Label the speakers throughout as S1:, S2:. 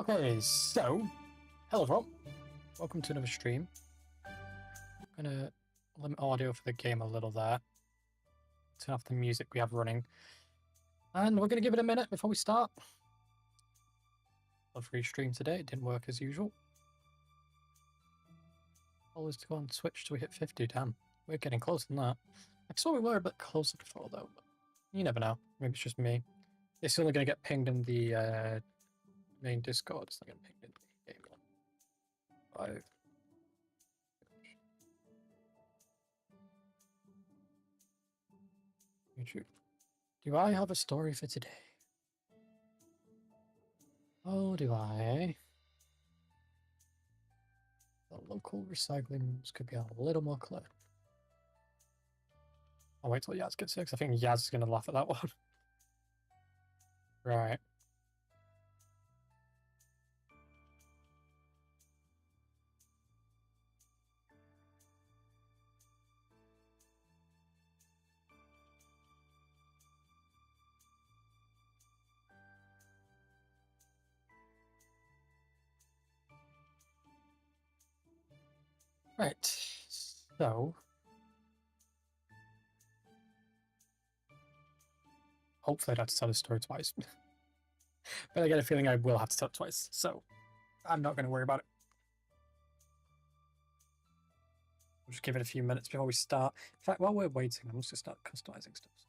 S1: Okay, so hello everyone. Welcome to another stream. I'm gonna limit audio for the game a little there. Turn off the music we have running. And we're gonna give it a minute before we start. A free stream today, it didn't work as usual. Always to go on Twitch till we hit 50, damn. We're getting closer than that. I saw we were a bit closer before though, but you never know. Maybe it's just me. It's only gonna get pinged in the main Discord, it's not gonna ping in the game. 5. YouTube. Do I have a story for today? Oh, do I? The local recycling could be a little more clear. I'll wait till Yaz gets here, because I think Yaz is going to laugh at that one. Right. Right, so... hopefully I'd have to tell this story twice. But I get a feeling I will have to tell it twice, so I'm not going to worry about it. We'll just give it a few minutes before we start. In fact, while we're waiting, I'm just going to start customizing stuff.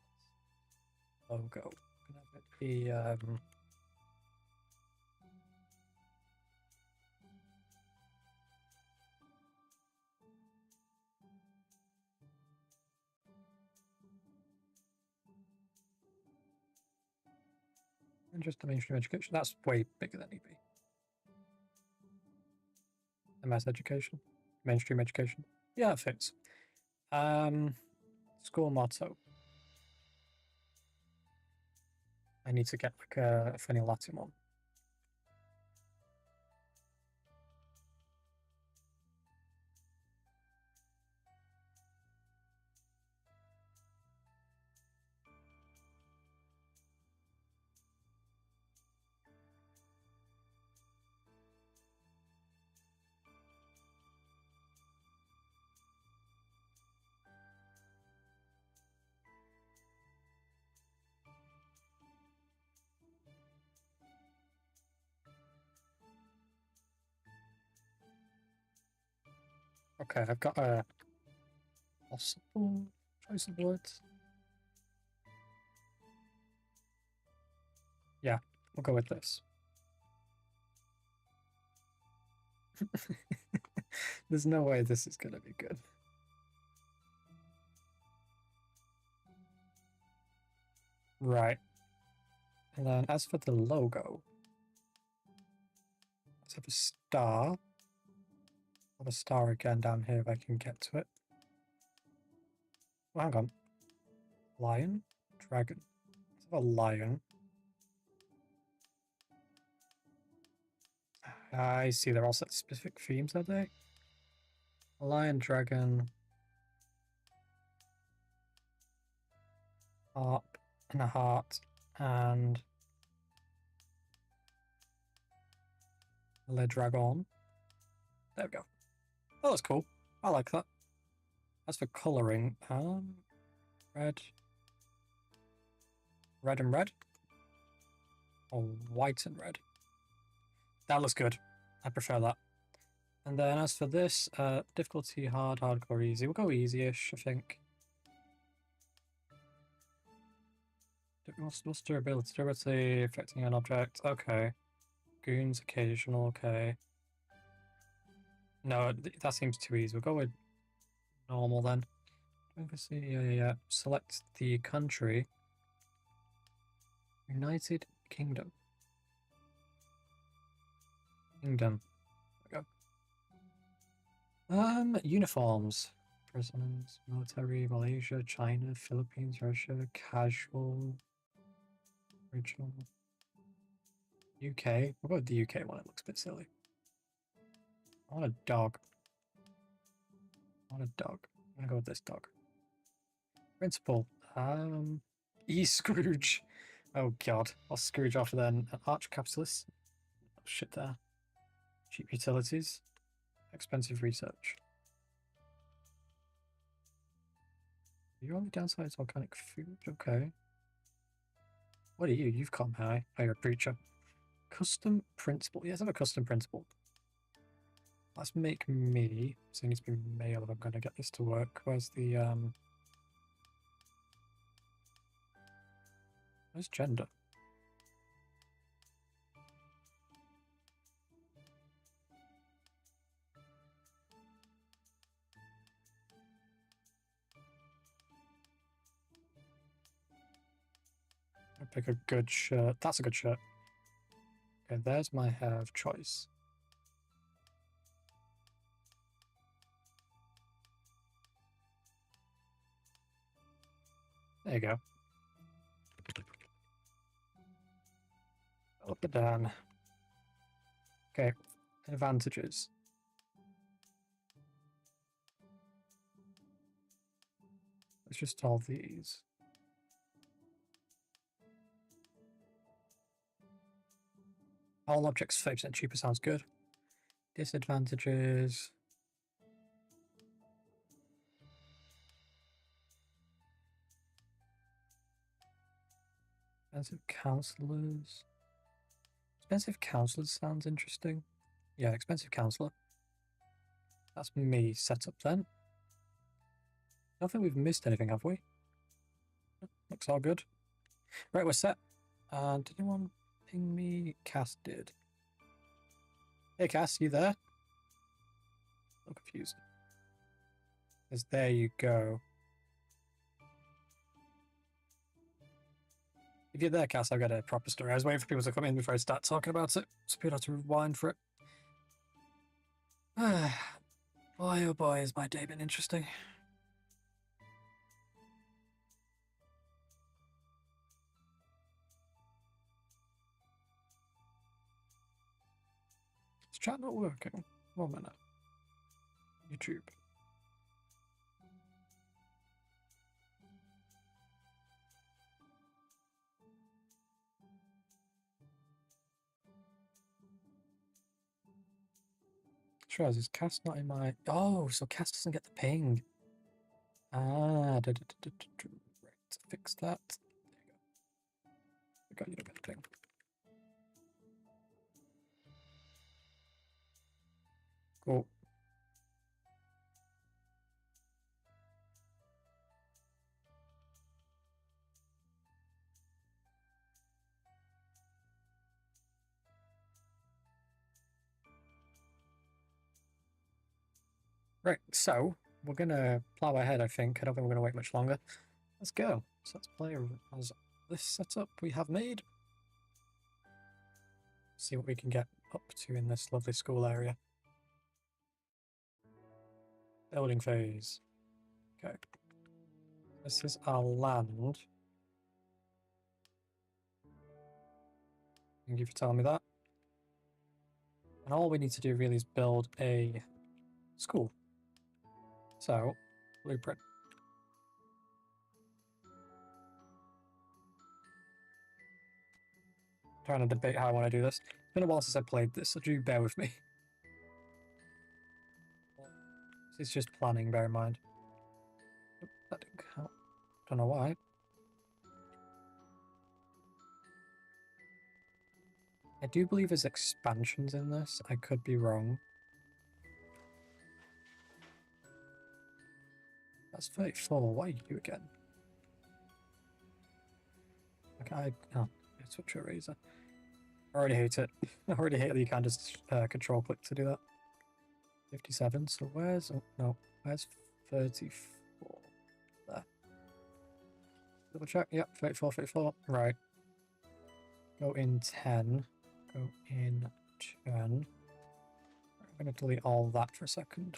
S1: Logo. I'm going to have it be... and just the mainstream education. That's way bigger than EB. MS education. Mainstream education. Yeah, it fits. School motto. I need to get like a funny Latin one. Okay, I've got a possible choice of words. Yeah, we'll go with this. There's no way this is going to be good. Right. And then as for the logo, let's have a star. I'll have a star again down here if I can get to it. Oh, hang on. Lion? Dragon. Let's have a lion. I see they're all set specific themes, are they? A lion, dragon, harp, and a heart, and Le Dragon. There we go. Oh, that's cool. I like that. As for colouring, red. Red and red? Or white and red? That looks good. I prefer that. And then as for this, difficulty hard, hardcore, easy. We'll go easy-ish, I think. What's durability? Durability affecting an object. Okay. Goons occasional. Okay. No, that seems too easy. We'll go with normal then. Obviously, yeah. Select the country. United Kingdom. There we go. Uniforms. Prisons, military, Malaysia, China, Philippines, Russia, casual, original. UK. We'll go with the UK one, it looks a bit silly. I want a dog. I'm gonna go with this dog. Principal. E. Scrooge. Oh god. I'll Scrooge after then. An arch capitalist. shit there. Cheap utilities. Expensive research. Your only downside is organic food. Okay. What are you? You've come high. Oh, you're a preacher. Custom principle. Yes, I have a custom principle. Let's make me. So it needs to be male if I'm going to get this to work. Where's the Where's gender? I'll pick a good shirt. That's a good shirt. Okay, there's my hair of choice. There you go. Up and down. Okay, advantages. Let's just solve these. All objects 30% cheaper sounds good. Disadvantages. Expensive counselors. Expensive counselors sounds interesting. Yeah, expensive counselor. That's me set up then. I don't think we've missed anything, have we? Looks all good. Right, we're set. Did anyone ping me? Cass did. Hey Cass, you there? I'm confused. As there you go. If you're there, Cass, I've got a proper story. I was waiting for people to come in before I start talking about it, so people have to rewind for it. Boy, oh boy, has my day been interesting. Is chat not working? 1 minute. YouTube. Sure, is Cass not in my... Oh, so Cass doesn't get the ping. Right, fix that. There you go. You don't get the ping. Cool. Right, so we're gonna plow ahead, I think. I don't think we're gonna wait much longer. Let's go. So let's play as this setup we have made. See what we can get up to in this lovely school area. Building phase. Okay. This is our land. Thank you for telling me that. And all we need to do really is build a school. So, blueprint. Trying to debate how I want to do this. It's been a while since I played this, so do bear with me. It's just planning, bear in mind. That didn't count. Don't know why. I do believe there's expansions in this. I could be wrong. That's 34. Why are you again? Okay, oh, switch a razor. I already hate it. I already hate that you can't just control click to do that. 57. So where's... Oh, no. Where's 34? There. Double check. Yep, 34, 34. Right. Go in 10. Go in 10. I'm going to delete all that for a second.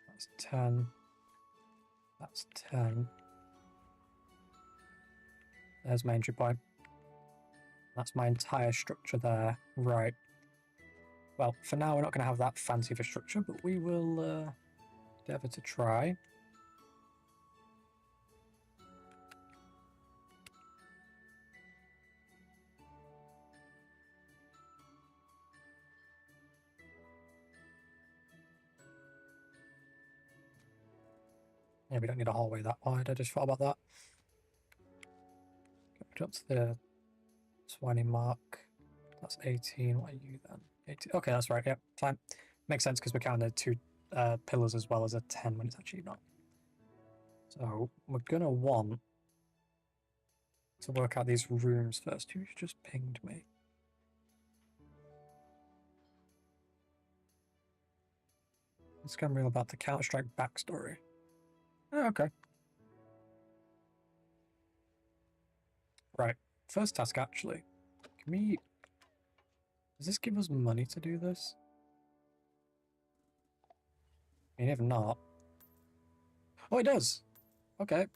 S1: That's 10. That's 10. There's my entry point. That's my entire structure there. Right. Well, for now, we're not going to have that fancy of a structure, but we will endeavour to try. Yeah, we don't need a hallway that wide. I just thought about that. Put up to the 20 mark. That's 18. What are you then? 18. Okay, that's right. Yep, fine. Makes sense because we're counting 2 pillars as well as a 10 when it's actually not. So we're gonna want to work out these rooms first. Who just pinged me? Let's go real about the Counter-Strike backstory. Oh, okay. Right. First task, actually. Can we... Does this give us money to do this? I mean, if not... Oh, it does! Okay.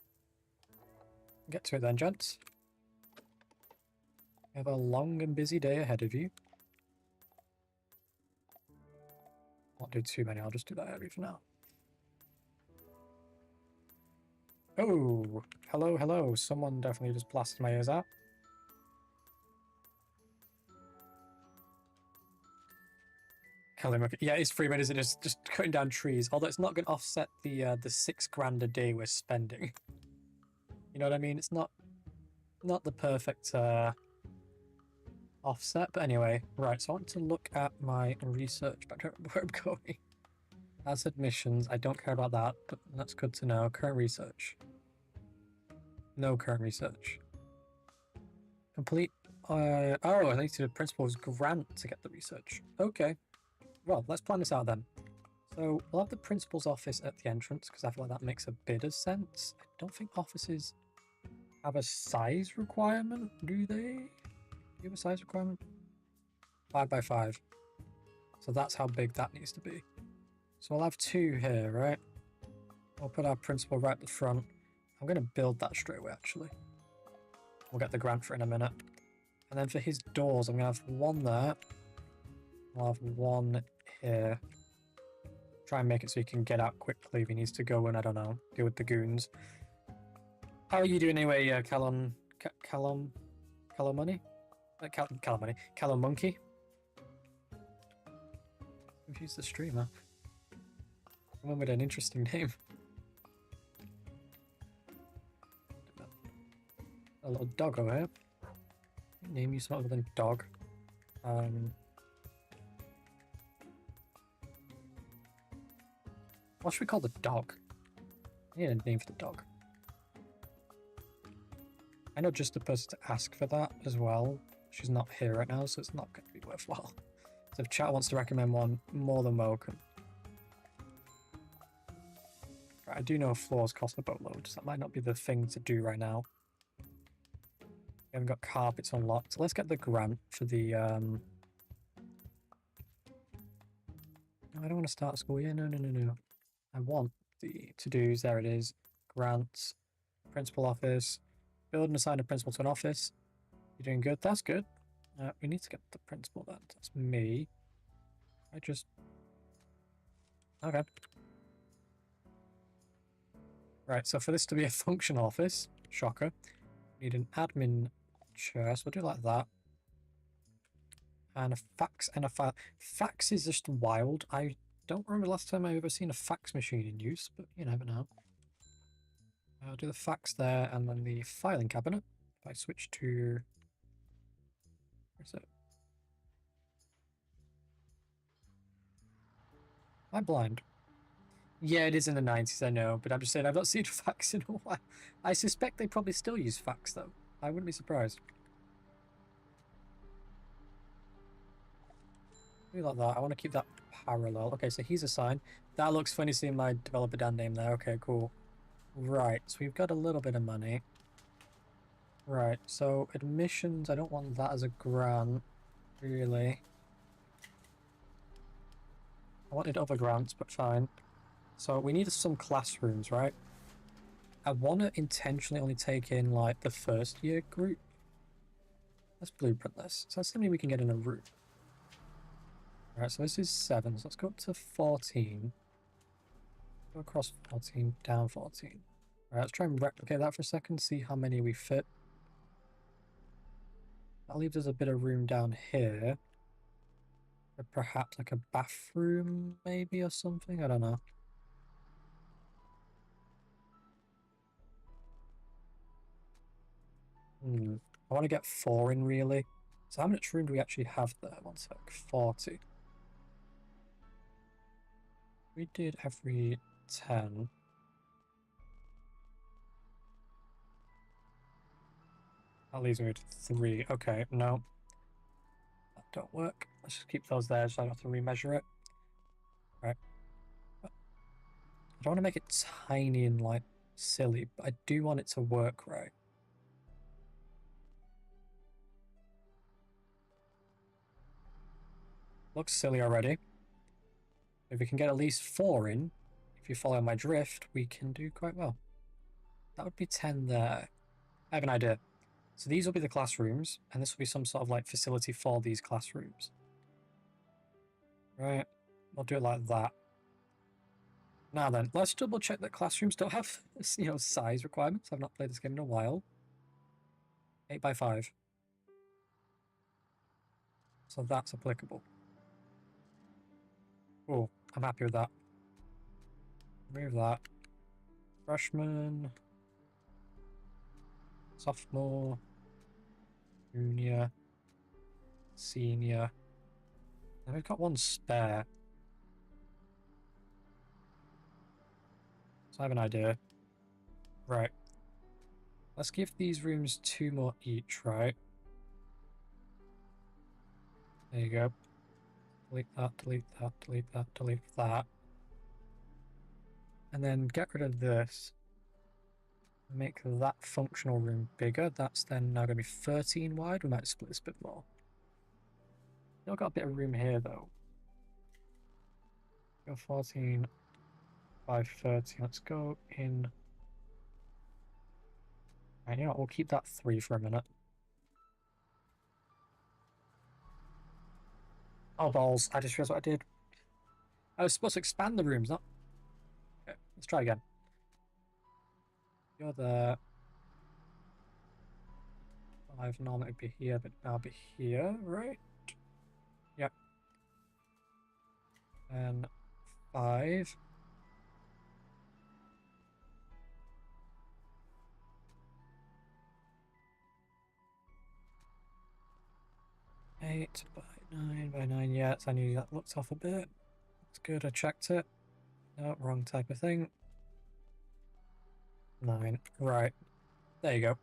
S1: Get to it then, gents. You have a long and busy day ahead of you. Won't do too many, I'll just do that area for now. Oh! Hello, hello. Someone definitely just blasted my ears out. Yeah, it's free, but is it just cutting down trees? Although it's not going to offset the $6 grand a day we're spending. You know what I mean? It's not the perfect offset, but anyway, right. So I want to look at my research, but I don't remember where I'm going. As admissions, I don't care about that, but that's good to know. Current research. No current research. Complete. Oh, I need to do the principal's grant to get the research. Okay. Well, let's plan this out then. So we'll have the principal's office at the entrance because I feel like that makes a bit of sense. I don't think offices have a size requirement, do they? Do you have a size requirement? 5 by 5. So that's how big that needs to be. So we'll have 2 here, right? We'll put our principal right at the front. I'm going to build that straight away, actually. We'll get the grant for it in a minute. And then for his doors, I'm going to have 1 there. I'll have 1 here. Try and make it so he can get out quickly if he needs to go and, I don't know, deal with the goons. How are you doing anyway, Callum Money? Callum Money. Callum Monkey? Confuse the streamer. Someone with an interesting name. A little dog over here. Name you something other than dog. What should we call the dog? I need a name for the dog. I know just the person to ask for that as well. She's not here right now, so it's not going to be worthwhile. So if chat wants to recommend one, more than welcome. Right, I do know floors cost a boatload, so that might not be the thing to do right now. We haven't got carpets unlocked. So let's get the grant for the... No, I don't want to start school. Yeah, no. I want the to-dos. There it is. Grants. Principal office. Build and assign a principal to an office. You're doing good. That's good. We need to get the principal then. That's me. Okay. Right, so for this to be a functional office, shocker, we need an admin chair, so we'll do like that. And a fax and a file. Fax is just wild. I don't remember the last time I've ever seen a fax machine in use, but you never know. I'll do the fax there, and then the filing cabinet. If I switch to... Where's it? Am I blind? Yeah, it is in the 90s, I know, but I'm just saying I've not seen fax in a while. I suspect they probably still use fax, though. I wouldn't be surprised. Do like that. I want to keep that parallel. Okay, so he's assigned. That looks funny seeing my developer Dan name there. Okay, cool. Right, so we've got a little bit of money. Right, so admissions, I don't want that as a grant, really. I wanted other grants, but fine. So we need some classrooms, right? I want to intentionally only take in, like, the first year group. Let's blueprint this. So that's something we can get in a room. Alright, so this is 7, so let's go up to 14. Go across 14, down 14. Alright, let's try and replicate that for a second, see how many we fit. That leaves us a bit of room down here. Or perhaps like a bathroom, maybe, or something? I don't know. I want to get 4 in, really. So how much room do we actually have there? One sec. 40. We did every 10. That leaves me with 3. Okay, no. That don't work. Let's just keep those there so I don't have to remeasure it. Right. I don't want to make it tiny and, like, silly, but I do want it to work right. Looks silly already. If we can get at least 4 in, if you follow my drift, we can do quite well. That would be 10 there. I have an idea. So these will be the classrooms, and this will be some sort of like facility for these classrooms. Right, we'll do it like that. Now then, let's double check that classrooms don't have, size requirements. I've not played this game in a while. 8 by 5. So that's applicable. Oh, I'm happy with that. Remove that. Freshman. Sophomore. Junior. Senior. And we've got one spare. So I have an idea. Right. Let's give these rooms 2 more each, right? There you go. Delete that, delete that, delete that, delete that. And then get rid of this. Make that functional room bigger. That's then now going to be 13 wide. We might split this a bit more. Still got a bit of room here, though. Go 14 by 30. Let's go in. Right, you know what? We'll keep that 3 for a minute. Oh, balls. I just realized what I did. I was supposed to expand the rooms, not... Okay, let's try again. You're there. 5 normally would be here, but now be here, right? Yep. And 5. Eight by 9 by 9. Yes, I knew that looked off a bit. That's good. I checked it. No, wrong type of thing. 9. Right. There you go.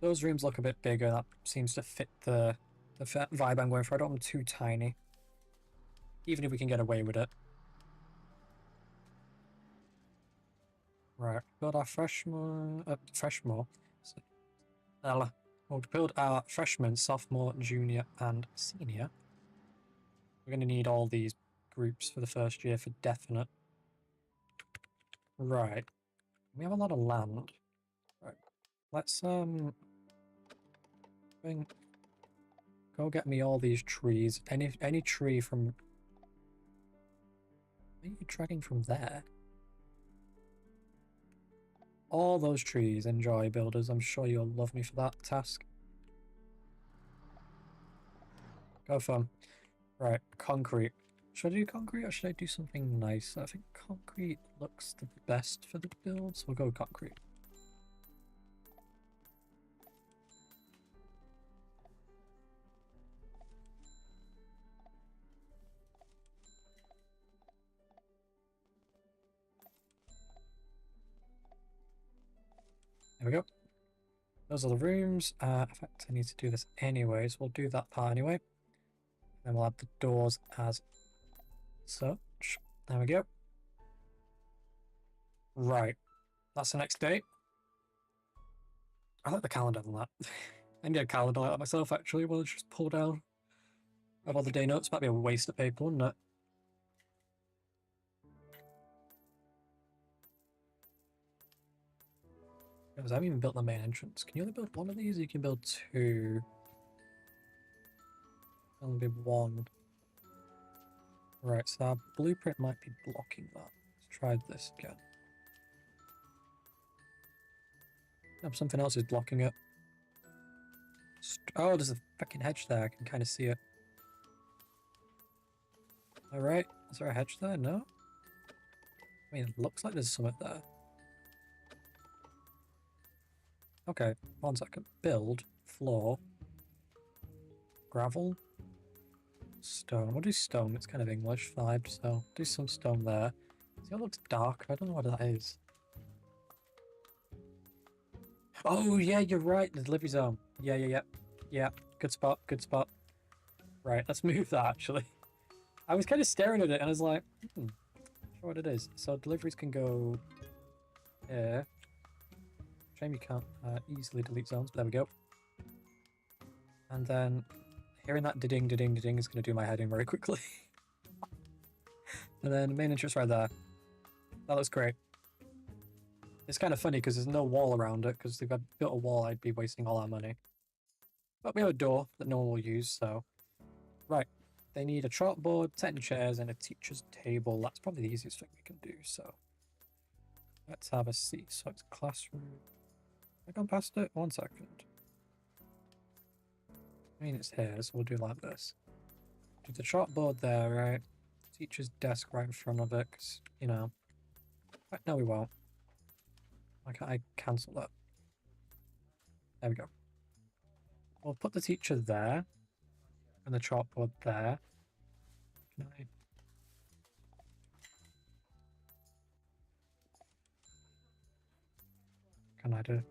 S1: Those rooms look a bit bigger. That seems to fit the vibe I'm going for. I don't want them too tiny. Even if we can get away with it. Right. Build our freshman... freshman. We'll build our freshman, sophomore, junior, and senior. We're going to need all these groups for the first year for definite. Right. We have a lot of land. Right. Let's, go get me all these trees. Any tree from... Where are you dragging from there? All those trees. Enjoy, builders. I'm sure you'll love me for that task. Go fun. Right, concrete. Should I do concrete or should I do something nice? I think concrete looks the best for the build, so we'll go with concrete. There we go. Those are the rooms. In fact, I need to do this anyways. We'll do that part anyway. Then we'll add the doors as such. There we go. Right. That's the next day. I like the calendar than that. I need a calendar like that myself, actually. Well, just pull down. Have all the day notes. Might be a waste of paper, wouldn't it? Because I haven't even built the main entrance. Can you only build one of these? You can build 2. Only be 1. Right, so our blueprint might be blocking that. Let's try this again. Nope, something else is blocking it. Oh, there's a freaking hedge there. I can kind of see it. Alright, is there a hedge there? No? I mean, it looks like there's something there. Okay, 1 second. Build, floor, gravel, stone. What is stone? It's kind of English vibe, so do some stone there. See, it looks dark. I don't know what that is. Oh, yeah, you're right. The delivery zone. Yeah, yeah, yeah. Yeah, good spot, good spot. Right, let's move that, actually. I was kind of staring at it, and I was like, not sure what it is. So deliveries can go here. Shame you can't easily delete zones, but there we go. And then hearing that da-ding, da-ding, da-ding is going to do my head in very quickly. And then main entrance right there. That looks great. It's kind of funny because there's no wall around it, because if I built a wall, I'd be wasting all our money. But we have a door that no one will use, so... Right. They need a chalkboard, 10 chairs, and a teacher's table. That's probably the easiest thing we can do, so... Let's have a seat. So it's classroom. Have I gone past it? 1 second. I mean, it's here, so we'll do like this. Do the chalkboard there, right? Teacher's desk right in front of it, because, you know... No, we won't. Why can't I cancel that? There we go. We'll put the teacher there, and the chalkboard there. Can I... Can I do?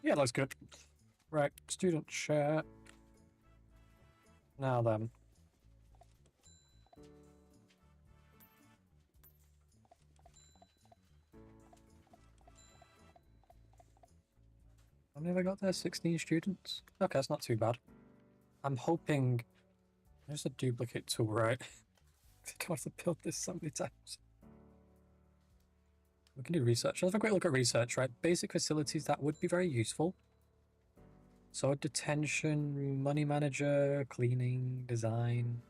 S1: Yeah, that's good. Right, student chair. Now then. How many have I got there? 16 students? Okay, that's not too bad. I'm hoping... There's a duplicate tool, right? I don't have to build this so many times. We can do research. Let's have a quick look at research, right? Basic facilities, that would be very useful. So detention, money manager, cleaning, design,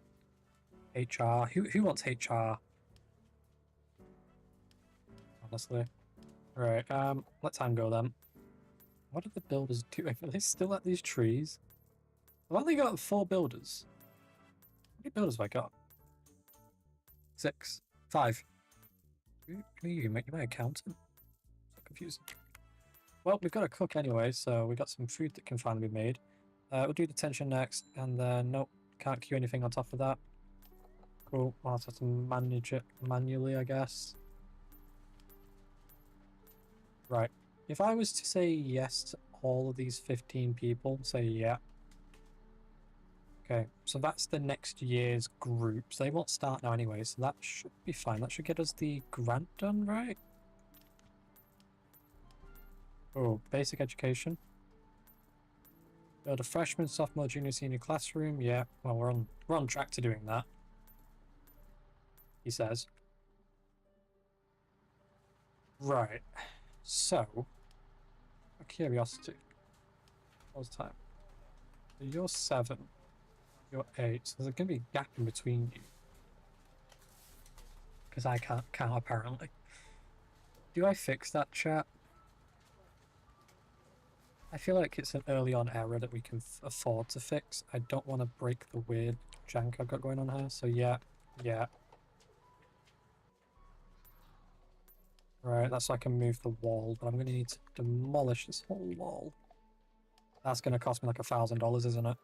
S1: HR. Who wants HR? Honestly. Right, let's go then. What are the builders doing? Are they still at these trees? I've only got 4 builders. How many builders have I got? 6. 5. Who are you? My accountant? So confusing. Well, we've got a cook anyway, so we've got some food that can finally be made. We'll do detention next, and then, nope, can't queue anything on top of that. Cool, I'll have to manage it manually, I guess. Right, if I was to say yes to all of these 15 people, say yeah. Okay, so that's the next year's groups. They won't start now anyway, so that should be fine. That should get us the grant done, right? Oh, basic education. Build a freshman, sophomore, junior, senior classroom. Yeah, well, we're on track to doing that. He says. Right. So, a curiosity. What's time? So you're 7. You're 8. So there's going to be a gap in between you. Because I can't count, apparently. Do I fix that, chat? I feel like it's an early on error that we can afford to fix. I don't want to break the weird jank I've got going on here. So yeah, yeah. Right, that's so I can move the wall, but I'm going to need to demolish this whole wall. That's going to cost me like $1,000, isn't it?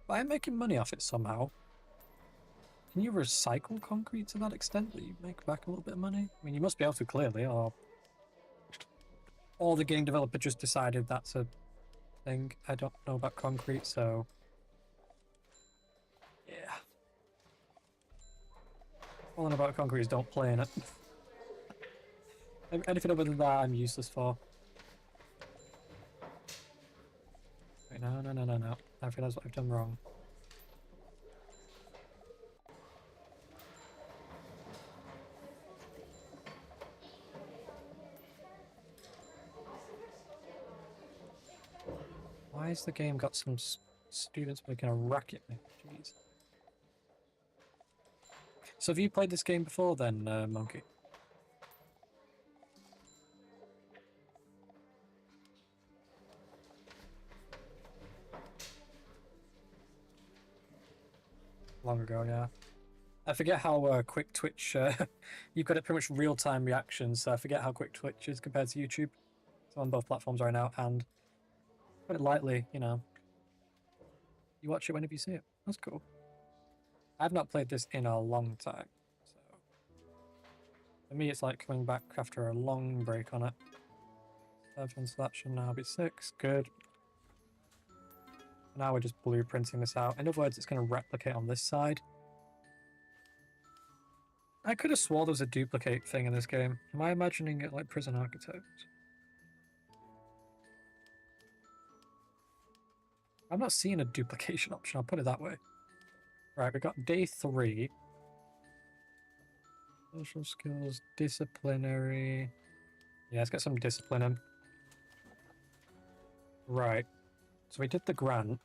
S1: But I'm making money off it somehow. Can you recycle concrete to that extent that you make back a little bit of money? I mean, you must be able to, clearly, or the game developer just decided that's a thing. I don't know about concrete, so... Yeah. All I know about concrete is don't play in it. Anything other than that, I'm useless for. Wait, no. I realize what I've done wrong. Why has the game got some students making a racket? Jeez. So have you played this game before then, Monkey? Long ago, yeah. I forget how quick Twitch... you've got it pretty much real-time reactions, so I forget how quick Twitch is compared to YouTube. I'm on both platforms right now, and put it lightly, you know, you watch it whenever you see it. That's cool. I've not played this in a long time, so for me it's like coming back after a long break on it. 7, so that should now be 6. Good. Now we're just blueprinting this out. In other words, it's going to replicate on this side. I could have swore there was a duplicate thing in this game. Am I imagining it like Prison Architect? I'm not seeing a duplication option, I'll put it that way. Right, we got day 3. Social skills, disciplinary. Yeah, let's get some discipline in. Right. So we did the grant.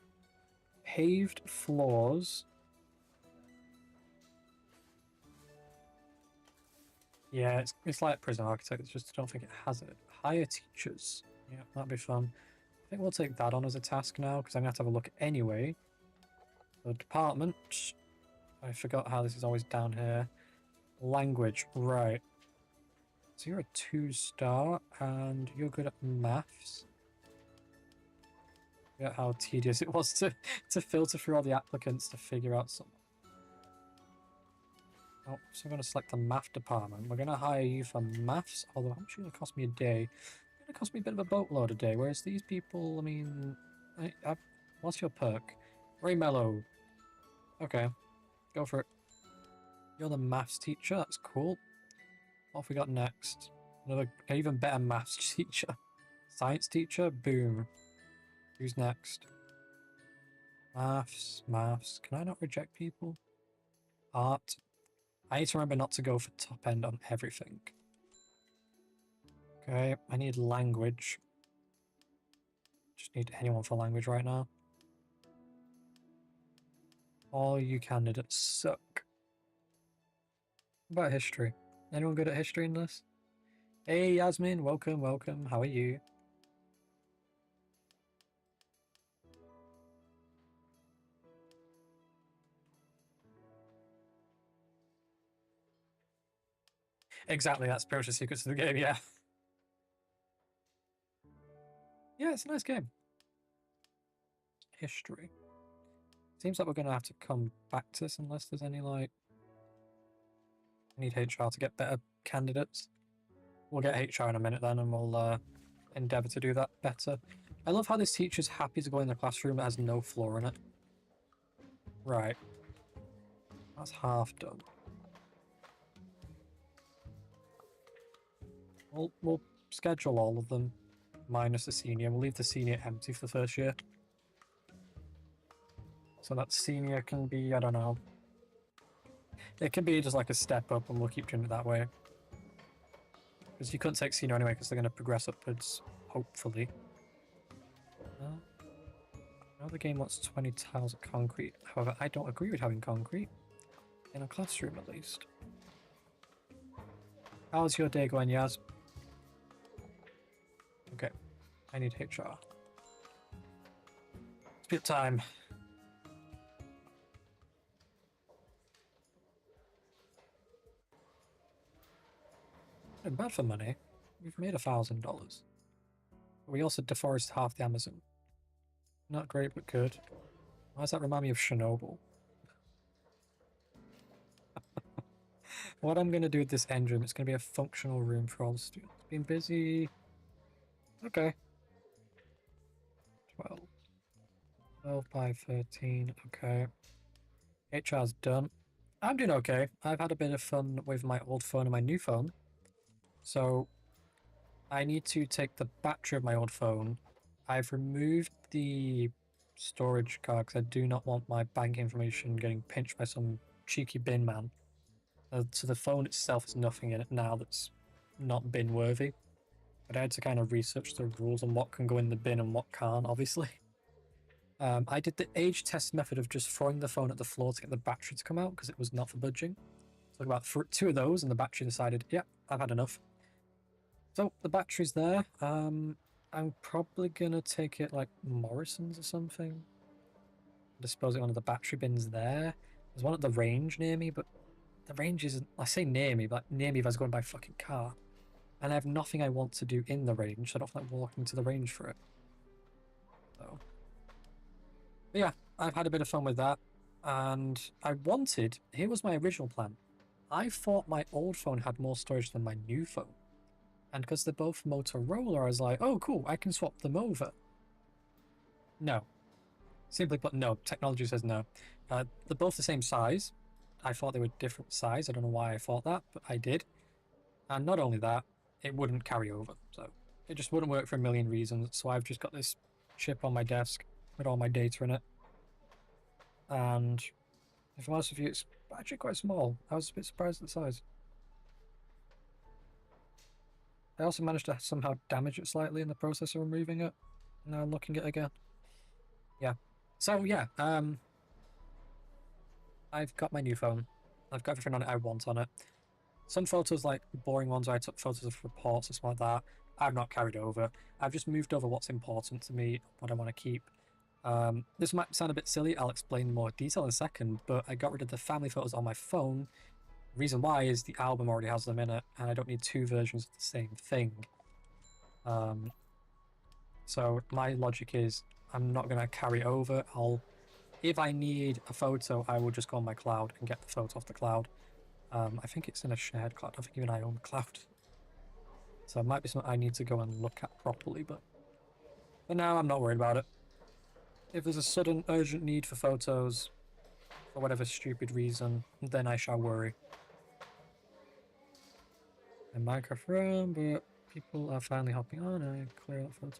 S1: Paved floors. Yeah, it's like Prison Architect, it's just I don't think it has it. Hire teachers. Yeah, that'd be fun. I think we'll take that on as a task now, because I'm going to have to have a look anyway. The department. I forgot how this is always down here. Language, right. So you're a 2-star, and you're good at maths. Yeah, how tedious it was to filter through all the applicants to figure out something. Oh, so I'm going to select the math department. We're going to hire you for maths, although how much is it going to cost me a day? It's going to cost me a bit of a boatload a day, whereas these people, I mean... what's your perk? Very mellow. Okay, go for it. You're the maths teacher, that's cool. What have we got next? Another even better maths teacher. Science teacher, boom. Who's next? Maths. Can I not reject people? Art. I need to remember not to go for top end on everything. Okay, I need language. Just need anyone for language right now. All you candidates suck. What about history? Anyone good at history in this? Hey Yasmin, welcome. How are you? Exactly, that's pretty much the secrets of the game, yeah. Yeah, it's a nice game. History. Seems like we're going to have to come back to this unless there's any, like... I need HR to get better candidates. We'll get HR in a minute then, and we'll endeavour to do that better. I love how this teacher's happy to go in the classroom that has no floor in it. Right. That's half done. We'll schedule all of them, minus the senior. We'll leave the senior empty for the first year. So that senior can be, I don't know. It can be just like a step up, and we'll keep doing it that way. Because you couldn't take senior anyway, because they're going to progress upwards, hopefully. Now the game wants 20 tiles of concrete. However, I don't agree with having concrete. In a classroom, at least. How's your day going, Yaz? Okay. I need HR. Split time. Not bad for money. We've made $1,000. We also deforested half the Amazon. Not great, but good. Why does that remind me of Chernobyl? What I'm going to do with this end room, it's going to be a functional room for all the students. Been busy. Okay. 12. 12 by 13. Okay. HR's done. I'm doing okay. I've had a bit of fun with my old phone and my new phone. So I need to take the battery of my old phone. I've removed the storage card because I do not want my bank information getting pinched by some cheeky bin man. So the phone itself has nothing in it now that's not bin worthy. But I had to kind of research the rules on what can go in the bin and what can't, obviously. I did the age test method of just throwing the phone at the floor to get the battery to come out because it was not for budging. So about 2 of those and the battery decided, yeah, I've had enough. So the battery's there. I'm probably gonna take it like Morrison's or something. Dispose it in one of the battery bins there. There's one at the range near me, but the range isn't... I say near me, but near me if I was going by fucking car. And I have nothing I want to do in the range, so I don't feel like walking to the range for it. So, but yeah, I've had a bit of fun with that. And here was my original plan. I thought my old phone had more storage than my new phone. And because they're both Motorola, I was like, oh, cool, I can swap them over. No. Simply put, no. Technology says no. They're both the same size. I thought they were different size. I don't know why I thought that, but I did. And not only that, it wouldn't carry over. So it just wouldn't work for a million reasons. So I've just got this chip on my desk with all my data in it. And if I'm honest with you, it's actually quite small. I was a bit surprised at the size. I also managed to somehow damage it slightly in the process of removing it. Now I'm looking at it again. Yeah. So yeah, I've got my new phone. I've got everything on it I want on it. Some photos, like boring ones where I took photos of reports or something like that, I've not carried over. I've just moved over what's important to me, what I want to keep. This might sound a bit silly, I'll explain in more detail in a second, but I got rid of the family photos on my phone. The reason why is the album already has them in it, and I don't need two versions of the same thing. So my logic is I'm not going to carry over. If I need a photo, I will just go on my cloud and get the photo off the cloud. I think it's in a shared cloud. I don't think even I own the cloud. So it might be something I need to go and look at properly, but for now, I'm not worried about it. If there's a sudden urgent need for photos, for whatever stupid reason, then I shall worry. And microphone, but people are finally hopping on and I clear out photos.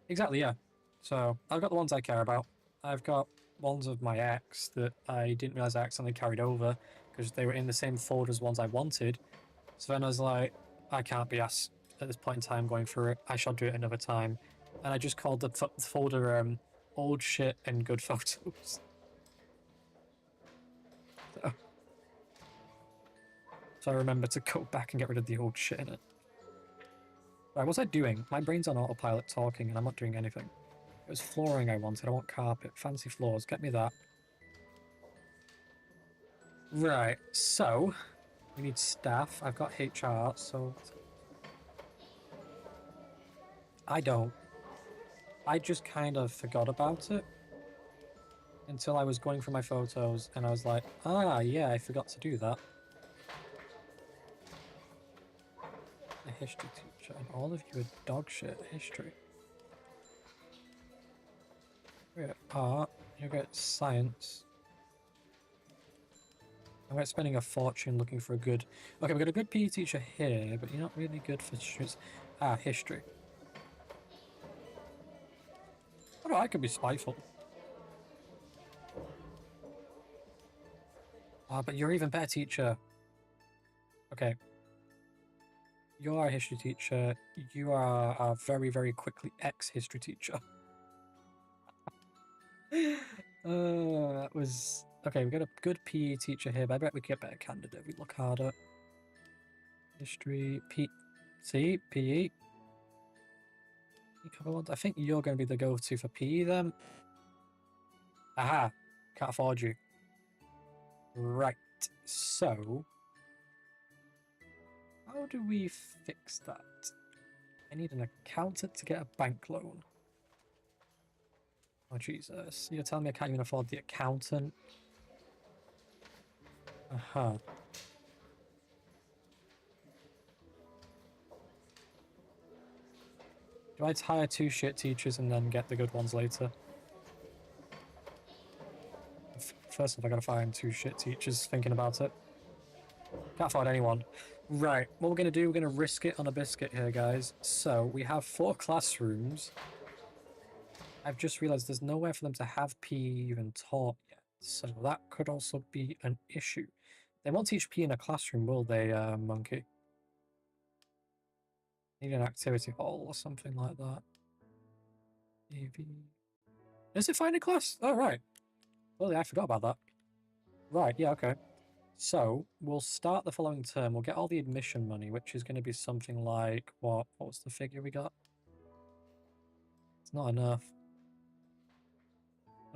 S1: Exactly, yeah. So I've got the ones I care about. I've got ones of my ex that I didn't realize I accidentally carried over because they were in the same folder as ones I wanted. So then I was like, I can't be asked at this point in time going through it. I shall do it another time. And I just called the folder old shit and good photos. So I remember to go back and get rid of the old shit in it. Right, what's I doing? My brain's on autopilot talking and I'm not doing anything. It was flooring I wanted. I want carpet. Fancy floors. Get me that. Right, so we need staff. I've got HR, so I don't. I just kind of forgot about it until I was going through my photos and I was like, ah, yeah, I forgot to do that. A history teacher, and all of you are dog shit at history. You're at art, you're at science. I'm spending a fortune looking for a good... Okay, we've got a good PE teacher here, but you're not really good for students. Ah, history. Oh, no, I could be spiteful. Ah, but you're even better teacher. Okay. You are a history teacher. You are a very, very quickly ex-history teacher. That was... Okay, we got a good PE teacher here, but I bet we could get better candidate if we look harder. History, See? PE? I think you're going to be the go-to for PE then. Aha! Can't afford you. Right, so... How do we fix that? I need an accountant to get a bank loan. Oh, Jesus. You're telling me I can't even afford the accountant? Uh-huh. Do I hire two shit teachers and then get the good ones later? First off, I gotta find two shit teachers thinking about it. Can't find anyone. Right, what we're gonna do, we're gonna risk it on a biscuit here, guys. So, we have 4 classrooms. I've just realised there's nowhere for them to have PE even taught yet. So that could also be an issue. They won't teach PE in a classroom, will they, Monkey? Need an activity hall or something like that. AV. Is it find a class? Oh, right. Well, yeah, I forgot about that. Right, yeah, okay. So, we'll start the following term. We'll get all the admission money, which is going to be something like... What was the figure we got? It's not enough.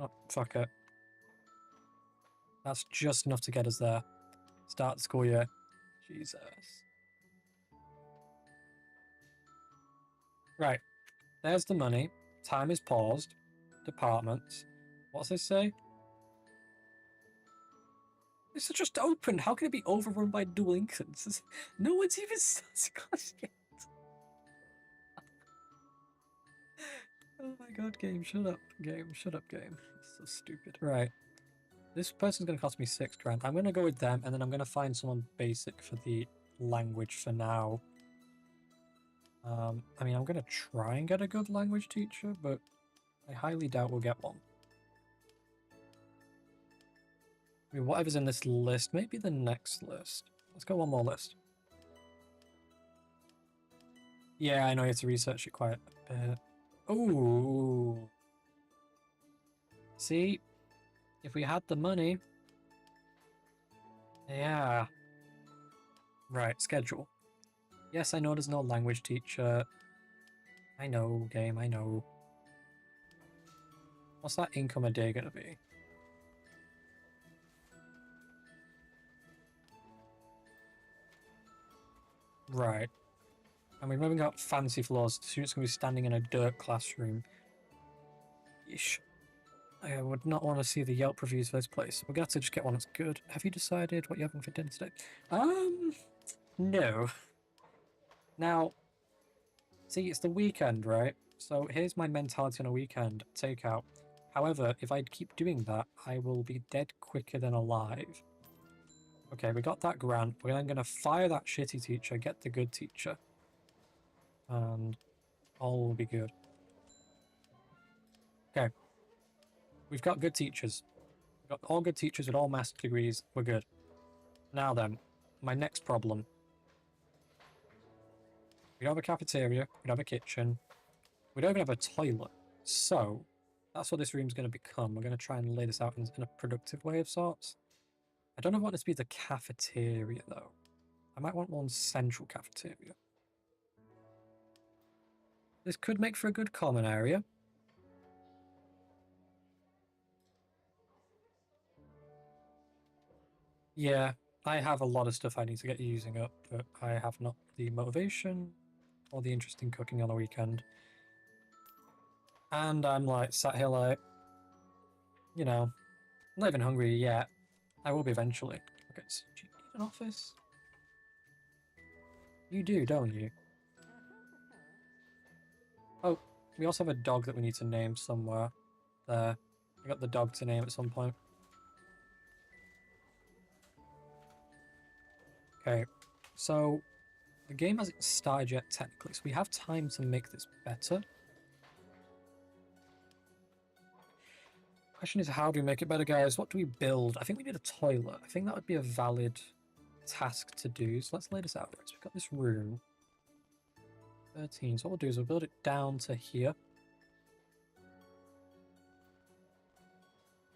S1: Oh, fuck it. That's just enough to get us there. Start the school year. Jesus. Right. There's the money. Time is paused. Departments. What's this say? This is just open. How can it be overrun by dual instances? No one's even started class yet. Oh my god, game, shut up. Game, shut up, game. It's so stupid. Right. This person's going to cost me 6 grand. I'm going to go with them, and then I'm going to find someone basic for the language for now. I mean, I'm going to try and get a good language teacher, but I highly doubt we'll get one. I mean, whatever's in this list, maybe the next list. Let's go one more list. Yeah, I know you have to research it quite a bit. Ooh. See? If we had the money... Yeah. Right, schedule. Yes, I know there's no language teacher. I know, game, I know. What's that income a day gonna be? Right. And we've even got fancy floors. The students can be standing in a dirt classroom. Yeesh. I would not want to see the Yelp reviews for this place. We're going to just get one that's good. Have you decided what you're having for dinner today? No. Now, see, it's the weekend, right? So here's my mentality on a weekend. Takeout. However, if I keep doing that, I will be dead quicker than alive. Okay, we got that grant. We're then going to fire that shitty teacher, get the good teacher. And all will be good. Okay. We've got good teachers. We've got all good teachers with all master degrees. We're good. Now then, my next problem. We don't have a cafeteria. We don't have a kitchen. We don't even have a toilet. So, that's what this room's going to become. We're going to try and lay this out in a productive way of sorts. I don't know if I want this to be the cafeteria, though. I might want one central cafeteria. This could make for a good common area. Yeah, I have a lot of stuff I need to get using up, but I have not the motivation or the interest in cooking on a weekend. And I'm like sat here like, you know, I'm not even hungry yet. I will be eventually. Okay, so do you need an office? You do, don't you? Oh, we also have a dog that we need to name somewhere. There. We got the dog to name at some point. Okay, so the game hasn't started yet technically, so we have time to make this better. Question is, how do we make it better, guys? What do we build? I think we need a toilet. I think that would be a valid task to do. So let's lay this out. Right, so we've got this room. 13. So what we'll do is we'll build it down to here.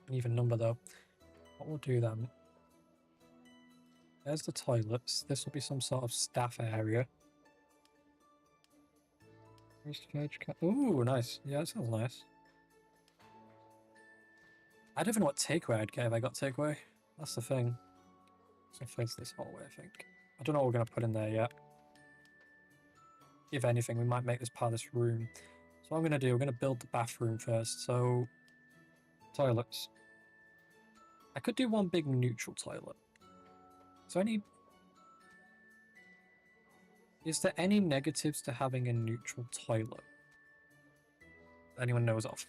S1: An even number, though. What we'll do then... There's the toilets. This will be some sort of staff area. Ooh, nice. Yeah, that sounds nice. I don't even know what takeaway I'd get if I got takeaway. That's the thing. It's gonna face this hallway, I think. I don't know what we're gonna put in there yet. If anything, we might make this part of this room. So what I'm gonna do, we're gonna build the bathroom first. So, toilets. I could do one big neutral toilet. Is there any negatives to having a neutral toilet? Anyone knows of?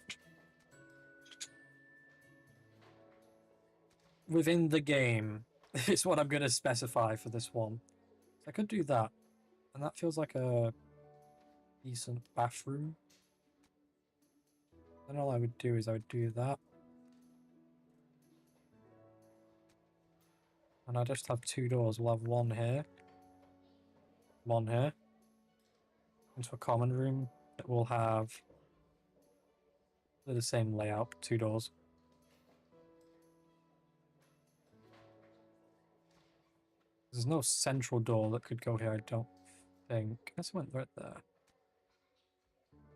S1: Within the game is what I'm going to specify for this one. So I could do that. And that feels like a decent bathroom. Then all I would do is I would do that. And I just have 2 doors. We'll have one here. One here. Into a common room that will have the same layout, 2 doors. There's no central door that could go here, I don't think. I guess I went right there.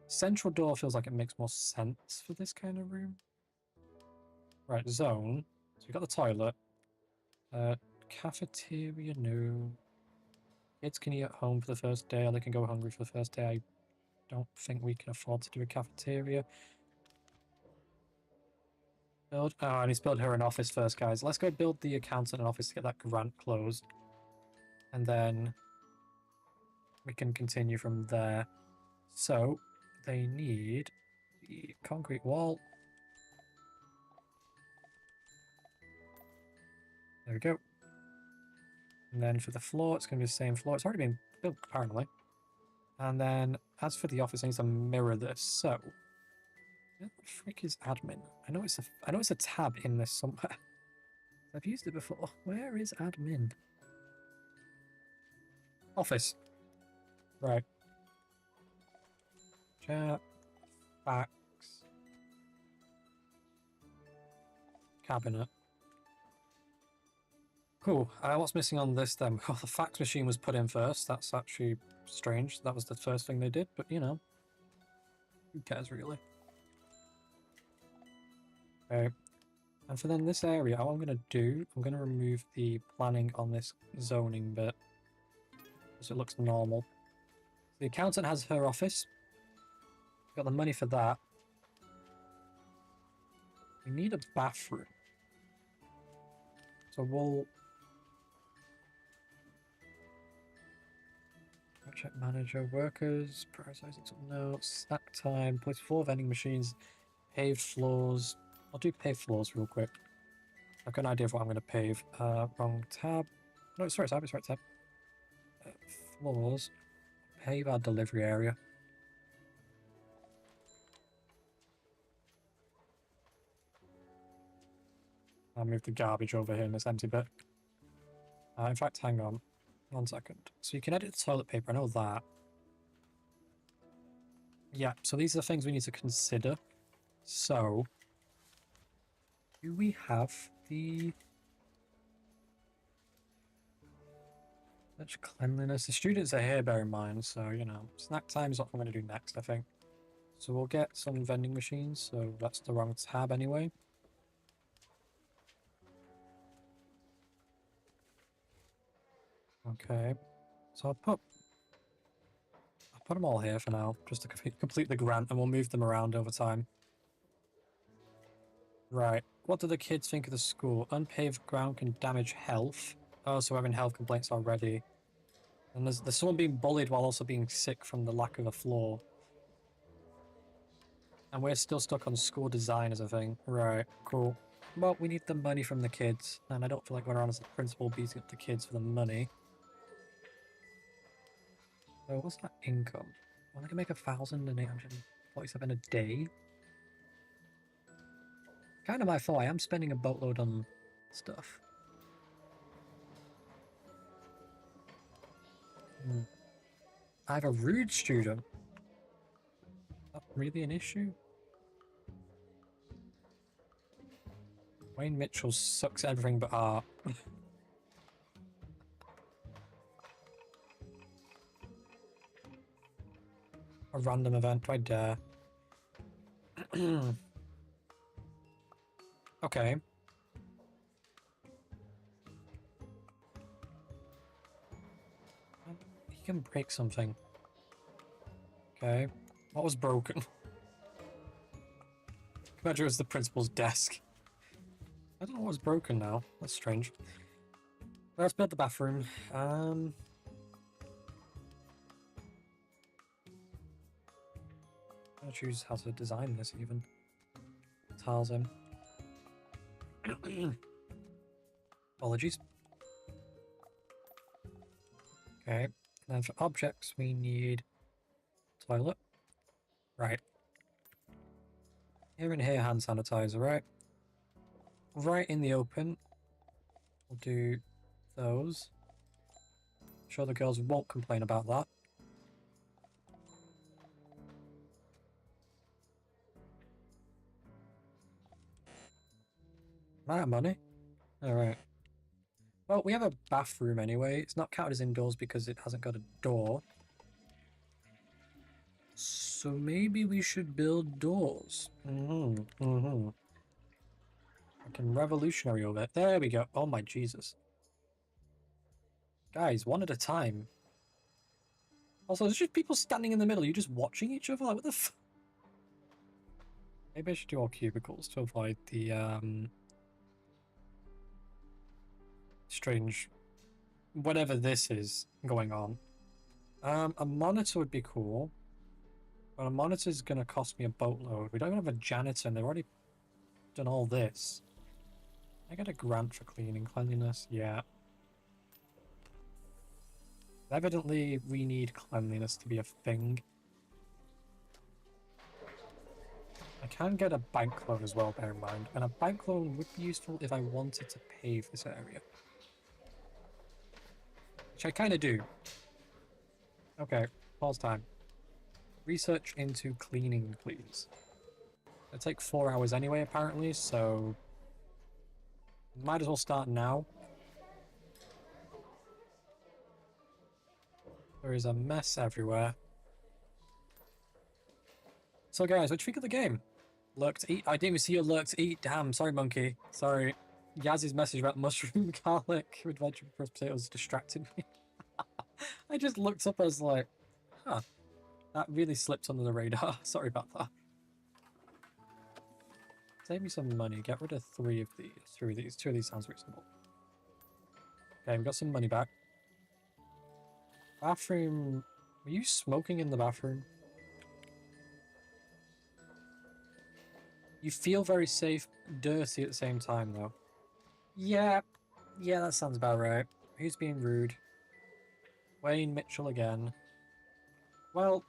S1: Central door feels like it makes more sense for this kind of room. Right, zone. So we got the toilet. Cafeteria, no. Kids can eat at home for the first day, or they can go hungry for the first day. I don't think we can afford to do a cafeteria. Build. Oh, I need to build her an office first, guys. Let's go build the accountant an office to get that grant closed. And then we can continue from there. So, they need the concrete wall. There we go. And then for the floor, it's going to be the same floor. It's already been built, apparently. And then, as for the office, I need to mirror this. So, where the frick is admin? I know it's a tab in this somewhere. I've used it before. Where is admin? Office. Right. Chat. Fax. Cabinet. Cool. What's missing on this then? Oh, the fax machine was put in first. That's actually strange. That was the first thing they did, but you know. Who cares, really? Okay. And for then this area, what I'm going to do, I'm going to remove the planning on this zoning bit. So it looks normal. The accountant has her office. Got the money for that. We need a bathroom. So we'll... Project manager, workers, prioritizing some notes, snack time, place 4 vending machines, paved floors. I'll do paved floors real quick. I've got an idea of what I'm going to pave. Wrong tab. No, it's right tab, it's right tab. Floors. Pave our delivery area. I'll move the garbage over here in this empty bit. In fact, hang on. 1 second. So you can edit the toilet paper, I know that. Yeah, so these are the things we need to consider. So, do we have the... Such cleanliness. The students are here, bear in mind, so, you know, snack time is what I'm going to do next, I think. So we'll get some vending machines, so that's the wrong tab anyway. Okay, so I'll put them all here for now, just to complete the grant, and we'll move them around over time. Right, what do the kids think of the school? Unpaved ground can damage health. Oh, so we're having health complaints already. And there's someone being bullied while also being sick from the lack of a floor. And we're still stuck on school design as a thing. Right, cool. Well, we need the money from the kids, and I don't feel like going around as a principal beating up the kids for the money. So what's that income? Well, I can make 1,847 a day. Kind of my fault. I am spending a boatload on stuff. I have a rude student. Is that really an issue? Wayne Mitchell sucks at everything but art. A random event, I dare. Okay. He can break something. Okay. What was broken? Imagine it was the principal's desk. I don't know what was broken now. That's strange. Let's build the bathroom. I'll choose how to design this even. Tiles in. Apologies. Okay. And then for objects, we need toilet. Right. Here and here, hand sanitizer, right? Right in the open. We'll do those. I'm sure the girls won't complain about that. Am I out of money? Alright. Well, we have a bathroom anyway. It's not counted as indoors because it hasn't got a door. So maybe we should build doors. Fucking revolutionary over it. There we go. Oh my Jesus. Guys, one at a time. Also, there's just people standing in the middle. You're just watching each other? Like, what the f... Maybe I should do all cubicles to avoid the, strange... whatever this is going on. A monitor would be cool. But a monitor's gonna cost me a boatload. We don't even have a janitor, and they've already done all this. I get a grant for cleaning cleanliness? Yeah. Evidently, we need cleanliness to be a thing. I can get a bank loan as well, bear in mind. And a bank loan would be useful if I wanted to pave this area. Which I kind of do. Okay, pause time. Research into cleaning, please. It'll take 4 hours anyway, apparently, so... might as well start now. There is a mess everywhere. So guys, what do you think of the game? Lurk to eat? I didn't even see your lurk to eat. Damn, sorry monkey. Sorry. Yaz's message about mushroom, garlic, with vegetable pressed potatoes distracted me. I just looked up, I was like, huh. That really slipped under the radar. Sorry about that. Save me some money. Get rid of 3 of these. 3 of these. 2 of these sounds reasonable. Okay, we've got some money back. Bathroom. Were you smoking in the bathroom? You feel very safe, dirty at the same time, though. Yeah. Yeah, that sounds about right. Who's being rude? Wayne Mitchell again. Well,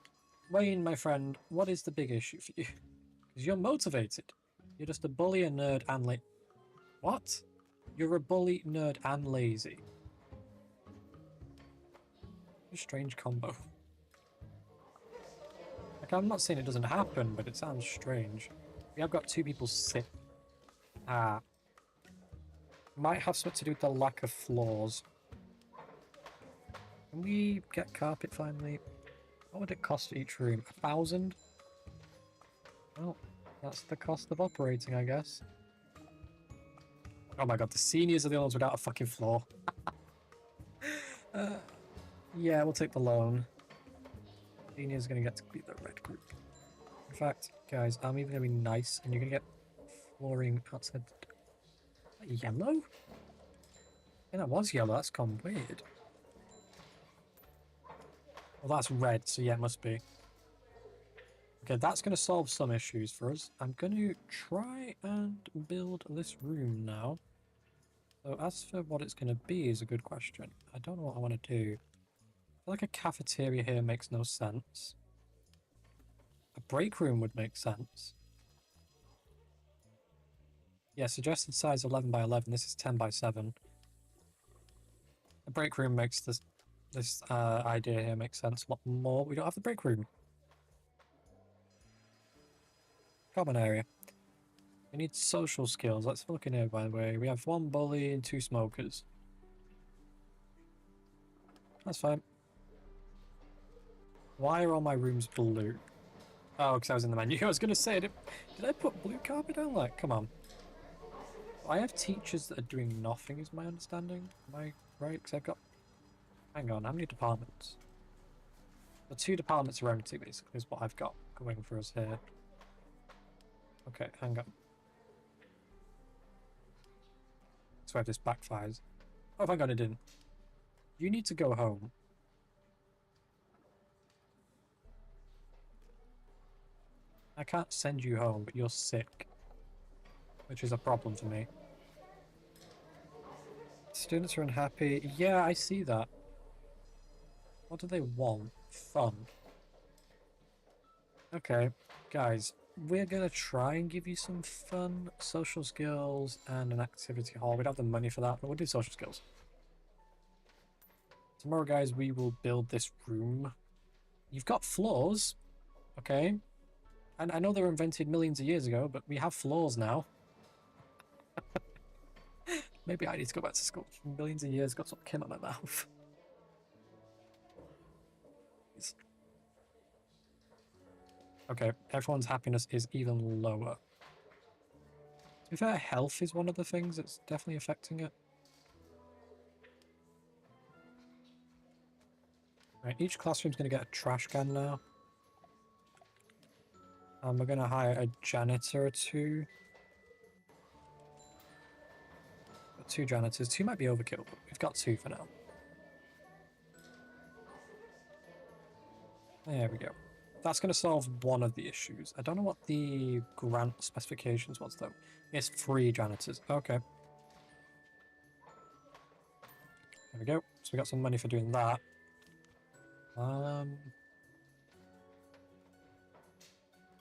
S1: Wayne, my friend, what is the big issue for you? Because you're motivated. You're just a bully, a nerd, and What? You're a bully, nerd, and lazy. A strange combo. Like, I'm not saying it doesn't happen, but it sounds strange. We have got 2 people sick. Ah. Might have something to do with the lack of floors. Can we get carpet finally? What would it cost each room? 1,000? Well, that's the cost of operating, I guess. Oh my god, the seniors are the only ones without a fucking floor. Yeah, we'll take the loan. Seniors gonna get to be the red group. In fact, guys, I'm even gonna be nice, and you're gonna get flooring outside. Yellow? Yeah, that was yellow. That's gone weird. Well, that's red, so yeah, it must be. Okay, that's going to solve some issues for us. I'm going to try and build this room now. So as for what it's going to be is a good question. I don't know what I want to do. I feel like a cafeteria here makes no sense. A break room would make sense. Yeah, suggested size 11 by 11. This is 10 by 7. A break room makes this idea here makes sense a lot more. We don't have the break room. Common area. We need social skills. Let's look in here, by the way. We have 1 bully and 2 smokers. That's fine. Why are all my rooms blue? Oh, because I was in the menu. I was going to say, did I put blue carpet down? Like, come on. I have teachers that are doing nothing, is my understanding. Am I right? Because I've got... Hang on, how many departments? The 2 departments are empty, basically, is what I've got going for us here. Okay, hang on. So if this backfires. Oh, thank God it didn't. You need to go home. I can't send you home, but you're sick. Which is a problem for me. Students are unhappy. Yeah, I see that. What do they want? Fun. Okay, guys. We're gonna try and give you some fun, social skills, and an activity hall. We don't have the money for that, but we'll do social skills. Tomorrow, guys, we will build this room. You've got floors, okay? And I know they were invented millions of years ago, but we have floors now. Maybe I need to go back to school. Millions of years, got something came out of my mouth. Okay, everyone's happiness is even lower. To be fair, health is one of the things that's definitely affecting it. Right, each classroom's going to get a trash can now. And we're going to hire a janitor or two. Got 2 janitors. 2 might be overkill, but we've got 2 for now. There we go. That's going to solve one of the issues. I don't know what the grant specifications was, though. It's 3 janitors. Okay. There we go. So we got some money for doing that.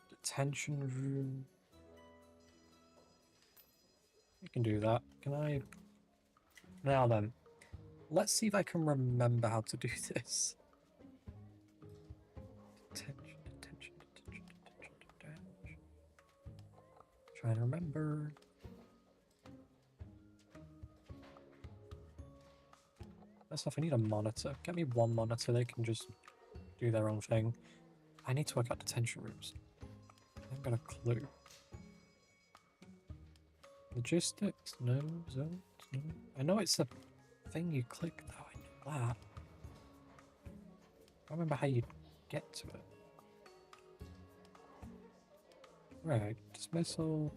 S1: Detention room. You can do that. Can I? Now then. Let's see if I can remember how to do this. Detention. Trying to remember. First off, I need a monitor. Get me 1 monitor, they can just do their own thing. I need to work out detention rooms. I haven't got a clue. Logistics? No. Zones? No. I know it's a thing you click, though. I know that. I don't remember how you get to it. Right, dismissal.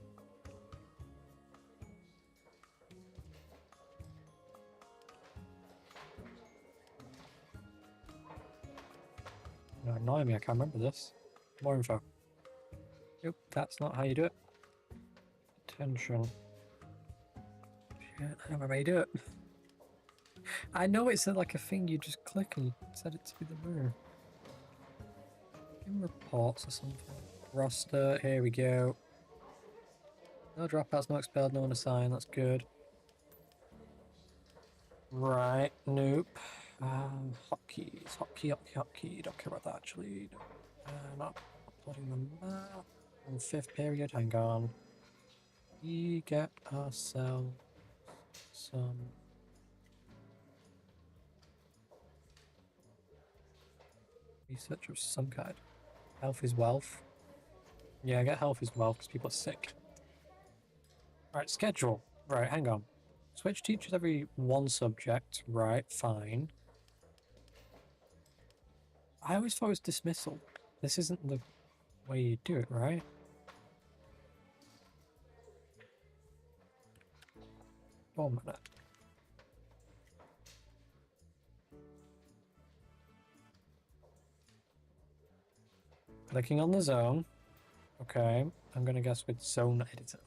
S1: No, annoying me, I can't remember this. More info. Nope, that's not how you do it. Detention. Shit, I don't remember how you do it. I know it's like a thing you just click and you set it to be the room. Give me reports or something. Roster, here we go. No dropouts, no expelled, no unassigned, that's good. Right, nope. Hotkeys, hotkey. Don't care about that actually. Not uploading the map. On 5th period, hang on. We get ourselves some research of some kind. Health is wealth. Yeah, I get health is wealth because people are sick. Right, schedule. Right, hang on. Switch teachers every 1 subject. Right, fine. I always thought it was dismissal. This isn't the way you do it, right? One minute. Clicking on the zone. Okay, I'm gonna guess with zone editor.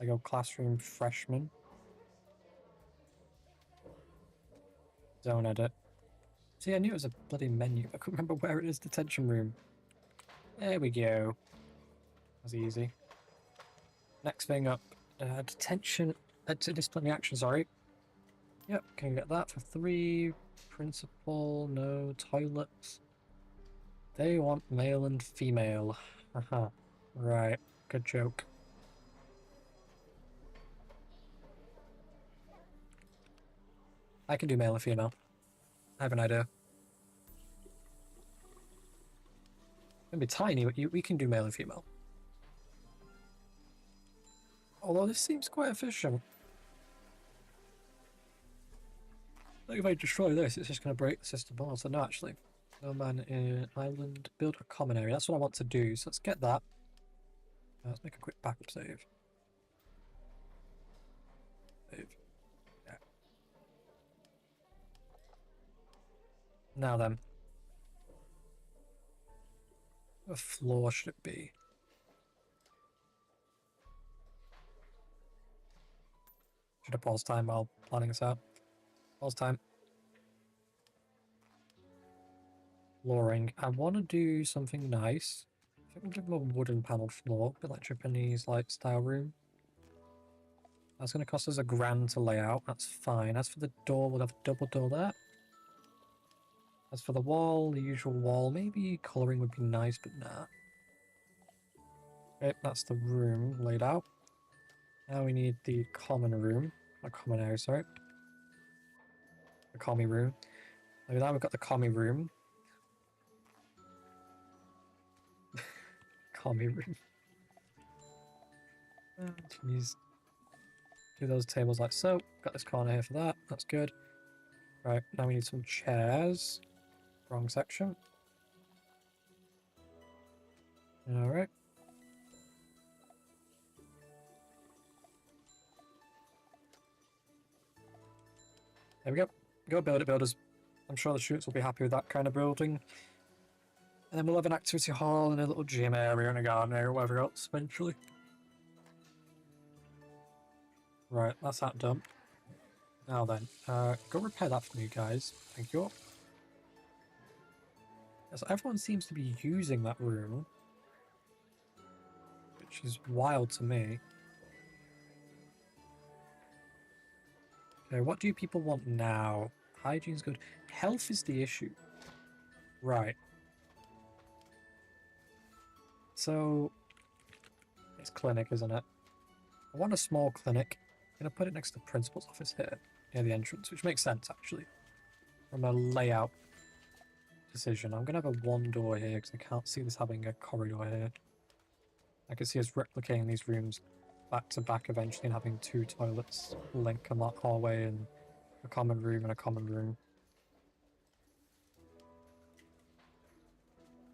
S1: I go classroom freshman. Zone edit. See, I knew it was a bloody menu. I couldn't remember where it is. Detention room. There we go. That was easy. Next thing up. Detention. Disciplinary action, sorry. Yep, can get that for 3. Principal, no. Toilets. They want male and female. Haha. Right. Good joke. I can do male and female. I have an idea. It's gonna be tiny, but we can do male and female. Although this seems quite efficient. Like if I destroy this, it's just going to break the system. So no, actually. No man in island. Build a common area. That's what I want to do. So let's get that. Let's make a quick backup save. Save. Yeah. Now then. What floor should it be? Should have paused time while planning this out. Pause time. Flooring. I want to do something nice. I think we'll give them a wooden panelled floor, a bit like Japanese like style room. That's going to cost us £1,000 to lay out. That's fine. As for the door, we'll have a double door there. As for the wall, the usual wall, maybe colouring would be nice, but nah. Okay, that's the room laid out. Now we need the common room. Not common area, sorry. The commie room. Look at that, we've got the commie room. Commie room. Use do those tables like so. Got this corner here for that. That's good. Right, now we need some chairs. Wrong section. Alright. There we go. Go build it, builders. I'm sure the students will be happy with that kind of building. And then we'll have an activity hall and a little gym area and a garden area, whatever else, eventually. Right, that's that done. Now then, go repair that for me, guys. Thank you. So everyone seems to be using that room, which is wild to me. Okay, what do people want now? Hygiene's good. Health is the issue. Right. So, it's clinic, isn't it? I want a small clinic. I'm going to put it next to the principal's office here, near the entrance, which makes sense, actually, from a layout decision. I'm going to have a one door here, because I can't see this having a corridor here. I can see us replicating these rooms back to back eventually and having two toilets link a hallway and a common room and a common room.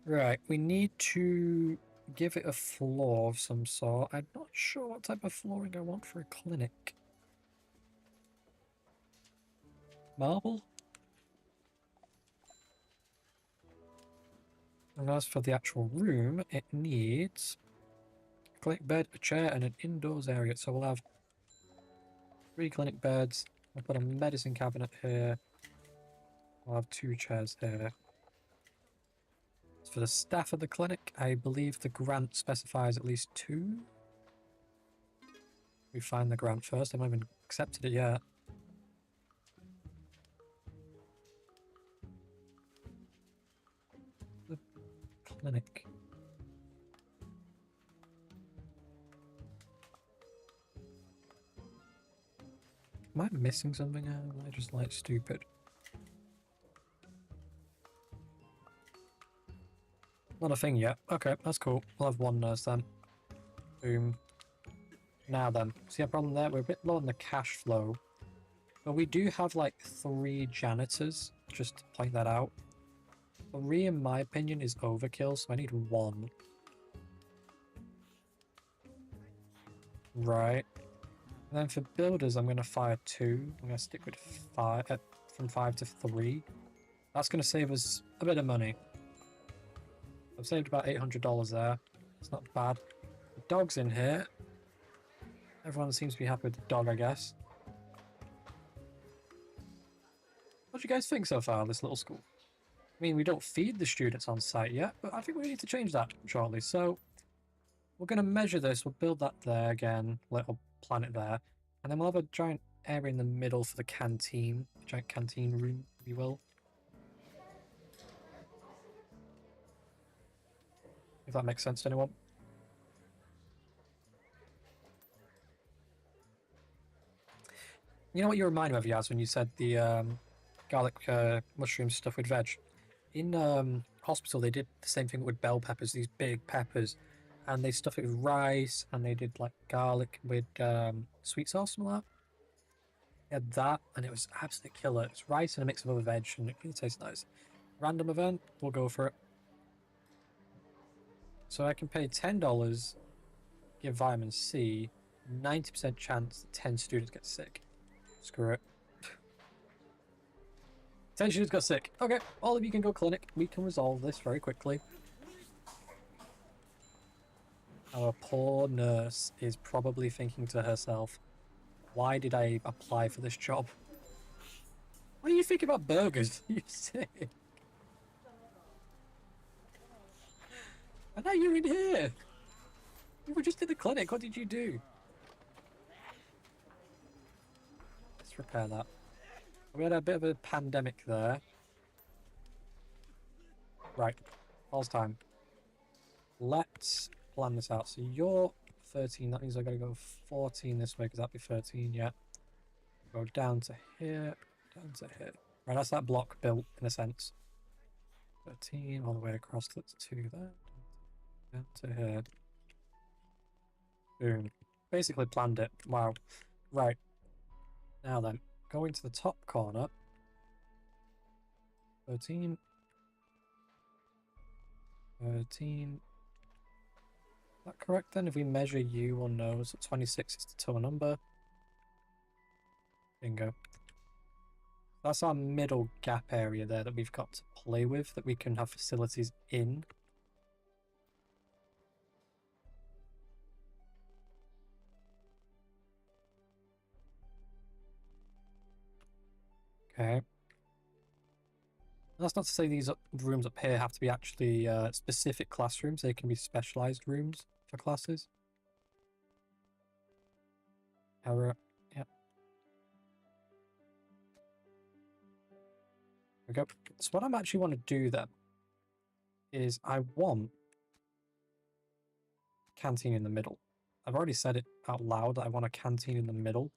S1: Right, we need to give it a floor of some sort. I'm not sure what type of flooring I want for a clinic. Marble? And as for the actual room, it needs a clinic bed, a chair, and an indoors area. So we'll have 3 clinic beds. We'll put a medicine cabinet here. We'll have 2 chairs here. As for the staff of the clinic, I believe the grant specifies at least 2. We find the grant first. I haven't even accepted it yet. The clinic. Am I missing something? Am I just like stupid? Not a thing yet. Okay, that's cool. We'll have 1 nurse then. Boom. Now then, see a problem there? We're a bit low on the cash flow. But we do have like 3 janitors, just to point that out. 3, in my opinion, is overkill, so I need 1. Right. And then for builders, I'm going to fire 2. I'm going to stick with 5, from 5 to 3. That's going to save us a bit of money. I've saved about $800 there. It's not bad. The dog's in here. Everyone seems to be happy with the dog, I guess. What do you guys think so far of this little school? I mean, we don't feed the students on site yet, but I think we need to change that shortly. So we're going to measure this. We'll build that there again, little planet there. And then we'll have a giant area in the middle for the canteen. A giant canteen room, if you will. If that makes sense to anyone. You know what you remind me of, Yaz, when you said the garlic mushroom stuff with veg? In hospital, they did the same thing with bell peppers, these big peppers. And they stuff it with rice, and they did like garlic with sweet sauce and all that. They had that, and it was absolute killer. It's rice and a mix of other veg, and it really tastes nice. Random event, we'll go for it. So I can pay $10, give vitamin C, 90% chance that 10 students get sick. Screw it. 10 students got sick. Okay, all of you can go clinic. We can resolve this very quickly. Our poor nurse is probably thinking to herself, why did I apply for this job? What do you think about burgers? You sick? And now you're in here. You were just in the clinic. What did you do? Let's repair that. We had a bit of a pandemic there. Right. All's time. Let's plan this out. So you're 13. That means I gotta go 14 this way because that'd be 13, yeah. Go down to here. Down to here. Right, that's that block built in a sense. 13 all the way across to 2 there. Down to here. Boom. Basically planned it. Wow. Right. Now then, going to the top corner. 13. 13. Is that correct then? If we measure U or no, so 26 is the total number. Bingo. That's our middle gap area there that we've got to play with, that we can have facilities in. Okay. That's not to say these rooms up here have to be actually specific classrooms. They can be specialized rooms for classes. Error. Yep. There we go. So what I actually want to do then is I want canteen in the middle. I've already said it out loud that I want a canteen in the middle.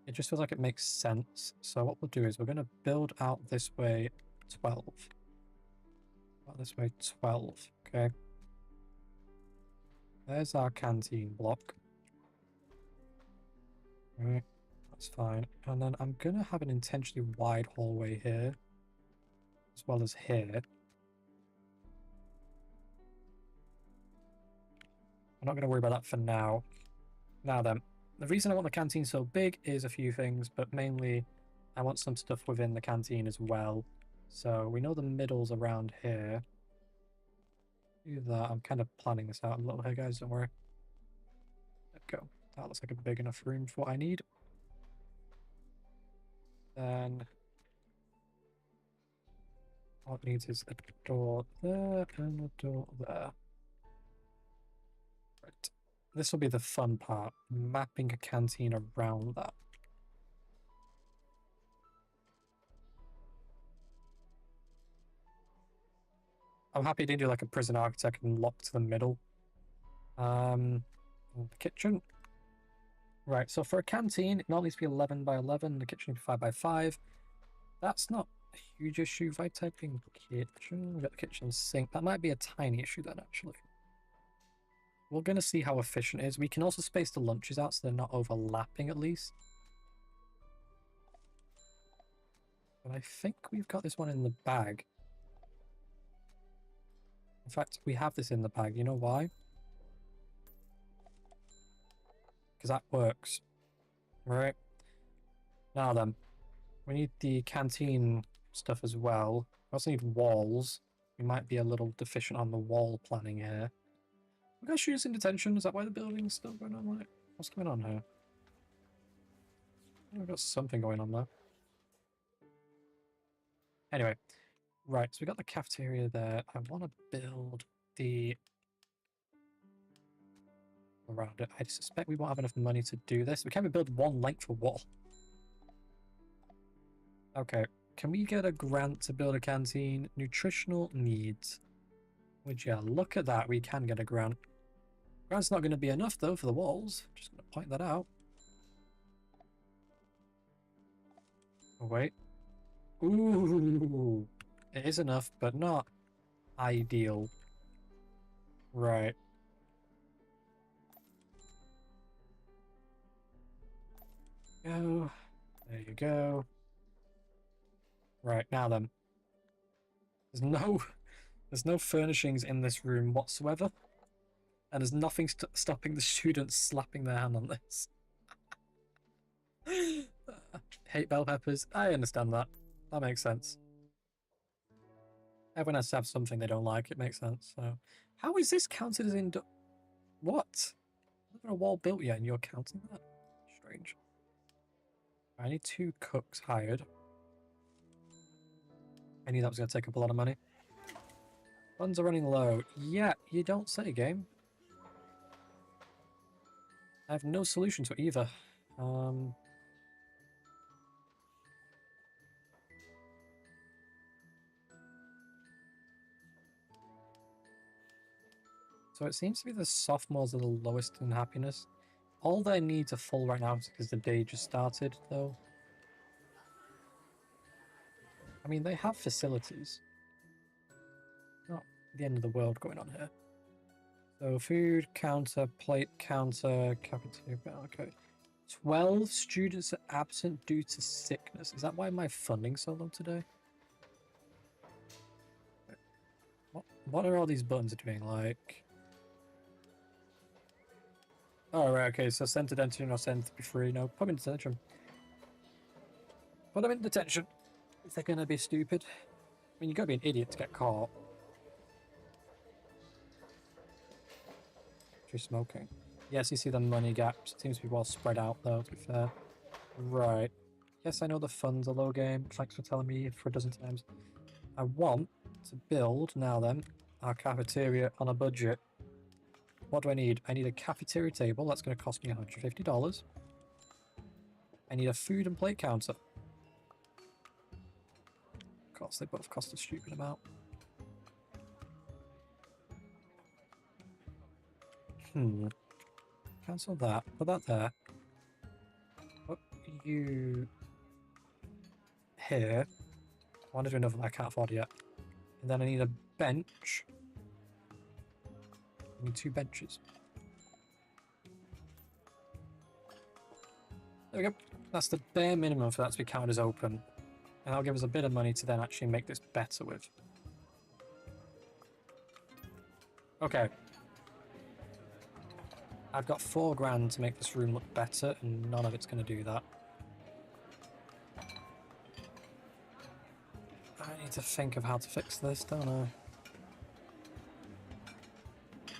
S1: It just feels like it makes sense. So what we'll do is we're going to build out this way 12. Out this way 12. Okay. There's our canteen block. Alright, that's fine. And then I'm going to have an intentionally wide hallway here, as well as here. I'm not going to worry about that for now. Now then, the reason I want the canteen so big is a few things, but mainly I want some stuff within the canteen as well. So we know the middle's around here. Do that. I'm kind of planning this out a little here, guys. Don't worry. There we go. That looks like a big enough room for what I need. Then all it needs is a door there and a door there. Right. This will be the fun part, mapping a canteen around that. I'm happy to do like a prison architect and lock to the middle. The kitchen. Right, so for a canteen, it not needs to be 11 by 11, the kitchen needs to be 5 by 5. That's not a huge issue. If I type in kitchen, we've got the kitchen sink. That might be a tiny issue then, actually. We're going to see how efficient it is. We can also space the lunches out so they're not overlapping, at least. But I think we've got this one in the bag. In fact, we have this in the bag. You know why? Because that works. Right. Now then, we need the canteen stuff as well. We also need walls. We might be a little deficient on the wall planning here. We got students in detention. Is that why the building's still going on? Like, what's going on here? We've got something going on there. Anyway, right. So we got the cafeteria there. I want to build the around it. I suspect we won't have enough money to do this. We can't build one length of wall. Okay. Can we get a grant to build a canteen? Nutritional needs. Would you look at that? We can get a grant. Grant's not going to be enough, though, for the walls. Just going to point that out. Oh, wait. Ooh. It is enough, but not ideal. Right. Go. There you go. Right, now then. There's no furnishings in this room whatsoever. And there's nothing stopping the students slapping their hand on this. Hate bell peppers. I understand that. That makes sense. Everyone has to have something they don't like. It makes sense. So, how is this counted as in? What? There's not a wall built yet, and you're counting that? Strange. I need 2 cooks hired. I knew that was going to take up a lot of money. Funds are running low. Yeah, you don't say, game. I have no solution to it either. So it seems to be the sophomores are the lowest in happiness. All their needs are full right now because the day just started, though. I mean, they have facilities. Not the end of the world going on here. So food counter, plate counter, cafeteria. Okay. 12 students are absent due to sickness. Is that why my funding's so low today? What are all these buttons doing? Like... Oh, right, okay, so send to detention or send to be free. No, put them in detention. Put them in detention. If they're gonna be stupid. I mean, you gotta be an idiot to get caught. You're smoking. Yes, you see the money gaps. It seems to be well spread out, though, to be fair. Right. Yes, I know the funds are low game. Thanks for telling me for a dozen times. I want to build, now then, our cafeteria on a budget. What do I need? I need a cafeteria table. That's going to cost me $150. I need a food and plate counter. Of course, they both cost a stupid amount. Cancel that. Put that there. Put you here. I want to do another one I can't afford yet. And then I need a bench. I need 2 benches. There we go. That's the bare minimum for that to be counted as open. And that'll give us a bit of money to then actually make this better with. Okay. I've got $4 to make this room look better, and none of it's going to do that. I need to think of how to fix this, don't I?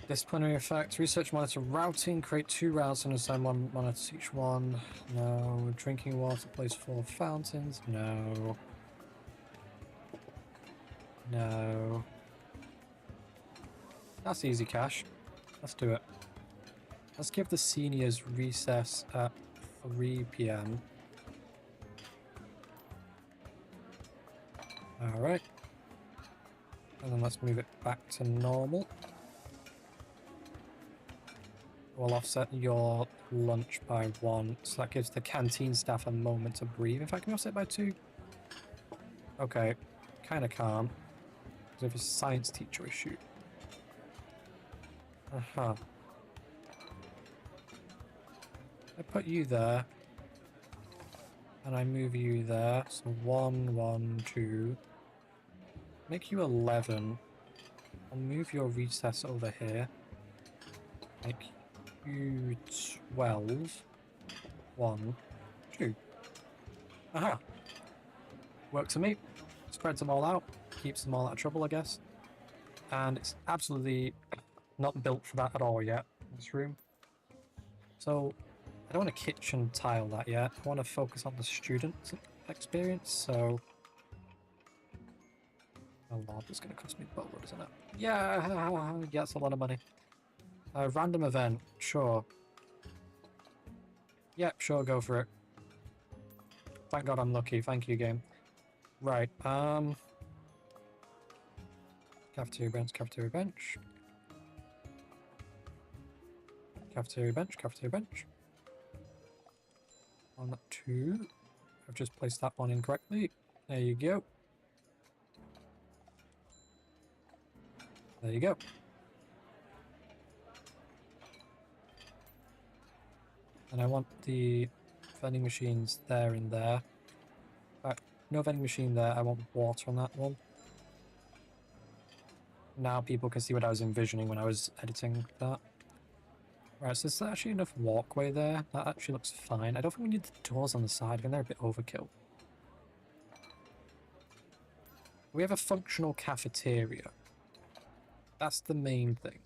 S1: Disciplinary effects, research monitor routing, create 2 routes and assign 1 monitor to each one. No. Drinking water, place 4 fountains. No. No. That's easy cash. Let's do it. Let's give the seniors recess at 3 PM. Alright. And then let's move it back to normal. We'll offset your lunch by 1, so that gives the canteen staff a moment to breathe. In fact, can we offset by 2? Okay, kind of calm. Because of a science teacher issue. Uh-huh. I put you there. And I move you there. So 1, 1, 2. Make you 11. I'll move your recess over here. Make you 12. 1, 2. Aha! Works for me. Spreads them all out. Keeps them all out of trouble, I guess. And it's absolutely not built for that at all yet, this room. So, I don't want a kitchen tile that yet. I want to focus on the student experience, so... Oh lord, it's going to cost me a boatload, isn't it? Yeah, that's a lot of money. Random event, sure. Yep, sure, go for it. Thank god I'm lucky, thank you, game. Right, cafeteria bench, cafeteria bench. Cafeteria bench, cafeteria bench. 1, 2. I've just placed that one incorrectly. There you go. There you go. And I want the vending machines there and there. No vending machine there, I want water on that one. Now people can see what I was envisioning when I was editing that. Right, so there's actually enough walkway there. That actually looks fine. I don't think we need the doors on the side. I think they're a bit overkill. We have a functional cafeteria. That's the main thing.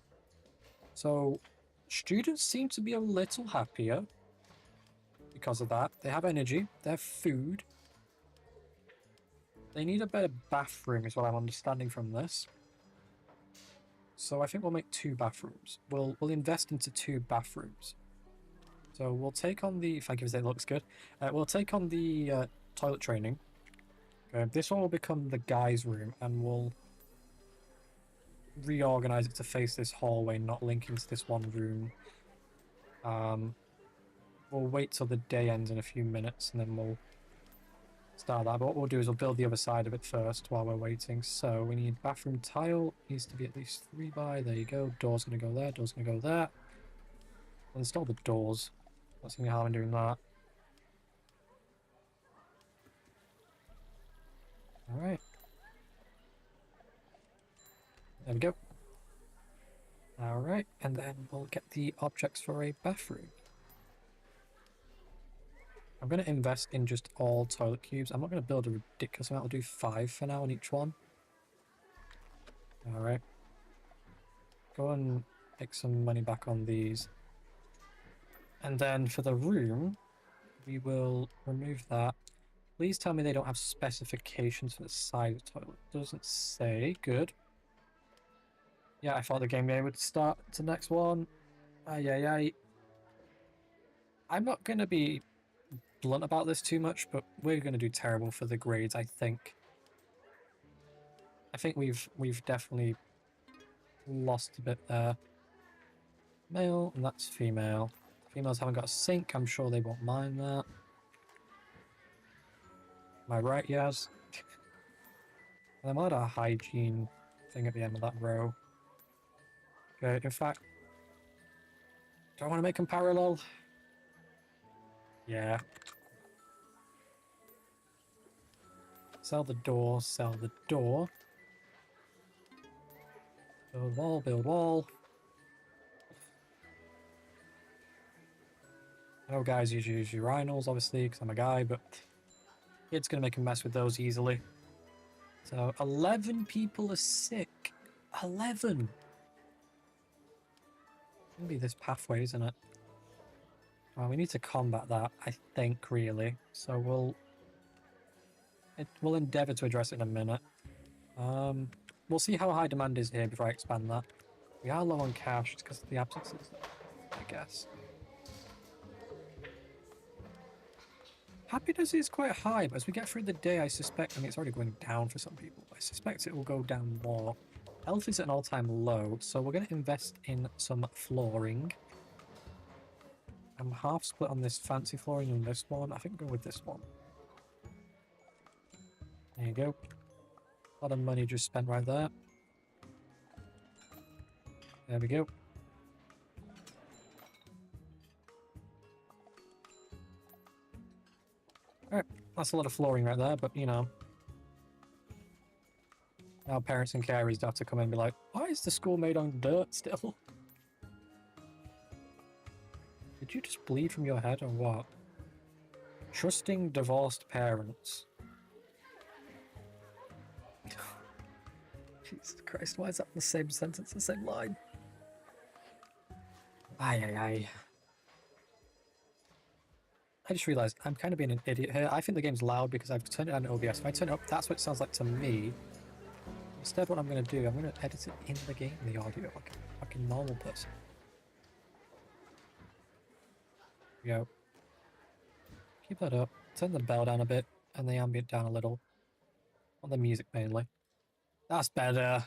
S1: So, students seem to be a little happier because of that. They have energy. They have food. They need a better bathroom is what I'm understanding from this. So I think we'll make 2 bathrooms. We'll invest into 2 bathrooms. So we'll take on the... Thank you, it looks good. We'll take on the toilet training. Okay, this one will become the guys' room, and we'll reorganize it to face this hallway, not link into this one room. We'll wait till the day ends in a few minutes, and then we'll start that. But what we'll do is we'll build the other side of it first while we're waiting. So we need bathroom tile. Needs to be at least 3 by. There you go. Door's going to go there. Door's going to go there. We'll install the doors. That's going to be how I'm doing that. Alright. There we go. Alright, and then we'll get the objects for a bathroom. I'm going to invest in just all toilet cubes. I'm not going to build a ridiculous amount. I'll do 5 for now on each one. Alright. Go and make some money back on these. And then for the room, we will remove that. Please tell me they don't have specifications for the size of the toilet. Doesn't say. Good. Yeah, I thought the game would start to the next one. Ay, ay, ay. I'm not going to be blunt about this too much, but we're going to do terrible for the grades, I think. I think we've definitely lost a bit there. Male, and that's female. Females haven't got a sink. I'm sure they won't mind that. Am I right, Yaz? And then we'll add a hygiene thing at the end of that row. Okay, in fact, do I want to make them parallel? Yeah. Sell the door, sell the door. Build wall, build wall. No guys usually use urinals, obviously, because I'm a guy, but it's going to make a mess with those easily. So, 11 people are sick. 11! It's going to be this pathway, isn't it? Well, we need to combat that, I think, really. So we'll endeavour to address it in a minute. We'll see how high demand is here before I expand that. We are low on cash, it's because of the absences, I guess. Happiness is quite high, but as we get through the day, I suspect, I mean, it's already going down for some people, I suspect it will go down more. Health is at an all-time low, so we're going to invest in some flooring. I'm half split on this fancy flooring and this one. I think we'll go with this one. There you go. A lot of money just spent right there. There we go. Alright, that's a lot of flooring right there, but you know. Now parents and carers have to come in and be like, why is the school made on dirt still? Did you just bleed from your head or what? Trusting divorced parents. Jesus Christ, why is that in the same sentence, the same line? Aye, aye, aye. I just realised I'm kind of being an idiot here. I think the game's loud because I've turned it on OBS. If I turn it up, that's what it sounds like to me. Instead, what I'm going to do, I'm going to edit it in the game, the audio, like a fucking normal person. There we go. Keep that up. Turn the bell down a bit, and the ambient down a little. On the music mainly. That's better.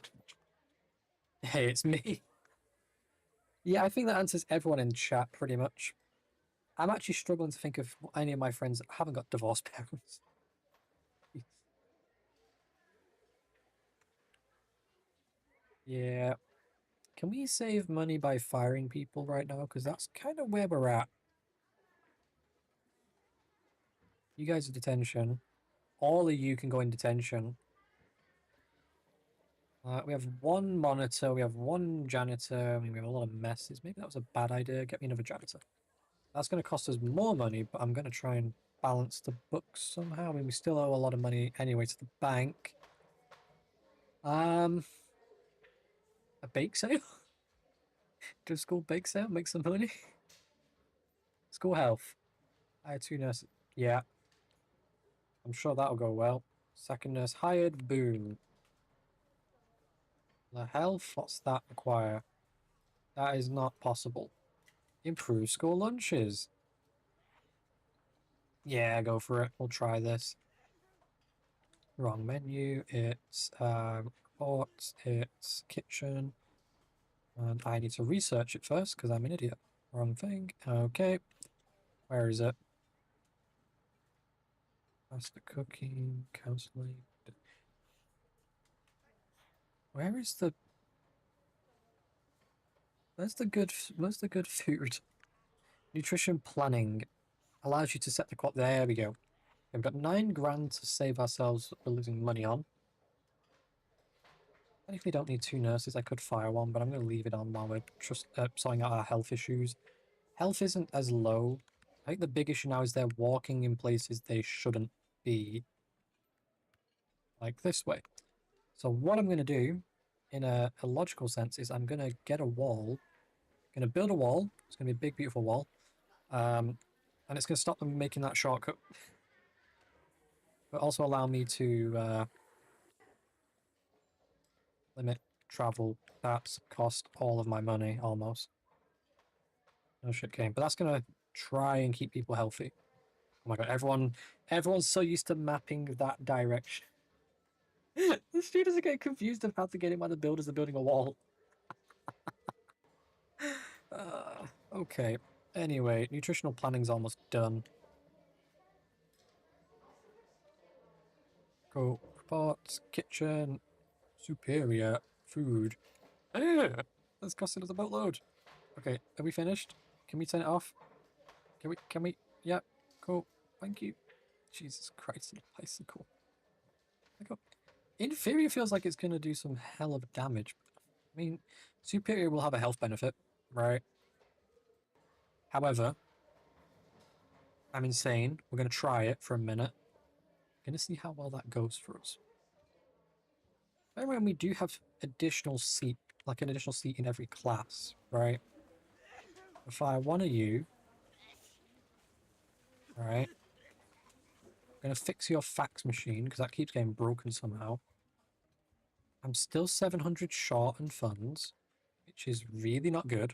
S1: Hey, it's me. Yeah, I think that answers everyone in chat, pretty much. I'm actually struggling to think of any of my friends that haven't got divorced parents. Yeah. Can we save money by firing people right now? Because that's kind of where we're at. You guys are detention. All of you can go in detention. We have one monitor, we have one janitor, I mean, we have a lot of messes. Maybe that was a bad idea. Get me another janitor. That's going to cost us more money, but I'm going to try and balance the books somehow. I mean, we still owe a lot of money anyway to the bank. A bake sale? Do a school bake sale, make some money. School health. I had 2 nurses. Yeah. I'm sure that'll go well. Second nurse hired, boom. The health, what's that require? That is not possible. Improve school lunches. Yeah, go for it. We'll try this. Wrong menu. It's reports. It's kitchen. And I need to research it first because I'm an idiot. Wrong thing. Okay. Where is it? Master cooking, counseling. Where is the... Where's the good food? Nutrition planning allows you to set the clock. There we go. We've got 9 grand to save ourselves for losing money on. Technically don't need two nurses, I could fire one, but I'm going to leave it on while we're just sorting out our health issues. Health isn't as low. I think the big issue now is they're walking in places they shouldn't be. Like this way. So what I'm going to do, in a logical sense, is I'm going to get a wall. Going to build a wall. It's going to be a big, beautiful wall. And it's going to stop them making that shortcut. But also allow me to limit travel. That's cost all of my money, almost. No shit game. But that's going to try and keep people healthy. Oh my god, everyone's so used to mapping that direction. The students are getting confused of how to get in while the builders are building a wall. Okay. Anyway, nutritional planning's almost done. Go reports, kitchen, superior, food. Ah, that's costing us a boatload. Okay, are we finished? Can we turn it off? Can we? Yeah, cool. Thank you. Jesus Christ, a bicycle. Inferior feels like it's going to do some hell of damage. I mean, superior will have a health benefit, right? However, I'm insane. We're going to try it for a minute. Going to see how well that goes for us. Anyway, we do have additional seat, like an additional seat in every class, right? If I one of you, alright, I'm going to fix your fax machine because that keeps getting broken somehow. I'm still 700 short on funds, which is really not good.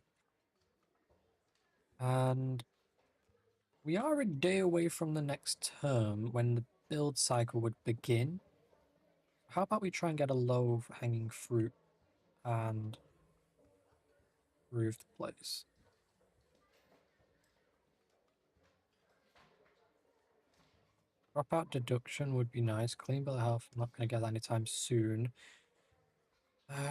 S1: And we are a day away from the next term when the build cycle would begin. How about we try and get a low-hanging fruit and improve the place? Dropout deduction would be nice. Clean bill of health, I'm not going to get that anytime soon.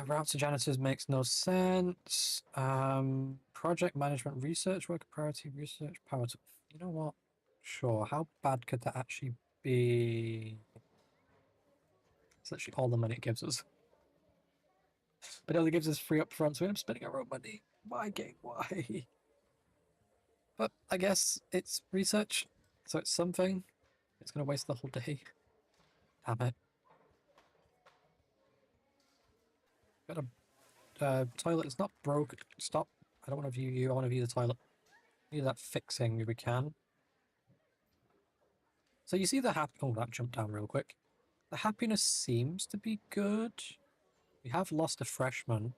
S1: Route to janitors makes no sense. Project management research worker priority research power to... You know what? Sure. How bad could that actually be? It's literally all the money it gives us. But it only gives us free up front, so I'm spending our own money. Why, game? Why? But I guess it's research, so it's something. It's going to waste the whole day. Damn it. Got a toilet. It's not broke. Stop. I don't want to view you. I want to view the toilet. Need that fixing if we can. So you see the oh, that jumped down real quick. The happiness seems to be good. We have lost a freshman.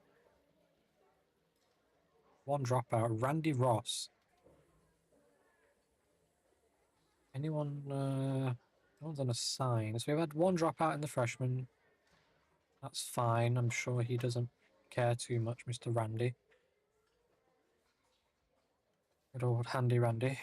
S1: One dropout. Randy Ross. Anyone, no one's on a sign. So we've had one dropout in the freshman. That's fine. I'm sure he doesn't care too much, Mr. Randy. Good old handy Randy.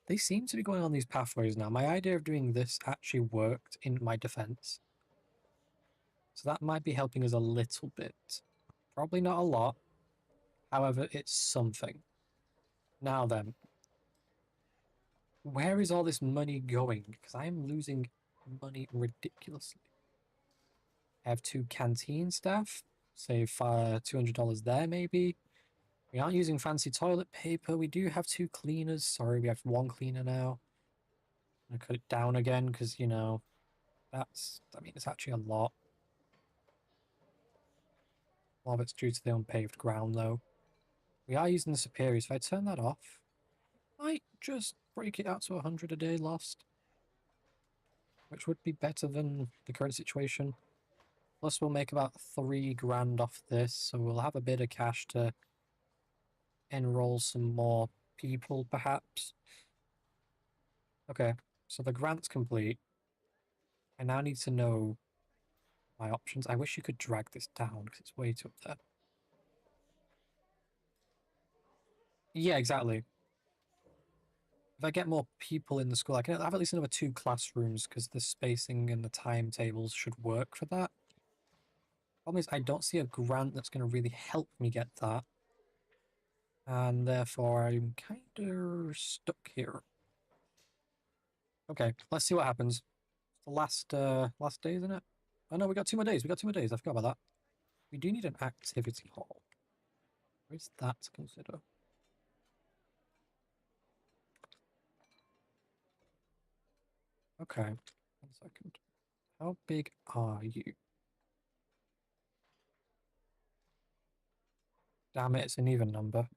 S1: They seem to be going on these pathways now. My idea of doing this actually worked in my defense. So that might be helping us a little bit. Probably not a lot. However, it's something. Now then, where is all this money going? Because I am losing money ridiculously. I have 2 canteen staff. Save $200 there, maybe. We aren't using fancy toilet paper. We do have 2 cleaners. Sorry, we have 1 cleaner now. I'm gonna cut it down again because, you know, that's... I mean, it's actually a lot. A lot of it's due to the unpaved ground, though. We are using the superiors. If I turn that off, I might just break it out to 100 a day lost. Which would be better than the current situation. Plus, we'll make about 3 grand off this, so we'll have a bit of cash to enroll some more people, perhaps. Okay, so the grant's complete. I now need to know my options. I wish you could drag this down, because it's way too up there. Yeah, exactly. If I get more people in the school, I can have at least another 2 classrooms, because the spacing and the timetables should work for that. Problem is, I don't see a grant that's going to really help me get that. And therefore, I'm kind of stuck here. Okay, let's see what happens. It's the last day, isn't it? Oh no, we got 2 more days. We got 2 more days. I forgot about that. We do need an activity hall. Where's that to consider? Okay, 1 second. How big are you? Damn it, it's an even number.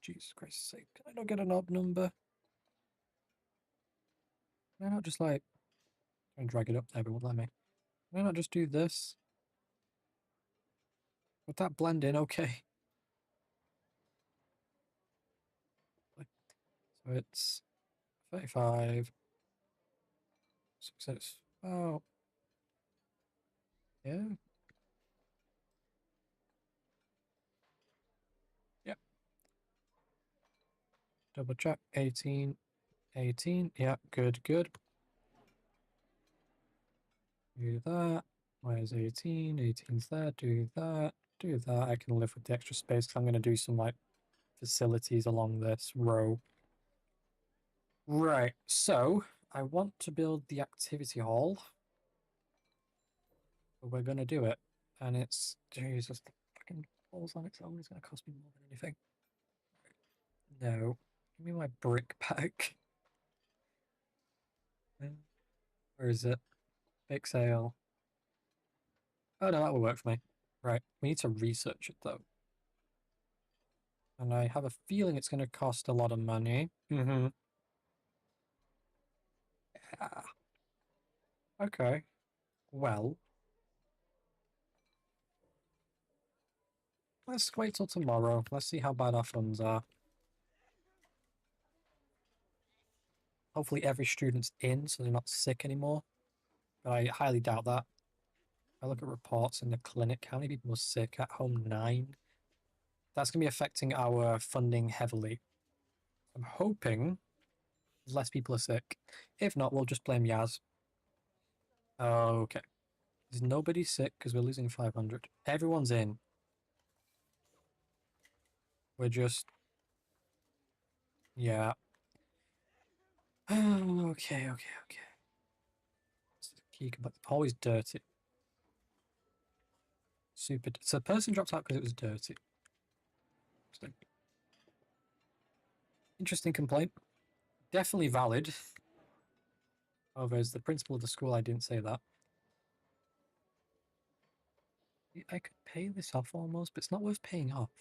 S1: Jesus Christ's sake, can I not get an odd number? Can I not just like try and drag it up there, but won't let me? Can I not just do this? Would that blend in okay? So it's 35. So it's, oh, yeah. Yeah. Double check. 18. 18. Yeah, good, good. Do that. Where's 18? 18's there. Do that. Do that. I can live with the extra space because I'm going to do some like facilities along this row. Right. So I want to build the activity hall. But we're going to do it. And it's, Jesus, the fucking falls on its own is going to cost me more than anything. No. Give me my brick pack. Where is it? Big sale. Oh no, that will work for me. Right. We need to research it though. And I have a feeling it's going to cost a lot of money. Mm-hmm. Yeah. Okay. Well, let's wait till tomorrow. Let's see how bad our funds are. Hopefully every student's in, so they're not sick anymore. But I highly doubt that. I look at reports in the clinic. How many people are sick? At home, 9. That's going to be affecting our funding heavily. I'm hoping less people are sick. If not, we'll just blame Yaz. Okay. There's nobody sick because we're losing 500. Everyone's in. We're just... Yeah. Okay. Key always dirty. Super. So the person dropped out because it was dirty. Interesting complaint. Definitely valid. However, as the principal of the school, I didn't say that. I could pay this off almost, but it's not worth paying off.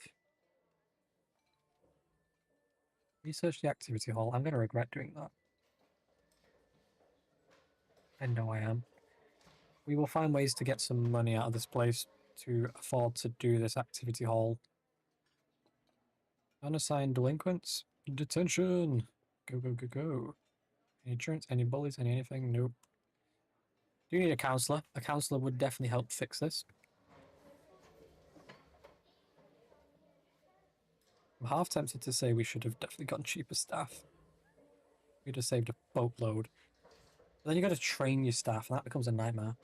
S1: Research the activity hall. I'm going to regret doing that. I know I am. We will find ways to get some money out of this place to afford to do this activity hall. Unassigned delinquents? Detention! Go. Any insurance? Any bullies? Anything? Nope. Do you need a counsellor? A counsellor would definitely help fix this. I'm half tempted to say we should have definitely gotten cheaper staff. We'd have saved a boatload. But then you got to train your staff, and that becomes a nightmare.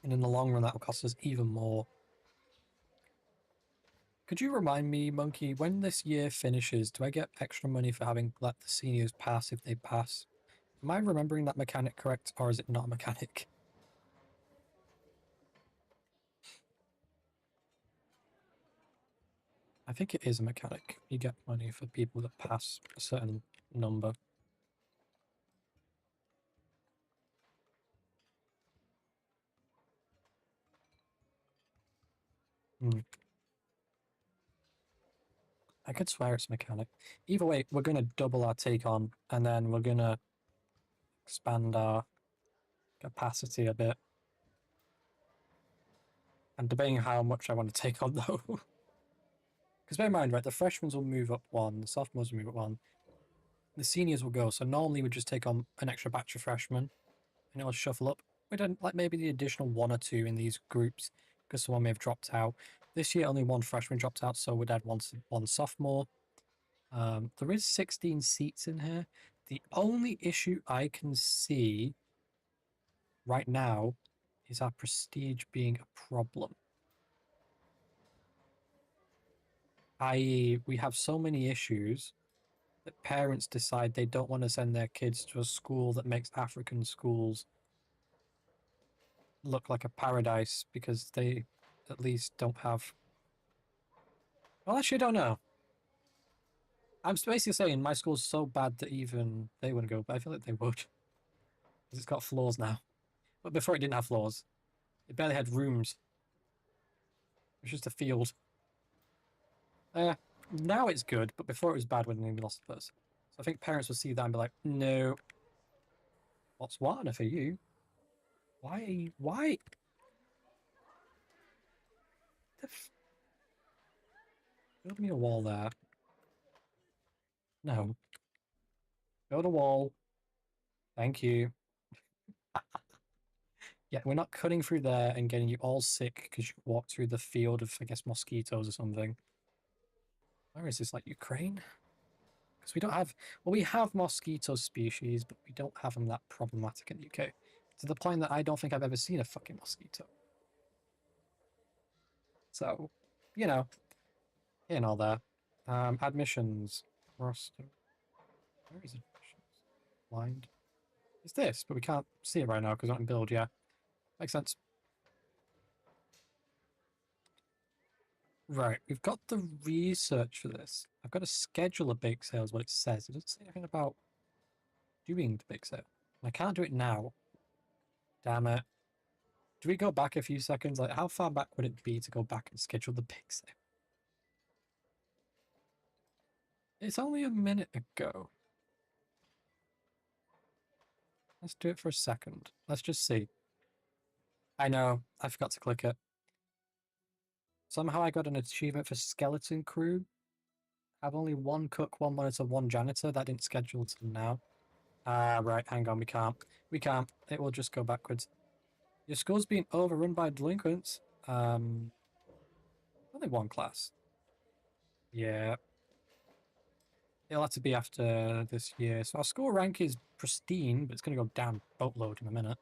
S1: And in the long run, that will cost us even more. Could you remind me, Monkey, when this year finishes, do I get extra money for having let the seniors pass if they pass? Am I remembering that mechanic correct, or is it not a mechanic? I think it is a mechanic. You get money for people that pass a certain number. I could swear it's mechanic. Either way, we're going to double our take on, and then we're going to expand our capacity a bit. I'm debating how much I want to take on, though. Because bear in mind, right, the freshmen will move up 1, the sophomores will move up 1, the seniors will go. So normally we just take on an extra batch of freshmen, and it'll shuffle up. We don't like maybe the additional 1 or 2 in these groups, because someone may have dropped out. This year, only 1 freshman dropped out, so we'd add one sophomore. There is 16 seats in here. The only issue I can see right now is our prestige being a problem. i.e., we have so many issues that parents decide they don't want to send their kids to a school that makes African schools look like a paradise because they at least don't have. Well, actually, I don't know. I'm basically saying my school's so bad that even they wouldn't go, but I feel like they would because it's got floors now. But before it didn't have floors, it barely had rooms. It was just a field. Uh, Now it's good, but before it was bad when we lost the person. So I think parents will see that and be like, no, what's water for you? Why are you, why? Build me a wall there. No. Build a wall. Thank you. Yeah, we're not cutting through there and getting you all sick because you walked through the field of, I guess, mosquitoes or something. Where is this, like Ukraine? Because we don't have, well, we have mosquito species, but we don't have them that problematic in the UK. To the point that I don't think I've ever seen a fucking mosquito. So, you know, in all there. Admissions. Roster. Where is admissions? Blind. It's this, but we can't see it right now because we're not in build, yeah. Makes sense. Right, we've got the research for this. I've got to schedule a bake sale is what it says. It doesn't say anything about doing the bake sale. I can't do it now. Damn it. Do we go back a few seconds? Like, how far back would it be to go back and schedule the bake sale? It's only a minute ago. Let's do it for a second. Let's just see. I know, I forgot to click it. Somehow I got an achievement for skeleton crew. I have only one cook, one monitor, one janitor. That didn't schedule till now. Ah, right, hang on, we can't. We can't. It will just go backwards. Your school's being overrun by delinquents. Only one class. Yeah. It'll have to be after this year. So our school rank is pristine, but it's going to go down boatload in a minute.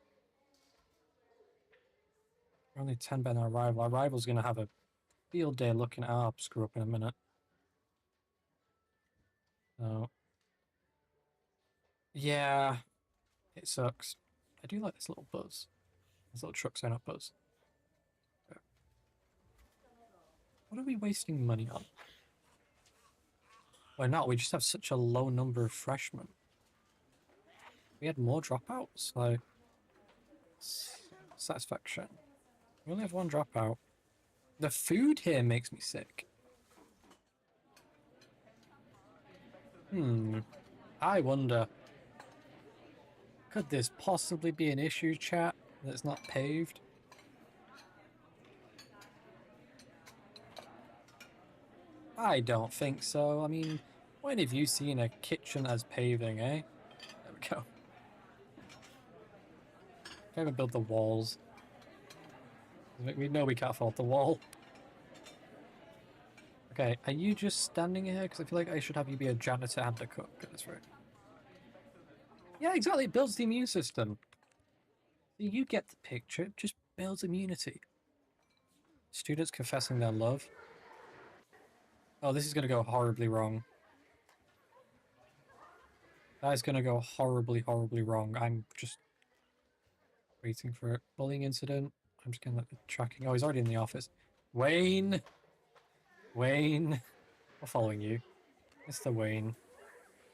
S1: We're only 10 better than our rival. Our rival's going to have a field day looking at our screw up in a minute. So, yeah, it sucks. I do like this little buzz. This little truck sign up buzz. What are we wasting money on? We're not. We just have such a low number of freshmen. We had more dropouts. Like, satisfaction. We only have one dropout. The food here makes me sick. I wonder, could this possibly be an issue, chat, that's not paved? I don't think so. I mean, when have you seen a kitchen as paving, eh? There we go. Can't even build the walls. We know we can't afford the wall. Okay, are you just standing here? Because I feel like I should have you be a janitor and a cook. Get this right. Yeah, exactly. It builds the immune system. You get the picture. It just builds immunity. Students confessing their love. Oh, this is going to go horribly wrong. That is going to go horribly, horribly wrong. I'm just waiting for it. Bullying incident. I'm just going to tracking. Oh, he's already in the office. Wayne! Wayne! We're following you. Mr. Wayne.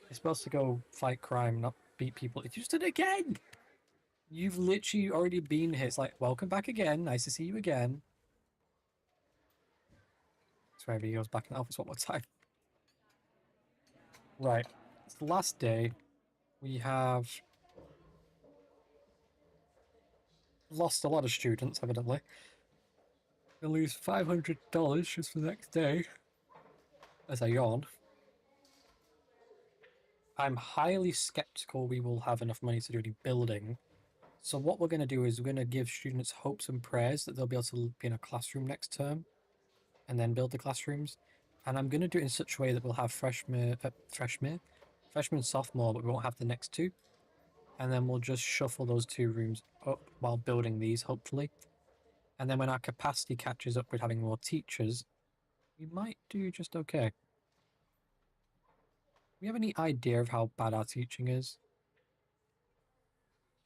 S1: You're supposed to go fight crime, not beat people. You just did it again! You've literally already been here. It's like, welcome back again. Nice to see you again. So maybe he goes back in the office one more time. Right. It's the last day. We have lost a lot of students, evidently. We'll lose $500 just for the next day. As I yawn. I'm highly skeptical we will have enough money to do any building. So what we're going to do is we're going to give students hopes and prayers that they'll be able to be in a classroom next term and then build the classrooms. And I'm going to do it in such a way that we'll have freshman, and sophomore, but we won't have the next two. And then we'll just shuffle those two rooms up while building these, hopefully. And then when our capacity catches up with having more teachers, we might do just okay. Do we have any idea of how bad our teaching is?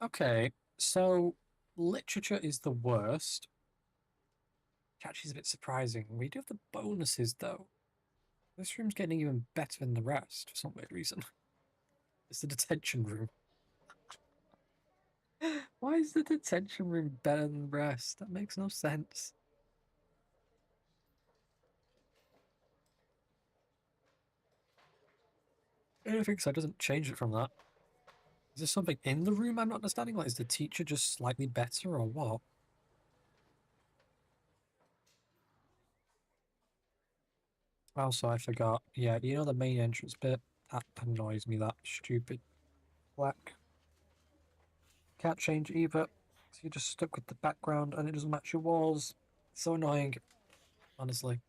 S1: Okay, so literature is the worst. Which actually is a bit surprising. We do have the bonuses though. This room's getting even better than the rest for some weird reason. It's the detention room. Why is the detention room better than the rest? That makes no sense. I don't think so. It doesn't change it from that. Is there something in the room I'm not understanding? Like, is the teacher just slightly better or what? Also, I forgot. Yeah, you know the main entrance bit? That annoys me, that stupid black. Can't change either. So you're just stuck with the background and it doesn't match your walls. So annoying, honestly.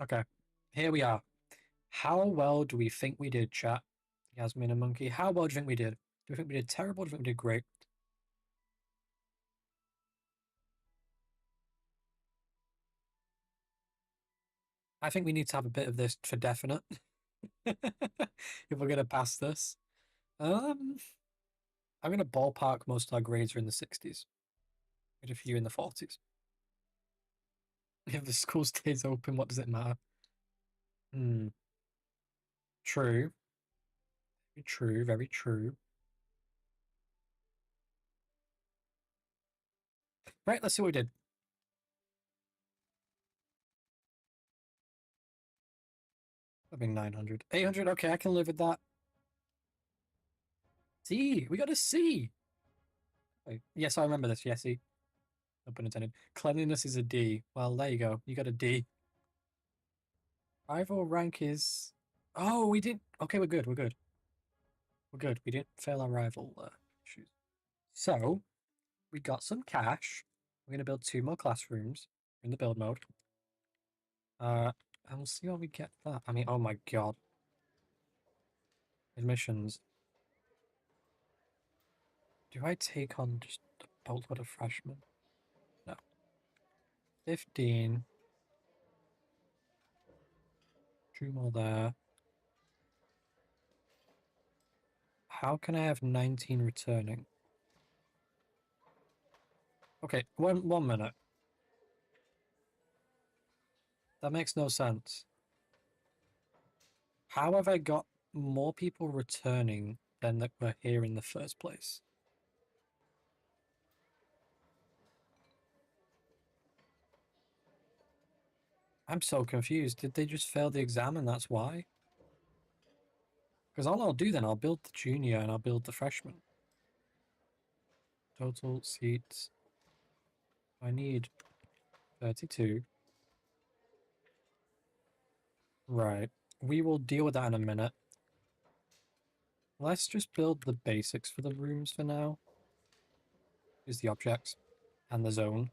S1: Okay, here we are. How well do we think we did, chat? Yasmin and Monkey. How well do you think we did? Do we think we did terrible? Do you think we did great? I think we need to have a bit of this for definite. If we're going to pass this. Um, I'm going to ballpark most of our grades are in the 60s. And a few in the 40s. If the school stays open, what does it matter? Hmm. True. Very true. Very true. Right, let's see what we did. That'd be 900. 800, okay, I can live with that. C, we got a C. Wait, yes, I remember this. Yes, C. No pun intended. Cleanliness is a D. Well, there you go. You got a D. Rival rank is. Oh, we did. Okay, we're good. We're good. We're good. We didn't fail our rival issues. So, we got some cash. We're going to build 2 more classrooms in the build mode. Uh, and we'll see what we get that. I mean, oh my god. Admissions. Do I take on just a boatload of freshmen? No. 15. 2 more there. How can I have 19 returning? Okay, one minute. That makes no sense. How have I got more people returning than that were here in the first place? I'm so confused. Did they just fail the exam and that's why? Because all I'll do then, I'll build the junior and I'll build the freshman. Total seats. I need 32. Right. We will deal with that in a minute. Let's just build the basics for the rooms for now. Is the objects and the zone.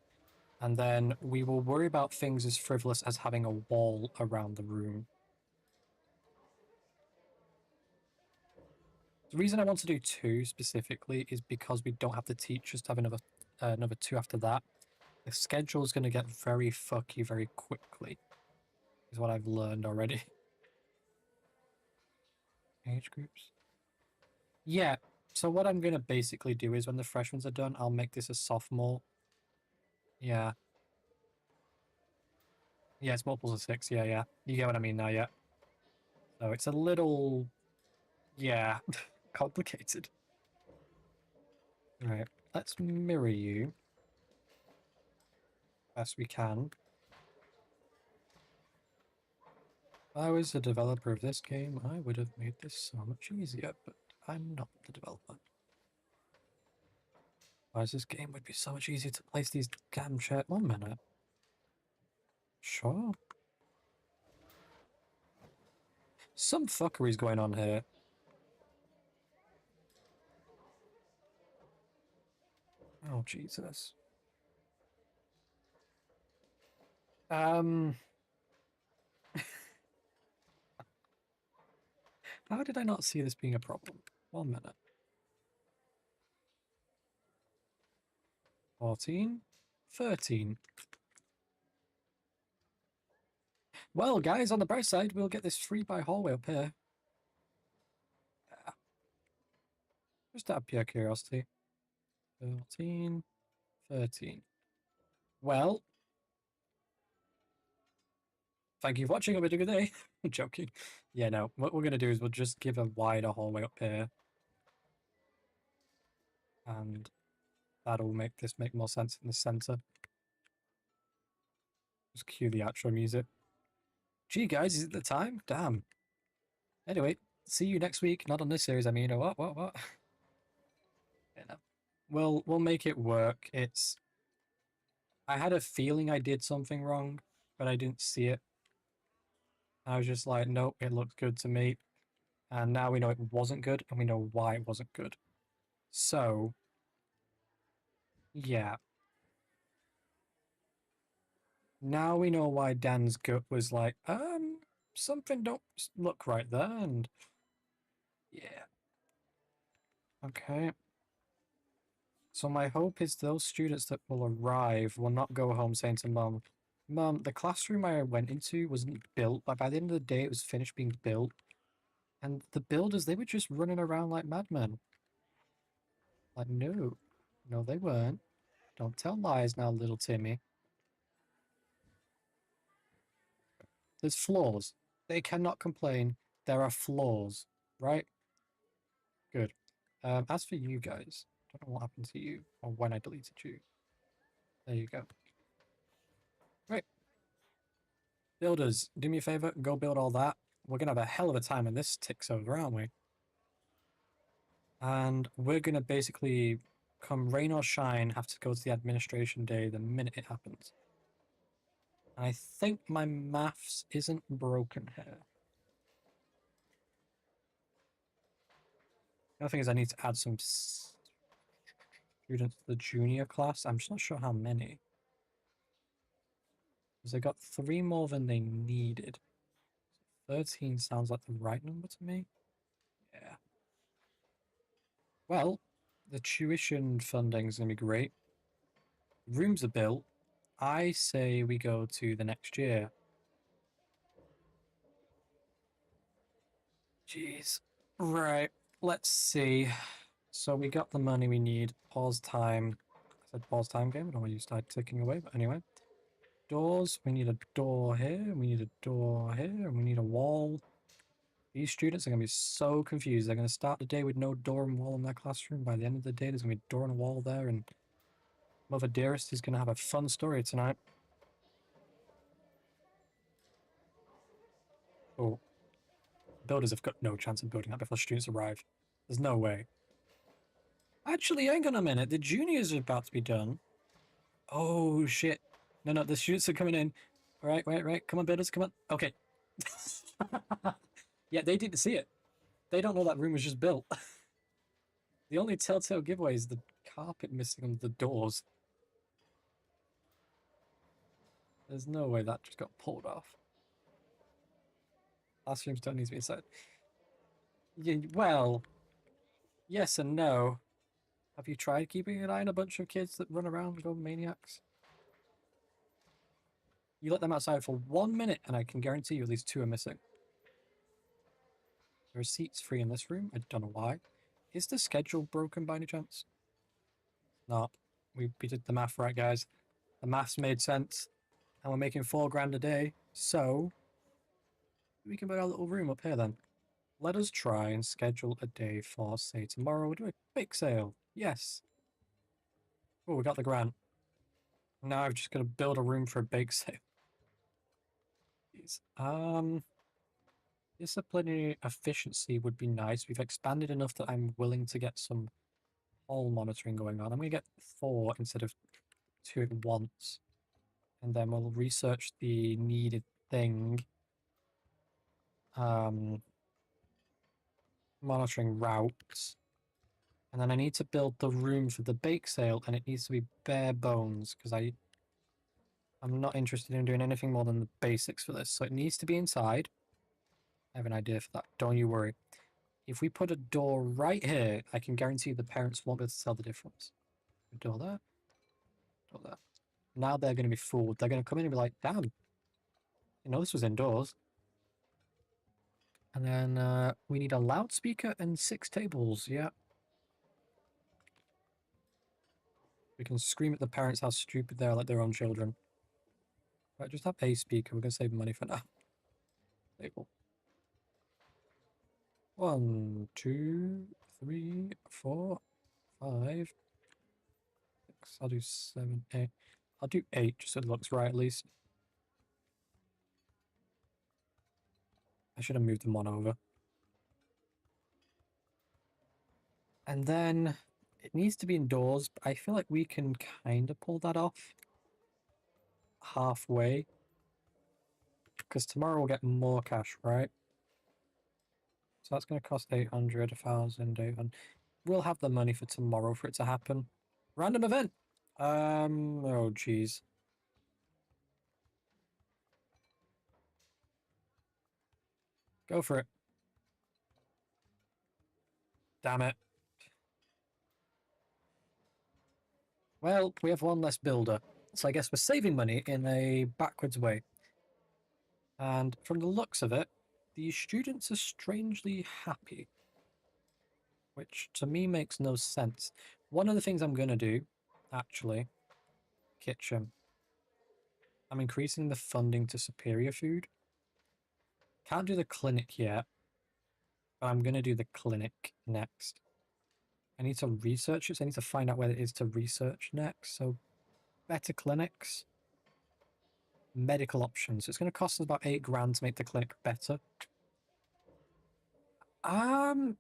S1: And then we will worry about things as frivolous as having a wall around the room. The reason I want to do 2 specifically is because we don't have the teachers to have another 2 after that. The schedule is going to get very fucky very quickly, is what I've learned already. Age groups? Yeah, so what I'm going to basically do is when the freshmen are done, I'll make this a sophomore. Yeah. Yeah, it's multiples of 6. Yeah, yeah. You get what I mean now, yeah. So it's a little, yeah, complicated. Right, let's mirror you best we can. If I was the developer of this game, I would have made this so much easier, but I'm not the developer. Whereas this game would be so much easier to place these damn chat. 1 minute. Sure. Some fuckery's going on here. Oh, Jesus. Um, how did I not see this being a problem? 1 minute. 14? 13. Well, guys, on the bright side, we'll get this free by hallway up here. Just out of pure curiosity. 13, 13. Well, thank you for watching. Hope you had a good day. I'm joking. Yeah, no. What we're going to do is we'll just give a wider hallway up here. And that'll make this make more sense in the center. Just cue the outro music. Gee, guys, is it the time? Damn. Anyway, see you next week. Not on this series, I mean. Or what? Yeah, no. We'll make it work. I had a feeling I did something wrong, but I didn't see it. I was just like, nope, it looks good to me. And now we know it wasn't good, and we know why it wasn't good. So, yeah. Now we know why Dan's gut was like, something don't look right there, and yeah. Okay. So my hope is those students that will arrive will not go home saying to Mum, Mum, the classroom I went into wasn't built, but by the end of the day it was finished being built. And the builders, they were just running around like madmen. Like, no. No, they weren't. Don't tell lies now, little Timmy. There's flaws. They cannot complain. There are flaws, right? Good. As for you guys, I don't know what happened to you or when I deleted you. There you go. Right. Builders, do me a favor, go build all that. We're going to have a hell of a time when this ticks over, aren't we? And we're going to basically, come rain or shine, have to go to the administration day the minute it happens. And I think my maths isn't broken here. The other thing is I need to add some students to the junior class. I'm just not sure how many. Because they got 3 more than they needed. 13 sounds like the right number to me. Yeah. Well, the tuition funding is going to be great. Rooms are built. I say we go to the next year. Jeez. Right. Let's see. So we got the money we need. Pause time. I said pause time game. I don't want you to start ticking away, but anyway. Doors. We need a door here. We need a door here. And we need a wall. These students are going to be so confused. They're going to start the day with no door and wall in their classroom. By the end of the day, there's going to be a door and a wall there. And Mother Dearest is going to have a fun story tonight. Oh. Builders have got no chance of building that before students arrive. There's no way. Actually, hang on a minute. The juniors are about to be done. Oh, shit. No, the students are coming in. All right, right. Come on, builders, come on. Okay. Yeah, they didn't see it. They don't know that room was just built. The only telltale giveaway is the carpet missing on the doors. There's no way that just got pulled off. Classrooms don't need to be inside. Yeah, well, yes and no. Have you tried keeping an eye on a bunch of kids that run around and go maniacs? You let them outside for 1 minute and I can guarantee you at least 2 are missing. There are seats free in this room. I don't know why. Is the schedule broken by any chance? No. We did the math right, guys. The maths made sense. And we're making 4 grand a day. So, we can put our little room up here then. Let us try and schedule a day for, say, tomorrow. We'll do a bake sale. Yes. Oh, we got the grant. Now I've just got to build a room for a bake sale. Jeez. Disciplinary efficiency would be nice. We've expanded enough that I'm willing to get some hall monitoring going on. I'm going to get 4 instead of 2 at once. And then we'll research the needed thing. Monitoring routes. And then I need to build the room for the bake sale, and it needs to be bare bones, because I'm not interested in doing anything more than the basics for this. So it needs to be inside. I have an idea for that. Don't you worry. If we put a door right here, I can guarantee the parents won't be able to tell the difference. Door there. Door there. Now they're going to be fooled. They're going to come in and be like, damn, this was indoors. And then we need a loudspeaker and 6 tables. Yeah. We can scream at the parents how stupid they are, like their own children. Right, just have a speaker. We're going to save money for now. Table. 1, 2, 3, 4, 5, 6. I'll do 7, 8. I'll do 8 just so it looks right at least. I should have moved them one over. And then it needs to be indoors, but I feel like we can kind of pull that off halfway. Because tomorrow we'll get more cash, right? So that's going to cost 800, 1,000, 800. We'll have the money for tomorrow for it to happen. Random event! Oh jeez. Go for it. Damn it. Well, we have one less builder. So I guess we're saving money in a backwards way. And from the looks of it, the students are strangely happy. Which to me makes no sense. One of the things I'm going to do, actually, kitchen. I'm increasing the funding to superior food. Can't do the clinic yet, but I'm going to do the clinic next. I need to research it, so I need to find out where it is to research next. So, better clinics, medical options. It's going to cost us about 8 grand to make the clinic better. On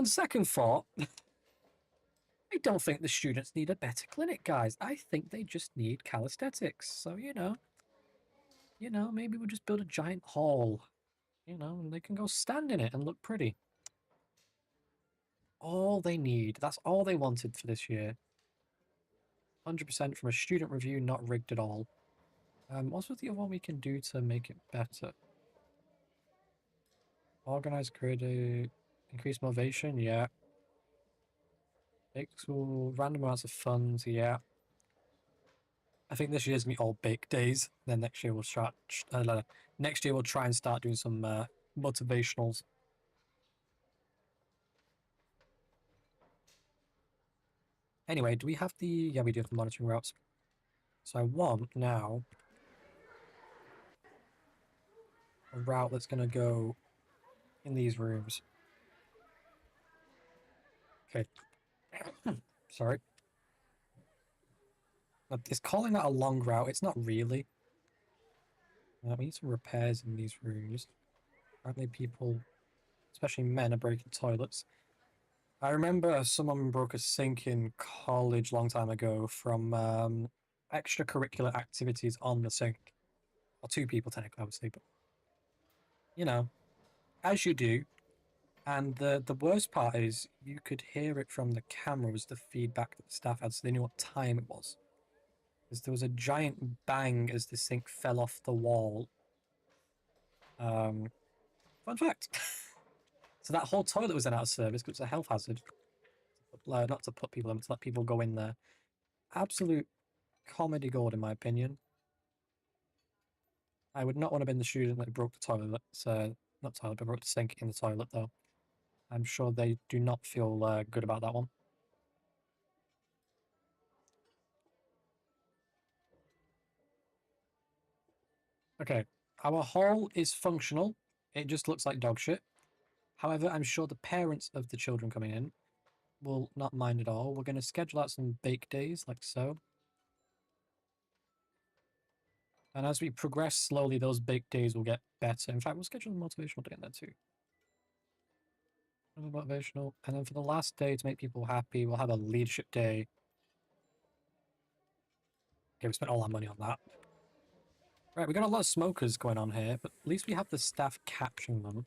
S1: second thought, I don't think the students need a better clinic, guys. I think they just need calisthenics. So, maybe we'll just build a giant hall, and they can go stand in it and look pretty. All they need. That's all they wanted for this year. 100% from a student review, not rigged at all. What's the other one we can do to make it better? Organize, create increase motivation, yeah. Bake school, random amounts of funds, yeah. I think this year's gonna be all bake days. Then next year we'll start. Next year we'll try and start doing some motivationals. Anyway, do we have the? Yeah, we do have the monitoring routes. So I want now a route that's gonna go in these rooms. Okay. Sorry. It's calling that a long route. It's not really. We need some repairs in these rooms. Apparently people, especially men, are breaking toilets. I remember someone broke a sink in college a long time ago from extracurricular activities on the sink. Or 2 people, technically, obviously, but, as you do. And the worst part is you could hear it from the cameras, the feedback that the staff had, so they knew what time it was. Because there was a giant bang as the sink fell off the wall. Fun fact. So that whole toilet was then out of service because it's a health hazard. Not to put people in, but to let people go in there. Absolute comedy gold, in my opinion. I would not want to be the student that broke the toilet. Not toilet, but broke the sink in the toilet, though. I'm sure they do not feel good about that one. Okay, our hall is functional. It just looks like dog shit. However, I'm sure the parents of the children coming in will not mind at all. We're going to schedule out some bake days, like so. And as we progress slowly, those bake days will get better. In fact, we'll schedule a motivational day in there too. Motivational. And then for the last day, to make people happy, we'll have a leadership day. Okay, we spent all our money on that. Right, we got a lot of smokers going on here, but at least we have the staff capturing them.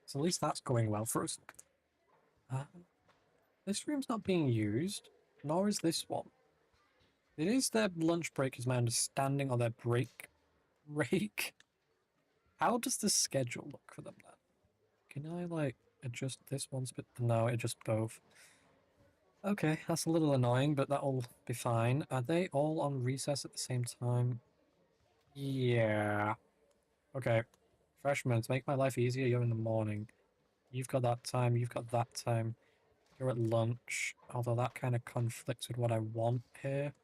S1: So at least that's going well for us. This room's not being used, nor is this one. It is their lunch break, is my understanding, or their break. How does the schedule look for them then? Can I, adjust this one? No, it just both. Okay, that's a little annoying, but that'll be fine. Are they all on recess at the same time? Yeah. Okay. Freshmen, to make my life easier, you're in the morning. You've got that time, you've got that time. You're at lunch, although that kind of conflicts with what I want here.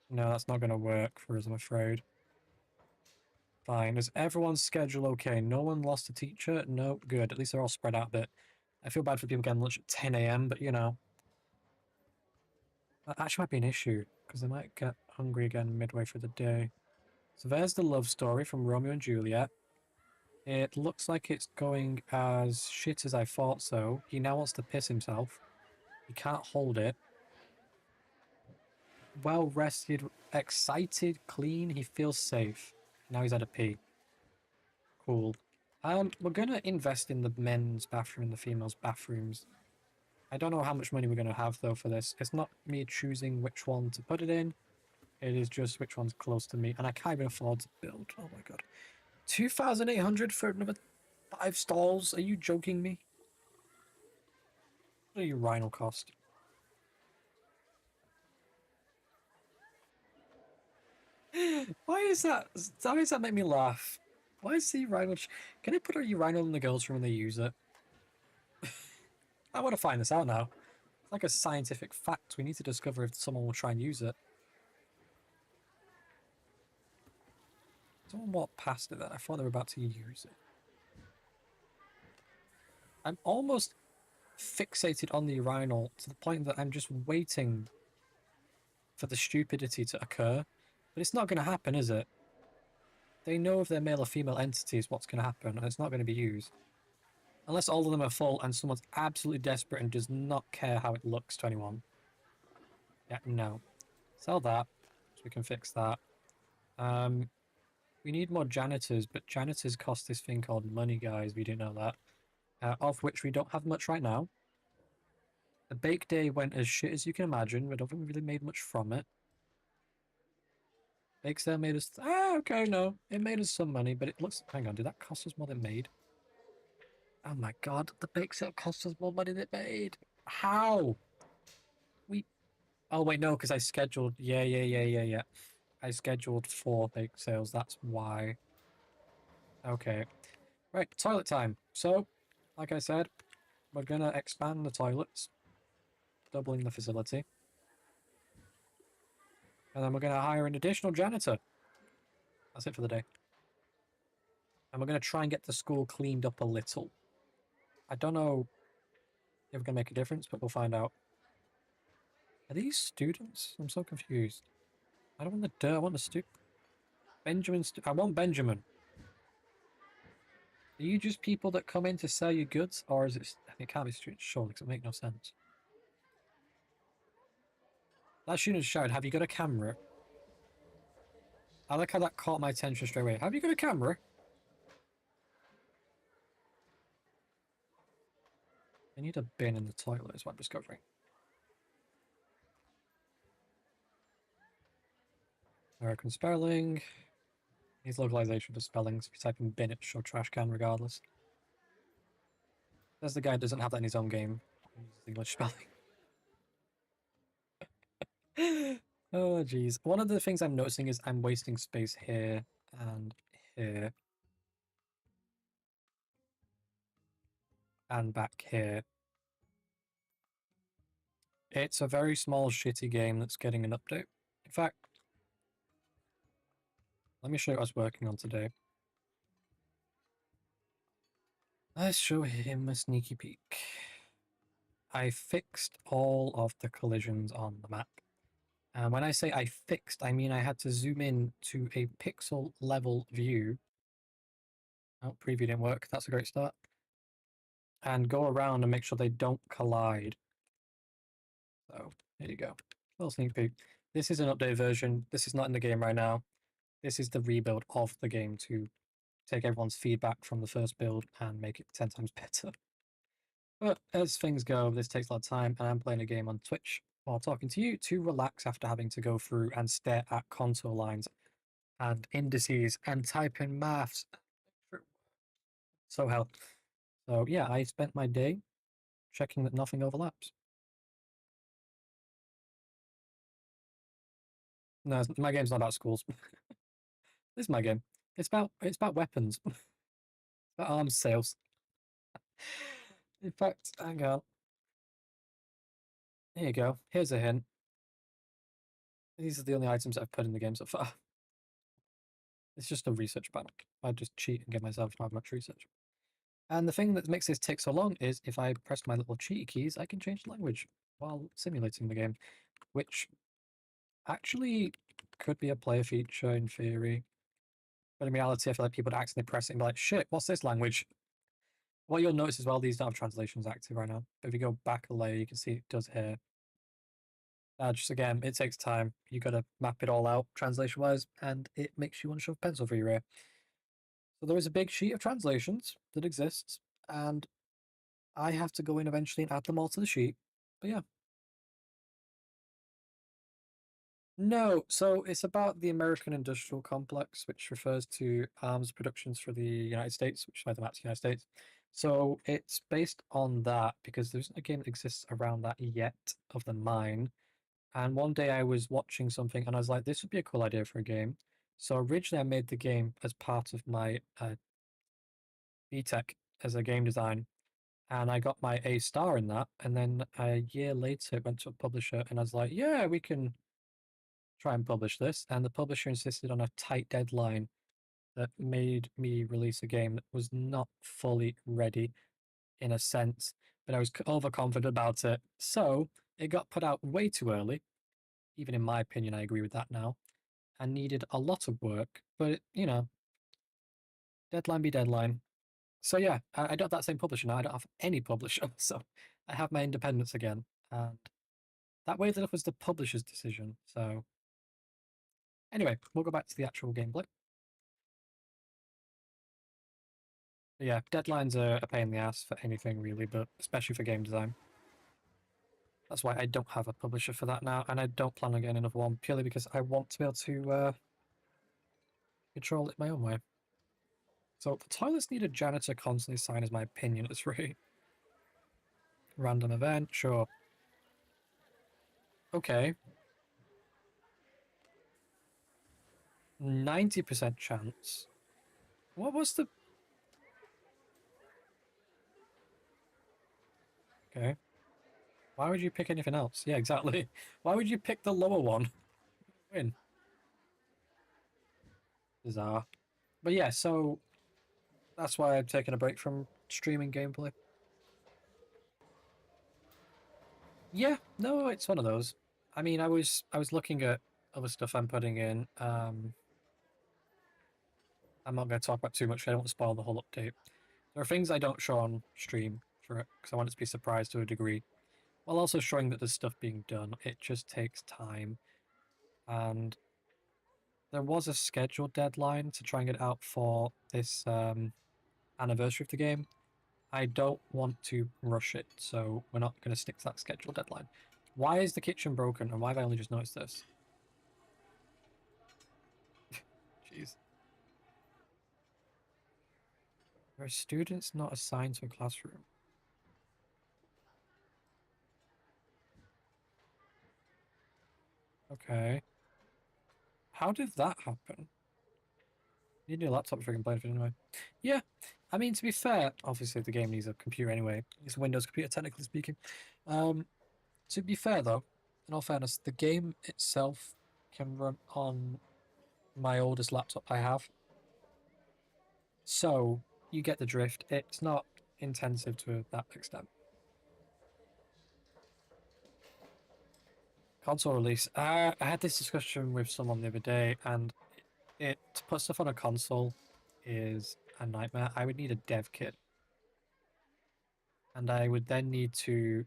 S1: No, that's not going to work for us, I'm afraid. Fine. Is everyone's schedule okay? No one lost a teacher? No, good. At least they're all spread out a bit. I feel bad for people getting lunch at 10 a.m., but you know, that actually might be an issue, because they might get hungry again midway through the day. So there's the love story from Romeo and Juliet. It looks like it's going as shit as I thought so. He now wants to piss himself. He can't hold it. Well rested, excited, clean. He feels safe. Now he's had a pee. Cool. We're gonna invest in the men's bathroom and the females' bathrooms. I don't know how much money we're gonna have though for this. It's not me choosing which one to put it in. It is just which one's close to me, and I can't even afford to build. Oh my god, 2,800 for another 5 stalls? Are you joking me? What do your urinal cost? Why is that? Why does that make me laugh? Why is the urinal? Can I put a urinal in the girls' room when they use it? I want to find this out now. It's like a scientific fact. We need to discover if someone will try and use it. Someone walked past it then. I thought they were about to use it. I'm almost fixated on the urinal to the point that I'm just waiting for the stupidity to occur. But it's not going to happen, is it? They know if they're male or female entities what's going to happen, and it's not going to be used. Unless all of them are full and someone's absolutely desperate and does not care how it looks to anyone. Yeah, no. Sell that, so we can fix that. We need more janitors, but janitors cost this thing called money, guys. We didn't know that. Of which we don't have much right now. The bake day went as shit as you can imagine. We don't think we really made much from it. Bake sale made us... Ah, okay, no. It made us some money, but it looks... Hang on, did that cost us more than it made? Oh my god, the bake sale cost us more money than it made. How? We... Oh, wait, no, because I scheduled... Yeah. I scheduled 4 bake sales, that's why. Okay. Right, toilet time. So, like I said, we're gonna expand the toilets, doubling the facility. And then we're gonna hire an additional janitor. That's it for the day. And we're gonna try and get the school cleaned up a little. I don't know if we're gonna make a difference, but we'll find out. Are these students? I'm so confused. I don't want the dirt, I want the Benjamin. I want Benjamin. Are you just people that come in to sell your goods, or is it? It can't be students, surely, because it make no sense. That student shouted, "Have you got a camera?" I like how that caught my attention straight away. Have you got a camera? I need a bin in the toilet, is what I'm discovering. American spelling. Needs localization for spellings. If you type in bin, it show trash can regardless. There's the guy who doesn't have that in his own game. He uses English spelling. Oh, geez. One of the things I'm noticing is I'm wasting space here and here and back here. It's a very small, shitty game that's getting an update. In fact, let me show you what I was working on today. Let's show him a sneaky peek. I fixed all of the collisions on the map. And when I say I fixed, I mean I had to zoom in to a pixel level view. Oh, preview didn't work. That's a great start. And go around and make sure they don't collide. So, there you go. Little sneak peek. This is an update version. This is not in the game right now. This is the rebuild of the game to take everyone's feedback from the first build and make it 10 times better. But as things go, this takes a lot of time, and I'm playing a game on Twitch while talking to you to relax after having to go through and stare at contour lines and indices and type in maths. So hell. So yeah, I spent my day checking that nothing overlaps. No, my game's not about schools. This is my game. It's about weapons. It's about arms sales. In fact, hang on. Here you go. Here's a hint. These are the only items I've put in the game so far. It's just a research bank. I just cheat and give myself not much research. And the thing that makes this take so long is if I press my little cheat keys, I can change the language while simulating the game, which actually could be a player feature in theory. But in reality, I feel like people would accidentally press it and be like, shit, what's this language? What you'll notice as well, these don't have translations active right now. But if you go back a layer, you can see it does here. Just again, it takes time. You got to map it all out translation wise, and it makes you want to shove a pencil through your ear. So there is a big sheet of translations that exists, and I have to go in eventually and add them all to the sheet. But yeah. No, so it's about the American Industrial Complex, which refers to arms productions for the United States, which is why the map's the United States. So it's based on that because there's a game that exists around that yet of the mine. And one day I was watching something and I was like, this would be a cool idea for a game. So originally I made the game as part of my BTech as a game design. And I got my A star in that. And then a year later it went to a publisher and I was like, yeah, we can try and publish this. And the publisher insisted on a tight deadline that made me release a game that was not fully ready in a sense, but I was overconfident about it. So it got put out way too early. Even in my opinion, I agree with that now. And needed a lot of work, but deadline be deadline. So yeah, I don't have that same publisher now. I don't have any publisher, so I have my independence again. And that weirdly enough was the publisher's decision. So anyway, we'll go back to the actual gameplay. But yeah, deadlines are a pain in the ass for anything really, but especially for game design. That's why I don't have a publisher for that now, and I don't plan on getting another one purely because I want to be able to control it my own way. So the toilets need a janitor constantly sign, is my opinion. It's really random event, sure. Okay. 90% chance. What was the... Okay. Why would you pick anything else? Yeah, exactly. Why would you pick the lower one? Win. Bizarre. But yeah, so that's why I'm taking a break from streaming gameplay. Yeah, no, it's one of those. I mean, I was looking at other stuff I'm putting in. I'm not going to talk about too much. I don't want to spoil the whole update. There are things I don't show on stream for it because I want it to be surprised to a degree, while also showing that there's stuff being done. It just takes time, and there was a scheduled deadline to try and get it out for this anniversary of the game. I don't want to rush it, so we're not going to stick to that scheduled deadline. Why is the kitchen broken, and why have I only just noticed this? Jeez. There are students not assigned to a classroom. Okay. How did that happen? You need a laptop if I can play it anyway. Yeah, I mean, to be fair, obviously the game needs a computer anyway. It's a Windows computer, technically speaking. Um, to be fair, though, in all fairness, the game itself can run on my oldest laptop I have. So, you get the drift. It's not intensive to that extent. Console release. I had this discussion with someone the other day, and to put stuff on a console is a nightmare. I would need a dev kit, and I would then need to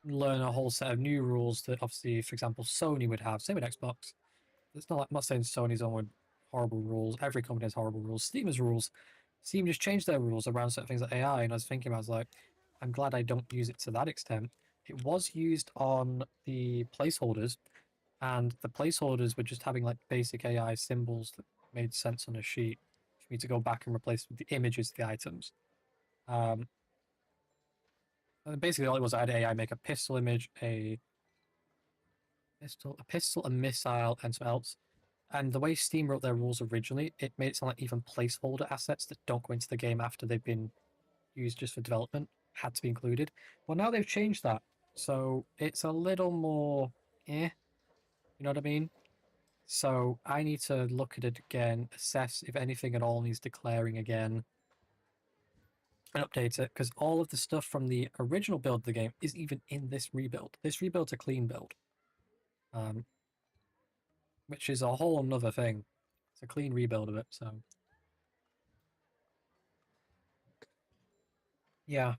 S1: learn a whole set of new rules that obviously, for example, Sony would have. Same with Xbox. It's not like I'm not saying Sony's own with horrible rules. Every company has horrible rules. Steam has rules. Steam just changed their rules around certain things like AI, and I was thinking, I was like, I'm glad I don't use it to that extent. It was used on the placeholders, and the placeholders were just having like basic AI symbols that made sense on a sheet for me to go back and replace with the images of the items. Um, Basically, all it was, I had AI make a pistol image, a pistol, a missile, and something else. And the way Steam wrote their rules originally, it made it sound like even placeholder assets that don't go into the game after they've been used just for development had to be included. Well, now they've changed that, so it's a little more, you know what I mean? So I need to look at it again, assess if anything at all needs declaring again, and update it, because all of the stuff from the original build of the game is even in this rebuild. This rebuild's a clean build, um, which is a whole another thing. It's a clean rebuild of it, so yeah.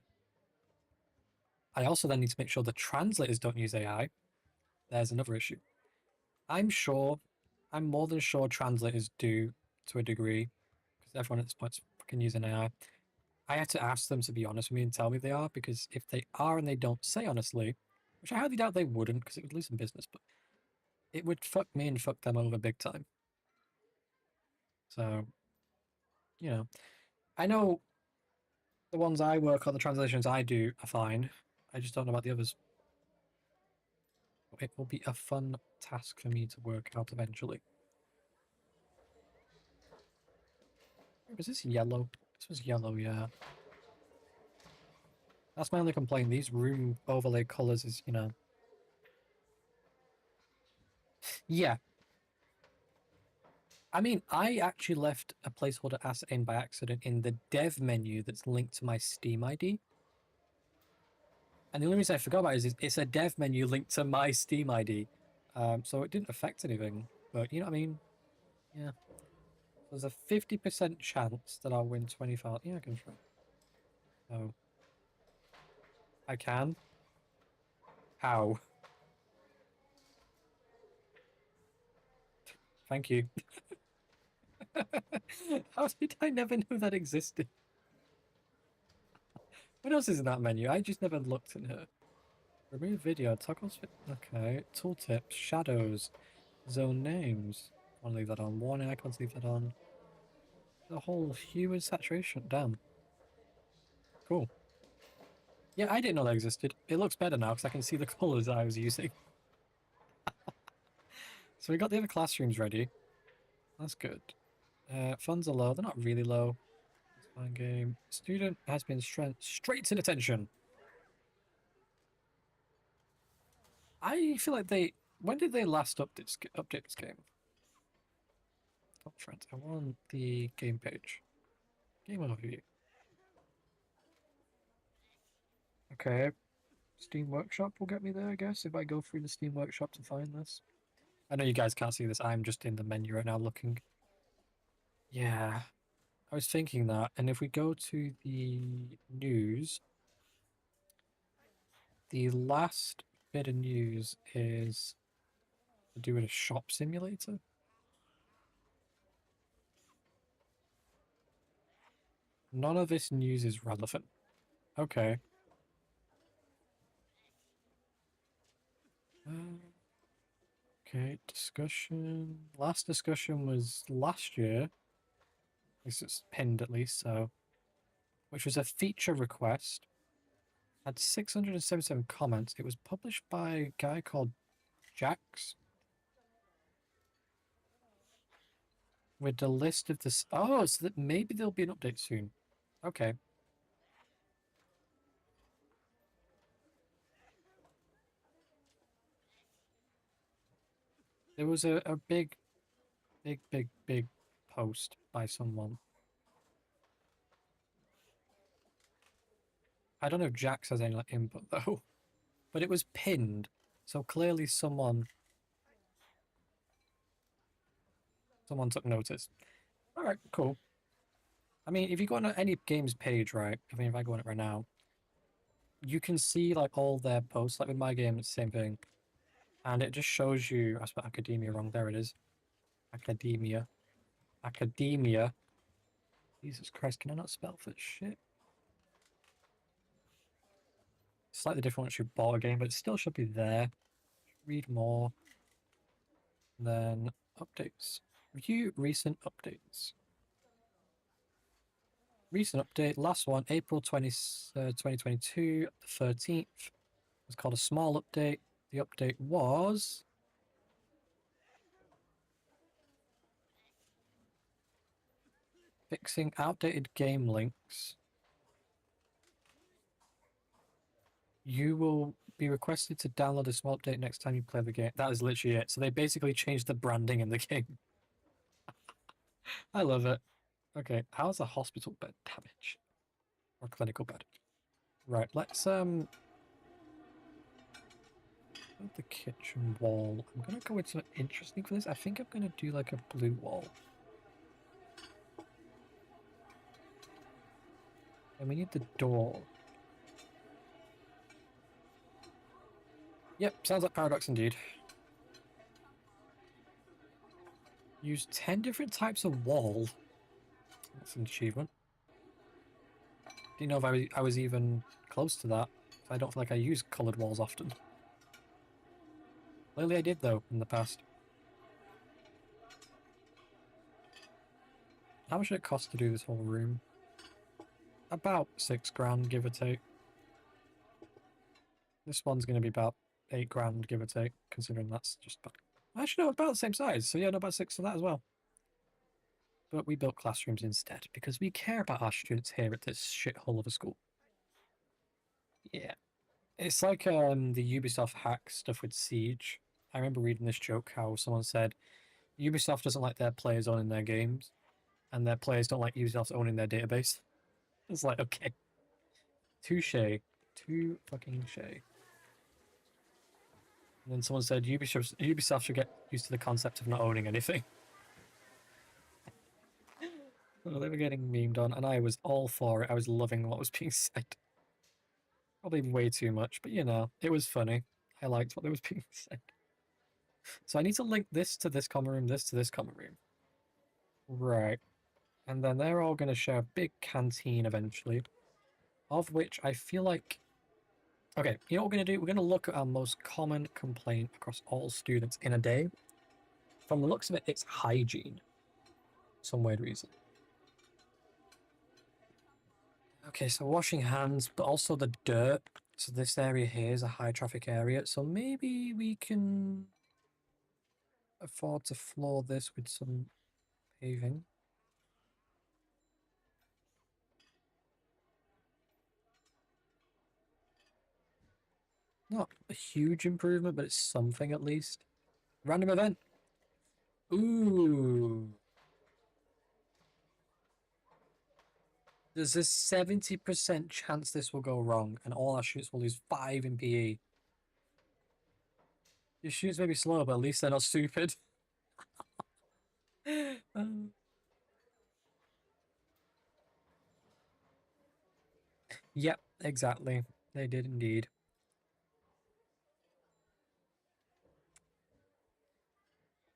S1: I also then need to make sure the translators don't use AI. There's another issue. I'm sure, I'm more than sure translators do to a degree, because everyone at this point's fucking using AI. I had to ask them to be honest with me and tell me they are, because if they are and they don't say honestly, which I highly doubt they wouldn't, because it would lose some business, but it would fuck me and fuck them over big time. So, you know, I know the ones I work on, the translations I do are fine. I just don't know about the others. It will be a fun task for me to work out eventually. Was this yellow? This was yellow, yeah. That's my only complaint. These room overlay colors is, yeah. I mean, I actually left a placeholder asset in by accident in the dev menu that's linked to my Steam ID. And the only reason I forgot about it is it's a dev menu linked to my Steam ID. So it didn't affect anything. But you know what I mean? Yeah. There's a 50% chance that I'll win 25. Yeah, I can try. So I can. How? Thank you. How did I never know that existed? What else is in that menu? I just never looked in here. Remove video, toggles fit. Okay. Tooltips, shadows, zone names. I want to leave that on. Warning icons, leave that on. The whole hue and saturation. Damn. Cool. Yeah, I didn't know that existed. It looks better now because I can see the colors I was using. So we got the other classrooms ready. That's good. Funds are low. They're not really low. It's a fine game. Student has been straight in attention. I feel like they... When did they last update this game? Top trends. I want the game page. Game overview. Okay. Steam Workshop will get me there, I guess, if I go through the Steam Workshop to find this. I know you guys can't see this. I'm just in the menu right now looking. Yeah, I was thinking that. And if we go to the news, the last bit of news is to do with a shop simulator. None of this news is relevant. Okay. Okay, discussion. Last discussion was last year. This is pinned at least, so. Which was a feature request. Had 677 comments. It was published by a guy called Jax. With the list of this. Oh, so that maybe there'll be an update soon. Okay. There was a big post by someone. I don't know if Jax has any like input though, but it was pinned, so clearly someone took notice. All right, cool. I mean, if you go on any games page, right? I mean, if I go on it right now, you can see like all their posts. Like with my game, it's the same thing, and it just shows you. I spelled academia wrong. There it is. Academia. Academia. Jesus Christ, can I not spell for shit? Slightly different once you bought a game, but it still should be there. Read more. Then updates. View recent updates. recent update, last one, April 2022, the 13th. It was called a small update. The update was fixing outdated game links. You will be requested to download a small update next time you play the game. That is literally it. So they basically changed the branding in the game. I love it. Okay, how's a hospital bed damage? Or clinical bed? Right, let's the kitchen wall. I'm gonna go with something interesting for this. I think I'm gonna do like a blue wall. And we need the door. Yep, sounds like Paradox indeed. Use 10 different types of wall. That's an achievement. Didn't know if I was even close to that. I don't feel like I use coloured walls often. Clearly I did though, in the past. How much did it cost to do this whole room? About 6 grand, give or take. This one's going to be about 8 grand, give or take, considering that's just about... Actually, no, about the same size. So yeah, no, about 6 for that as well. But we built classrooms instead, because we care about our students here at this shithole of a school. Yeah. It's like the Ubisoft hack stuff with Siege. I remember reading this joke how someone said, Ubisoft doesn't like their players owning their games, and their players don't like Ubisoft owning their database. It's like, okay. Touche. Too fucking shay. And then someone said Ubisoft should get used to the concept of not owning anything. Oh, they were getting memed on, and I was all for it. I was loving what was being said. Probably way too much, but you know, it was funny. I liked what was being said. So I need to link this to this common room, this to this common room. Right. And then they're all going to share a big canteen eventually, of which I feel like... Okay, you know what we're going to do? We're going to look at our most common complaint across all students in a day. From the looks of it, it's hygiene. For some weird reason. Okay, so washing hands, but also the dirt. So this area here is a high traffic area, so maybe we can afford to floor this with some paving. Not a huge improvement, but it's something at least. Random event. Ooh. There's a 70% chance this will go wrong, and all our shoots will lose 5 in PE. Your shoots may be slow, but at least they're not stupid. Yep, exactly. They did indeed.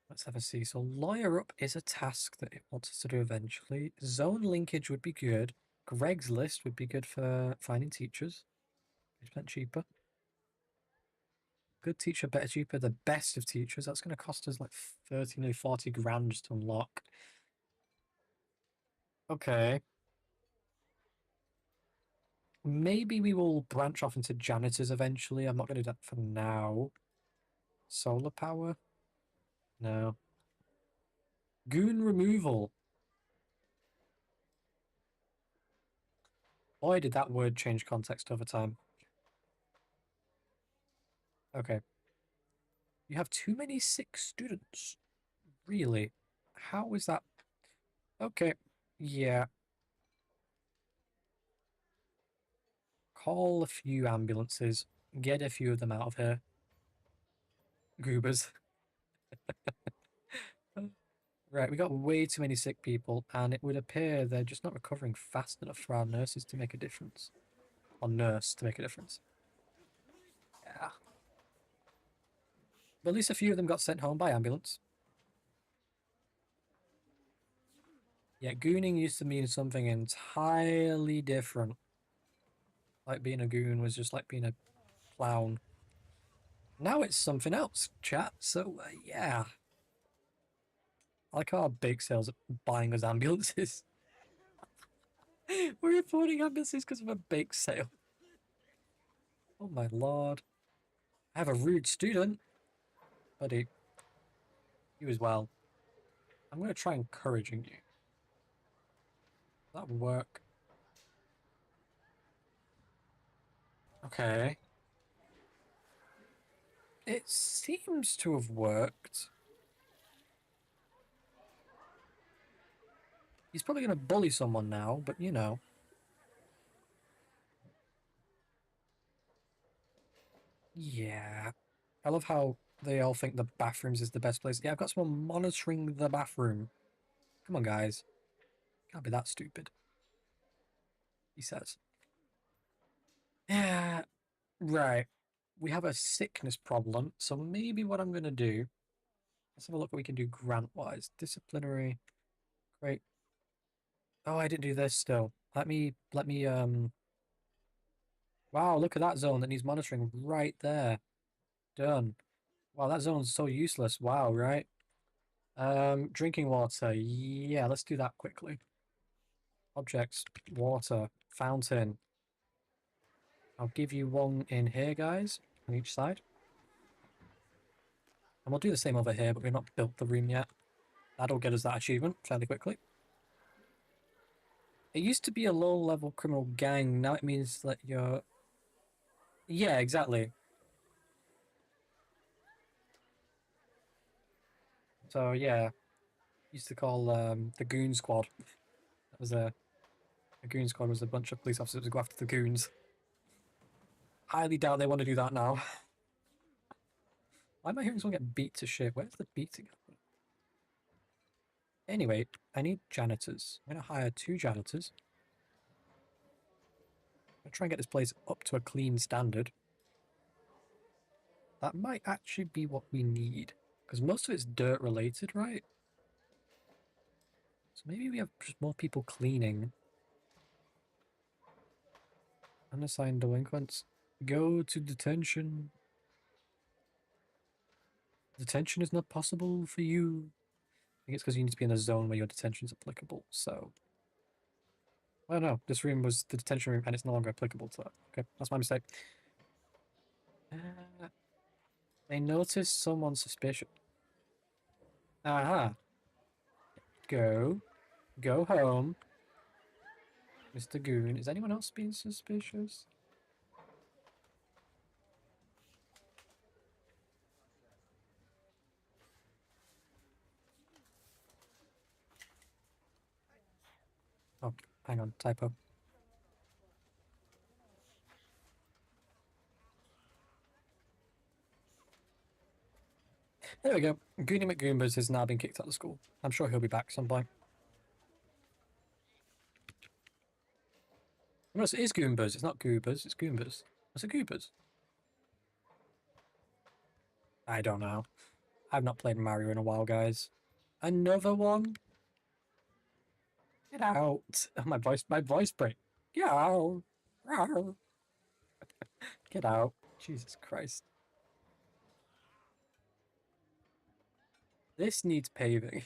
S1: Let's have a see. So lawyer up is a task that it wants us to do eventually. Zone linkage would be good. Greg's list would be good for finding teachers. 50% cheaper. Good teacher, better cheaper. The best of teachers. That's going to cost us like 30, nearly 40 grand just to unlock. Okay. Maybe we will branch off into janitors eventually. I'm not going to do that for now. Solar power? No. Goon removal. Boy, did that word change context over time. Okay. You have too many sick students. Really? How is that? Okay. Yeah. Call a few ambulances. Get a few of them out of here. Goobers. Right, we got way too many sick people, and it would appear they're just not recovering fast enough for our nurses to make a difference. Or nurse to make a difference. Yeah. But at least a few of them got sent home by ambulance. Yeah, gooning used to mean something entirely different. Like being a goon was just like being a clown. Now it's something else, chat. So, yeah. I like our big sales at buying us ambulances. We're reporting embassies because of a bake sale. Oh my lord. I have a rude student. Buddy, you as well. I'm going to try encouraging you. That would work. Okay. It seems to have worked. He's probably going to bully someone now, but you know. Yeah. I love how they all think the bathrooms is the best place. Yeah, I've got someone monitoring the bathroom. Come on, guys. Can't be that stupid, he says. Yeah, right. We have a sickness problem, so maybe what I'm going to do, let's have a look what we can do grant-wise. Disciplinary. Great. Oh, I didn't do this still. Wow, look at that zone that needs monitoring right there. Done. Wow, that zone's so useless. Wow, right? Drinking water. Yeah, let's do that quickly. Objects, water, fountain. I'll give you one in here, guys, on each side. And we'll do the same over here, but we've not built the room yet. That'll get us that achievement fairly quickly. It used to be a low-level criminal gang. Now it means that you're... Yeah, exactly. So, yeah. Used to call the Goon Squad. That was a Goon Squad was a bunch of police officers who go after the goons. Highly doubt they want to do that now. Why am I hearing someone get beat to shit? Where's the beating happening? Anyway, I need janitors. I'm going to hire 2 janitors. I'm going to try and get this place up to a clean standard. That might actually be what we need. Because most of it's dirt related, right? So maybe we have just more people cleaning. Unassigned delinquents. Go to detention. Detention is not possible for you. I think it's because you need to be in a zone where your detention is applicable, so... Oh no, this room was the detention room and it's no longer applicable to that. Okay, that's my mistake. Uh, they noticed someone suspicious. Aha. Go. Go home. Mr. Goon. Is anyone else being suspicious? Oh, hang on, typo. There we go. Goonie McGoombers has now been kicked out of school. I'm sure he'll be back some point. No, it is Goombers. It's not Goobers. It's Goombers. What's it Goobers? I don't know. I've not played Mario in a while, guys. Another one? Get out. Oh, my voice break. Get out. Rawr. Get out. Jesus Christ. This needs paving.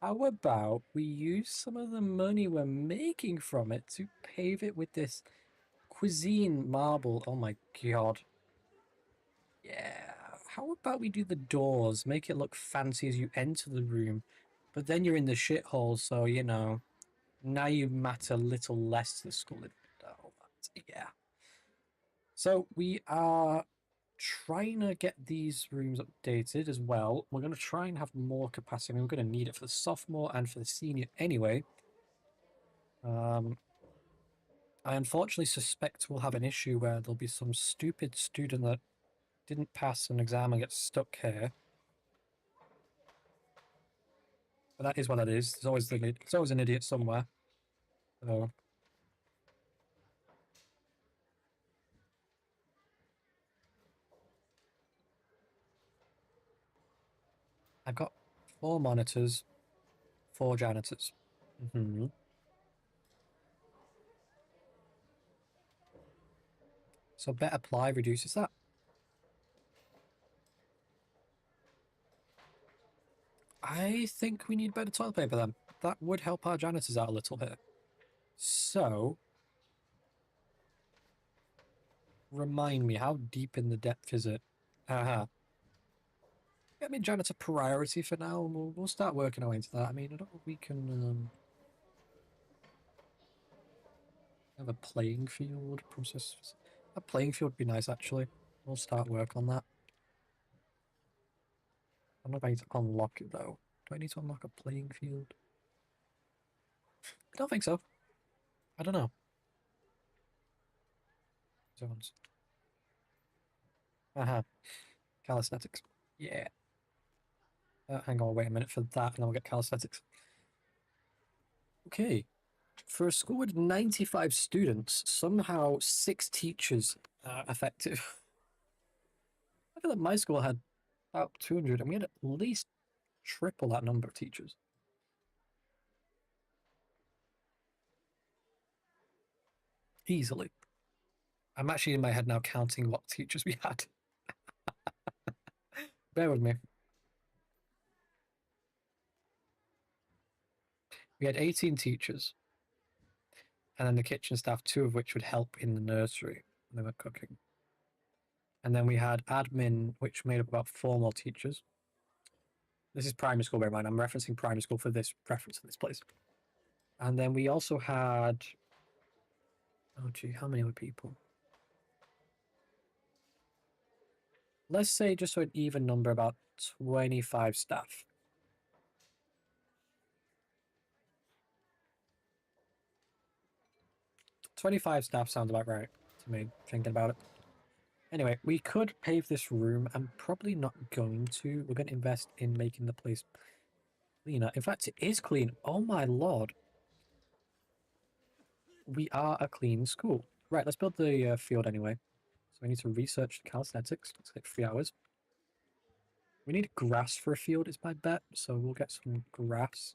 S1: How about we use some of the money we're making from it to pave it with this cuisine marble? Oh my god. Yeah. How about we do the doors? Make it look fancy as you enter the room. But then you're in the shithole, so, you know, now you matter a little less to the school. Oh, yeah. So we are trying to get these rooms updated as well. We're going to try and have more capacity. I mean, we're going to need it for the sophomore and for the senior anyway. I unfortunately suspect we'll have an issue where there'll be some stupid student that didn't pass an exam and gets stuck here. But that is what that is. There's always an idiot somewhere. So I've got 4 monitors, 4 janitors. So bet apply reduces that. I think we need better toilet paper then. That would help our janitors out a little bit. So, remind me, how deep in the depth is it? Haha. I mean, janitor's a priority for now, and we'll start working our way into that. I mean, I don't know if we can have a playing field process. A playing field would be nice, actually. We'll start work on that. I don't know if I need to unlock it, though. Do I need to unlock a playing field? I don't think so. I don't know. Zones. Aha. Calisthenics. Yeah. Hang on, wait a minute for that, and then we'll get calisthenics. Okay. For a school with 95 students, somehow 6 teachers are effective. I feel like my school had about 200, and we had at least triple that number of teachers. Easily. I'm actually in my head now counting what teachers we had. Bear with me. We had 18 teachers, and then the kitchen staff, 2 of which would help in the nursery when they were cooking. And then we had admin, which made up about 4 more teachers. This is primary school, bear in mind. I'm referencing primary school for this reference in this place. And then we also had... Oh, gee, how many other people? Let's say, just so an even number, about 25 staff. 25 staff sounds about right to me, thinking about it. Anyway, we could pave this room. I'm probably not going to. We're going to invest in making the place cleaner. In fact, it is clean. Oh my lord. We are a clean school. Right, let's build the field anyway. So we need to research calisthenics. It's like 3 hours. We need grass for a field, is my bet. So we'll get some grass.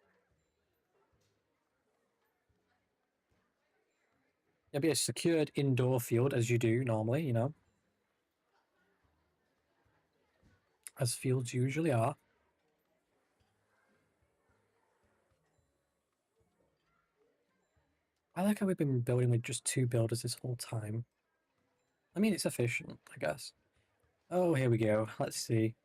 S1: It'll be a secured indoor field, as you do normally, you know. As fields usually are. I like how we've been building with just 2 builders this whole time. I mean, it's efficient, I guess. Oh, here we go. Let's see.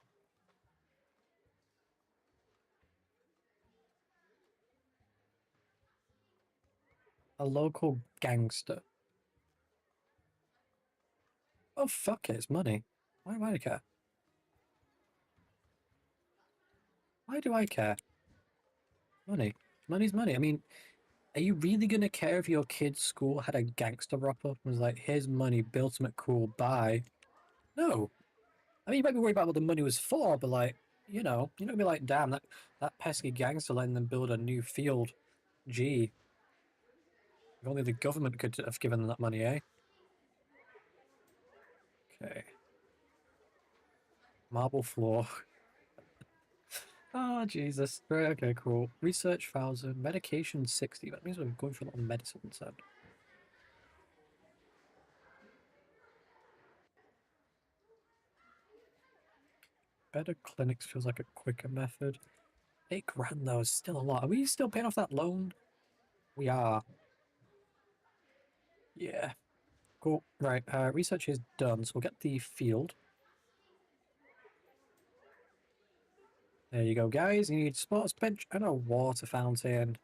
S1: A local gangster. Oh, fuck it, it's money. Why do I care? Why do I care? Money. Money's money. I mean, are you really going to care if your kid's school had a gangster rock up and was like, here's money, build something cool, bye? No. I mean, you might be worried about what the money was for, but like, you're not gonna be like, damn, that pesky gangster letting them build a new field. Gee, if only the government could have given them that money, eh? Okay. Marble floor. Oh, Jesus. Right, okay, cool. Research 1,000. Medication 60. That means we're going for a lot of medicine instead. Better clinics feels like a quicker method. 8 grand though is still a lot. Are we still paying off that loan? We are. Yeah. Cool. Right, research is done, so we'll get the field. There you go, guys. You need sports bench and a water fountain.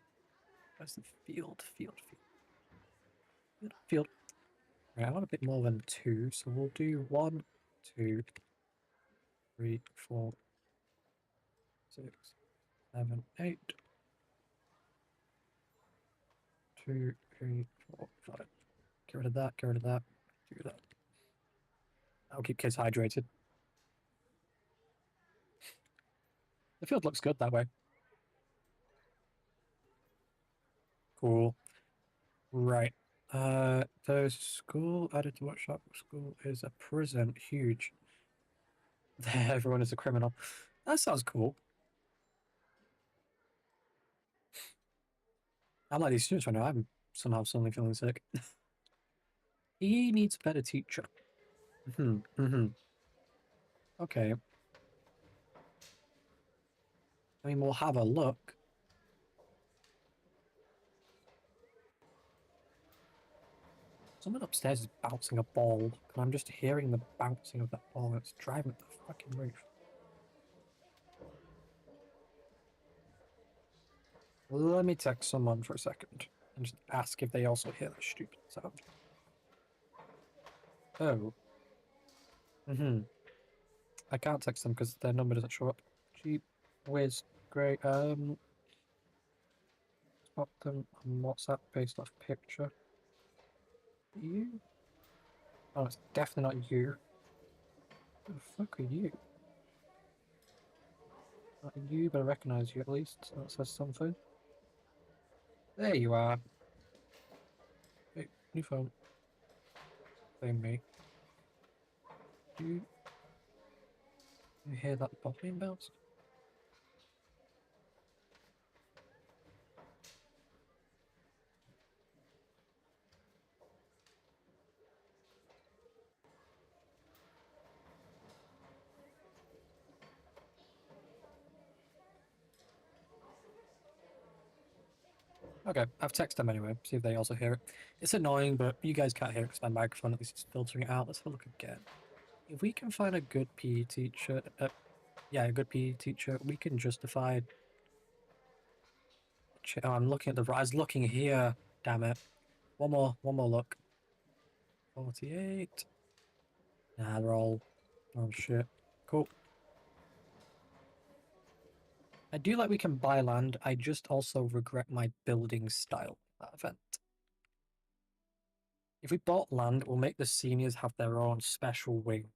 S1: Where's the field? Field. Right, I want a bit more than 2, so we'll do 1, 2, 3, 4, 6, 7, 8. 2, 3, 4, 5. Get rid of that, get rid of that, do that. That'll keep kids hydrated. The field looks good that way. Cool. Right. The school added to workshop school is a prison. Huge. Everyone is a criminal. That sounds cool. I'm like these students right now. I'm somehow suddenly feeling sick. He needs a better teacher. Okay. I mean, we'll have a look. Someone upstairs is bouncing a ball, and I'm just hearing the bouncing of that ball. It's driving up the fucking roof. Let me text someone for a second and just ask if they also hear that stupid sound. Oh. I can't text them because their number doesn't show up. Cheap, whiz, great. Spot them on WhatsApp based off picture. You? Oh, it's definitely not you. Who the fuck are you? Not you, but I recognise you at least, so that says something. There you are. Hey, new phone. Blame me. Do you hear that ball being bounced? Okay, I've texted them anyway, see if they also hear it. It's annoying, but you guys can't hear it because my microphone at least is filtering it out. Let's have a look again. If we can find a good PE teacher, yeah, a good PE teacher, we can justify. Oh, I'm looking at the rise. Looking here. Damn it. One more look. 48. Nah, they're all. Oh shit. Cool. I do like we can buy land. I just also regret my building style at that event. If we bought land, it will make the seniors have their own special wing.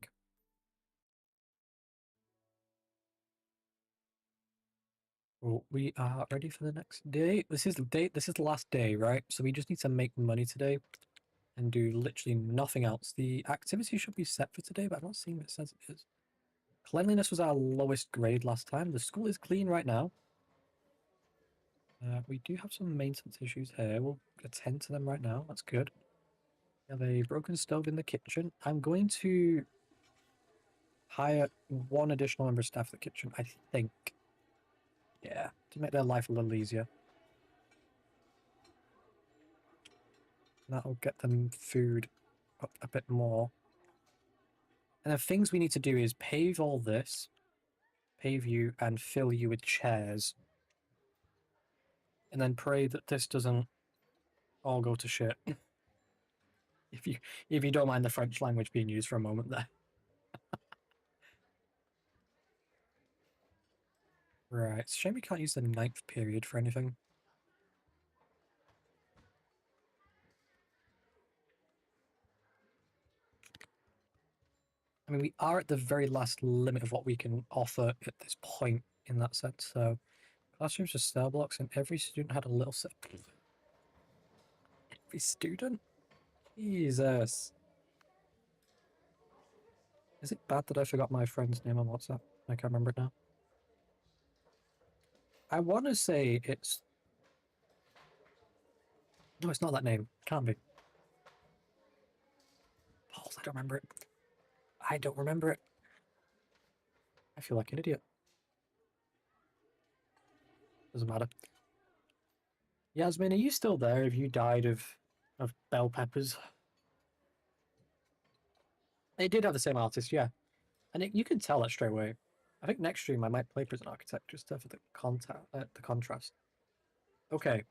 S1: Well, we are ready for the next day. This is the day. This is the last day, right? So we just need to make money today and do literally nothing else. The activity should be set for today, but I'm not seeing what it says it is. Cleanliness was our lowest grade last time. The school is clean right now. We do have some maintenance issues here. We'll attend to them right now. That's good. We have a broken stove in the kitchen. I'm going to hire one additional member of staff at the kitchen, I think. Yeah, to make their life a little easier. That'll get them food up a bit more. And the things we need to do is pave all this, pave you, and fill you with chairs. And then pray that this doesn't all go to shit. if you don't mind the French language being used for a moment there. Right, it's a shame we can't use the 9th period for anything. I mean, we are at the very last limit of what we can offer at this point in that sense, so classrooms are cell blocks and every student had a little set. Every student? Jesus. Is it bad that I forgot my friend's name on WhatsApp? I can't remember it now. I want to say it's... No, it's not that name. Can't be. Balls, I don't remember it. I don't remember it. I feel like an idiot. Doesn't matter. Yasmin, are you still there? Have you died of bell peppers? They did have the same artist, yeah. And you can tell that straight away. I think next stream I might play Prison Architect just for the the contrast. Okay.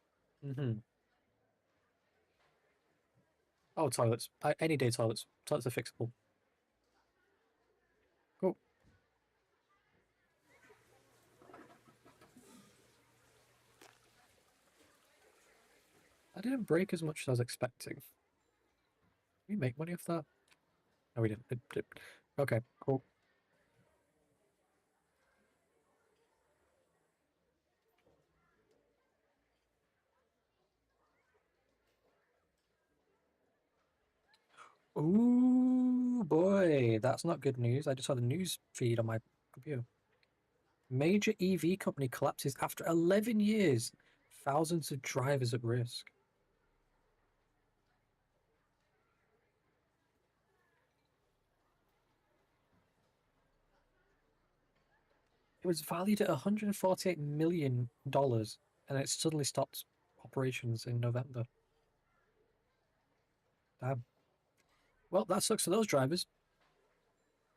S1: Oh, toilets. Any day toilets. Toilets are fixable. Cool. I didn't break as much as I was expecting. Did we make money off that? No, we didn't. Okay, cool. Ooh, boy, that's not good news. I just saw the news feed on my computer. Major EV company collapses after 11 years. Thousands of drivers at risk. It was valued at $148 million, and it suddenly stopped operations in November. Damn. Well, that sucks for those drivers.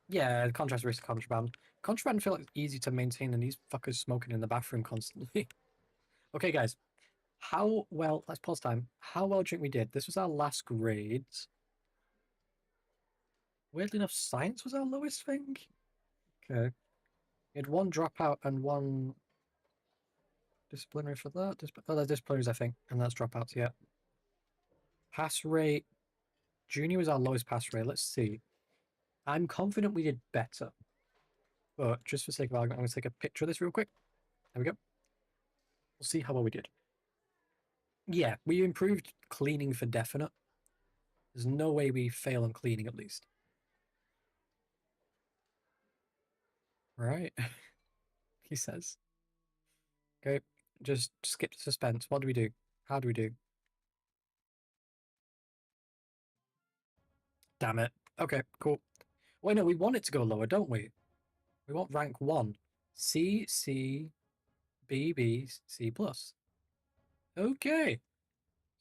S1: Yeah, contrast risk contraband. Contraband feel like it's easy to maintain, and these fuckers smoking in the bathroom constantly. Okay, guys. How well? Let's pause time. How well do you think we did? This was our last grades. Weirdly enough, science was our lowest thing. Okay. We had one dropout and one disciplinary for that. Oh, there's disciplinaries, I think, and that's dropouts. Yeah. Pass rate. Junior was our lowest pass rate. Let's see. I'm confident we did better, but just for sake of argument, I'm going to take a picture of this real quick. There we go. We'll see how well we did. Yeah, we improved cleaning for definite. There's no way we fail on cleaning at least. Right? He says. Okay, just skip suspense. What do we do? How do we do? Damn it. Okay, cool. Wait, no, we want it to go lower, don't we? We want rank 1. C, C, B, B, C plus. Okay.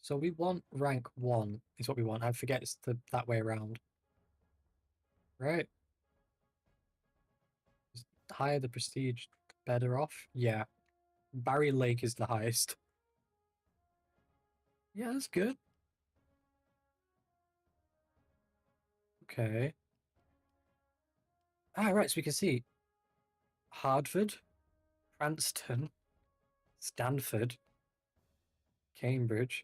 S1: So we want rank 1 is what we want. I forget it's that way around. Right. The higher the prestige, better off. Yeah. Barry Lake is the highest. Yeah, that's good. Okay. Ah, right, so we can see Hartford, Cranston, Stanford, Cambridge,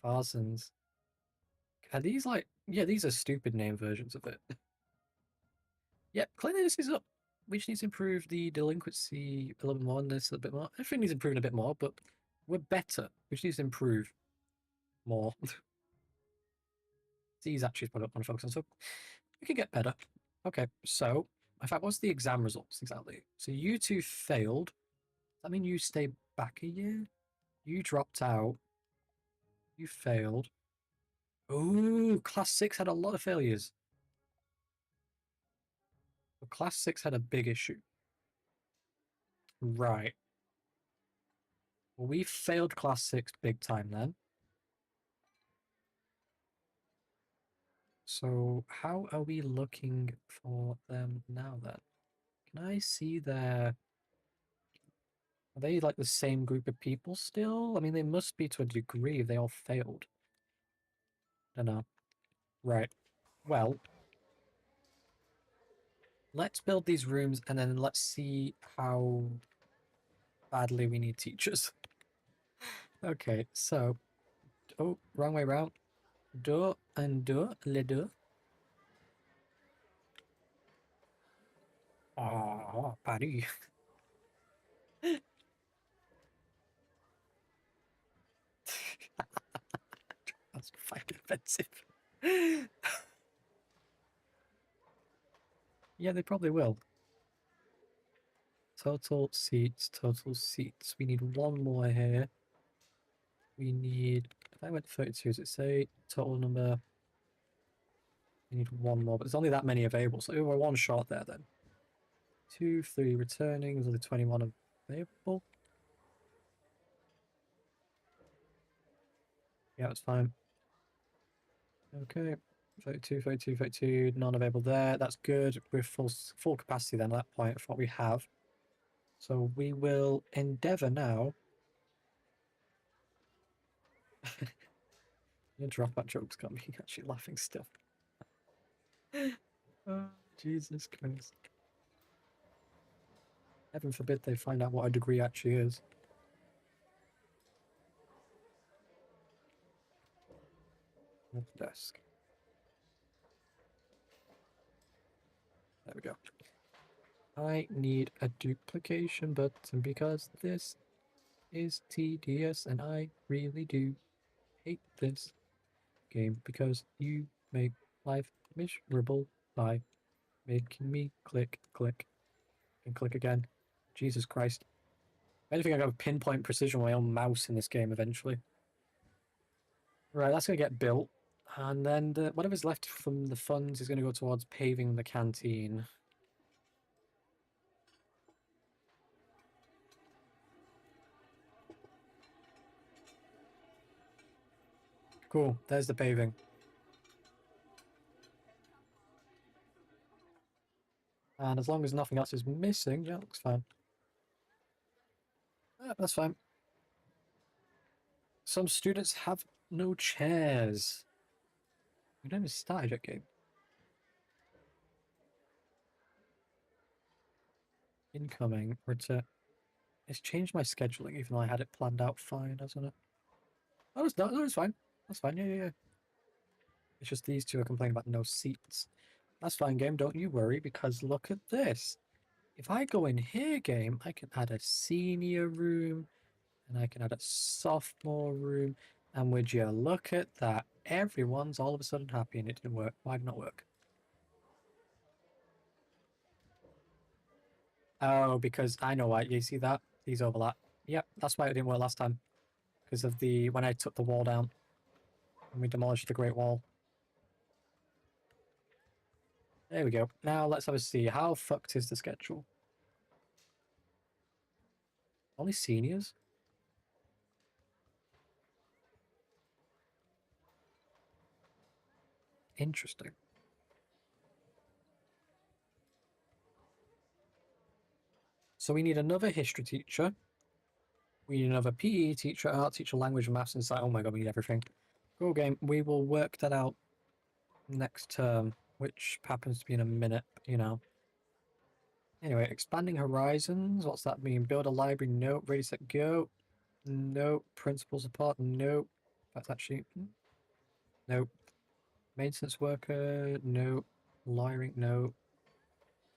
S1: Parsons. Are these like... Yeah, these are stupid name versions of it. Yep, cleanliness is up. We just need to improve the delinquency a little more on this a bit more. Everything needs improving a bit more, but we're better. We just need to improve more. These actually is what I want to focus on, so we can get better. Okay, so, in fact, what's the exam results exactly? So you two failed. Does that mean you stay back a year? You dropped out. You failed. Ooh, Class 6 had a lot of failures. But Class 6 had a big issue. Right. Well, we failed Class 6 big time then. So how are we looking for them now then? Can I see their... Are they like the same group of people still? I mean, they must be to a degree if they all failed. I don't know. Right. Well, let's build these rooms and then let's see how badly we need teachers. Okay, so... Oh, wrong way round. Deux and deux, les deux. Oh, Paris. That's fucking offensive. Yeah, they probably will. Total seats, total seats. We need one more here. We need... If I went 32, does it say total number? We need one more, but there's only that many available, so we're one short there then. 2, 3 returning, there's only 21 available. Yeah, that's fine. Okay, 32, 32, 32, none available there. That's good. We're full capacity then at that point for what we have. So we will endeavour now. Your dropout joke's got me actually laughing still. Oh, Jesus Christ. Heaven forbid they find out what a degree actually is. Desk. There we go. I need a duplication button because this is tedious and I really do hate this game because you make life miserable by making me click, click, and click again. Jesus Christ. I don't think I got pinpoint precision with my own mouse in this game eventually. Right, that's going to get built. And then whatever's left from the funds is going to go towards paving the canteen. Cool, there's the paving. And as long as nothing else is missing, yeah, looks fine. That's fine. Some students have no chairs. We don't even started yet, game. Incoming. Return. It's changed my scheduling, even though I had it planned out fine, hasn't it? Oh, it's not. No, it's fine. That's fine. Yeah, yeah, yeah. It's just these two are complaining about no seats. That's fine, game. Don't you worry, because look at this. If I go in here, game, I can add a senior room, and I can add a sophomore room, and would you look at that? Everyone's all of a sudden happy, and it didn't work. Why did it not work? Oh, because I know why. You see that? These overlap. Yep, that's why it didn't work last time. Because of the when I took the wall down and we demolished the Great Wall. There we go. Now let's have a see. How fucked is the schedule? Only seniors? Interesting. So we need another history teacher. We need another PE teacher, art teacher, language, maths, and science. Oh my god, we need everything. Cool game. We will work that out next term, which happens to be in a minute, you know. Anyway, expanding horizons. What's that mean? Build a library. Nope. Ready, set, go. Nope. Principal support. Nope. That's actually... Nope. Maintenance worker. Nope. Lawyering. Nope.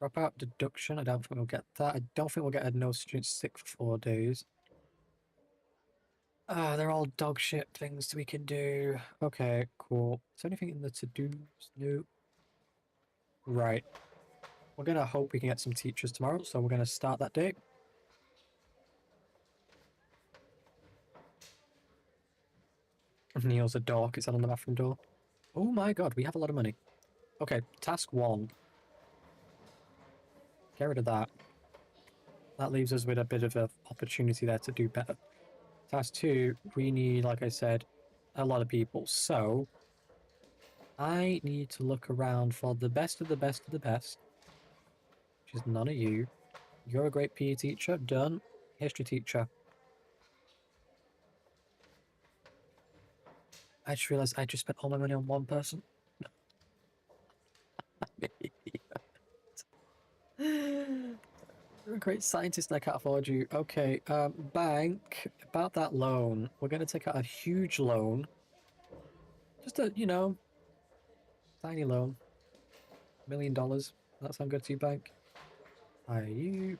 S1: Dropout deduction. I don't think we'll get that. I don't think we'll get a no students sick for 4 days. Ah, they're all dog shit things we can do. Okay, cool. Is there anything in the to-dos? No. Right. We're gonna hope we can get some teachers tomorrow, so we're gonna start that day. Neil's a dork. Is that on the bathroom door? Oh my god, we have a lot of money. Okay, task 1. Get rid of that. That leaves us with a bit of an opportunity there to do better. Task 2, we need, like I said, a lot of people. So, I need to look around for the best of the best of the best, which is none of you. You're a great PE teacher. Done. History teacher. I just realised I just spent all my money on one person. You're a great scientist and I can't afford you. Okay, bank, about that loan. We're going to take out a huge loan. Just a, you know, tiny loan. $1 million. That sound good to you, bank? Are you...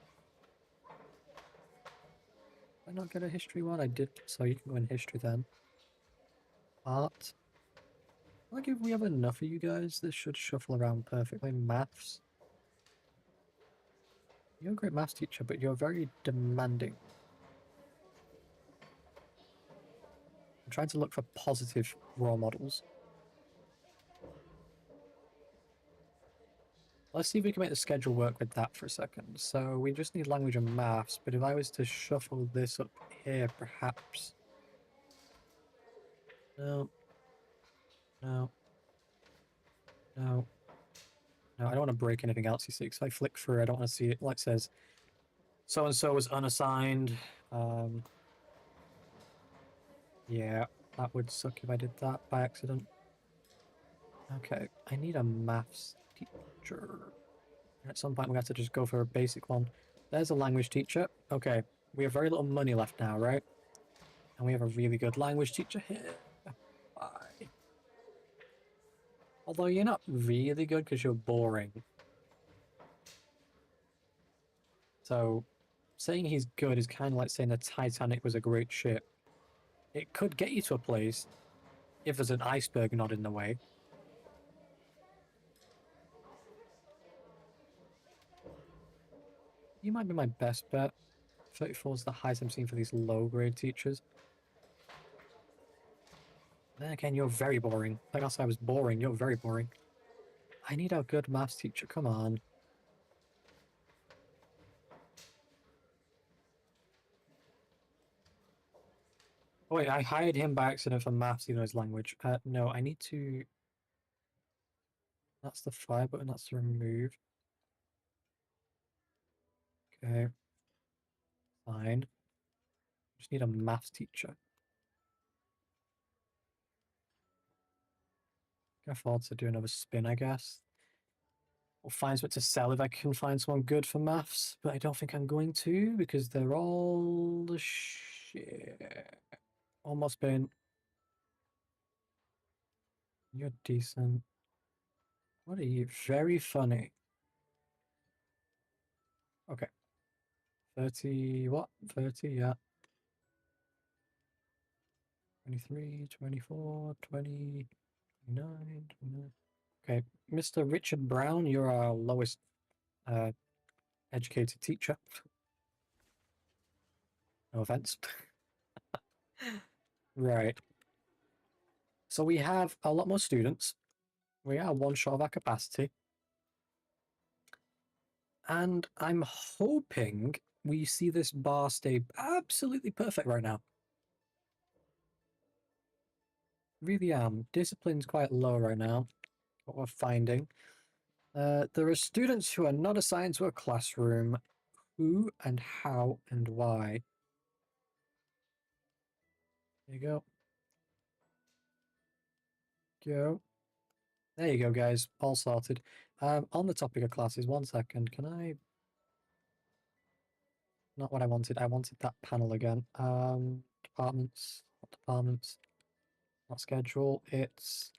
S1: Did I not get a history one? I did, so you can go in history then. Art. Like if we have enough of you guys, this should shuffle around perfectly. Maths. You're a great maths teacher, but you're very demanding. I'm trying to look for positive role models. Let's see if we can make the schedule work with that for a second. So we just need language and maths, but if I was to shuffle this up here, perhaps... No. No. No. No, I don't want to break anything else, you see, because if I flick through, I don't want to see it. Like it says, so-and-so was unassigned. Yeah, that would suck if I did that by accident. Okay, I need a maths teacher. And at some point, we have to just go for a basic one. There's a language teacher. Okay, we have very little money left now, right? And we have a really good language teacher here. Bye. Although you're not really good because you're boring. So, saying he's good is kind of like saying the Titanic was a great ship. It could get you to a place if there's an iceberg not in the way. You might be my best bet. 34 is the highest I'm seeing for these low-grade teachers. Then again, you're very boring. Like I said, I was boring. You're very boring. I need a good maths teacher. Come on. Oh, wait, I hired him by accident for maths, even though his language. No, I need to... That's the fire button. That's the remove. Okay, fine. Just need a maths teacher. Can afford to do another spin, I guess. We'll find something to sell if I can find someone good for maths, but I don't think I'm going to because they're all the shit. Almost been. You're decent. What are you? Very funny. Okay. 30, what? 30, yeah. 23, 24, 20, 29, 29. Okay. Mr. Richard Brown, you're our lowest educated teacher. No offense. Right. So we have a lot more students. We are one short of our capacity. And I'm hoping we see this bar stay absolutely perfect right now. Really am. Discipline's quite low right now, what we're finding. There are students who are not assigned to a classroom. Who and how and why? There you go. Go. There you go, guys. All sorted. On the topic of classes, 1 second. Can I... Not what I wanted. I wanted that panel again. Departments. Not departments. Not schedule. It's...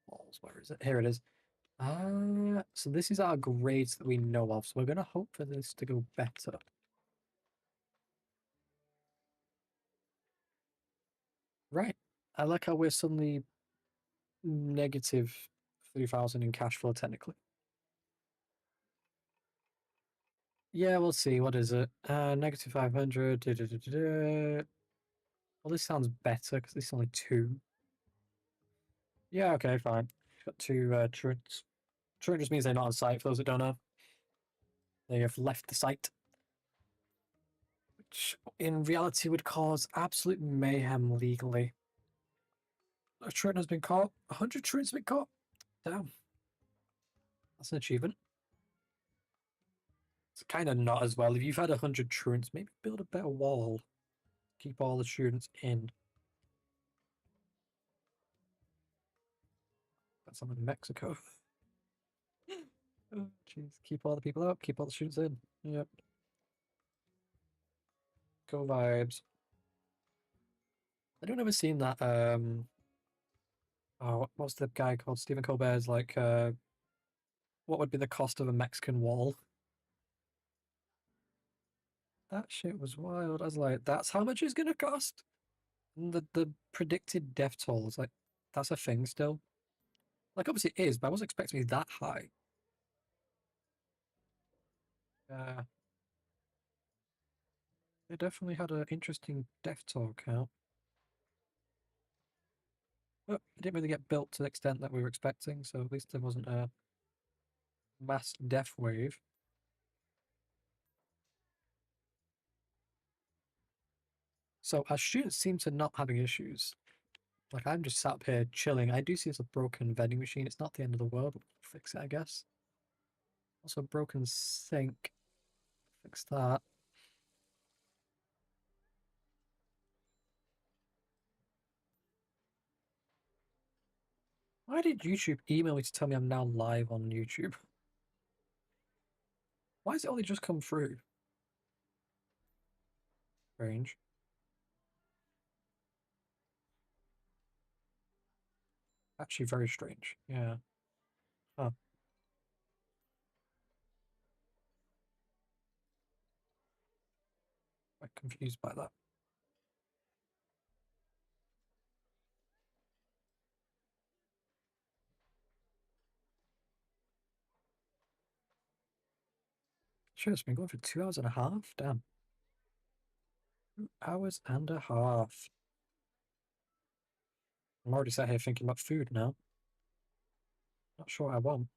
S1: Walls. Where is it? Here it is. So this is our grades that we know of. So we're going to hope for this to go better. Right. I like how we're suddenly negative 3,000 in cash flow technically. Yeah, we'll see. What is it? Negative 500. Well, this sounds better because this is only 2. Yeah, okay, fine. Got 2 truants. Truant just means they're not on site, for those that don't know. They have left the site. Which in reality would cause absolute mayhem legally. A truant has been caught. 100 truants have been caught. Damn. That's an achievement. It's kind of not as well. If you've had 100 truants, maybe build a better wall. Keep all the students in. That's something in Mexico. Oh, jeez. Keep all the people out. Keep all the students in. Yep. Go vibes. I don't ever seen that. Oh, what's the guy called? Stephen Colbert's like. What would be the cost of a Mexican wall? That shit was wild. I was like, that's how much it's gonna cost. And the predicted death toll is like, that's a thing still. Like obviously it is, but I wasn't expecting it to be that high. Uh, they definitely had an interesting death toll count. But it didn't really get built to the extent that we were expecting, so at least there wasn't a mass death wave. So our students seem to not having issues. Like I'm just sat up here chilling. I do see it's a broken vending machine. It's not the end of the world. We'll fix it, I guess. Also, broken sink. Fix that. Why did YouTube email me to tell me I'm now live on YouTube? Why has it only just come through? Strange. Actually, very strange. Yeah. Huh. Quite confused by that. Sure, it's been going for 2 hours and a half. Damn. 2 hours and a half. I'm already sat here thinking about food now. Not sure what I want.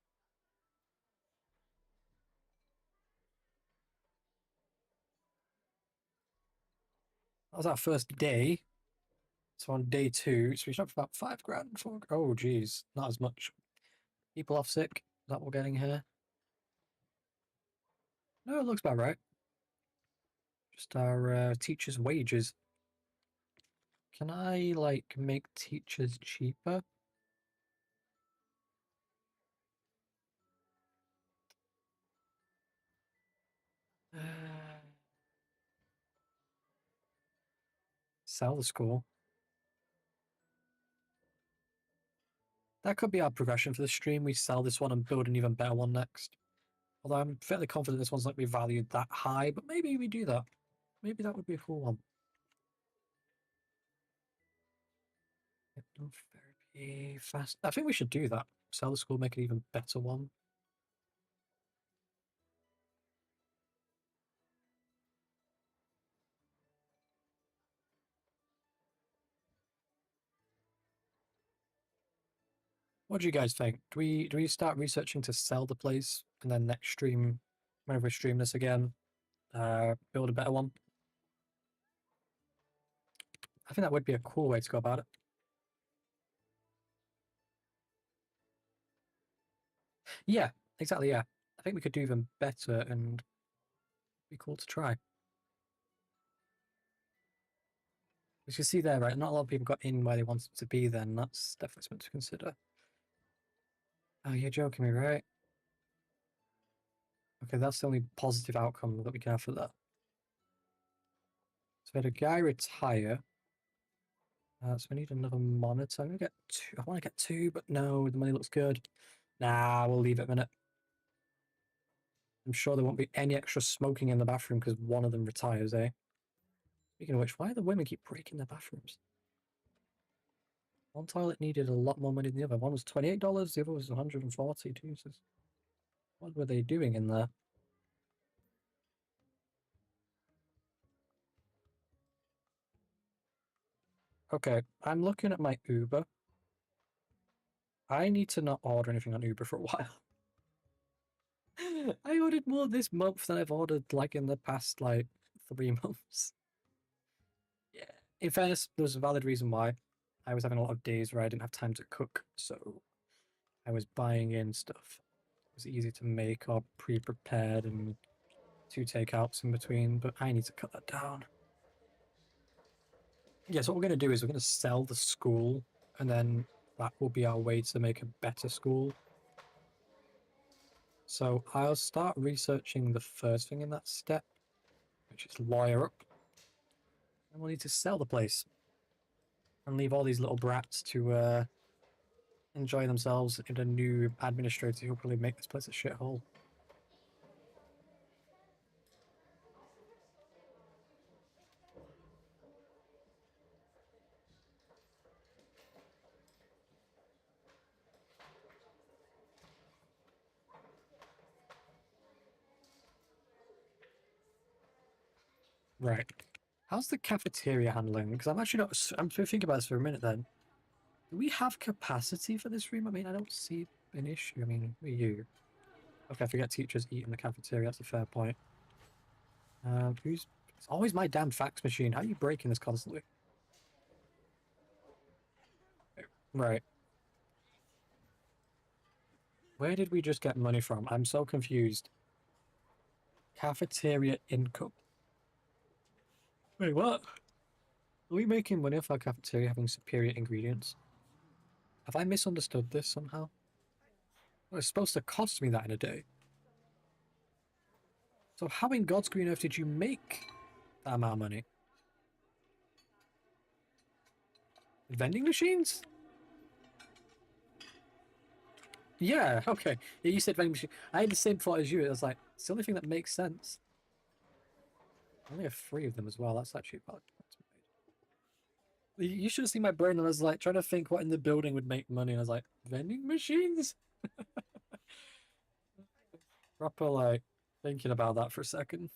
S1: That was our first day. So on day 2, so we shot for about 5 grand. Oh, geez, not as much. People off sick. Is that what we're getting here? No, it looks about right. Just our teachers' wages. Can I, like, make teachers cheaper? Sell the school. That could be our progression for the stream. We sell this one and build an even better one next. Although I'm fairly confident this one's not going to be valued that high, but maybe we do that. Maybe that would be a cool one. Hypnotherapy fast. I think we should do that. Sell the school, make an even better one. What do you guys think? Do we start researching to sell the place and then next stream, whenever we stream this again, build a better one? I think that would be a cool way to go about it. Yeah, exactly. Yeah, I think we could do even better and be cool to try. As you see there, right? Not a lot of people got in where they wanted to be. Then that's definitely something to consider. Oh, you're joking me, right? Okay, that's the only positive outcome that we can have for that. So we had a guy retire. So we need another monitor. I'm gonna get two. I want to get two, but no, the money looks good. Nah, we'll leave it a minute. I'm sure there won't be any extra smoking in the bathroom because one of them retires, eh? Speaking of which, why do the women keep breaking their bathrooms? One toilet needed a lot more money than the other. One was $28, the other was 140. Jesus. What were they doing in there? Okay, I'm looking at my Uber. I need to not order anything on Uber for a while. I ordered more this month than I've ordered like in the past like 3 months. Yeah. In fairness, there was a valid reason why. I was having a lot of days where I didn't have time to cook, so I was buying in stuff. It was easy to make or pre-prepared and two takeouts in between, but I need to cut that down. Yeah, so what we're going to do is we're going to sell the school, and then that will be our way to make a better school. So I'll start researching the first thing in that step, which is lawyer up. And we'll need to sell the place and leave all these little brats to enjoy themselves in a new administrator who'll probably make this place a shithole. Right. How's the cafeteria handling? Because I'm actually not. I'm thinking about this for a minute then. Do we have capacity for this room? I mean, I don't see an issue. I mean, who are you? Okay, I forget teachers eat in the cafeteria. That's a fair point. Who's... It's always my damn fax machine. How are you breaking this constantly? Right. Where did we just get money from? I'm so confused. Cafeteria income. Wait, what? Are we making money off our cafeteria having superior ingredients? Have I misunderstood this somehow? Well, it's supposed to cost me that in a day. So how in God's green earth did you make that amount of money? Vending machines? Yeah, okay. Yeah, you said vending machine. I had the same thought as you. It was like, it's the only thing that makes sense. I only have 3 of them as well. That's actually about... You should have seen my brain. I was like trying to think what in the building would make money. And I was like, vending machines? Proper like thinking about that for a second.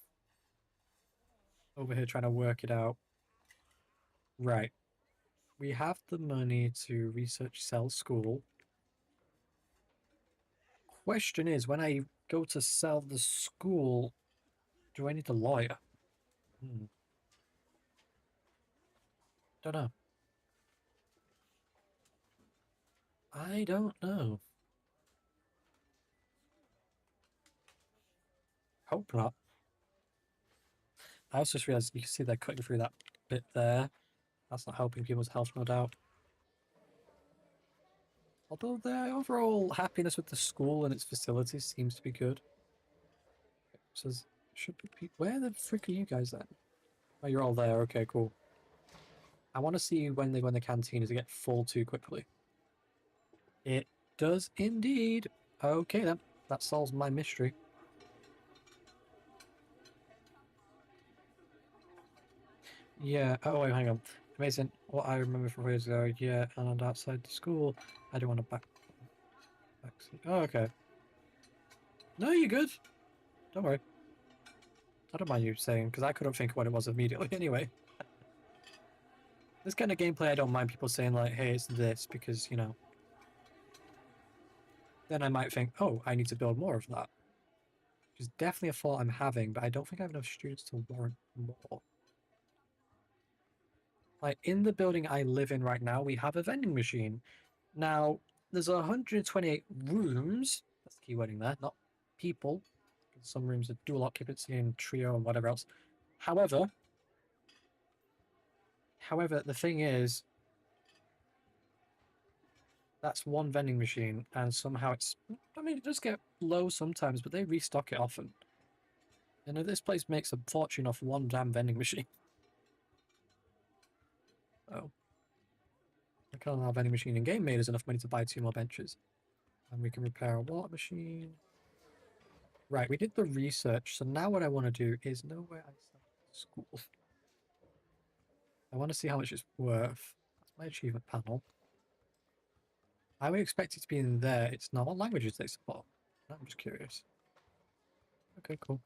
S1: Over here trying to work it out. Right. We have the money to research sell school. Question is, when I go to sell the school, do I need a lawyer? Don't know. I don't know. Hope not. I also just realised you can see they're cutting through that bit there. That's not helping people's health, no doubt. Although their overall happiness with the school and its facilities seems to be good. Says, should be. Where the frick are you guys then? Oh, you're all there. Okay, cool. I want to see when they go in the canteen. Does it get full too quickly? It does indeed. Okay then. That solves my mystery. Yeah. Oh, wait, hang on. Amazing. What I remember from years ago. Yeah, and outside the school. I don't want to back. Oh, okay. No, you're good. Don't worry. I don't mind you saying, because I couldn't think of what it was immediately anyway. This kind of gameplay, I don't mind people saying, like, hey, it's this, because, you know. Then I might think, oh, I need to build more of that. Which is definitely a thought I'm having, but I don't think I have enough students to warrant more. Like, in the building I live in right now, we have a vending machine. Now, there's 128 rooms. That's the keywording there, not people. Some rooms are dual occupancy and trio and whatever else. However, the thing is, that's one vending machine, and somehow it's... I mean, it does get low sometimes, but they restock it often. And this place makes a fortune off one damn vending machine. Oh. I can't have vending machine in-game made us enough money to buy 2 more benches. And we can repair a water machine. Right, we did the research, so now what I want to do is know where I sell school. I want to see how much it's worth. That's my achievement panel. I would expect it to be in there. It's not. What languages they support? I'm just curious. Okay, cool.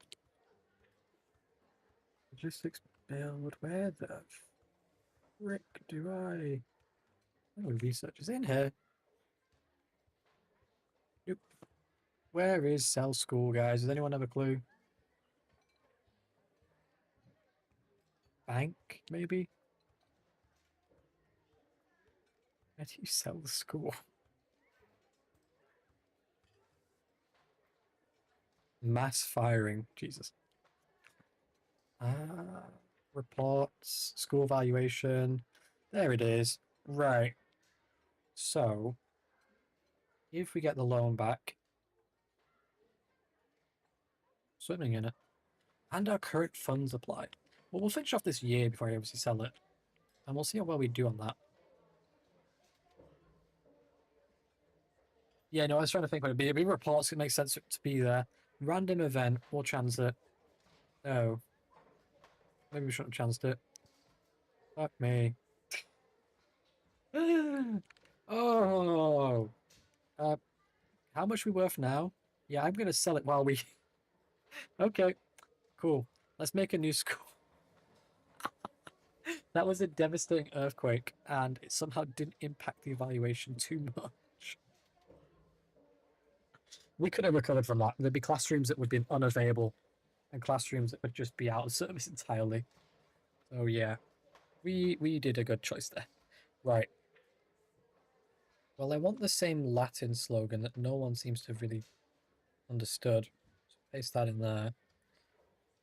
S1: Logistics build. Where the frick do I... Oh, research is in here. Nope. Where is Cell School, guys? Does anyone have a clue? Bank, maybe? Where do you sell the school? Mass firing. Jesus. Reports, school valuation. There it is. Right. So, if we get the loan back, swimming in it, and our current funds applied, well, we'll finish off this year before I obviously sell it, and we'll see how well we do on that. Yeah, no, I was trying to think what it'd be. It'd be reports, it makes sense to be there. Random event, we'll chance it. Oh. Maybe we shouldn't have chanced it. Fuck me. Oh. How much are we worth now? Yeah, I'm gonna sell it while we... Okay, cool. Let's make a new school. That was a devastating earthquake, and it somehow didn't impact the evaluation too much. We could have recovered from that. There'd be classrooms that would be unavailable, and classrooms that would just be out of service entirely. So yeah, we did a good choice there. Right. Well, I want the same Latin slogan that no one seems to have really understood. So paste that in there.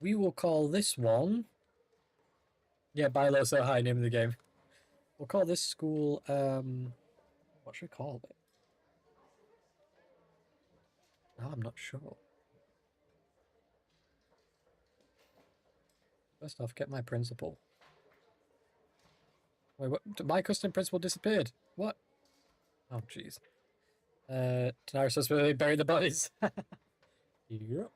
S1: We will call this one... Yeah, buy low, so high, name of the game. We'll call this school, what should we call it? No, I'm not sure. First off, get my principal. Wait, what? My custom principal disappeared. What? Oh, jeez. Daenerys supposed to bury the bodies. Yep.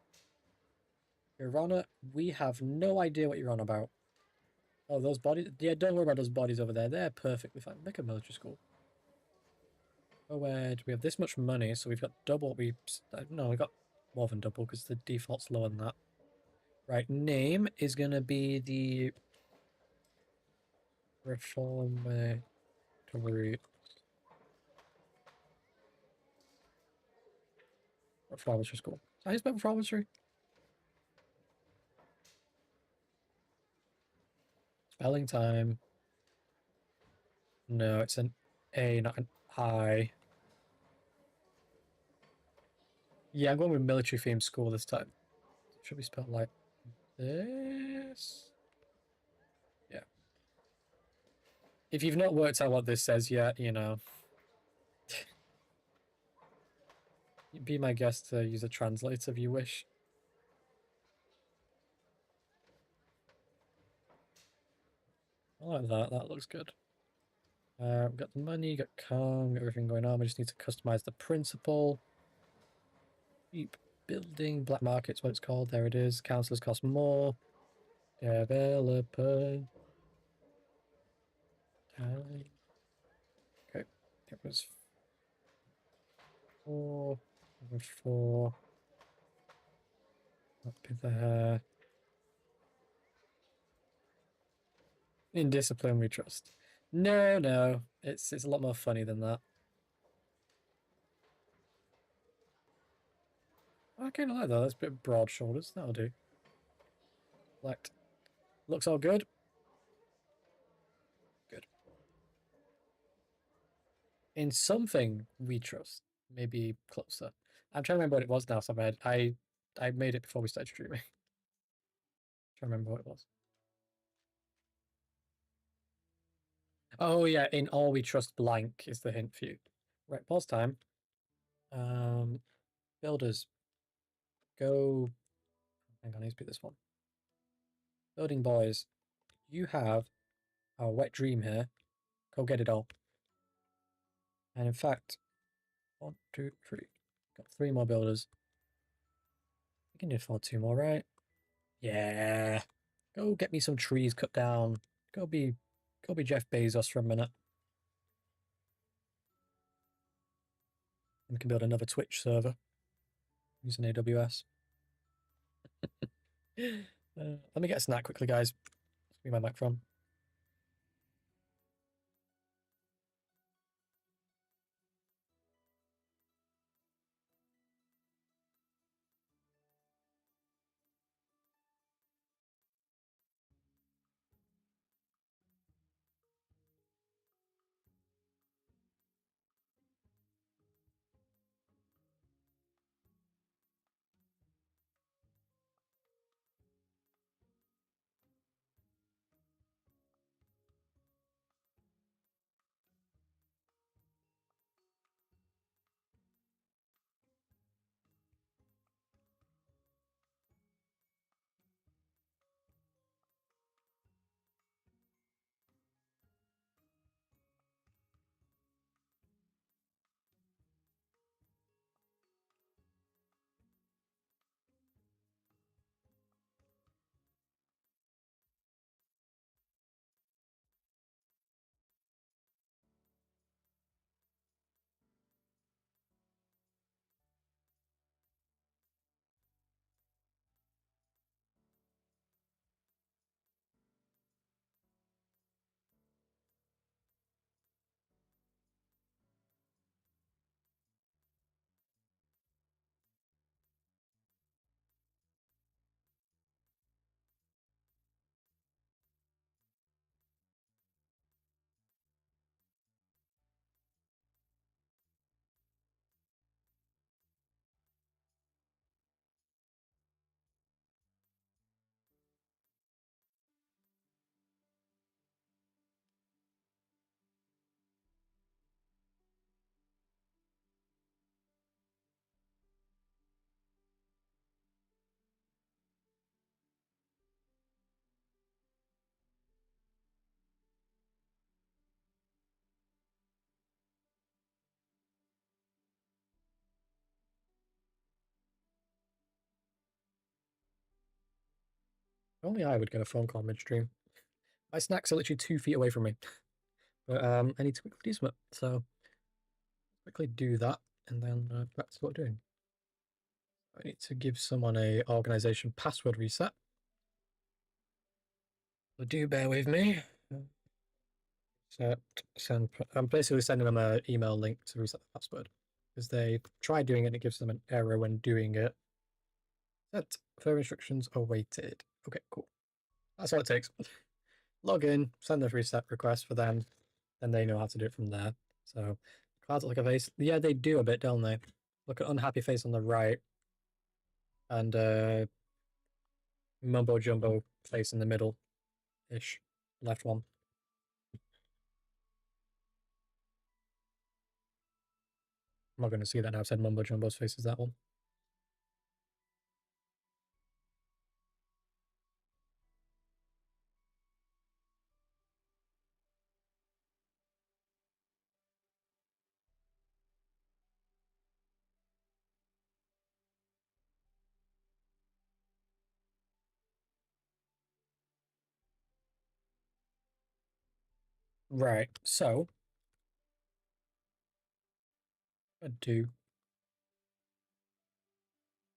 S1: Your Honor, we have no idea what you're on about. Oh, those bodies? Yeah, don't worry about those bodies over there. They're perfectly fine. Make a military school. Oh, wait. We have this much money, so we've got double. No, we got more than double because the default's lower than that. Right, name is going to be the Reformatory. Reformatory School. How do you spell Reformatory? Spelling time. No, it's an A, not an I. Yeah, I'm going with military themed school this time. It should be spelled like this. If you've not worked out what this says yet, you know, be my guest to use a translator if you wish. I like that. That looks good. We've got the money, got calm, got everything going on. We just need to customize the principal. Keep building. Black market's what it's called. There it is. Councillors cost more. Developer. Time. Okay. It was 4. Number 4. Up there. In discipline we trust. No, no. It's a lot more funny than that. I kind of like that. That's a bit broad shoulders. That'll do. Select. Looks all good. Good. In something we trust. Maybe closer. I'm trying to remember what it was now, so I made it before we started streaming. Trying to remember what it was. Oh yeah, in all we trust blank is the hint for you. Right, pause time. Builders. Go. Hang on, I need to pick this one. Building boys. You have a wet dream here. Go get it all. And in fact, 1, 2, 3. Got 3 more builders. We can afford 2 more, right? Yeah. Go get me some trees cut down. Go be Jeff Bezos for a minute. And we can build another Twitch server using AWS. Let me get a snack quickly, guys. Let's be my mic from. Only I would get a phone call midstream. My snacks are literally 2 feet away from me. But I need to quickly do something. So quickly do that and then back to what we're doing. I need to give someone a organization password reset. So do bear with me. Send. I'm basically sending them an email link to reset the password because they tried doing it and it gives them an error when doing it. Set. Further instructions awaited. Okay, cool. That's all it takes. Log in, send the reset request for them, and they know how to do it from there. So, clouds look like a face. Yeah, they do a bit, don't they? Look at unhappy face on the right, and mumbo jumbo face in the middle ish, left one. I'm not going to see that now. I've said mumbo jumbo's face is that one. Right, so I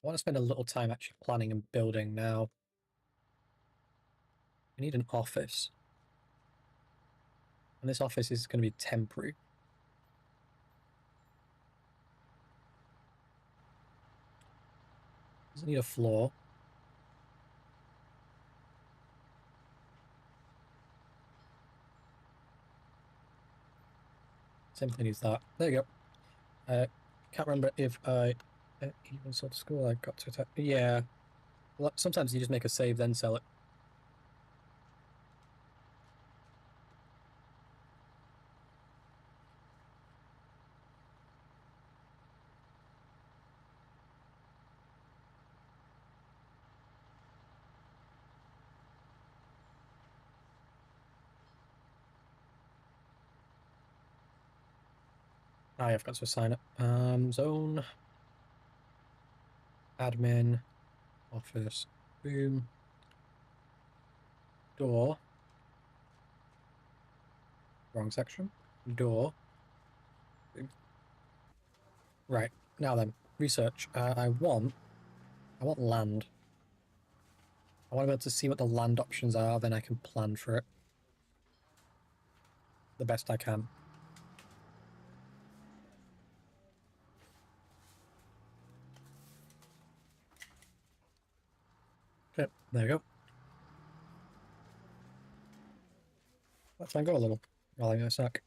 S1: want to spend a little time actually planning and building now. I need an office. And this office is going to be temporary. Doesn't need a floor. Same thing as that. There you go. Can't remember if I even sold the school I got to attack. Yeah. Well, sometimes you just make a save, then sell it. I have got to assign it. Zone. Admin. Office. Boom. Door. Wrong section. Door. Boom. Right. Now then. Research. I want land. I want to be able to see what the land options are, then I can plan for it the best I can. Okay, there you go. Let's then go a little. I'll leave it a sec.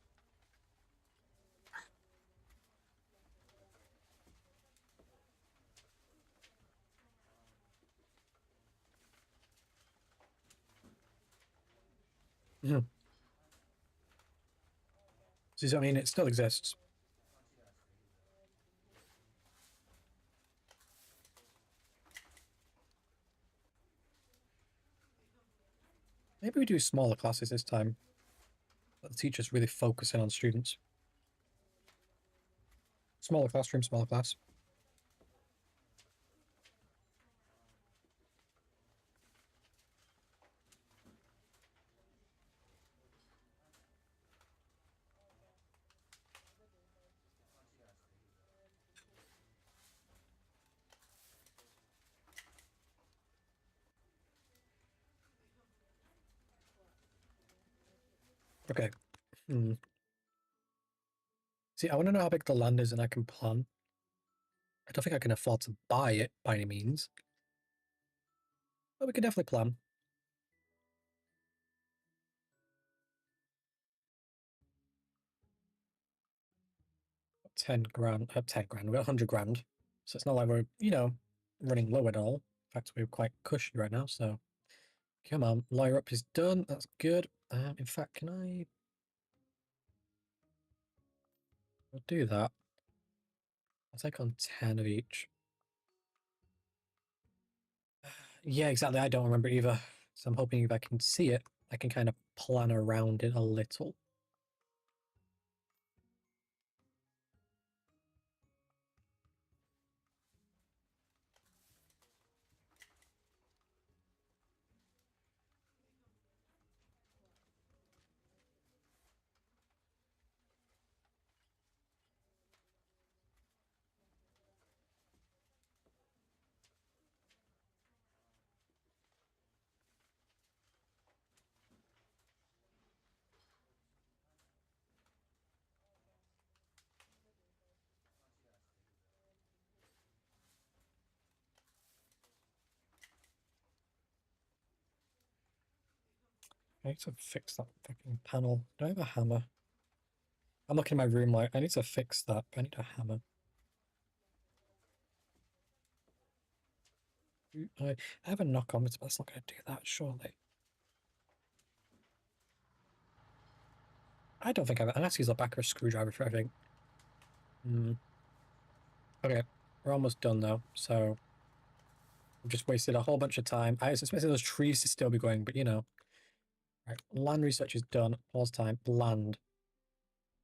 S1: Hmm. See, I mean, it still exists. Maybe we do smaller classes this time. Let the teachers really focus in on students. Smaller classroom, smaller class. Okay. Hmm. See, I want to know how big the land is and I can plan. I don't think I can afford to buy it by any means. But we can definitely plan. 10 grand, 10 grand, we got 100 grand. So it's not like we're, running low at all. In fact, we're quite cushy right now, so come on. Lawyer up is done. That's good. In fact, can I... I'll do that. I'll take on 10 of each. Yeah, exactly. I don't remember either. So I'm hoping if I can see it, I can kind of plan around it a little. I need to fix that fucking panel. Do I have a hammer? I'm looking in my room like, I need to fix that, but I need a hammer. I have a knock on, but that's not going to do that, surely. I don't think I'm going to use a back of a screwdriver for everything. Hmm. Okay, we're almost done though, so I've just wasted a whole bunch of time. I was expecting those trees to still be going, but you know. Right, land research is done. Pause time. Land.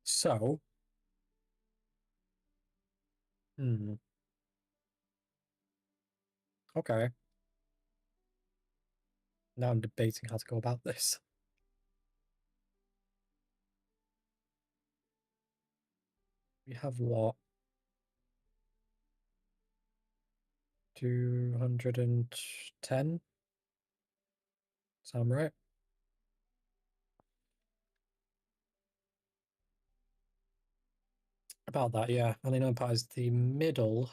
S1: So, hmm, okay. Now I'm debating how to go about this. We have what? 210? Sound right? About that, yeah. And the known part is the middle.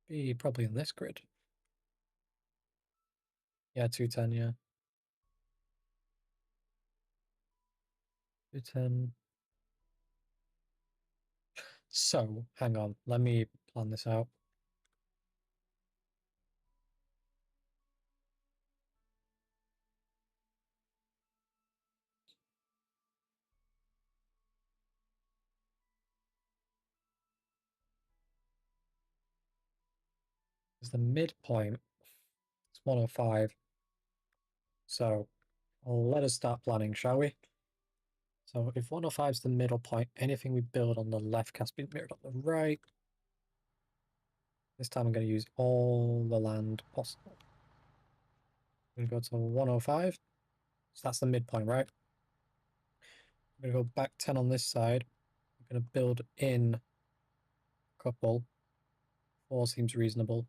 S1: Be probably in this grid. Yeah, 210, yeah. 210. So, hang on. Let me plan this out. Is the midpoint. It's 105. So, let us start planning, shall we? So, if 105 is the middle point, anything we build on the left has been mirrored on the right. This time I'm going to use all the land possible. I'm going to go to 105. So that's the midpoint, right? I'm going to go back 10 on this side. I'm going to build in a couple. 4 seems reasonable.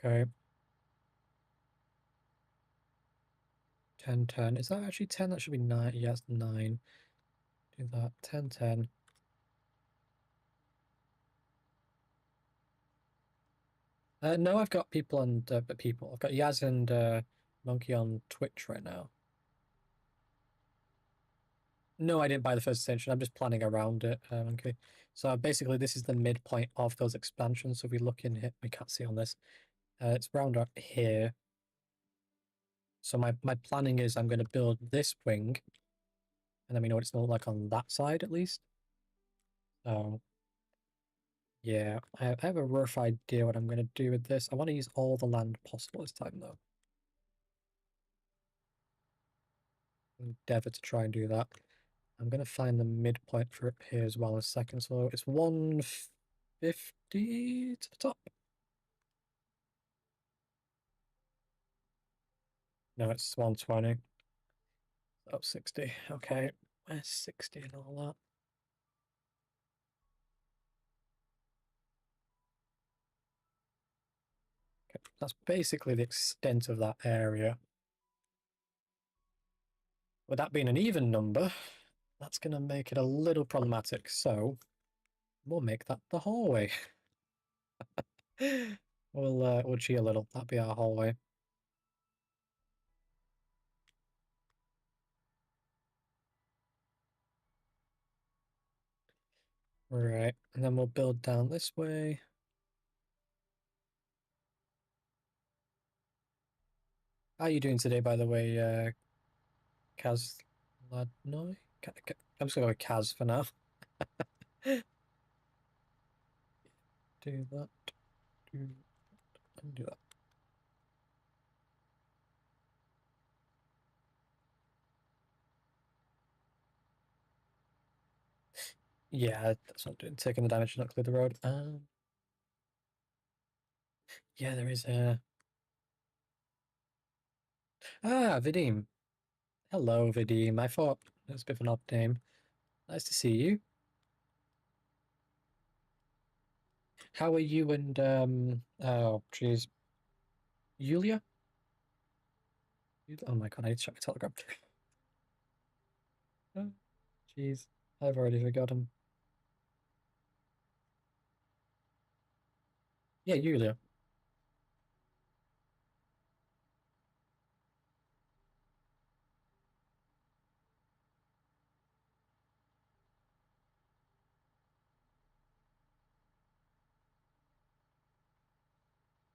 S1: Okay. 10, 10. Is that actually 10? That should be 9. Yes, 9. Do that. 10, 10. No, I've got people and people. I've got Yaz and Monkey on Twitch right now. No, I didn't buy the first extension. I'm just planning around it. Okay. So basically, this is the midpoint of those expansions. So if we look in here, we can't see on this. It's round up here. So my planning is I'm going to build this wing, and then we know what it's going to look like on that side at least. So yeah, I have a rough idea what I'm going to do with this. I want to use all the land possible this time though. Endeavor to try and do that. I'm going to find the midpoint for it here as well in a second. So it's 150 to the top. No, it's 120. Oh, 60. Okay. Where's 60 and all that? Okay. That's basically the extent of that area. With that being an even number, that's going to make it a little problematic. So we'll make that the hallway. We'll cheat a little. That'll be our hallway. Right. And then we'll build down this way. How are you doing today, by the way, Kaz Ladnoy? I'm just going to go with Kaz for now. Do that. Do, and do that. Yeah, that's not doing. Taking the damage to not clear the road. Yeah, there is a. Vidim. Hello, Vidim. I thought that was a bit of an odd name. Nice to see you. How are you and oh jeez. Yulia? Oh my god, I need to check my telegram. Oh, jeez. I've already forgotten. Yeah, Yulia.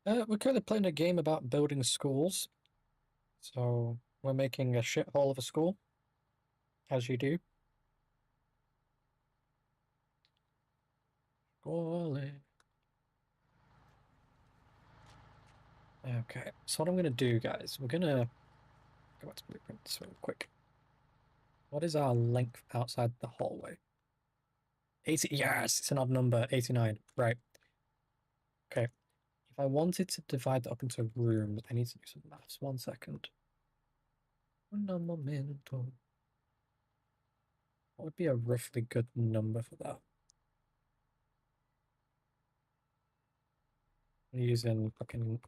S1: We're currently playing a game about building schools. So We're making a shithole of a school, as you do. Golly. Okay, so what I'm gonna do, guys, we're gonna go back to blueprints real quick. What is our length outside the hallway? 80. Yes, it's an odd number. 89. Right. Okay. If I wanted to divide that up into rooms, I need to do some maths. 1 second. Un momento. What would be a roughly good number for that? I'm using fucking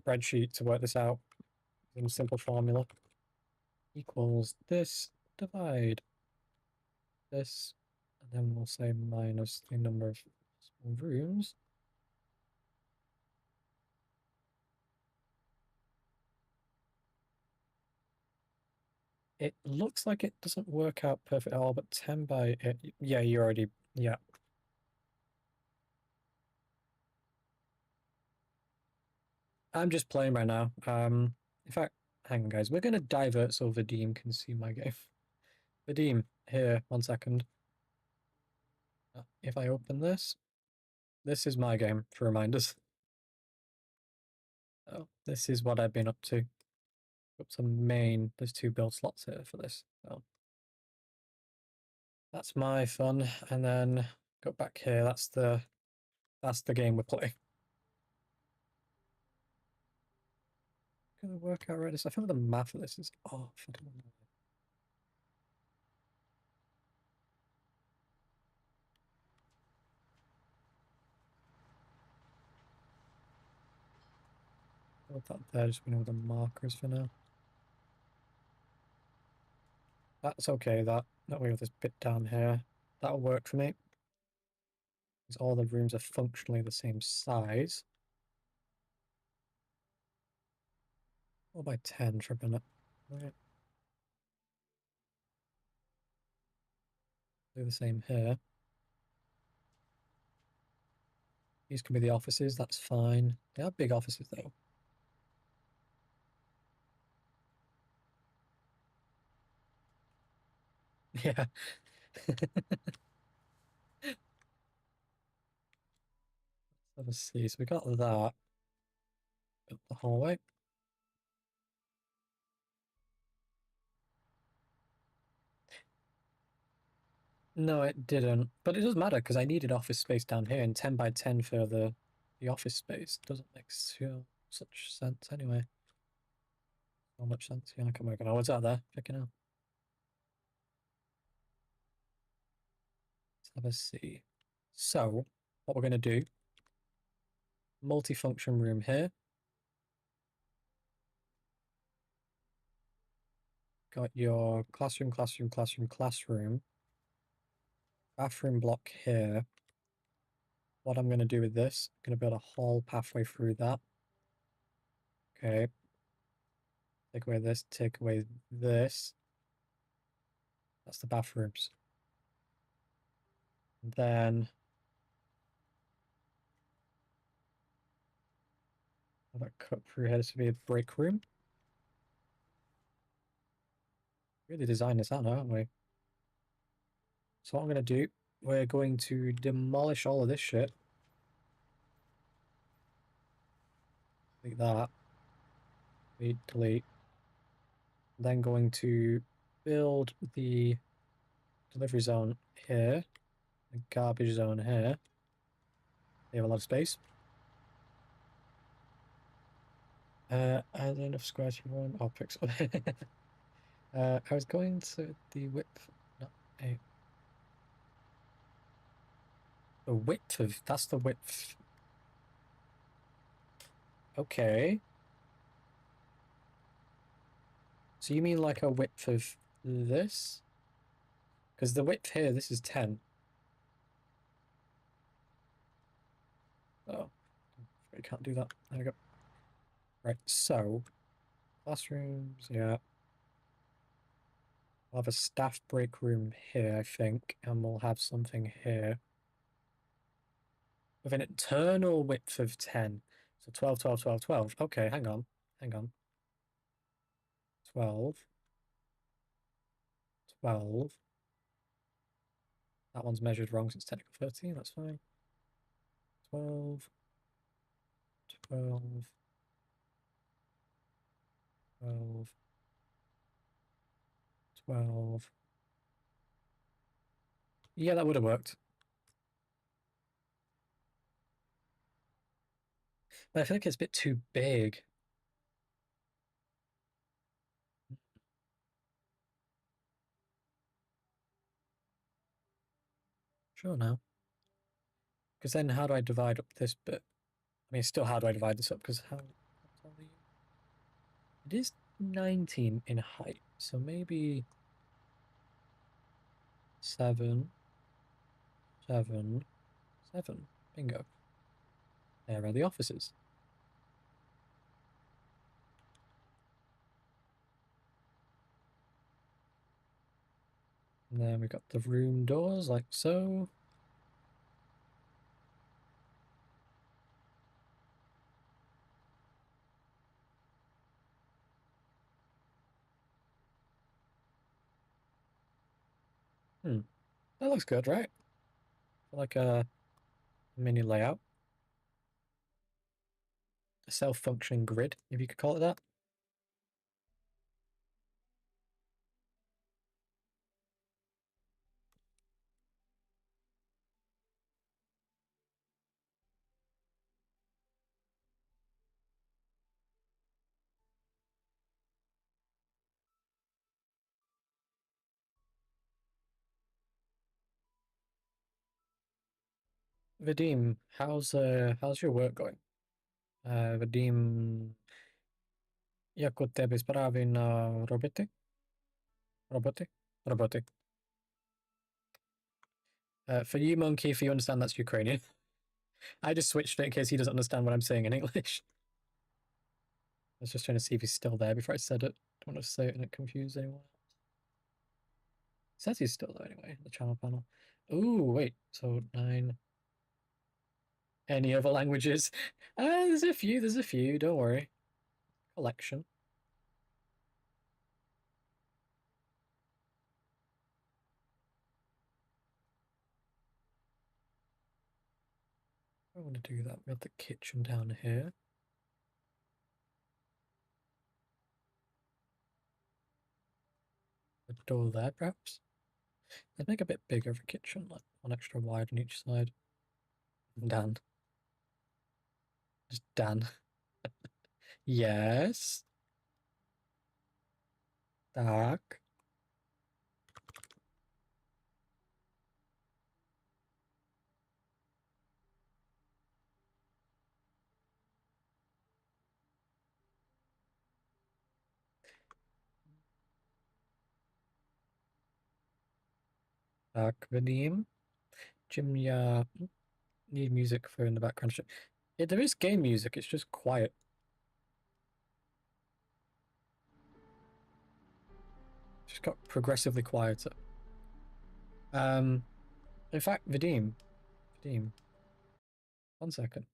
S1: spreadsheet to work this out in a simple formula. Equals this, divide this, and then we'll say minus the number of small rooms. It looks like it doesn't work out perfect at all, but 10 by 8, yeah, you already, yeah. I'm just playing right now. In fact, hang on, guys. We're going to divert so Vadim can see my game. Vadim, here, 1 second. If I open this is my game for reminders. Oh, this is what I've been up to. Up to main. There's 2 build slots here for this. So that's my fun. And then go back here. That's the game we're playing. Gonna work out right. I feel like the math of this is off. I don't know. Put that there, just we know the markers for now. That's okay, that way with this bit down here. That'll work for me. Because all the rooms are functionally the same size. 4 by 10 for a minute. Right. Do the same here. These can be the offices, that's fine. They are big offices though. Yeah. Let's see. So we got that. Up the hallway. No, it didn't. But it doesn't matter because I needed office space down here, and 10 by 10 for the office space doesn't make such sense anyway. So much sense. Yeah, I can work it out. What's out there? Check it out. Let's have a see. So, what we're going to do, multifunction room here. Got your classroom, classroom, classroom, classroom. Bathroom block here. What I'm going to do with this, I'm going to build a whole pathway through that. Okay. Take away this, take away this. That's the bathrooms. And then have that cut through here. This would be a break room. Really designed this out now, aren't we? So what I'm going to do, we're going to demolish all of this shit. Like that. Delete, delete. Then going to build the delivery zone here. The garbage zone here. They have a lot of space. And enough squares for one. Oh, pixel. I was going to the width. Not a. The width of. That's the width. Okay. So you mean like a width of this? Because the width here, this is 10. Oh, I can't do that. There we go. Right, so classrooms, yeah. We'll have a staff break room here, I think, and we'll have something here with an internal width of 10. So 12, 12, 12, 12. Okay, hang on. Hang on. 12. 12. That one's measured wrong, so it's technical 13, that's fine. 12. 12. 12. 12. Yeah, that would have worked. But I feel like it's a bit too big. Sure now. Because then how do I divide up this bit? I mean, still, how do I divide this up? Because how tall are you? It is 19 in height, so maybe 7, 7, 7. Bingo. There are the offices. And then we've got the room doors, like so. That looks good, right? Like a mini layout. A self-functioning grid, if you could call it that. Vadim, how's your work going? Vadim, jak od tebe spravi na roboty? Roboty? Roboty. For you, Monkey, if you understand that's Ukrainian. I just switched it in case he doesn't understand what I'm saying in English. I was just trying to see if he's still there before I said it. Don't want to say it and it confuse anyone. It says he's still there anyway, the channel panel. Ooh, wait, so 9. Any other languages? There's a few, don't worry. Collection. I want to do that. We have the kitchen down here. The door there, perhaps? Let's make a bit bigger of a kitchen, like one extra wide on each side. Dan. Just Dan. Yes. Tak. Tak, Vadim. Jim, yeah. Need music for in the background. Yeah, there is game music, it's just quiet. Just got progressively quieter. In fact, Vadim, 1 second.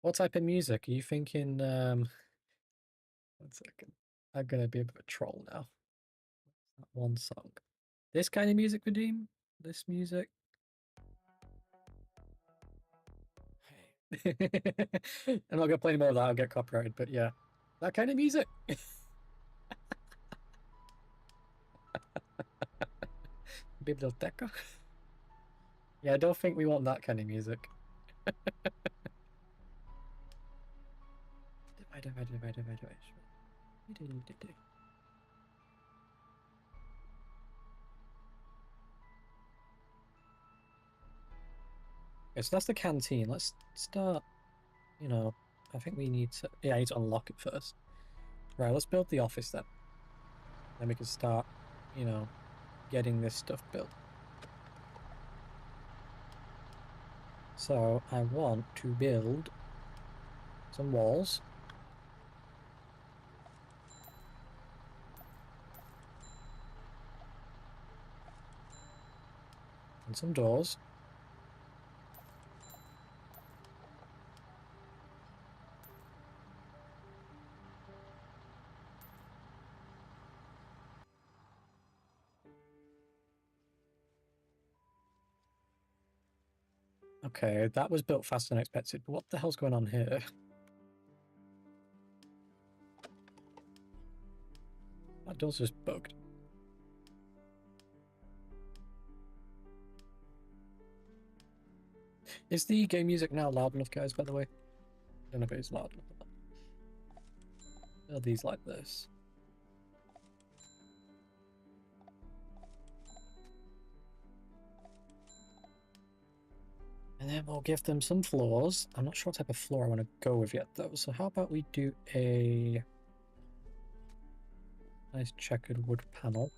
S1: What type of music are you thinking? 1 second. I'm gonna be a bit of a troll now. That one song. This kind of music, Vadim? This music? I'm not gonna play any more of that, I'll get copyrighted, but yeah. That kind of music. Biblioteca? Yeah, I don't think we want that kind of music. Okay, so that's the canteen. Let's start, I think we need to, yeah, I need to unlock it first. Right, let's build the office then. Then we can start, getting this stuff built. So I want to build some walls. And some doors. Okay, that was built faster than expected, but what the hell's going on here? That door's just bugged. Is the game music now loud enough, guys, by the way? I don't know if it is loud enough. Are these like this? And then we'll give them some floors. I'm not sure what type of floor I want to go with yet, though. So how about we do a nice checkered wood panel.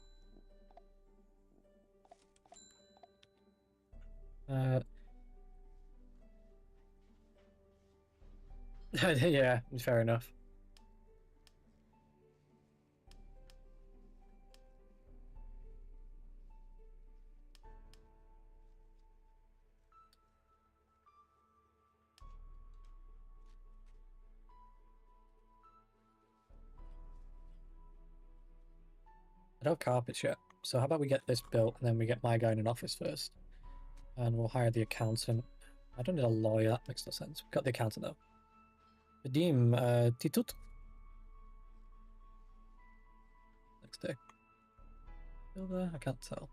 S1: Yeah, fair enough. I don't have carpets yet, so how about we get this built and then we get my guy in an office first. And we'll hire the accountant. I don't need a lawyer, that makes no sense. We've got the accountant though. Vadim, Titut? Next day. Still there? I can't tell.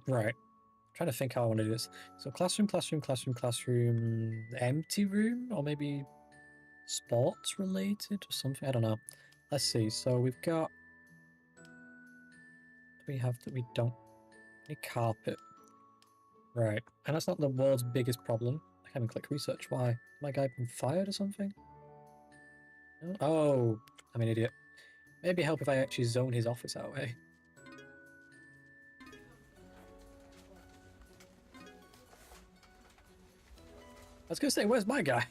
S1: Right. Trying to think how I want to do this. So classroom, classroom, classroom, classroom, empty room, or maybe sports related or something. I don't know. Let's see. So we've got. We have that we don't need carpet. Right, and that's not the world's biggest problem. I can't even click research. Why? My guy been fired or something? Oh, I'm an idiot. Maybe help if I actually zone his office out, eh? I was gonna say, where's my guy?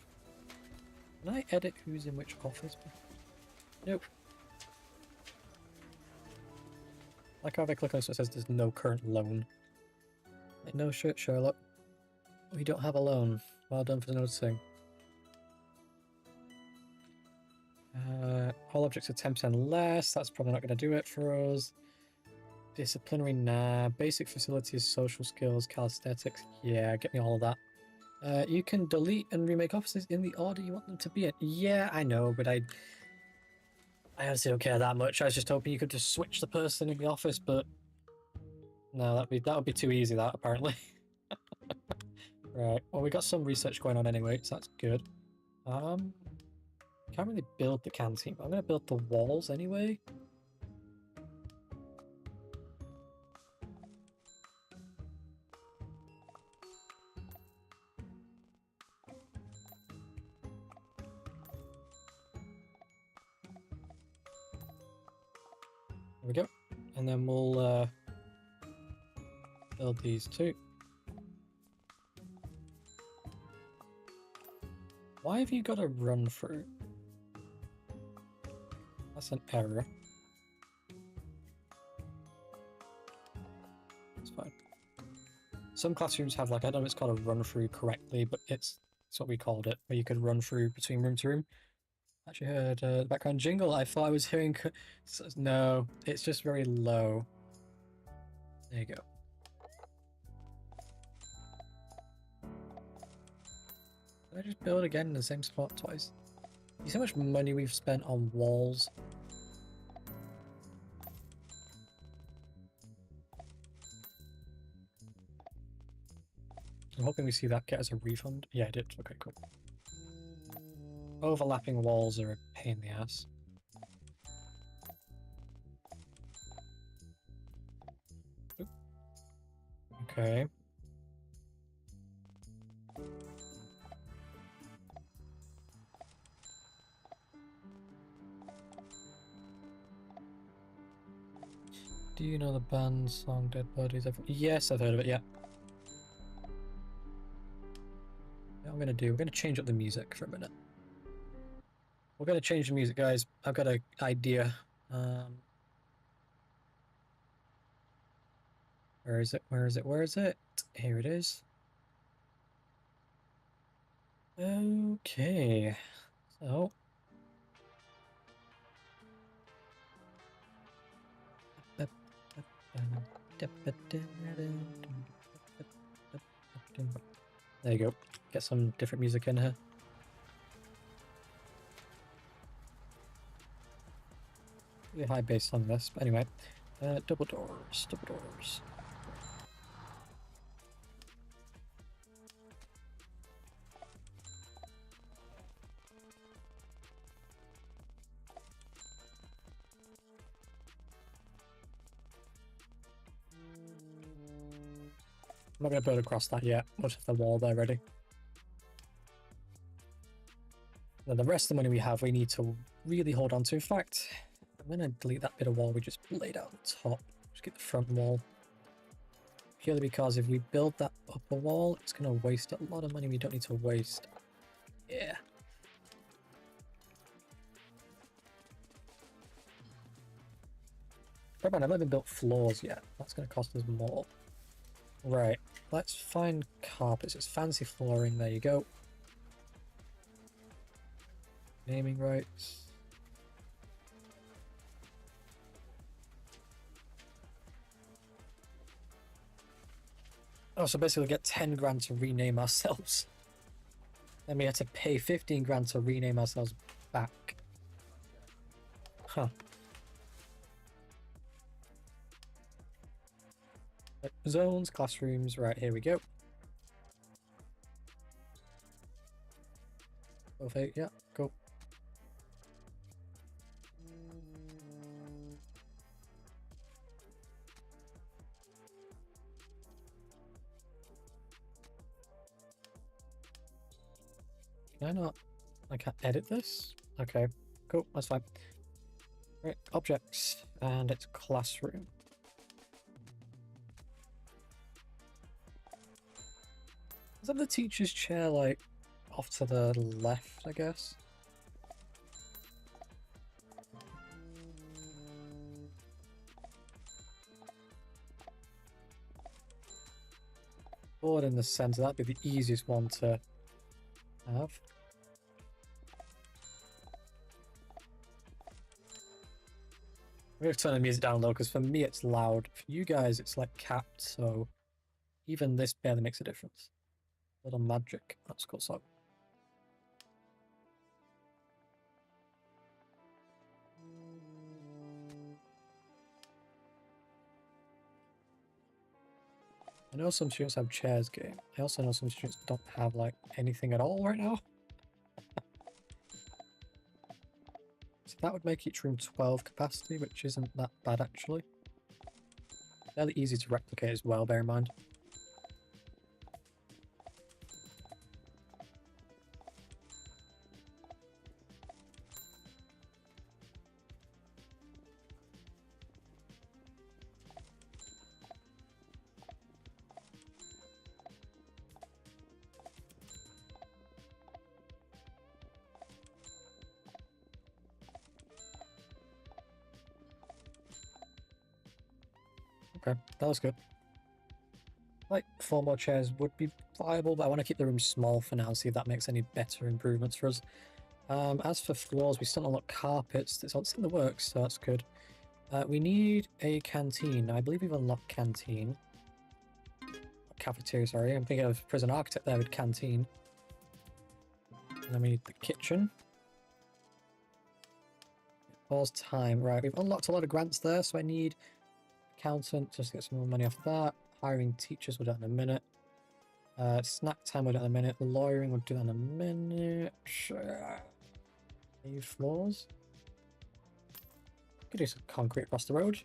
S1: Can I edit who's in which office? Nope. Like how if I click on this, it says there's no current loan. Like, no shit, Sherlock. We don't have a loan. Well done for noticing. All objects are 10% less. That's probably not going to do it for us. Disciplinary, nah. Basic facilities, social skills, calisthenics. Yeah, get me all of that. You can delete and remake offices in the order you want them to be in. Yeah, I know, but I honestly don't care that much. I was just hoping you could just switch the person in the office, but no, that would be too easy. That apparently. Right. Well, we got some research going on anyway, so that's good. Can't really build the canteen, but I'm gonna build the walls anyway. There we go. And then we'll build these two. Why have you got a run through? That's an error. It's fine. Some classrooms have like, I don't know if it's called a run through correctly, but it's what we called it, where you could run through between room to room. Actually heard the background jingle. I thought I was hearing... No, it's just very low. There you go. Did I just build again in the same spot twice? You see how much money we've spent on walls? I'm hoping we see that get us a refund. Yeah, I did. Okay, cool. Overlapping walls are a pain in the ass. Oop. Okay. Do you know the band song Dead Bodies? Yes, I've heard of it, yeah. What I'm gonna do, we're gonna change up the music for a minute. We're gonna change the music, guys. I've got an idea. Where is it? Where is it? Where is it? Here it is. Okay. So. There you go. Get some different music in here. Really high bass on this, but anyway. Double doors, double doors. I'm not going to build across that yet. We'll just have the wall there ready. Then the rest of the money we have, we need to really hold on to. In fact, I'm going to delete that bit of wall we just laid out at the top. Just get the front wall. Purely because if we build that upper wall, it's going to waste a lot of money we don't need to waste. Yeah. But man, I've not even built floors yet. That's going to cost us more. Right, let's find carpets. It's fancy flooring. There you go. Naming rights. Oh, so basically we get 10 grand to rename ourselves. Then we have to pay 15 grand to rename ourselves back. Huh. Zones, classrooms, right, here we go. Okay, yeah, go. Can I not? I can't edit this? Okay, cool, that's fine. Right, objects, and it's classroom. Is that the teacher's chair, like, off to the left, I guess? Board in the center, that'd be the easiest one to have. I'm going to turn the music down low because for me it's loud. For you guys it's like capped, so even this barely makes a difference. Little magic. That's cool. So I know some students have chairs game. I also know some students don't have like anything at all right now. So that would make each room 12 capacity, which isn't that bad actually. Fairly easy to replicate as well, bear in mind. Okay, that was good. Like 4 more chairs would be viable, but I want to keep the room small for now, see if that makes any better improvements for us. As for floors, we still unlock carpets. It's in the works, so that's good. We need a canteen. I believe we've unlocked canteen. Cafeteria, sorry. I'm thinking of prison architect there with canteen. And then we need the kitchen. Pause time. Right, we've unlocked a lot of grants there, so I need accountant just to get some more money off that. Hiring teachers, we'll do that in a minute. Snack time, we'll do that in a minute. Lawyering, we'll do that in a minute. Paved floors. Could do some concrete across the road.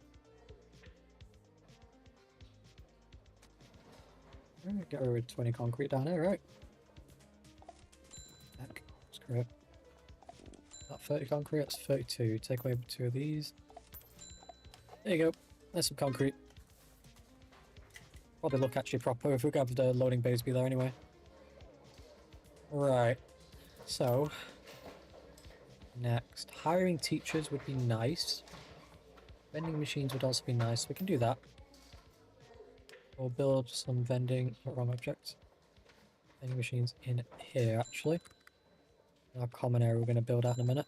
S1: Get rid of 20 concrete down here, right? Heck, screw it. That 30 concrete, that's 32. Take away 2 of these. There you go. There's some concrete. Probably look actually proper if we could have the loading bays be there anyway. Right. So next? Hiring teachers would be nice. Vending machines would also be nice. We can do that. We'll build some vending... wrong objects. Vending machines in here, actually. Our common area we're going to build out in a minute.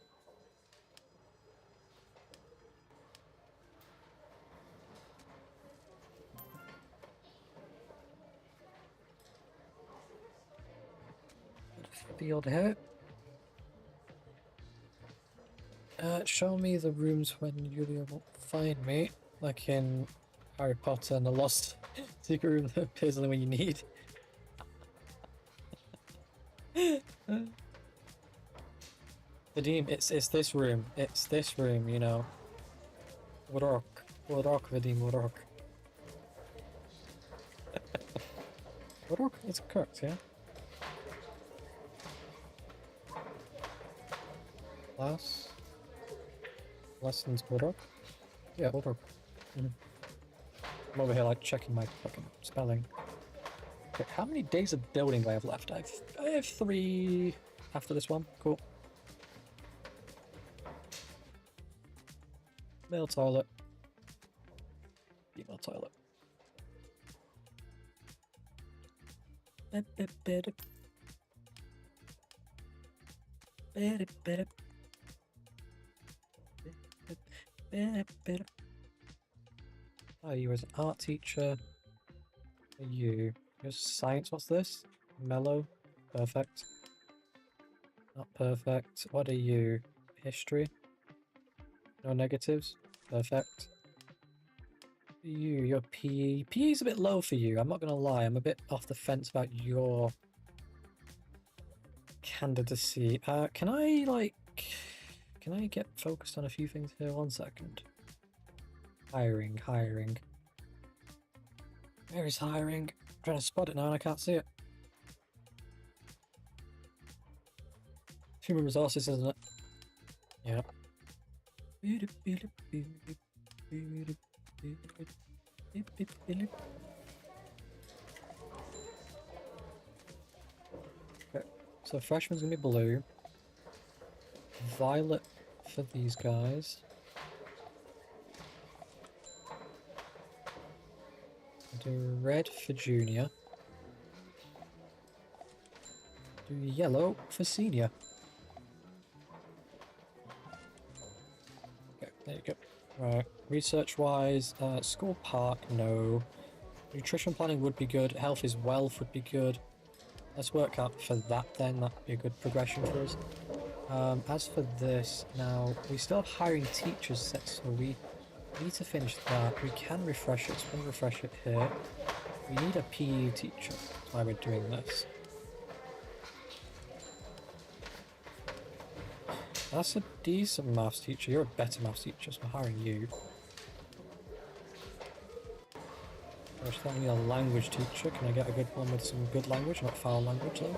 S1: Field here. Show me the rooms when Yulia won't find me, like in Harry Potter and the Lost Secret Room that appears only when you need. Vadim, it's this room. It's this room, you know. Warok. Vadim, Warok. Warok is correct, yeah? Lessons Warok? Yeah, Warok. I'm over here like checking my fucking spelling. Okay, how many days of building do I have left? I have 3 after this one. Cool. Male toilet. Female toilet. Oh, you as an art teacher. You. You're science. What's this? Mellow. Perfect. Not perfect. What are you? History. No negatives. Perfect. Your PE. PE's a bit low for you. I'm not gonna lie. I'm a bit off the fence about your candidacy. Can I get focused on a few things here? 1 second. Hiring. Where is hiring? I'm trying to spot it now and I can't see it. Human resources, isn't it? Yeah. Okay, so freshman's gonna be blue. Violet for these guys. Do red for junior. Do yellow for senior. Okay, there you go. Right, research-wise, school park, no. Nutrition planning would be good. Health is wealth would be good. Let's work out for that then. That would be a good progression for us. As for this, now, we still have hiring teachers set, so we need to finish that. We can refresh it, so we'll refresh it here. We need a PE teacher. That's why we're doing this. That's a decent maths teacher. You're a better maths teacher, so we're hiring you. I just need a language teacher. Can I get a good one with some good language, not foul language though?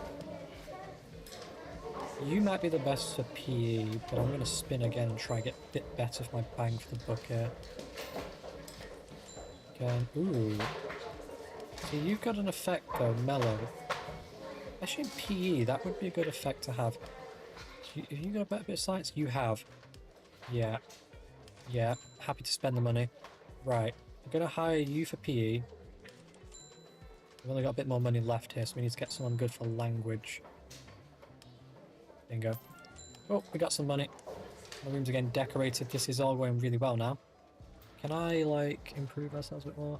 S1: You might be the best for PE, but I'm going to spin again and try and get a bit better for my bang for the buck here. Again, ooh. See, you've got an effect though, mellow. Actually in PE, that would be a good effect to have. Have you got a better bit of science? You have. Yeah. Yeah, happy to spend the money. Right, I'm going to hire you for PE. We've only got a bit more money left here, so we need to get someone good for language. Bingo. Oh, we got some money. The room's again decorated. This is all going really well now. Can I, like, improve ourselves a bit more?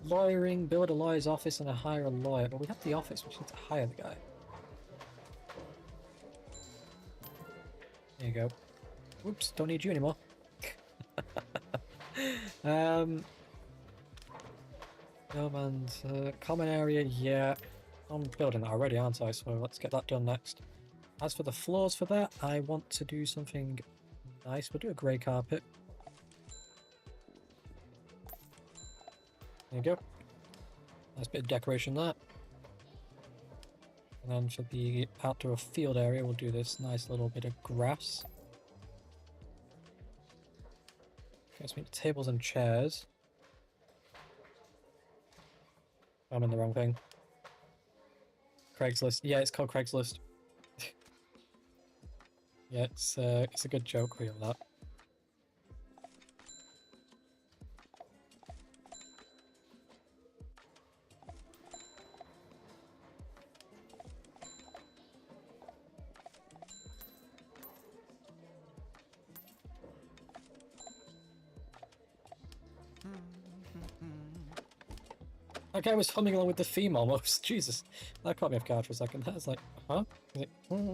S1: Lawyering, build a lawyer's office and hire a lawyer. But we have the office, we just need to hire the guy. There you go. Whoops, don't need you anymore. No man's common area, yeah. I'm building that already, aren't I? So let's get that done next. As for the floors for that, I want to do something nice. We'll do a grey carpet. There you go. Nice bit of decoration there. And then for the outdoor field area, we'll do this nice little bit of grass. Okay, so we need tables and chairs. I'm in the wrong thing. Craigslist. Yeah, it's called Craigslist. Yeah, it's a good joke, real that. That guy was humming along with the theme almost. Jesus, that caught me off guard for a second. I was like, huh? He's like,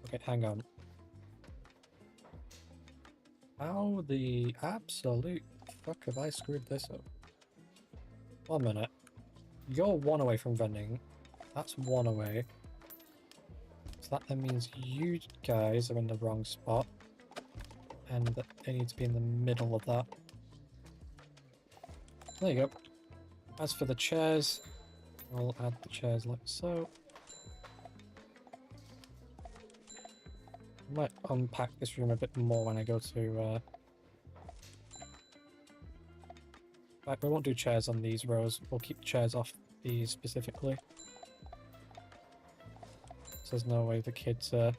S1: okay, hang on. How the absolute fuck have I screwed this up? 1 minute. You're 1 away from vending. That's 1 away. So that then means you guys are in the wrong spot. And that they need to be in the middle of that. There you go. As for the chairs, I'll add the chairs like so. I might unpack this room a bit more when I go to... In fact, we won't do chairs on these rows. We'll keep chairs off these specifically. So there's no way the kids are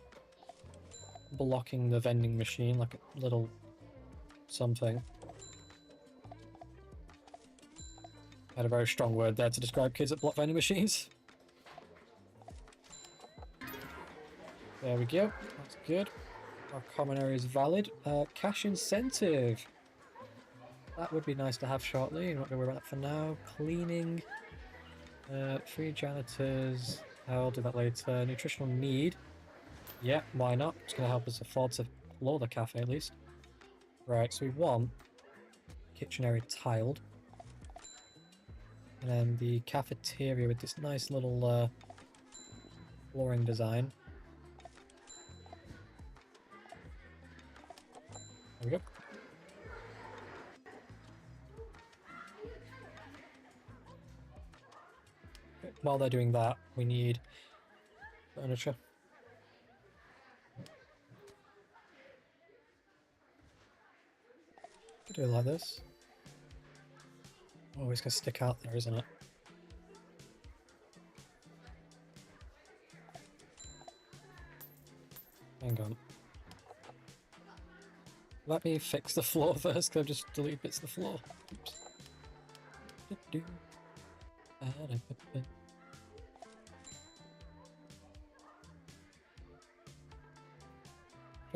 S1: blocking the vending machine like a little something. I had a very strong word there to describe kids that block vending machines. There we go. That's good. Our common area is valid. Cash incentive. That would be nice to have shortly. I'm not going to worry about that for now. Cleaning. Free janitors. I'll do that later. Nutritional need. Yeah, why not? It's going to help us afford to floor the cafe at least. Right, so we want kitchen area tiled. And then the cafeteria with this nice little flooring design. There we go. Okay, while they're doing that, we need furniture. Do it like this. Oh, it's going to stick out there, isn't it? Hang on. Let me fix the floor first, because I've just deleted bits of the floor. Oops. Do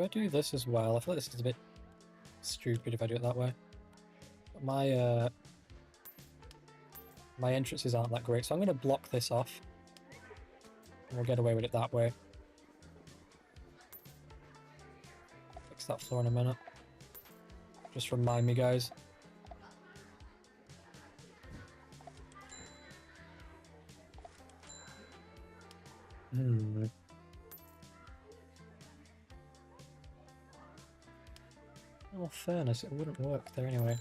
S1: I do this as well? I feel like this is a bit stupid if I do it that way. But my entrances aren't that great, so I'm going to block this off. And we'll get away with it that way. Fix that floor in a minute. Just remind me, guys. In all fairness, it wouldn't work there anyway.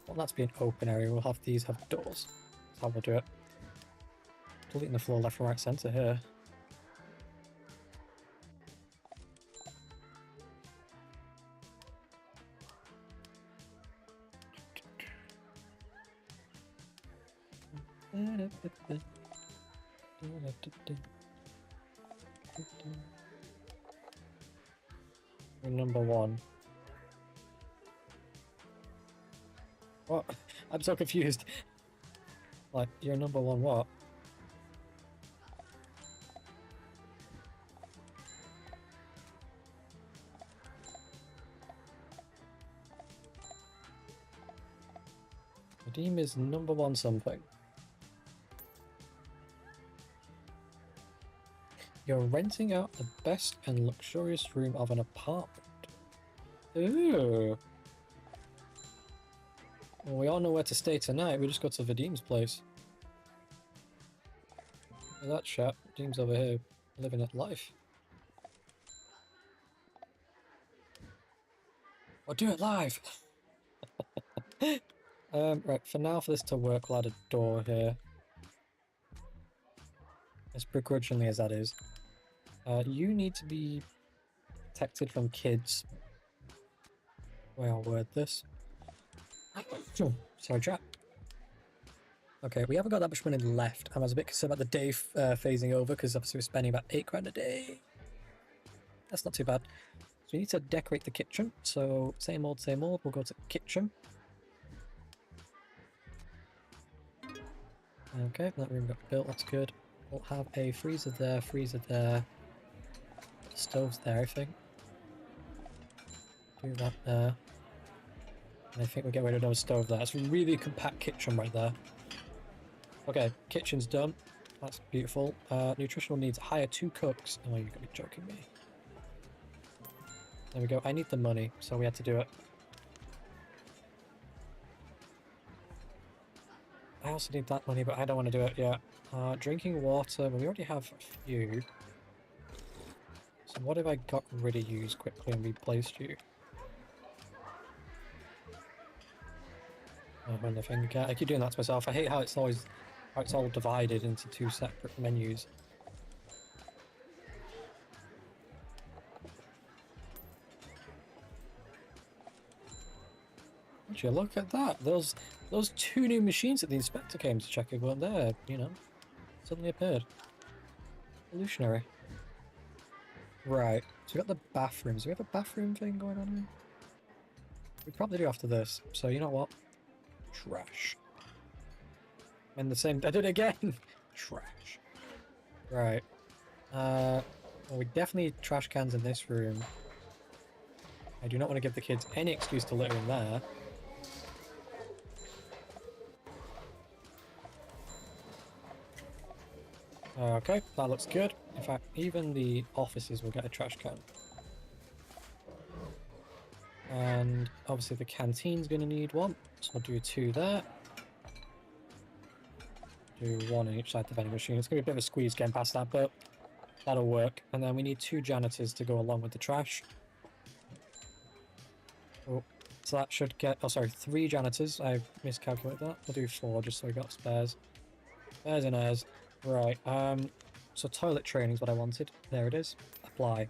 S1: Well, that's be an open area. We'll have these have doors. That's how we'll do it. Deleting the floor left and right centre here. You're number 1. What? I'm so confused. Like, you're number 1 what? Redeem is number 1 something. You're renting out the best and luxurious room of an apartment. Ooh. Well, we all know where to stay tonight. We just go to Vadim's place. Look at that chap. Vadim's over here living that life. We'll do it live! Right, for now, for this to work, we'll add a door here. as begrudgingly as that is. You need to be protected from kids. Way I'll word this. Sorry, chat. Okay, we haven't got that much money left. I was a bit concerned about the day phasing over because obviously we're spending about 8 grand a day. That's not too bad. So we need to decorate the kitchen. So same old, same old. We'll go to kitchen. Okay, that room got built. That's good. We'll have a freezer there, freezer there. Stove's there, I think. Do that there. And I think we'll get rid of no stove there. That's a really compact kitchen right there. Okay, kitchen's done. That's beautiful. Nutritional needs hire 2 cooks. Oh, you're gonna be joking me. There we go. I need the money, so we had to do it. I also need that money, but I don't want to do it yet. Drinking water. Well, we already have a few. So what if I got rid of you quickly and replaced you? Oh, when the finger cat. I keep doing that to myself. I hate how it's all divided into 2 separate menus. Actually, look at that. Those 2 new machines that the inspector came to check weren't there, you know. Suddenly appeared. Evolutionary. Right. So we got the bathrooms. Do we have a bathroom thing going on here? We probably do after this. So you know what? Trash. And the same. I did it again. Trash. Right. Well, we definitely need trash cans in this room. I do not want to give the kids any excuse to litter in there. Okay, that looks good. In fact, even the offices will get a trash can. And obviously the canteen's going to need one, so I'll do 2 there. Do 1 on each side of the vending machine. It's going to be a bit of a squeeze getting past that, but that'll work. And then we need 2 janitors to go along with the trash. Oh, so that should get... Oh, sorry, 3 janitors. I miscalculated that. We'll do 4 just so we got spares. Spares and airs. Right, so toilet training is what I wanted. There it is. Apply.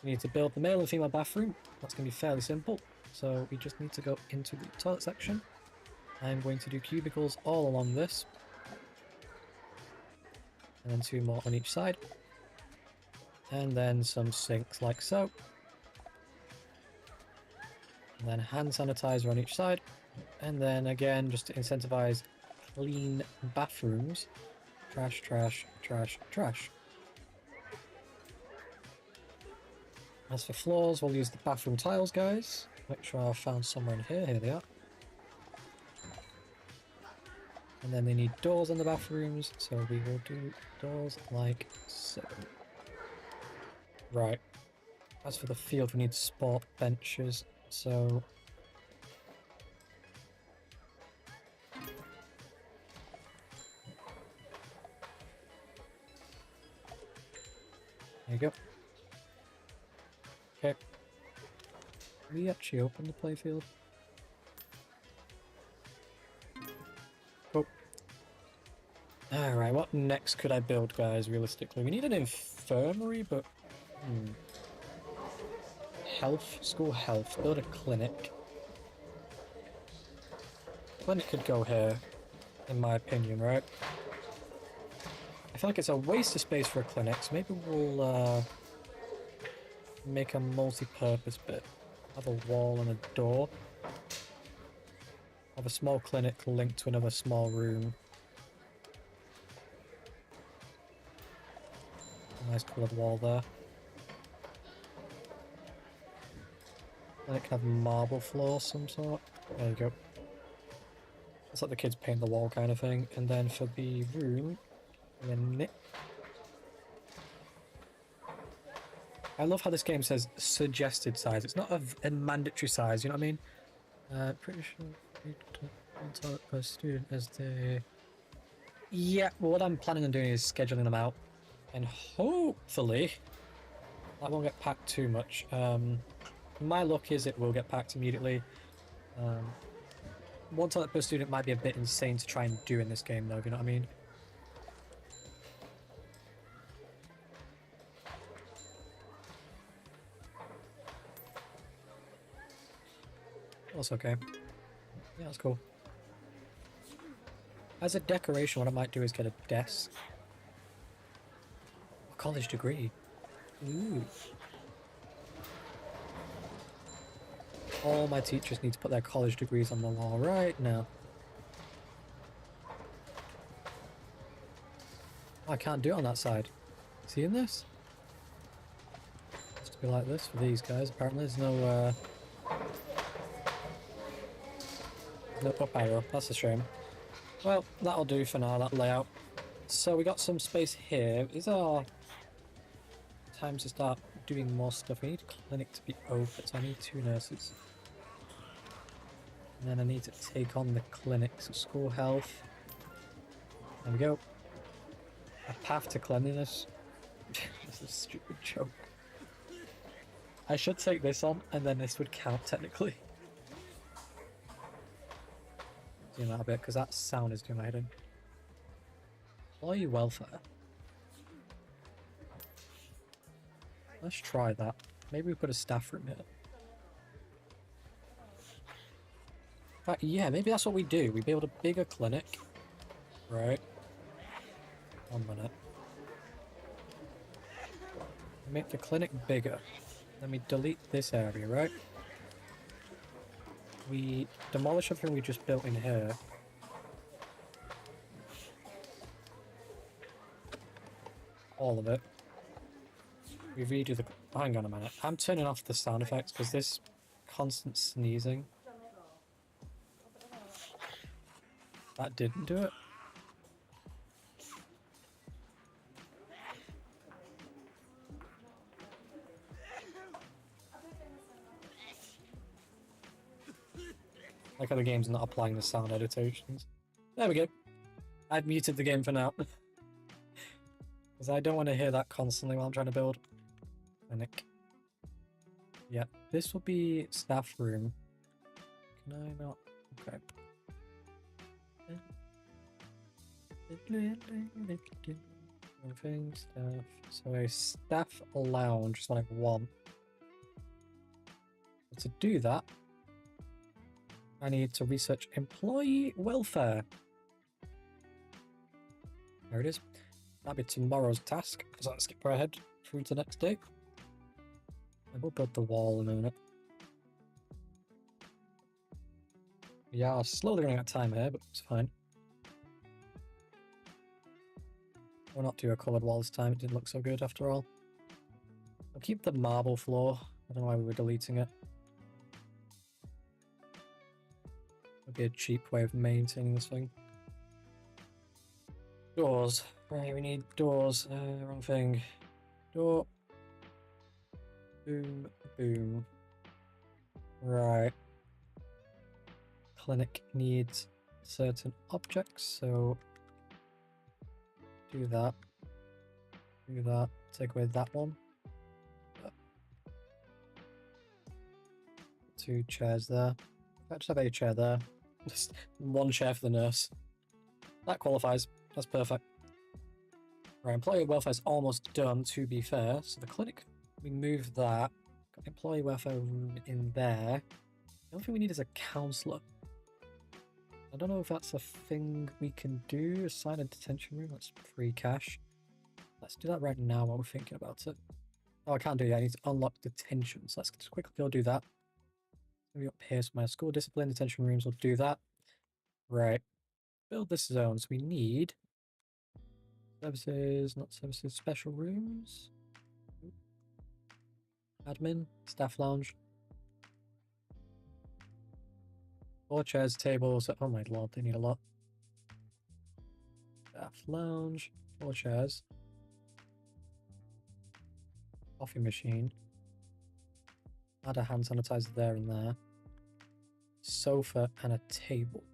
S1: We need to build the male and female bathroom. That's going to be fairly simple. So we just need to go into the toilet section. I'm going to do cubicles all along this. And then 2 more on each side. And then some sinks like so. And then hand sanitizer on each side. And then again, just to incentivize clean bathrooms. Trash, trash, trash, trash. As for floors, we'll use the bathroom tiles, guys. Make sure I've found somewhere in here. Here they are. And then they need doors in the bathrooms, so we will do doors like so. Right. As for the field, we need sport benches, so... There you go. Okay. Can we actually open the playfield? Oh. Alright, what next could I build, guys, realistically? We need an infirmary, but... Health, school health, build a clinic. Clinic could go here, in my opinion, right? I feel like it's a waste of space for a clinic, so maybe we'll make a multi-purpose bit. Have a wall and a door. Have a small clinic linked to another small room. A nice coloured wall there. Clinic can have marble floor of some sort. There you go. It's like the kids paint the wall kind of thing. And then for the room, I love how this game says suggested size. It's not a mandatory size, you know what I mean? Pretty sure one toilet per student is the... Yeah, well, what I'm planning on doing is scheduling them out. And hopefully that won't get packed too much. My luck is it will get packed immediately. One toilet per student might be a bit insane to try and do in this game though, if you know what I mean? That's okay. Yeah, that's cool. As a decoration, what I might do is get a desk. A college degree. Ooh. All my teachers need to put their college degrees on the wall right now. Oh, I can't do it on that side. Seeing this? Has to be like this for these guys. Apparently, there's no up arrow. That's a shame. Well, that'll do for now, that layout. So we got some space here. Is our time to start doing more stuff? We need a clinic to be open, so I need 2 nurses. And then I need to take on the clinic, so school health. There we go. A path to cleanliness. That's a stupid joke. I should take this on, and then this would count technically. Zoom out a bit, because that sound is doing my head in. Employee welfare. Let's try that. Maybe we put a staff room here. But yeah, maybe that's what we do. We build a bigger clinic. Right. 1 minute. Make the clinic bigger. Then we delete this area, right? We demolish everything we just built in here. All of it. We redo the... Hang on a minute. I'm turning off the sound effects because this constant sneezing. That didn't do it. Like how the game's not applying the sound editations. There we go. I've muted the game for now. Because I don't want to hear that constantly while I'm trying to build. Clinic. Yeah, this will be staff room. Can I not? Okay. Moving staff. So a staff lounge is what I want. But to do that, I need to research employee welfare. There it is. That'll be tomorrow's task, because I'll skip right ahead through to the next day. And we'll build the wall in a minute. Yeah, slowly running out of time here, but it's fine. We'll not do a coloured wall this time, it didn't look so good after all. I'll keep the marble floor. I don't know why we were deleting it. Would be a cheap way of maintaining this thing. Doors. Right, we need doors. Wrong thing. Door. Boom. Boom. Right. Clinic needs certain objects, so do that. Do that. Take away that one. 2 chairs there. I just have a chair there. Just 1 chair for the nurse. That qualifies. That's perfect. Right, employee welfare is almost done, to be fair. So the clinic, we move that. Got employee welfare room in there. The only thing we need is a counsellor. I don't know if that's a thing we can do. Assign a detention room. That's free cash. Let's do that right now while we're thinking about it. Oh, I can't do that. I need to unlock detention. So let's just quickly go do that. Maybe up here somewhere. School discipline, detention rooms. We'll do that. Right. Build this zone. So we need services, not services, special rooms. Admin, staff lounge. 4 chairs, tables. Oh my lord, they need a lot. Staff lounge, 4 chairs. Coffee machine. Add a hand sanitizer there and there. Sofa and a table.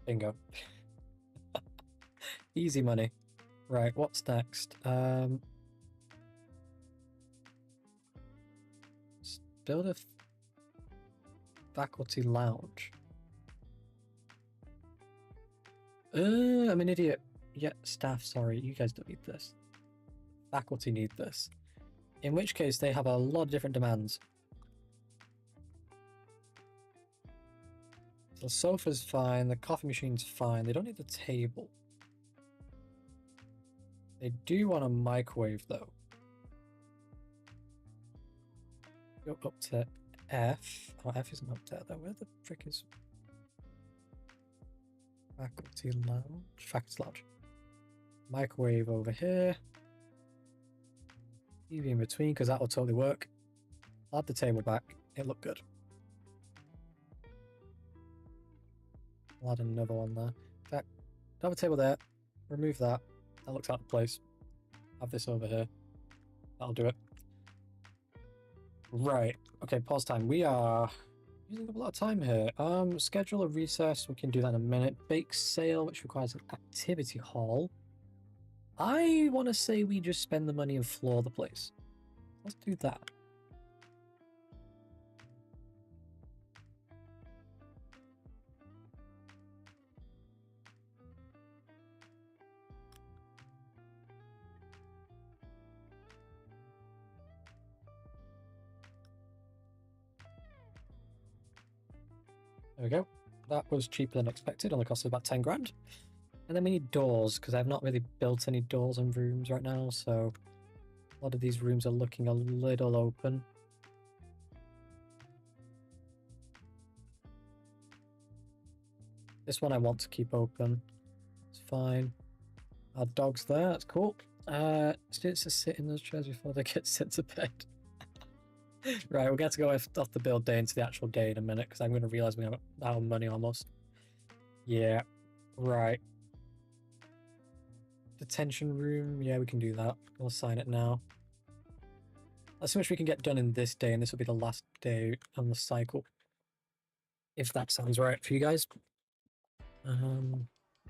S1: Bingo. Easy money. Right, what's next? Build a faculty lounge. I'm an idiot. Yeah, staff, sorry. You guys don't need this. Faculty need this. In which case, they have a lot of different demands. So the sofa's fine, the coffee machine's fine. They don't need the table. They do want a microwave, though. Go up to F. Oh, F isn't up there, though. Where the frick is... Faculty Lounge? Faculty Lounge. Microwave over here. TV in between, because that will totally work. I'll add the table back. It looked good. I'll add another one there. In fact, have a table there. Remove that. That looks out of place. Have this over here. That'll do it. Right. Okay, pause time. We are using up a lot of time here. Schedule a recess. We can do that in a minute. Bake sale, which requires an activity hall. I want to say we just spend the money and floor the place. Let's do that. There we go. That was cheaper than expected, only cost us about 10 grand. And then we need doors, because I've not really built any doors in rooms right now, so a lot of these rooms are looking a little open. This one I want to keep open. It's fine. Our dog's there, that's cool. Students to sit in those chairs before they get sent to bed. Right, we'll get to go off the build day into the actual day in a minute, because I'm going to realize we have our money almost. Yeah, right. Detention room, yeah, we can do that. We'll assign it now. That's how much we can get done in this day, and this will be the last day on the cycle. If that sounds right for you guys.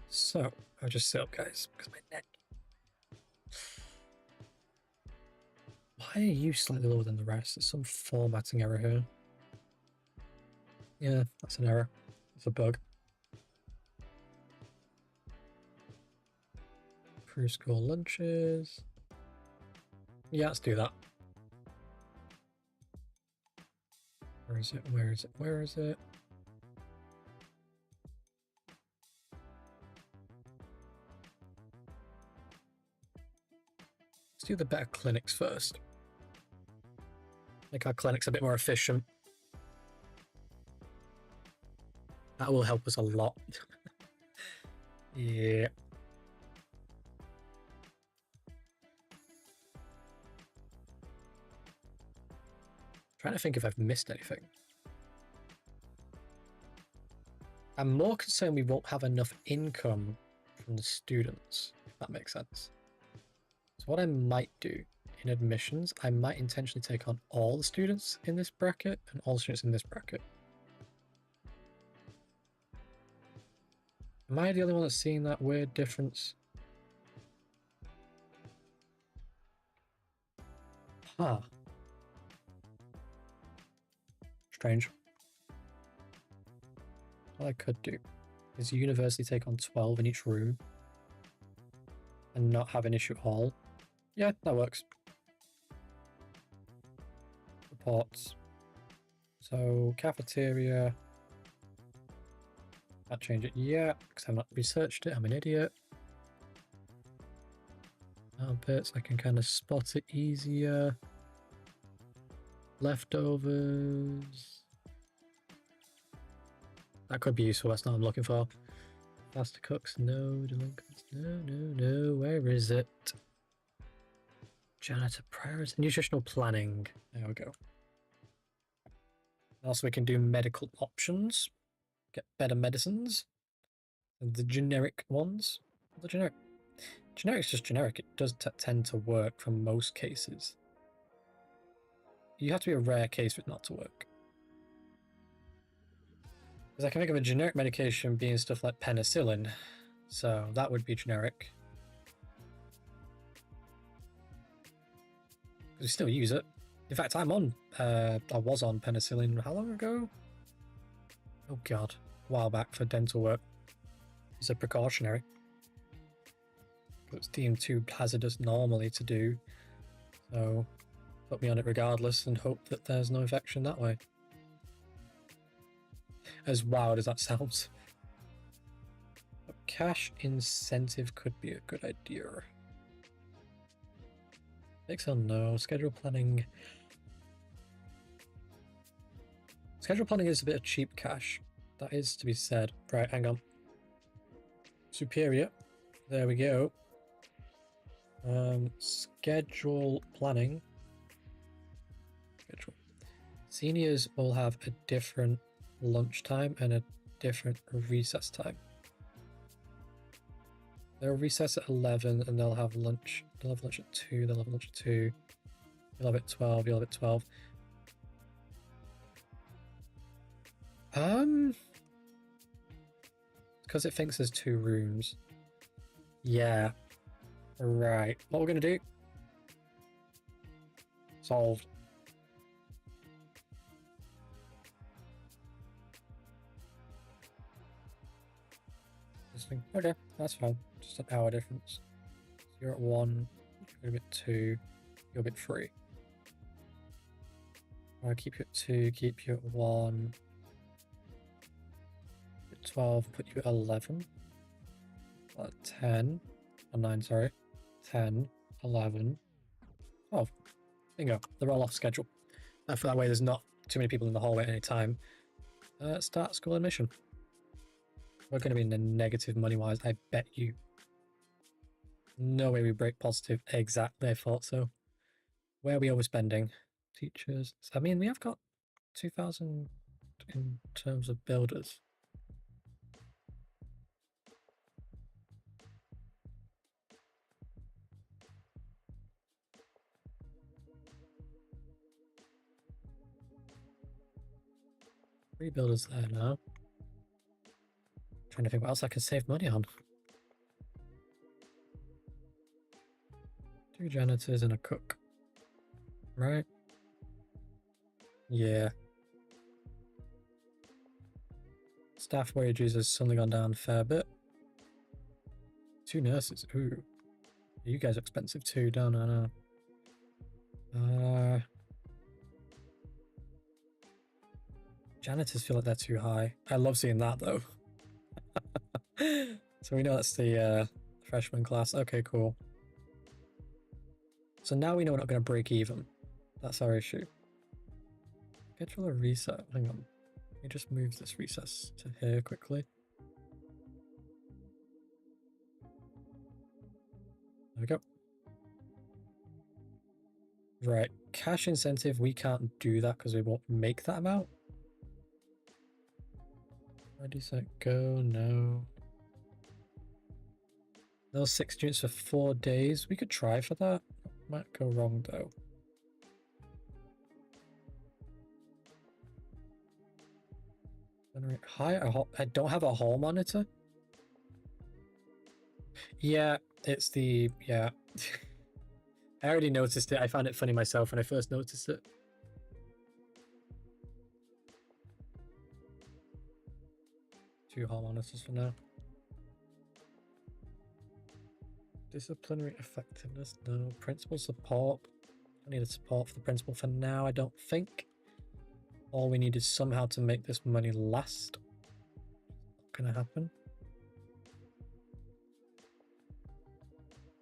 S1: So, I'll just sit up, guys, because my neck. Why are you slightly lower than the rest? There's some formatting error here. Yeah, that's an error. It's a bug. Pre-school lunches. Yeah, let's do that. Where is it? Where is it? Where is it? Let's do the better clinics first. Make our clinics a bit more efficient. That will help us a lot. Yeah. Trying to think if I've missed anything. I'm more concerned we won't have enough income from the students, if that makes sense. So what I might do in admissions, I might intentionally take on all the students in this bracket and all the students in this bracket. Am I the only one that's seeing that weird difference? Huh. Strange. What I could do is university take on 12 in each room and not have an issue at all. Yeah, that works. Reports. So, cafeteria. Can't change it yet because I've not researched it. I'm an idiot. Armpits, I can kind of spot it easier. Leftovers. That could be useful. That's not what I'm looking for. Faster cooks. No. Delinquents. No. Where is it? Janitor priors. Nutritional planning. There we go. Also, we can do medical options. Get better medicines. And the generic ones. The generic. Generic's just generic. It does tend to work for most cases. You have to be a rare case for it not to work. Because I can think of a generic medication being stuff like penicillin. So that would be generic. Because we still use it. In fact, I was on penicillin how long ago? Oh god, a while back for dental work. It's a precautionary. It's deemed too hazardous normally to do. So put me on it regardless and hope that there's no infection that way. As wild as that sounds. A cash incentive could be a good idea. Excel, no. Schedule planning. Schedule planning is a bit of cheap cash. That is to be said. Right, hang on. Superior. There we go. Schedule planning. Schedule. Seniors will have a different lunchtime and a different recess time. They'll recess at 11 and they'll have lunch. They'll have lunch at 2, they'll have lunch at 2. You'll have it 12, you'll have it 12. Because it thinks there's 2 rooms. Yeah. Right. What we're going to do? Solved. Okay, that's fine. Just an hour difference. So you're at 1, you're at 2, you're at 3. I'll keep you at 2, keep you at 1. At 12, put you at 11. 10. Oh, 9, sorry. 10, 11, 12. Bingo. They're all off schedule. For that way, there's not too many people in the hallway at any time. Start school admission. We're going to be in the negative money-wise, I bet you. No way we break positive. Exactly, I thought so. Where are we overspending? Teachers. I mean, we have got 2,000 in terms of builders. Three builders there now. Trying to think what else I can save money on. 2 janitors and a cook. Right? Yeah. Staff wages has suddenly gone down a fair bit. 2 nurses. Ooh. You guys are expensive too, don't I know? Janitors feel like they're too high. I love seeing that though. So we know that's the freshman class. Okay, cool. So now we know we're not going to break even. That's our issue. Schedule a reset. Hang on. Let me just move this recess to here quickly. There we go. Right. Cash incentive, we can't do that because we won't make that amount. Ready, set, go. No. Those 6 students for 4 days. We could try for that. Might go wrong though. Hi, I don't have a hall monitor. Yeah, it's the, yeah. I already noticed it. I found it funny myself when I first noticed it. Two hall monitors for now. Disciplinary effectiveness, no. Principal support. I need a support for the principal for now, I don't think. All we need is somehow to make this money last. Not gonna happen.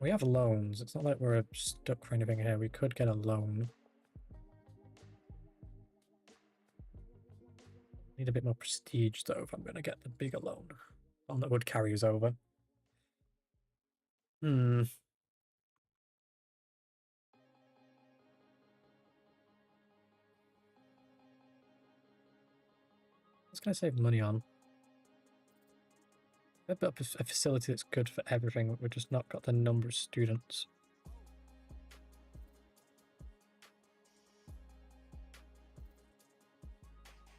S1: We have loans. It's not like we're stuck for anything here. We could get a loan. Need a bit more prestige though if I'm going to get the bigger loan. One that would carry us over. What's can I save money on? I've got a facility that's good for everything. We've just not got the number of students.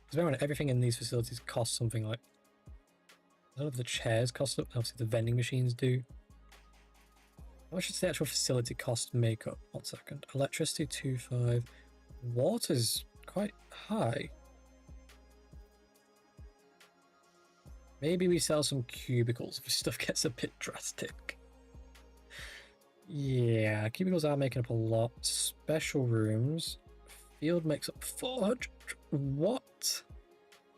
S1: Because remember, everything in these facilities costs something like... I don't know if the chairs cost it. Obviously, the vending machines do. How much does the actual facility cost make up? 1 second. Electricity, 2.5. Water's quite high. Maybe we sell some cubicles if stuff gets a bit drastic. Yeah, cubicles are making up a lot. Special rooms. Field makes up 400. What?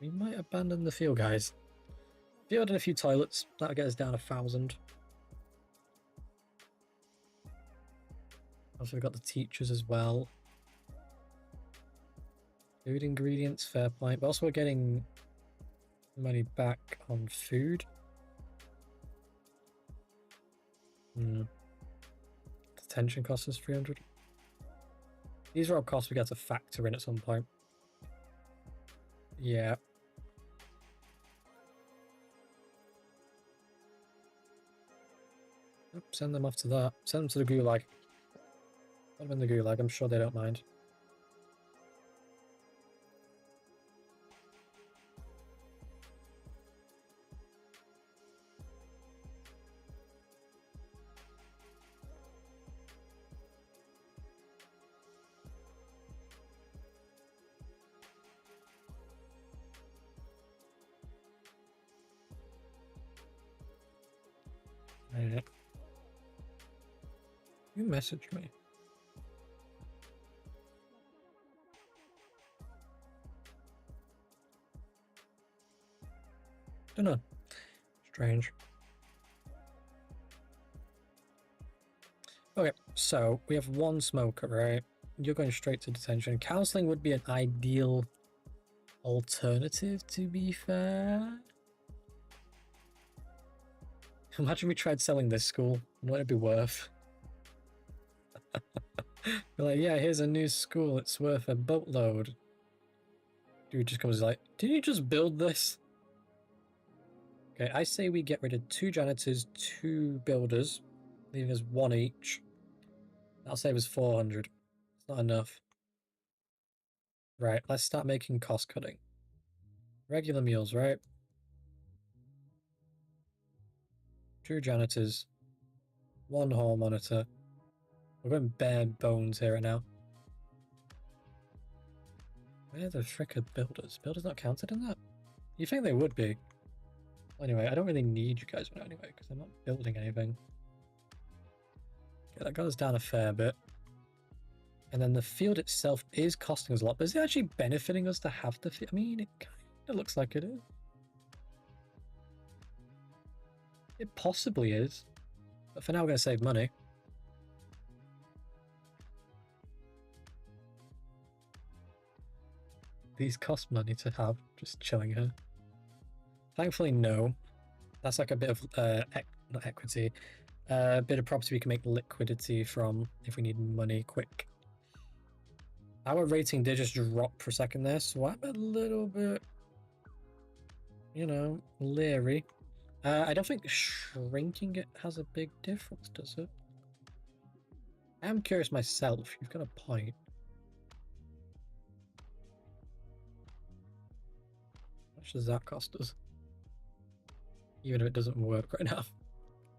S1: We might abandon the field, guys. Field and a few toilets. That'll get us down 1,000. Also, we've got the teachers as well. Food ingredients, fair point. But also we're getting money back on food. Detention costs us 300. These are all costs we got to factor in at some point. Yeah. Send them off to that. Send them to the gulag. Put them in the gulag. I'm sure they don't mind. You messaged me. Don't know. Strange. Okay, so we have one smoker, right? You're going straight to detention. Counseling would be an ideal alternative, to be fair. Imagine we tried selling this school. What would it be worth? We're like, yeah, here's a new school. It's worth a boatload. Dude just comes like, did you just build this? Okay, I say we get rid of 2 janitors, 2 builders, leaving us 1 each. That'll save us 400. It's not enough. Right, let's start making cost cutting. Regular meals, right? 2 janitors, 1 hall monitor. We're going bare bones here right now. Where are the frickin' builders? Builders not counted in that? You think they would be? Anyway, I don't really need you guys now anyway, because I'm not building anything. Okay, that got us down a fair bit. And then the field itself is costing us a lot, but is it actually benefiting us to have the field? I mean, it kind of looks like it is. It possibly is. But for now, we're going to save money. These cost money to have, just chilling here. Thankfully, no. That's like a bit of, not equity, a bit of property we can make liquidity from if we need money quick. Our rating did just drop for a second there, so I'm a little bit, you know, leery. I don't think shrinking it has a big difference, does it? I'm curious myself. You've got a point. How much does that cost us? Even if it doesn't work right now.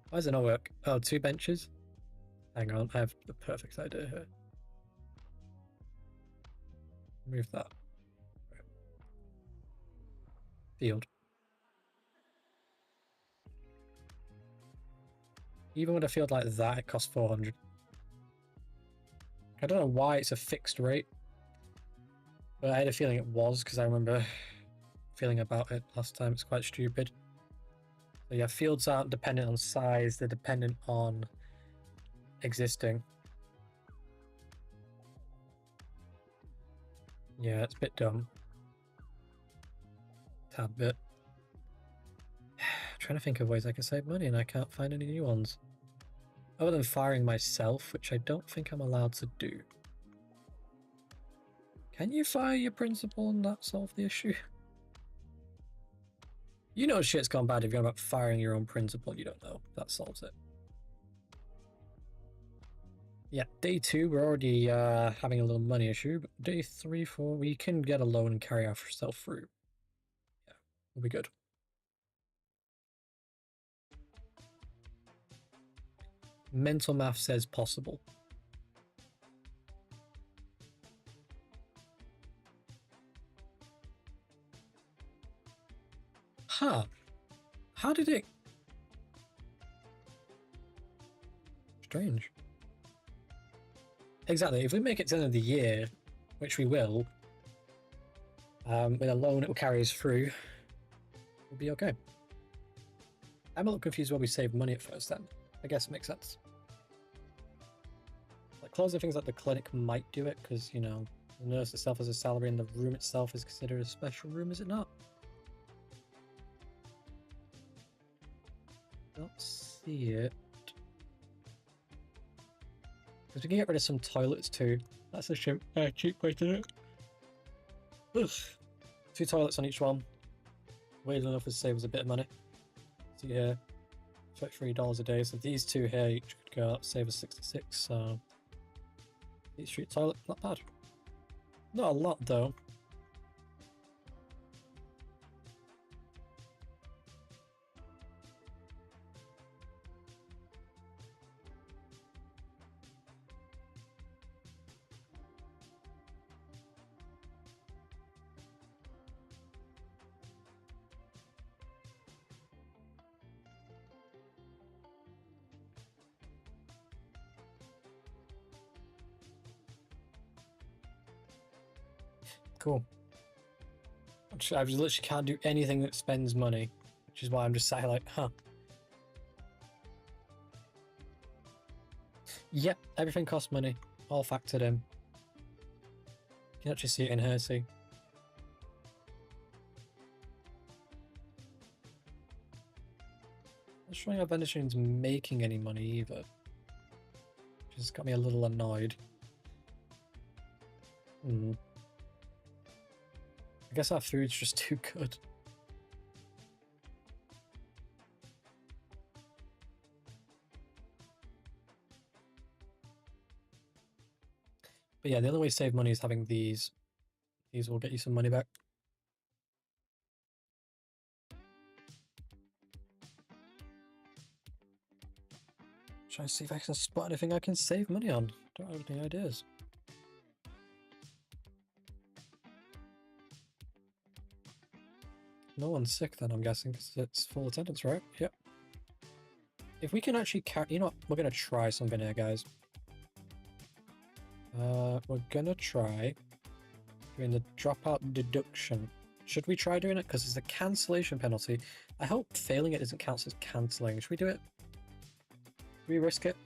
S1: Why does it not work? Oh, 2 benches? Hang on, I have the perfect idea here. Move that. Right. Field. Even with a field like that, it costs 400. I don't know why it's a fixed rate, but I had a feeling it was because I remember feeling about it last time. It's quite stupid. So yeah, fields aren't dependent on size, they're dependent on existing. Yeah, it's a bit dumb. Tad bit. I'm trying to think of ways I can save money and I can't find any new ones. Other than firing myself, which I don't think I'm allowed to do. Can you fire your principal and that solve the issue? You know shit's gone bad if you're about firing your own principal, you don't know. That solves it. Yeah, day 2, we're already having a little money issue, but day 3, 4, we can get a loan and carry ourselves through. Yeah, we'll be good. Mental math says possible. Huh. How did it... Strange. exactly. If we make it to the end of the year, which we will, with a loan it will carry us through, we'll be okay. I'm a little confused why we saved money at first then. I guess it makes sense. Like closing things like the clinic might do it, because, you know, the nurse itself has a salary and the room itself is considered a special room, is it not? Don't see it. Because we can get rid of some toilets too. That's a cheap way to do it. Ugh. 2 toilets on each one. Weirdly enough, would save us a bit of money. See here, $33 a day. So these 2 here each could go up, save us 66. So each street toilet, not bad. Not a lot though. Cool. I literally can't do anything that spends money, which is why I'm just sat here like, huh. Yep, everything costs money, all factored in. You can actually see it in here, see. Not showing our Venetian's making any money either, which has got me a little annoyed. I guess our food's just too good. But yeah, the only way to save money is having these. These will get you some money back. Try to see if I can spot anything I can save money on. Don't have any ideas. No one's sick then, I'm guessing, because it's full attendance, right? Yep. If we can actually carry... You know what? We're going to try something here, guys. We're going to try doing the dropout deduction. Should we try doing it? Because it's a cancellation penalty. I hope failing it doesn't count as cancelling. Should we do it? Do we risk it?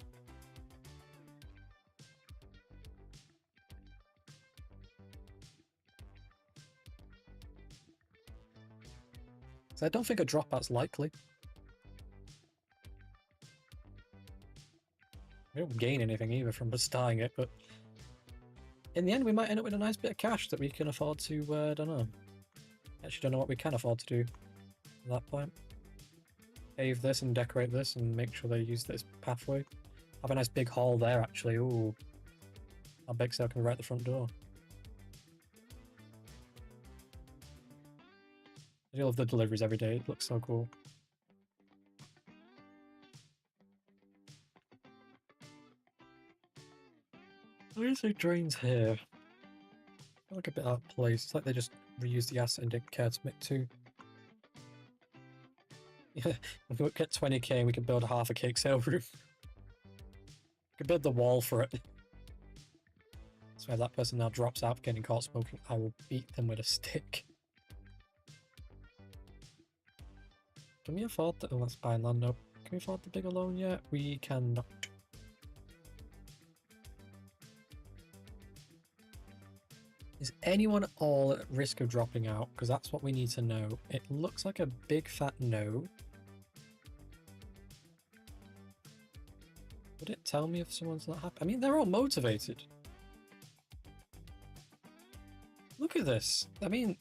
S1: I don't think a dropout's likely. We don't gain anything either from just starting it, but in the end we might end up with a nice bit of cash that we can afford to, I don't know. Actually don't know what we can afford to do at that point. Pave this and decorate this and make sure they use this pathway. Have a nice big hall there actually, ooh. Our bake sale can be right at the front door. I do love the deliveries every day, it looks so cool. Why is there drains here? I look a bit out of place. It's like they just reused the asset and didn't care to make 2. Yeah, if we get 20k and we can build half a cake sale room. We can build the wall for it. So if that person now drops out for getting caught smoking, I will beat them with a stick. Can we afford the... Oh, that's buying land. Nope. Can we afford the bigger loan yet? We cannot. Is anyone all at risk of dropping out? Because that's what we need to know. It looks like a big fat no. Would it tell me if someone's not happy? I mean, they're all motivated. Look at this. I mean,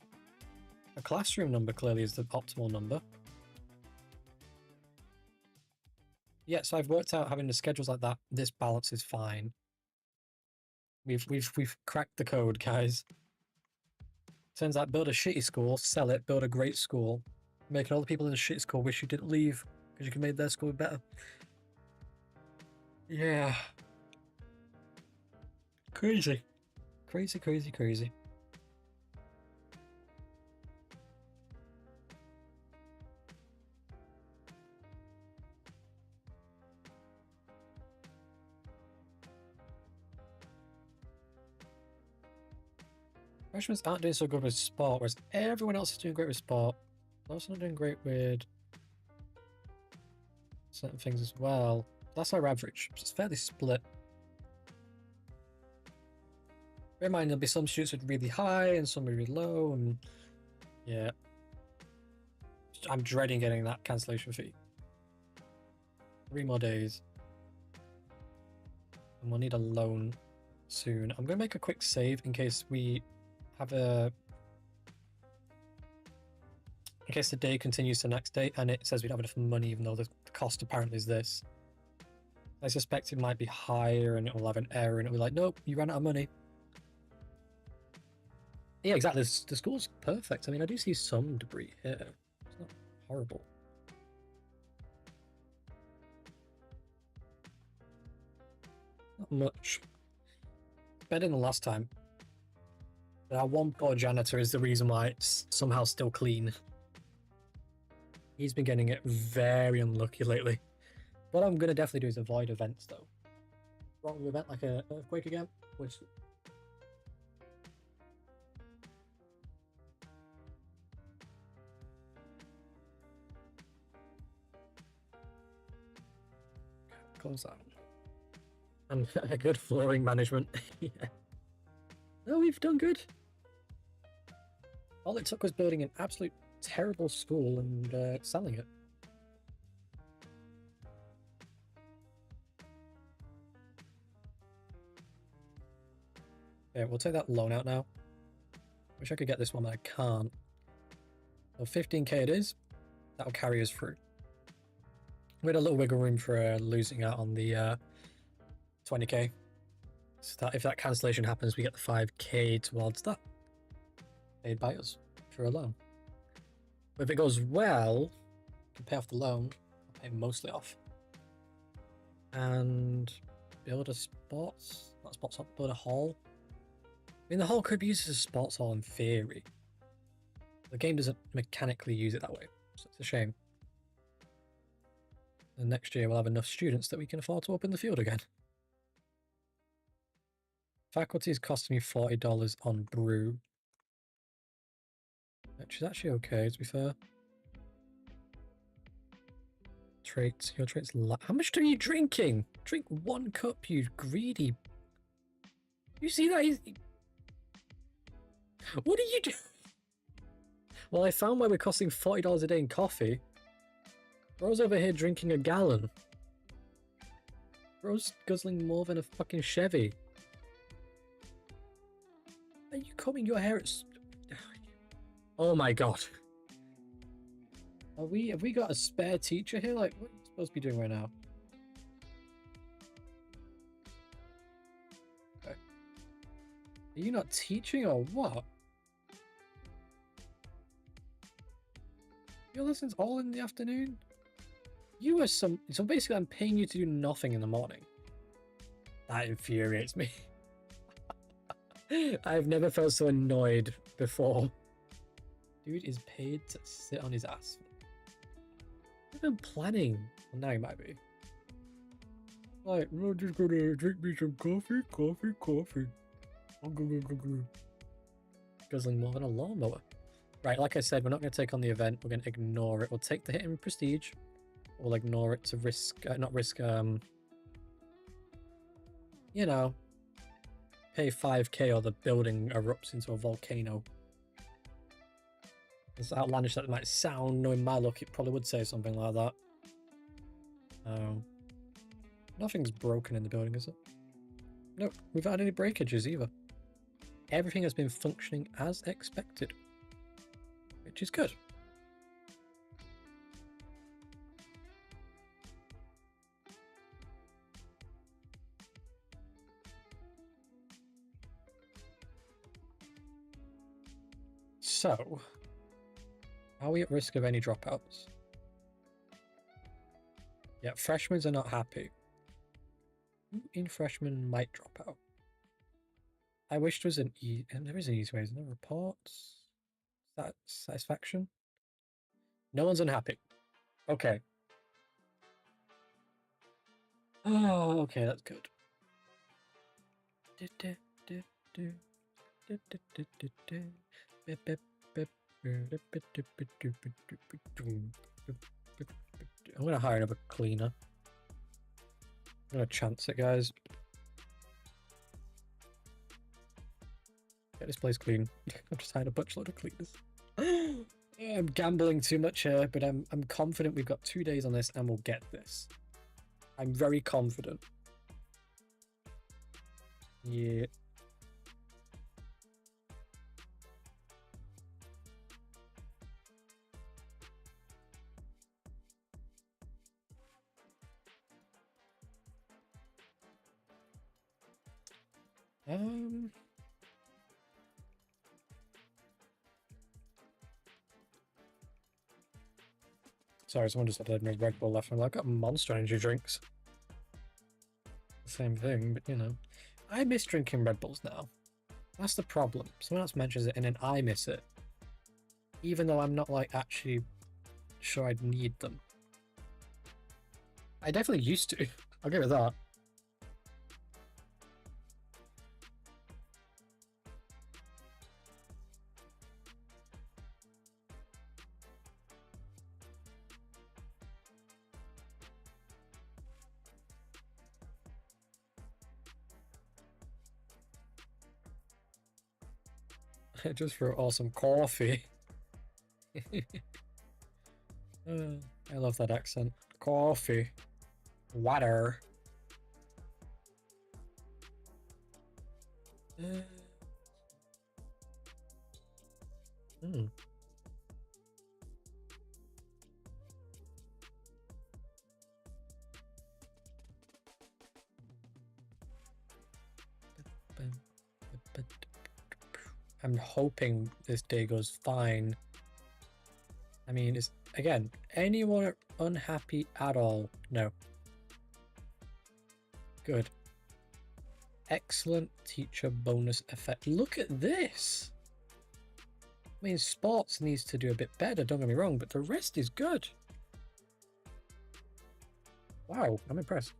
S1: a classroom number clearly is the optimal number. Yeah, so I've worked out having the schedules like that. This balance is fine. We've cracked the code, guys. Turns out build a shitty school, sell it, build a great school, making all the people in the shitty school wish you didn't leave because you could make their school better. Yeah. Crazy. Crazy, crazy, crazy. Freshmen aren't doing so good with sport, whereas everyone else is doing great with sport. Also not doing great with certain things as well. That's our average. It's fairly split. Bear in mind, there'll be some students with really high and some really low, and yeah. I'm dreading getting that cancellation fee. 3 more days. And we'll need a loan soon. I'm going to make a quick save in case we have a... In case the day continues to the next day and it says we don't have enough money even though the cost apparently is this. I suspect it might be higher and it will have an error and it'll be like, nope, you ran out of money. Yeah, exactly. The school's perfect. I mean, I do see some debris here. It's not horrible. Not much. Better than the last time. But our one poor janitor is the reason why it's somehow still clean. He's been getting it very unlucky lately. What I'm going to definitely do is avoid events, though. Wrong event like an earthquake again, which... Close that. And a good flooring management. Yeah. No, we've done good. All it took was building an absolute terrible school and selling it. Yeah, we'll take that loan out now. Wish I could get this one, but I can't. So 15k it is. That'll carry us through. We had a little wiggle room for losing out on the 20k. So that if that cancellation happens, we get the 5k towards that. Paid by us for a loan. But if it goes well, we can pay off the loan. I'll pay mostly off. And build a sports, not sports hall, build a hall. I mean, the hall could be used as a sports hall in theory. The game doesn't mechanically use it that way, so it's a shame. And next year we'll have enough students that we can afford to open the field again. Faculty is costing me $40 on brew. Which is actually okay, to be fair. Traits, your traits. How much are you drinking? Drink 1 cup, you greedy. You see that? What are you doing? Well, I found why we're costing $40 a day in coffee. Bro's over here drinking a gallon. Bro's guzzling more than a fucking Chevy. Are you combing your hair at... Oh my god. Have we got a spare teacher here? Like, what are you supposed to be doing right now? Okay. Are you not teaching or what? Your lessons all in the afternoon? You are so basically I'm paying you to do nothing in the morning. That infuriates me. I've never felt so annoyed before. Dude is paid to sit on his ass. I've been planning. Well, now he might be. Like, we're just gonna drink me some coffee. Guzzling more than a lawnmower. Right, like I said, we're not going to take on the event. We're going to ignore it. We'll take the hit in prestige. We'll ignore it to risk, not risk, you know, pay 5k or the building erupts into a volcano. As outlandish that might sound, knowing my luck, it probably would say something like that. Nothing's broken in the building, is it? Nope, we've had any breakages either. Everything has been functioning as expected, which is good. So, are we at risk of any dropouts? Yeah, freshmen are not happy. Who in freshmen might drop out? I wish there was an and there is an easy way, isn't there? Reports? Satisfaction? No one's unhappy. Okay. Oh, okay, that's good. I'm gonna hire another cleaner. I'm gonna chance it, guys. Get this place clean. I've just hired a bunch load of cleaners. Yeah, I'm gambling too much here, but I'm confident we've got 2 days on this and we'll get this. I'm very confident. Yeah. Sorry, someone just had a Red Bull left. I'm like, I've got Monster Energy drinks. Same thing, but you know. I miss drinking Red Bulls now. That's the problem. Someone else mentions it and then I miss it. Even though I'm not like actually sure I'd need them. I definitely used to. I'll give it that. Just for awesome coffee. I love that accent. Coffee. Water. Hmm. I'm hoping this day goes fine. I mean, is again, anyone unhappy at all? No. Good. Excellent teacher bonus effect. Look at this. I mean, sports needs to do a bit better, don't get me wrong, but the rest is good. Wow, I'm impressed.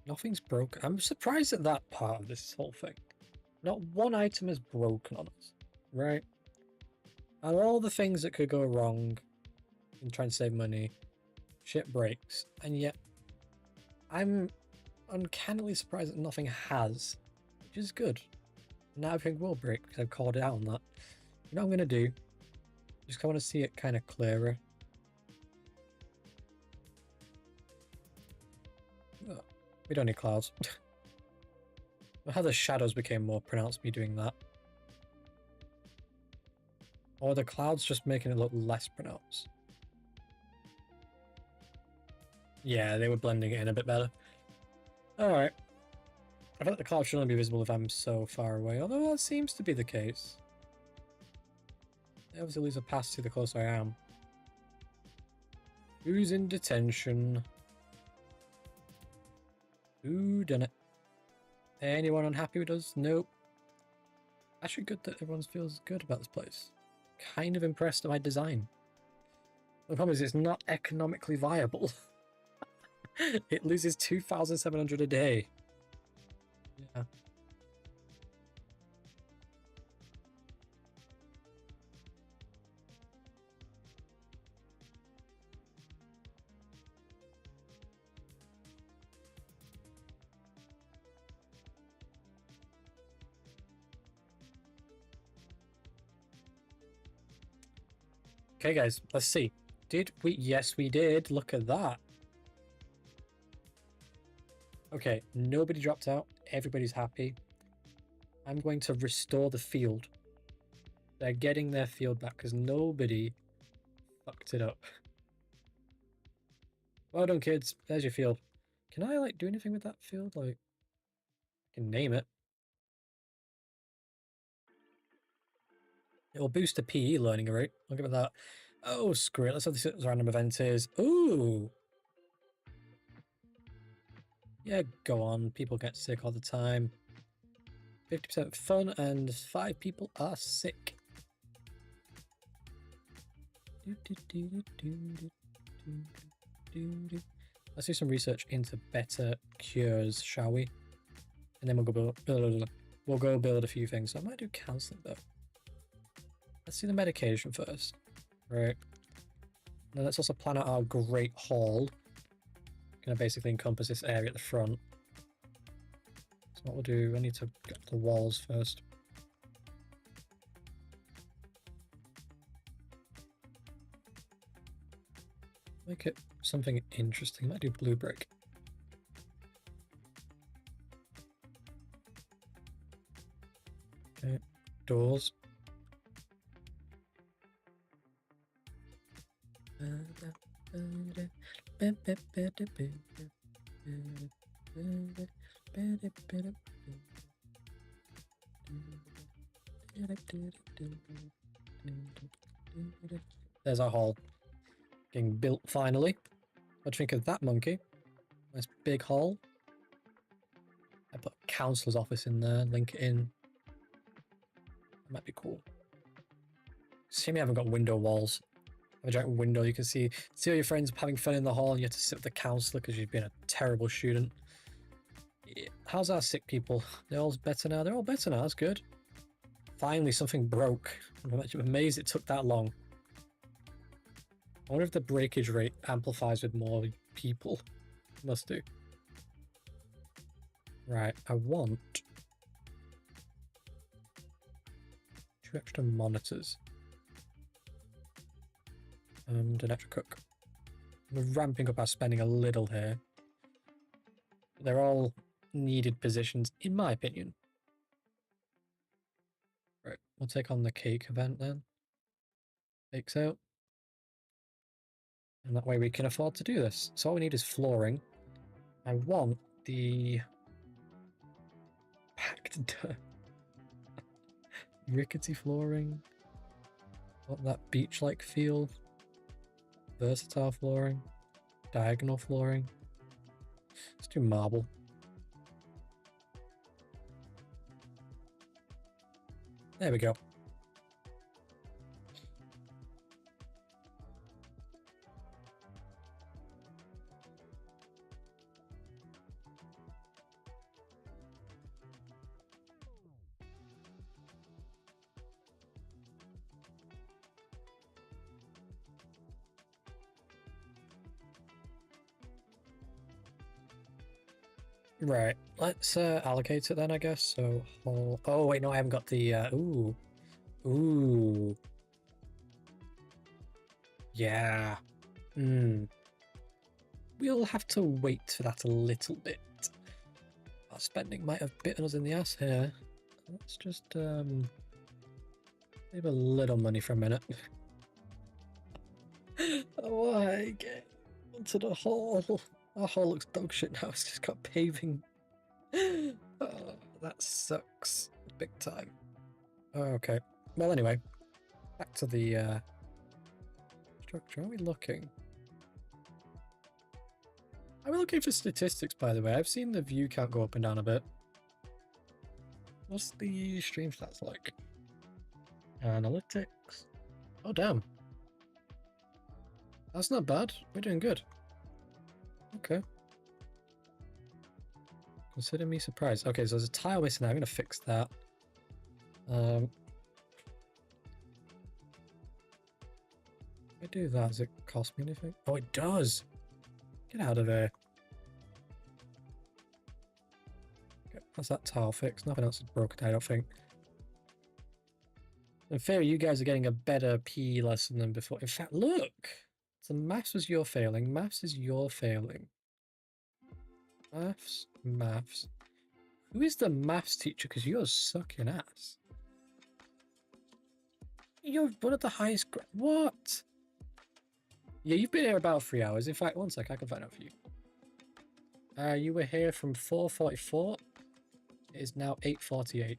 S1: Nothing's broken. I'm surprised at that part of this whole thing. Not one item is broken on us, right? And all the things that could go wrong in trying to save money, shit breaks, and yet I'm uncannily surprised that nothing has, which is good. Now everything will break because I've called it out on that. You know what I'm gonna do? Just want to see it kind of clearer. Oh, we don't need clouds. How the shadows became more pronounced me doing that. Or the clouds just making it look less pronounced. Yeah, they were blending it in a bit better. Alright. I feel like the clouds should only be visible if I'm so far away, although that seems to be the case. They obviously lose a pass to the closer I am. Who's in detention? Who done it? Anyone unhappy with us? Nope. Actually good that everyone feels good about this place. Kind of impressed at my design. The problem is it's not economically viable. It loses 2,700 a day. Yeah. Okay, guys, let's see. Did we? Yes, we did. Look at that. Okay, nobody dropped out. Everybody's happy. I'm going to restore the field. They're getting their field back because nobody fucked it up. Well done, kids. There's your field. Can I, like, do anything with that field? Like, I can name it. It'll boost the PE learning rate. I'll give it that. Oh, screw it. Let's have this random event is. Ooh. Yeah, go on. People get sick all the time. 50% fun and 5 people are sick. Let's do some research into better cures, shall we? And then we'll go build a few things. So I might do counseling though. Let's do the medication first. Right. Then let's also plan out our Great Hall. Gonna basically encompass this area at the front. So what we'll do, I need to get the walls first. Make it something interesting. Might do blue brick. Okay, doors. There's our hall. Getting built finally. What do you think of that, monkey? Nice big hall. I put a counselor's office in there, link it in. That might be cool. Shame you haven't got window walls. Have a giant window you can see all your friends having fun in the hall and you have to sit with the counselor because you've been a terrible student. Yeah. How's our sick people? They're all better now? They're all better now, that's good. Finally something broke. I'm amazed it took that long. I wonder if the breakage rate amplifies with more people. Must do. Right, I want 2 extra monitors. And an extra cook. We're ramping up our spending a little here. They're all needed positions, in my opinion. Right, we'll take on the cake event then. Cakes out. And that way we can afford to do this. So all we need is flooring. I want the packed rickety flooring. Want that beach-like feel. Versatile flooring. Diagonal flooring. Let's do marble. There we go. Right, let's allocate it then, I guess. So, oh wait, no, I haven't got the, ooh. Yeah. We'll have to wait for that a little bit. Our spending might have bitten us in the ass here. Let's just, save a little money for a minute. Oh, I get onto the hall. Our hall looks dog shit now, it's just got paving. Oh, that sucks big time. Okay, well anyway, back to the structure. Are we looking? Are we looking for statistics, by the way? I've seen the view count go up and down a bit. What's the stream stats like? Analytics. Oh damn. That's not bad. We're doing good. Okay. Consider me surprised. Okay, so there's a tile missing now. I'm going to fix that. If I do that, does it cost me anything? Oh, it does! Get out of there. Okay, that's that tile fixed. Nothing else is broken, I don't think. In theory, you guys are getting a better PE lesson than before. In fact, look! So maths was your failing. Maths is your failing. Maths. Who is the maths teacher? Because you're sucking ass. You're one of the highest. What? Yeah, you've been here about 3 hours. In fact, one sec, I can find out for you. You were here from 4:44. It is now 8:48.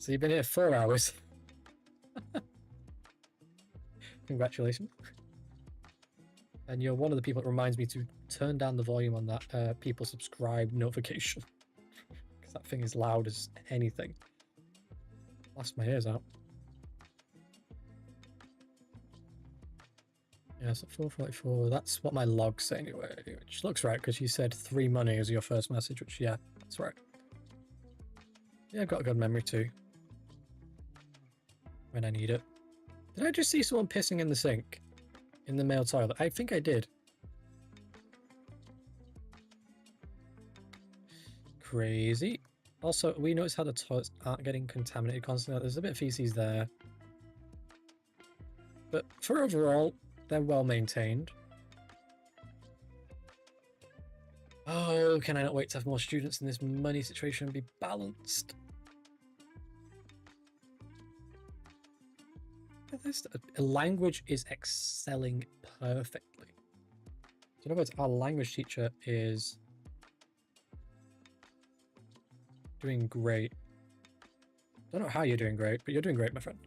S1: So you've been here 4 hours. Congratulations. And you're one of the people that reminds me to turn down the volume on that people subscribe notification. Because that thing is loud as anything. Blast my ears out. Yeah, so 444, that's what my logs say anyway, which looks right, because you said 3 money as your first message, which, yeah, that's right. Yeah, I've got a good memory too. When I need it. Did I just see someone pissing in the sink? In the male toilet? I think I did. Crazy. Also, we notice how the toilets aren't getting contaminated constantly. There's a bit of feces there. But for overall, they're well maintained. Oh, can I not wait to have more students in this money situation and be balanced? This language is excelling perfectly. So in other words, our language teacher is doing great. Don't know how you're doing great, but you're doing great, my friend.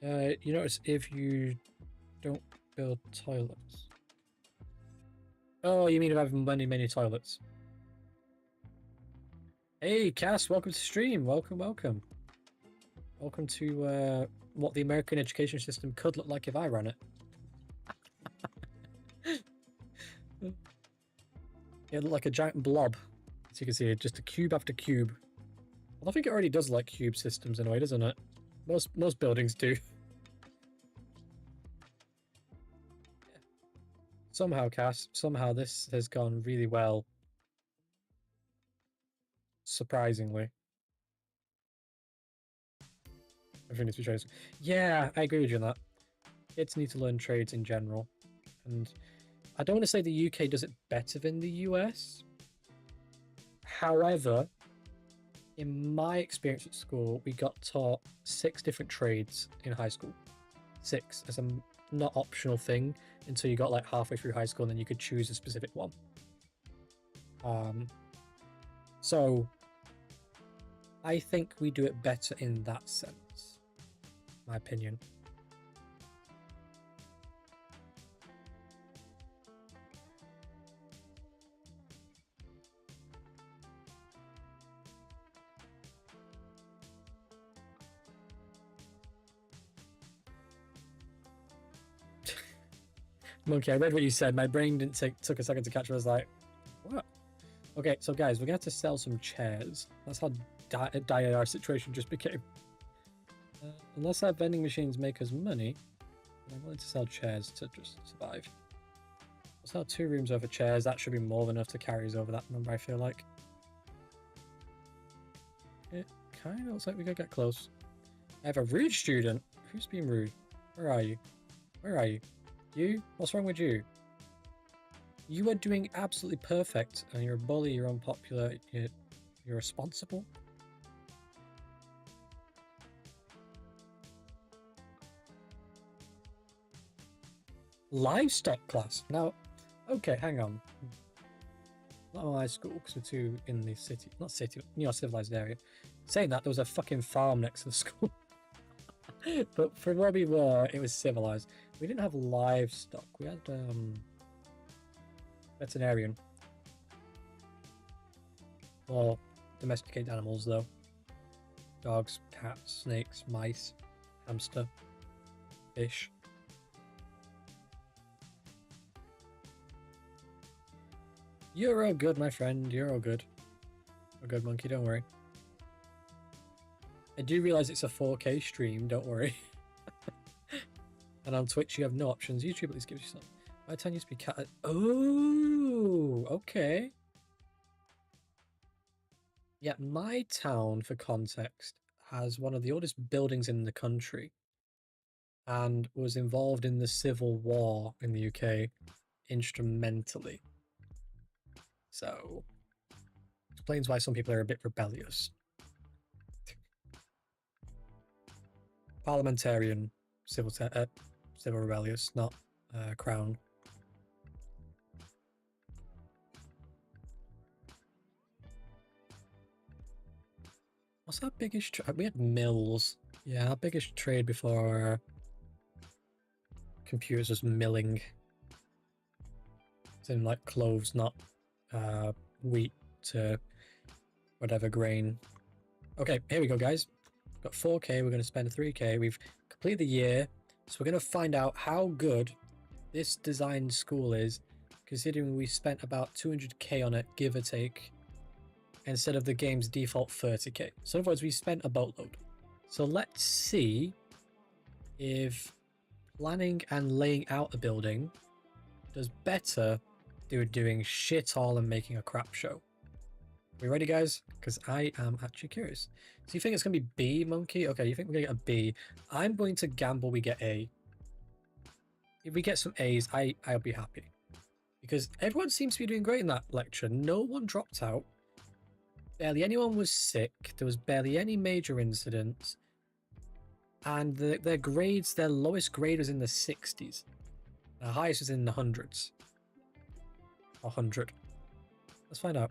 S1: You notice if you don't build toilets. Oh, you mean if I have many toilets? Hey, Cass, welcome to stream. Welcome, welcome. Welcome to what the American education system could look like if I ran it. It looked like a giant blob, as you can see, just a cube after cube. Well, I think it already does like cube systems in a way, doesn't it? Most buildings do. Somehow, Cass, somehow this has gone really well. Surprisingly. Everything needs to be trades. Yeah, I agree with you on that. Kids need to learn trades in general. And I don't want to say the UK does it better than the US. However, in my experience at school, we got taught 6 different trades in high school. 6 as a not optional thing until you got like halfway through high school and then you could choose a specific one. So I think we do it better in that sense. My opinion. Monkey, I read what you said. My brain took a second to catch. I was like, what? Okay, so guys, we're going to have to sell some chairs. That's how dire our situation just became. Unless our vending machines make us money, I'm willing to sell chairs to just survive. We'll sell 2 rooms over chairs. That should be more than enough to carry us over that number, I feel like. It kind of looks like we could get close. I have a rude student. Who's being rude? Where are you? Where are you? You? What's wrong with you? You are doing absolutely perfect, and you're a bully, you're unpopular, you're responsible. Livestock class? Now, okay, hang on. Not my school, because we're too in the city. Not city, civilized area. Saying that, there was a fucking farm next to the school. But for where we were, it was civilized. We didn't have livestock. We had, veterinarian. Or domesticated animals, though. Dogs, cats, snakes, mice, hamster, fish. You're all good, my friend. You're all good. A good monkey, don't worry. I do realize it's a 4K stream, don't worry. And on Twitch, you have no options. YouTube at least gives you some. My town used to be cat. Oh, okay. Yeah, my town, for context, has one of the oldest buildings in the country and was involved in the Civil War in the UK instrumentally. So, explains why some people are a bit rebellious. Parliamentarian, civil rebellious, not crown. What's our biggest trade? We had mills. Yeah, our biggest trade before computers was milling. It's in like cloves, not wheat to whatever grain. Okay, here we go, guys. We've got 4k, we're going to spend 3k. We've completed the year, so we're going to find out how good this design school is, considering we spent about 200k on it, give or take, instead of the game's default 30k. So in other words, we spent a boatload. So let's see if planning and laying out a building does better than doing shit all and making a crap show. We ready, guys? Because I am actually curious. So you think it's going to be B, Monkey? Okay, you think we're going to get a B. I'm going to gamble we get A. If we get some A's, I'll be happy. Because everyone seems to be doing great in that lecture. No one dropped out. Barely anyone was sick. There was barely any major incidents. And their grades, their lowest grade was in the 60s. The highest was in the hundreds. 100. Let's find out.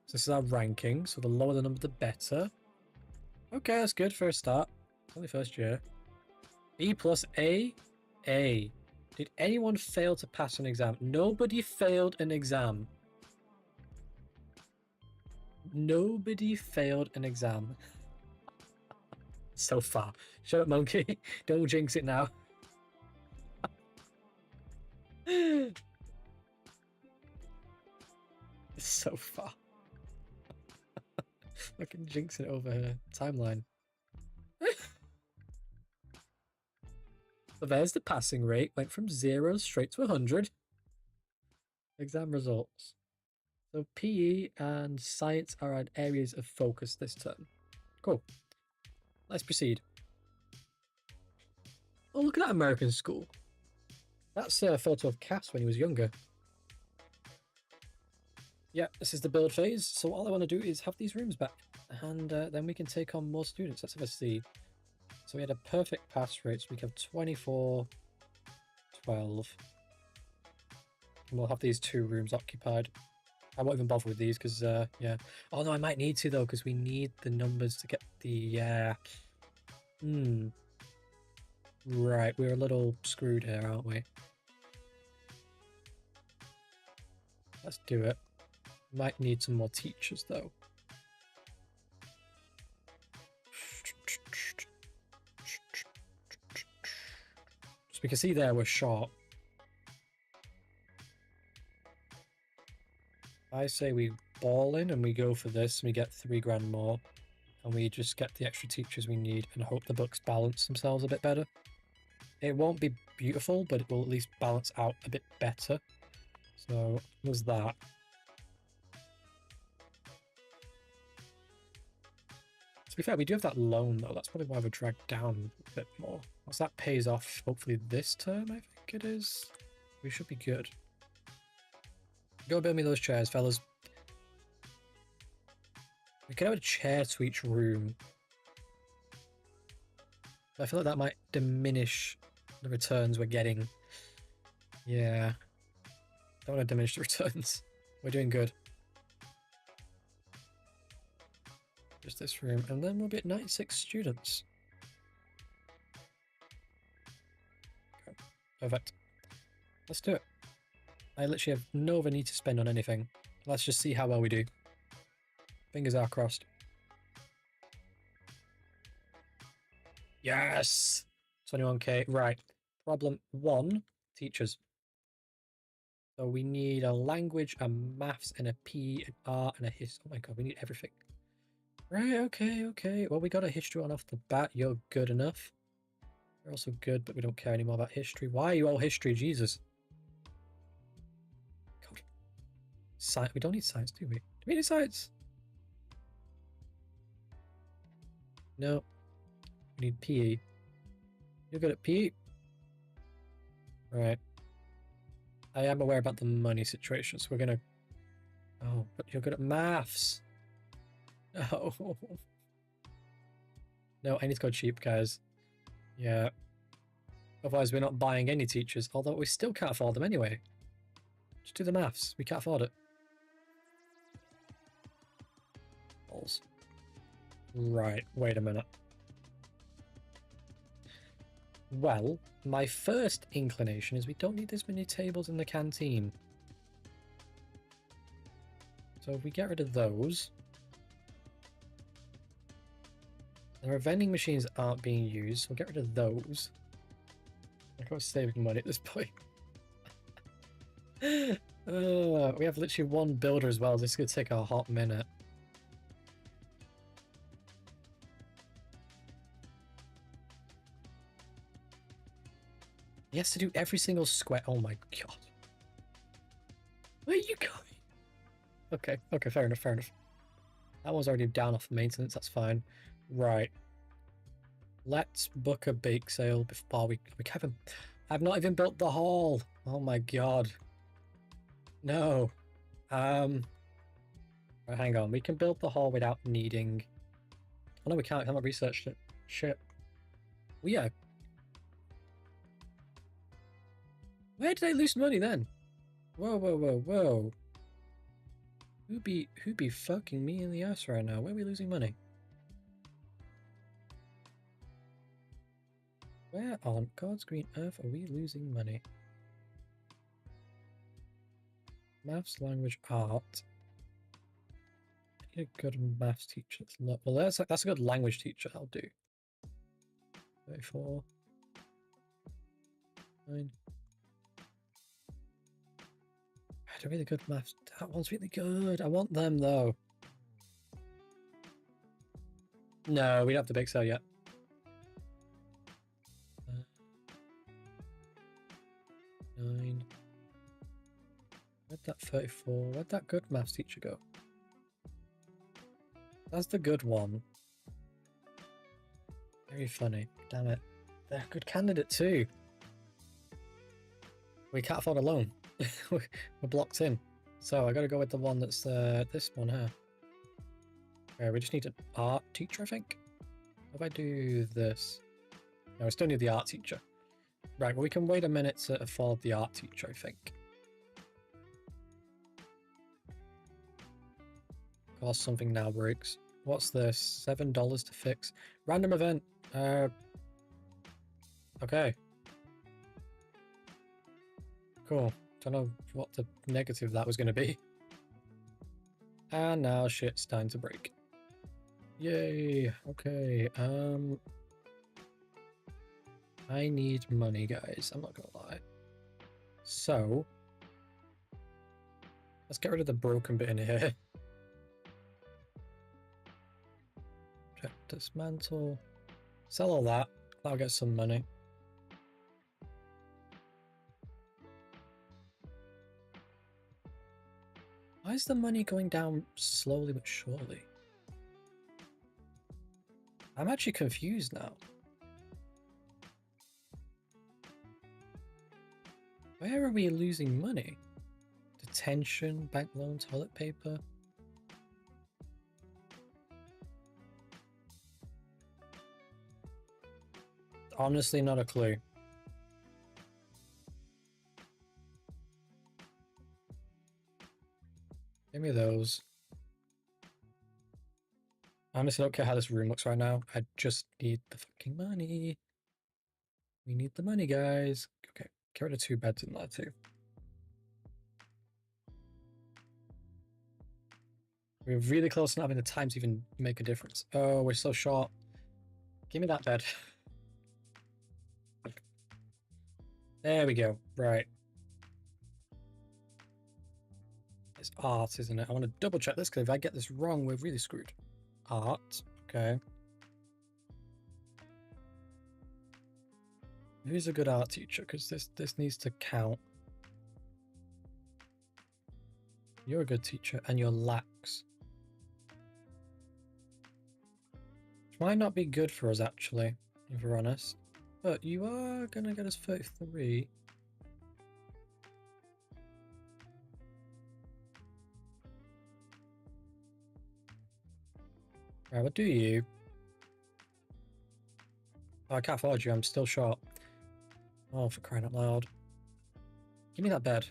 S1: So this is our ranking. So the lower the number, the better. Okay, that's good. First start. It's only first year. B plus A. A. Did anyone fail to pass an exam? Nobody failed an exam. Nobody failed an exam. So far. Shut up, Monkey. Don't jinx it now. So far. I can jinx it over her timeline. So there's the passing rate. Went from 0 straight to 100. Exam results. So PE and science are our areas of focus this term. Cool. Let's proceed. Oh, look at that American school. That's a photo of Cass when he was younger. Yeah, this is the build phase. So all I want to do is have these rooms back. And then we can take on more students. Let's have a see. So we had a perfect pass rate. So we have 24, 12. And we'll have these 2 rooms occupied. I won't even bother with these because, yeah. Oh, no, I might need to, though, because we need the numbers to get the... Right, we're a little screwed here, aren't we? Let's do it. Might need some more teachers, though. So we can see there we're short. I say we ball in and we go for this and we get 3 grand more. And we just get the extra teachers we need and hope the books balance themselves a bit better. It won't be beautiful, but it will at least balance out a bit better. So, there's that. To be fair, we do have that loan, though. That's probably why we're dragged down a bit more. Once that pays off, hopefully this term, I think it is, we should be good. Go build me those chairs, fellas. We could have a chair to each room. I feel like that might diminish the returns we're getting. Yeah. Don't want to diminish the returns. We're doing good. Just this room, and then we'll be at 96 students. Okay. Perfect. Let's do it. I literally have no other need to spend on anything. Let's just see how well we do. Fingers are crossed. Yes! 21k. Right. Problem 1, teachers. So we need a language, a maths, and a P, an art, and a his. Oh my god, we need everything. Right, okay. Well, we got a history one off the bat. You're good enough. You're also good, but we don't care anymore about history. Why are you all history? Jesus. God. Science. We don't need science, do we? Do we need science? No. We need PE. You're good at PE. Right. I am aware about the money situation, so we're gonna... Oh, but you're good at maths. No. No, I need to go cheap, guys. Yeah. Otherwise, we're not buying any teachers, although we still can't afford them anyway. Just do the maths. We can't afford it. Balls. Right, wait a minute. Well, my first inclination is we don't need this many tables in the canteen. So if we get rid of those... Our vending machines aren't being used, so we'll get rid of those. I can't saving money at this point. We have literally one builder as well. This is going to take a hot minute. He has to do every single square. Oh my god. Where are you going? Okay, okay, fair enough, fair enough. That one's already down off maintenance, that's fine. Right. Let's book a bake sale before we haven't... I've not even built the hall. Oh my god. No. Right, hang on. We can build the hall without needing... Oh no, we can't. I haven't researched it. Shit. Well, yeah. Where did I lose money then? Whoa, whoa, whoa, whoa. Who be fucking me in the ass right now? Where are we losing money? Where on God's green earth are we losing money? Maths, language, art. I need a good maths teacher. Well, that's a good language teacher. I'll do. 34. 9. I had a really good maths. That one's really good. I want them though. No, we don't have the big sale yet. 9. Where'd that 34? Where'd that good maths teacher go? That's the good one. Very funny. Damn it. They're a good candidate too. We can't afford a loan. We're blocked in. So I gotta go with the one that's this one here. Okay, we just need an art teacher, I think. If I do this... No, we still need the art teacher. Right, well we can wait a minute to afford the art teacher, I think. Cost something now, Briggs. What's this? $7 to fix. Random event. Okay. Cool. Don't know what the negative of that was going to be. And now shit's time to break. Yay. Okay. I need money, guys. I'm not going to lie. So, let's get rid of the broken bit in here. Check, dismantle. Sell all that. That'll get some money. Why is the money going down slowly but surely? I'm actually confused now. Where are we losing money? Detention, bank loan, toilet paper. Honestly, not a clue. Give me those. Honestly, I don't care how this room looks right now. I just need the fucking money. We need the money, guys. Okay, get rid of 2 beds in there too. We're really close to not having the time to even make a difference. Oh, we're so short. Give me that bed. There we go. Right. It's art, isn't it? I want to double check this, because if I get this wrong, we're really screwed. Art. Okay. Who's a good art teacher? Because this needs to count. You're a good teacher, and you're lax. Which might not be good for us, actually, if we're honest. But you are going to get us 33. Right, what do you? Oh, I can't afford you, I'm still short. Oh, for crying out loud. Give me that bed.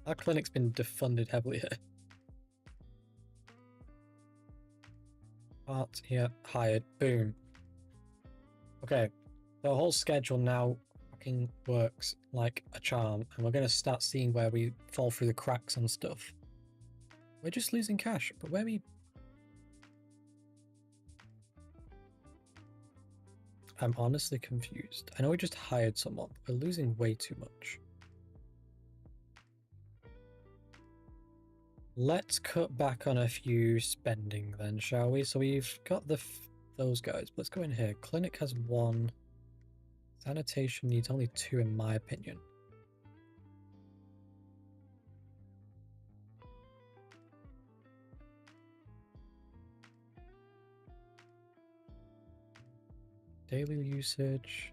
S1: Our clinic's been defunded heavily here. Art, yeah, hired. Boom. Okay. The whole schedule now fucking works like a charm, and we're going to start seeing where we fall through the cracks and stuff. We're just losing cash, but where we... I'm honestly confused. I know we just hired someone, but we're losing way too much. Let's cut back on a few spending then, shall we? So we've got those guys. Let's go in here. Clinic has 1. Sanitation needs only 2 in my opinion. Daily usage.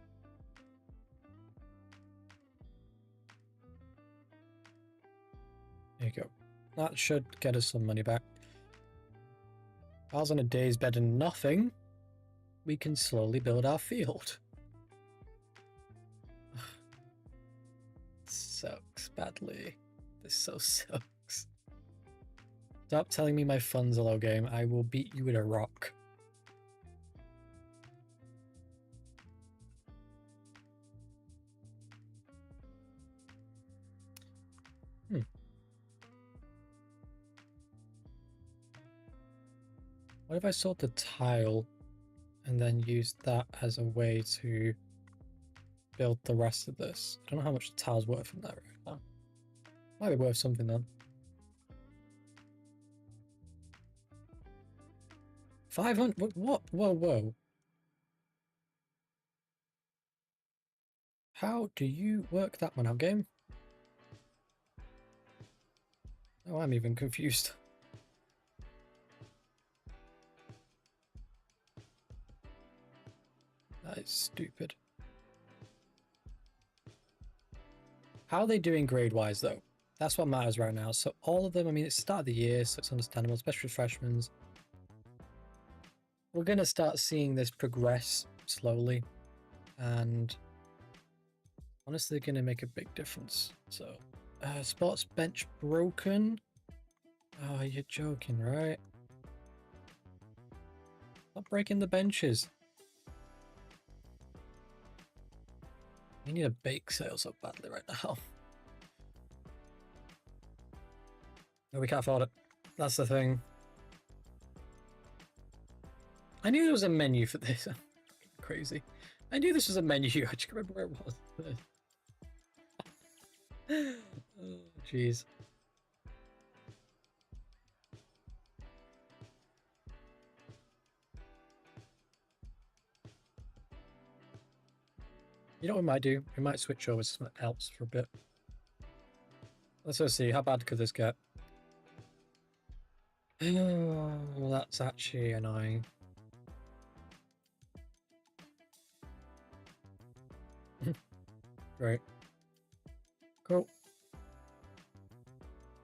S1: There you go. That should get us some money back. Ours on a day's better than nothing. We can slowly build our field. Sucks badly. This so sucks. Stop telling me my funds are low, game. I will beat you with a rock. What if I sold the tile and then used that as a way to build the rest of this? I don't know how much the tile's worth in that right now. Might be worth something then. 500? What? Whoa, whoa. How do you work that one out, game? Oh, I'm even confused. That is stupid. How are they doing grade-wise, though? That's what matters right now. So all of them, I mean, it's the start of the year, so it's understandable, especially freshmen. We're going to start seeing this progress slowly, and honestly, going to make a big difference. So, sports bench broken? Oh, you're joking, right? Stop breaking the benches. I need a bake sale so badly right now. No, we can't afford it. That's the thing. I knew there was a menu for this. Crazy. I knew this was a menu. I just can't remember where it was. Oh, jeez. You know what we might do? We might switch over to something else for a bit. Let's go see. How bad could this get? Oh, that's actually annoying. Right. Cool.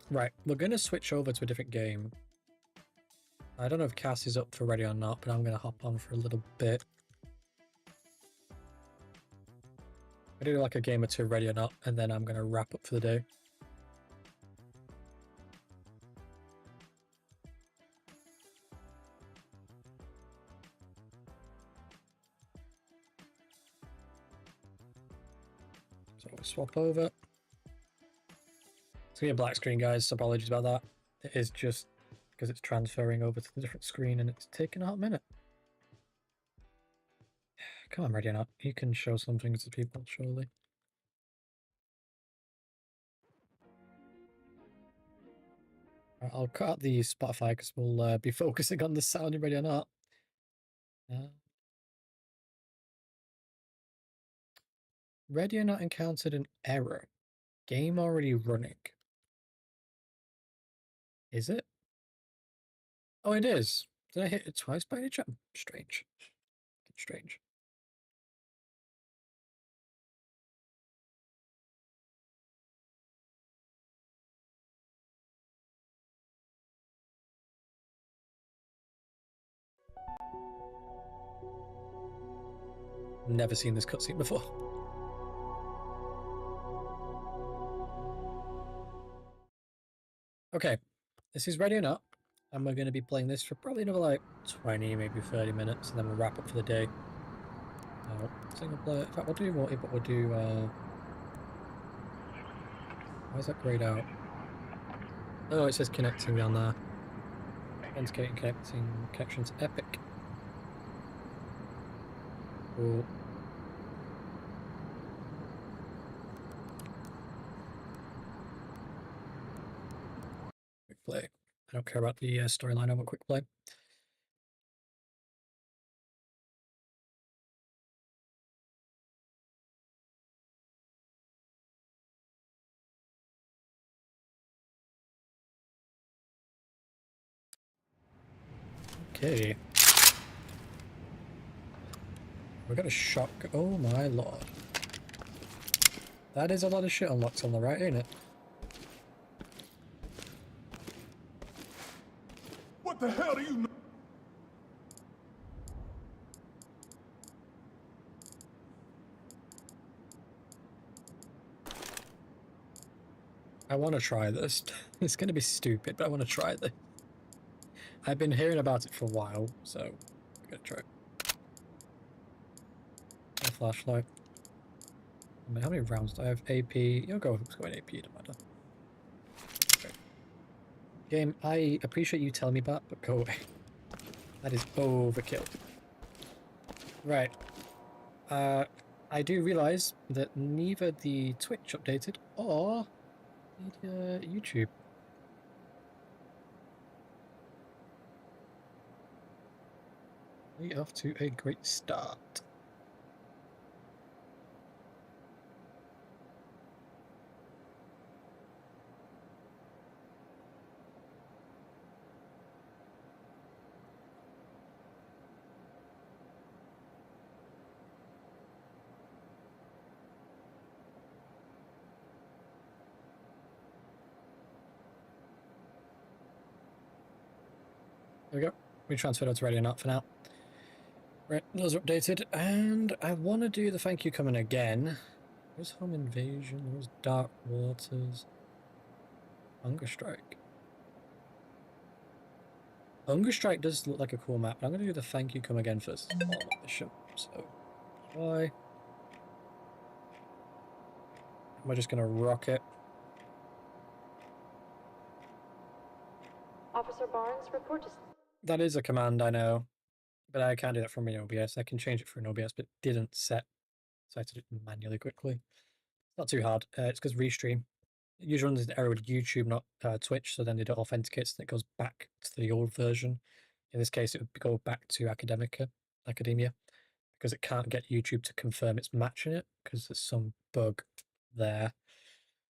S1: Right, we're going to switch over to a different game. I don't know if Cass is up for ready or not, but I'm going to hop on for a little bit. I do like a game or two ready or not, and then I'm going to wrap up for the day. So we'll swap over. It's going to be a black screen, guys, so apologies about that. It is just because it's transferring over to the different screen and it's taking a hot minute. Come on, ready or not. You can show some things to people, surely. I'll cut out the Spotify because we'll be focusing on the sound, ready or not. Ready or not encountered an error. Game already running. Is it? Oh, it is. Did I hit it twice by any chance? Strange. Strange. Never seen this cutscene before. Okay, this is ready or not, and we're going to be playing this for probably another like 20, maybe 30 minutes, and then we'll wrap up for the day. No, single player. In fact, we'll do multi, but we'll do. Why is that grayed out? Oh, it says connecting down there. Authenticating, connecting, connections epic. Cool. Quick play. I don't care about the storyline. I want quick play. Okay. We got a shock. Oh my lord. That is a lot of shit unlocked on the right, ain't it?
S2: What the hell do you know?
S1: I want to try this. It's going to be stupid, but I want to try this. I've been hearing about it for a while, so I'm going to try it. A flashlight. I mean, how many rounds do I have? AP. You'll go with going AP, don't matter. Okay. Game, I appreciate you telling me that, but go away. That is overkill. Right. I do realise that neither the Twitch updated or the YouTube. We're off to a great start. There we go. We transferred out to ready or not for now. Right, those are updated, and I want to do the thank you coming again. There's Home Invasion, there's Dark Waters, Hunger Strike. Hunger Strike does look like a cool map, but I'm going to do the thank you come again first. So, why? Am I just going to rock it?
S3: Officer Barnes, report to...
S1: That is a command, I know, but I can't do that from an OBS. I can change it for an OBS, but it didn't set, so I had to do it manually quickly. It's not too hard. It's because Restream. It usually runs an error with YouTube, not Twitch, so then they don't authenticate, so it goes back to the old version. In this case, it would go back to Academia, because it can't get YouTube to confirm it's matching it, because there's some bug there.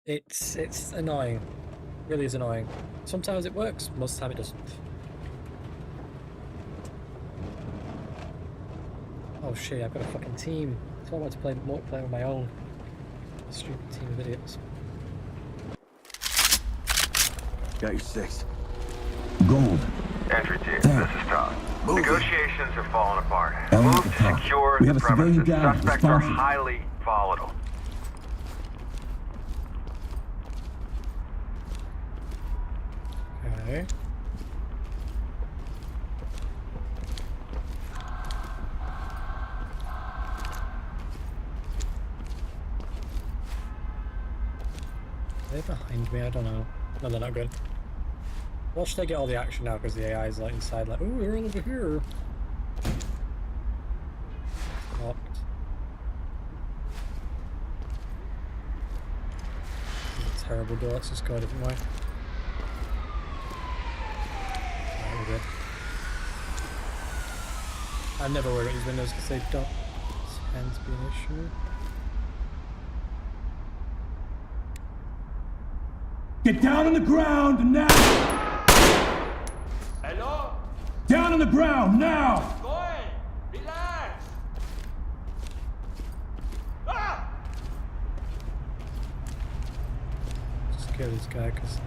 S1: It's annoying. It really is annoying. Sometimes it works, most of the time it doesn't. Oh shit, I've got a fucking team. That's why I want to play multiplayer on my own. A stupid team of idiots.
S4: Got your 6.
S5: Gold.
S6: Entry team,
S5: Damn.
S6: this is Todd. Negotiations have fallen apart.
S5: Element
S6: Move
S5: to
S6: to
S5: talk.
S6: secure
S5: We
S6: the
S5: have a civilian
S6: premises.
S5: down.
S6: Suspects are
S5: Responsive.
S6: highly volatile.
S1: Okay. Are they behind me? I don't know. No, they're not good. Watch they get all the action now because the AI is like inside like, ooh, they're all over here. Locked. This is a terrible door. Let's just go a different way. Alright, we're good. I never worry about these windows because they don't tend to be an issue.
S5: Get down on the ground now!
S2: Hello?
S5: Down on the ground now!
S2: Going! Relax! Ah!
S1: Just kill this guy because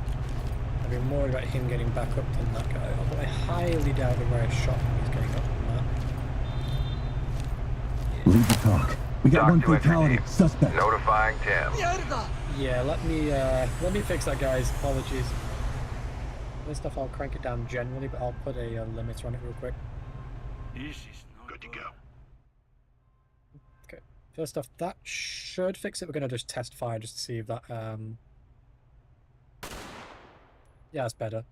S1: I've been more worried about him getting back up than that guy. Although I highly doubt where I shot him he's getting up from that.
S5: Lead the talk. We got
S6: Talk
S5: one
S6: to entry
S5: fatality.
S6: team.
S5: Suspect.
S6: Notifying Tim.
S1: Yeah, let me fix that, guys. Apologies. This stuff I'll crank it down generally, but I'll put a limiter on it real quick.
S2: This is not good to go.
S1: First off, that should fix it. We're going to just test fire just to see if that... Yeah, it's better.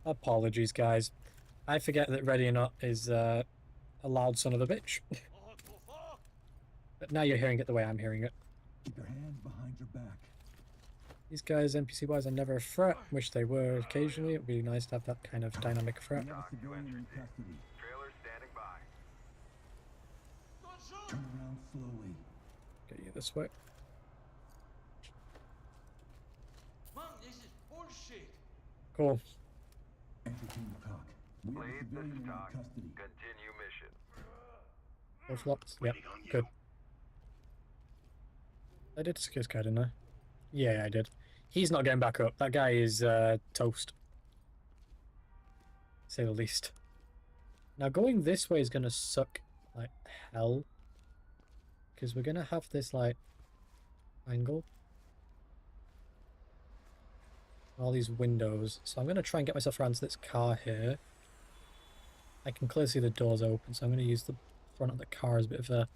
S1: Apologies, guys. I forget that Ready or Not is a loud son of a bitch. But now you're hearing it the way I'm hearing it.
S5: Keep your hands behind your back.
S1: These guys, NPC-wise, are never a threat. Wish they were occasionally. It would be nice to have that kind of dynamic threat.
S5: We have a civilian in custody.
S6: Trailer standing by.
S5: Turn around slowly.
S1: Get you this way.
S2: Man, this is bullshit.
S1: Cool.
S5: Entry team to talk. We have a
S6: Lead, this
S5: civilian
S6: is
S5: in
S6: Doc.
S5: custody.
S6: Continue mission.
S1: Both locked. Yep. Good. I did secure this guy, didn't I? Yeah, I did. He's not getting back up. That guy is toast. To say the least. Now going this way is going to suck like hell. Because we're going to have this like angle. All these windows. So I'm going to try and get myself around to this car here. I can clearly see the doors open, so I'm going to use the front of the car as a bit of a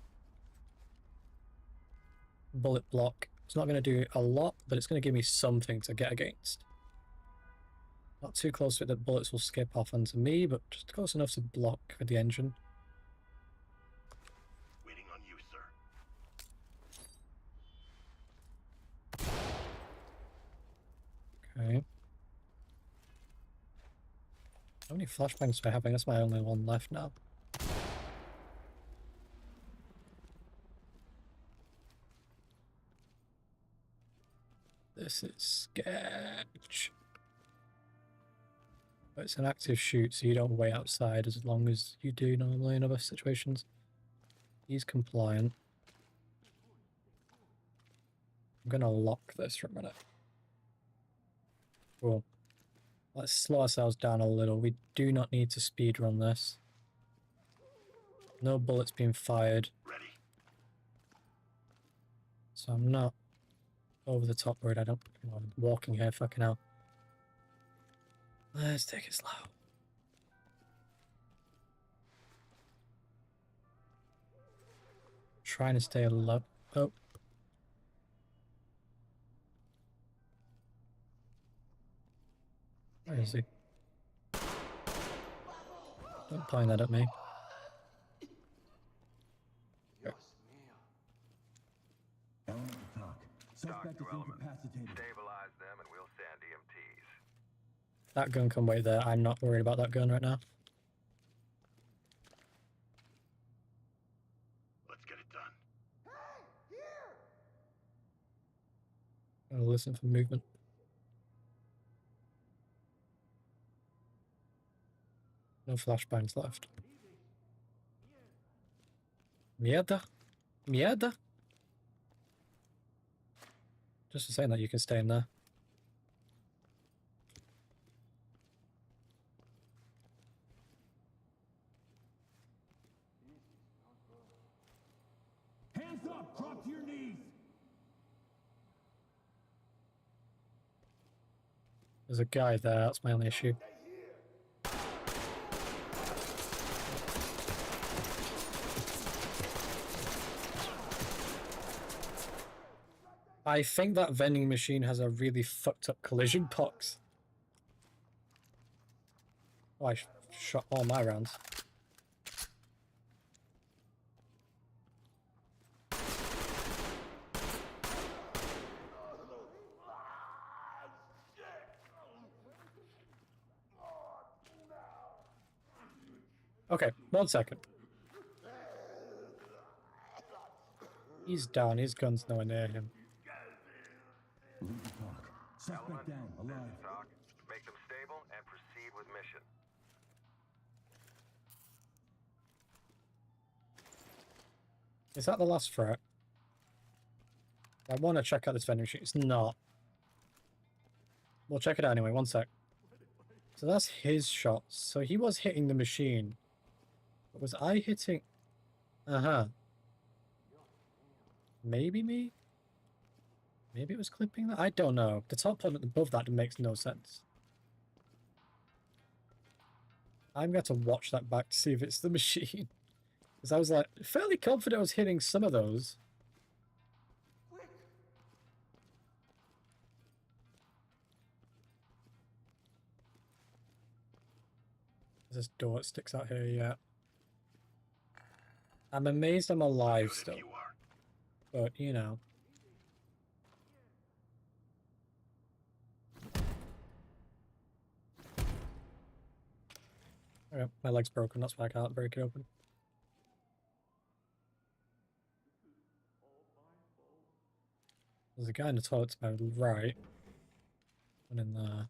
S1: bullet block. It's not going to do a lot, but it's going to give me something to get against. Not too close to it that bullets will skip off onto me, but just close enough to block with the engine.
S5: Waiting on you, sir.
S1: Okay. How many flashbangs do I have? I think that's my only one left now. This is sketch. But it's an active shoot, so you don't wait outside as long as you do normally in other situations. He's compliant. I'm gonna lock this for a minute. Cool. Let's slow ourselves down a little. We do not need to speedrun this. No bullets being fired.
S5: Ready.
S1: So I'm not over the top worried. I'm walking here, fucking hell. Let's take it slow. Trying to stay low. Oh. Where is he? Don't point that at me.
S5: Element to talk. Suspect is
S6: Element.
S5: incapacitated.
S6: Stabilize them and we'll send EMTs.
S1: That gun can wait there. I'm not worried about that gun right now.
S5: Let's get it done.
S1: I'll listen for movement. No flashbangs left. Mierda. Mierda. Just for saying that you can stay in there.
S5: Hands up! Drop to your knees!
S1: There's a guy there, that's my only issue. I think that vending machine has a really fucked up collision box. Oh, I shot all my rounds. Okay, 1 second. He's down, his gun's nowhere near him.
S5: Lead the talk. Suspect down, alive.
S6: Talk. Make them stable and proceed with mission.
S1: Is that the last threat? I want to check out this vending machine. It's not. We'll check it out anyway, 1 sec. So that's his shots. So he was hitting the machine. But was I hitting... Uh-huh. Maybe me? Maybe it was clipping that? I don't know. The top one above that makes no sense. I'm going to watch that back to see if it's the machine. Because I was like fairly confident I was hitting some of those.
S2: Quick!
S1: There's this door that sticks out here, yeah. I'm amazed I'm alive still. But, you know. Okay, my leg's broken, that's why I can't break it open. There's a guy in the toilet to my right. One in there.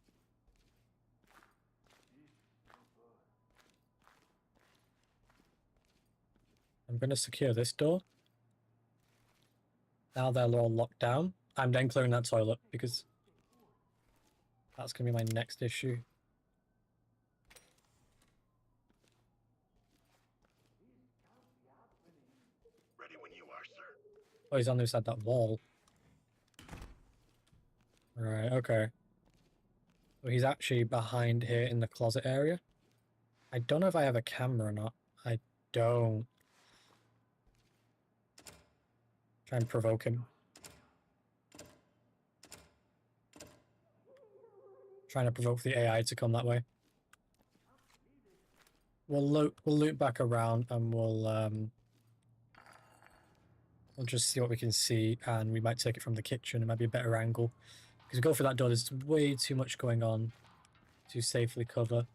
S1: I'm going to secure this door. Now they're all locked down. I'm then clearing that toilet because that's going to be my next issue.
S6: Ready when you are, sir.
S1: Oh, he's on the other side of that wall. Right, okay. So he's actually behind here in the closet area. I don't know if I have a camera or not. I don't. Try and provoke him. Trying to provoke the AI to come that way. We'll loop back around and we'll just see what we can see, and we might take it from the kitchen. It might be a better angle. Because we go through that door, there's way too much going on to safely cover.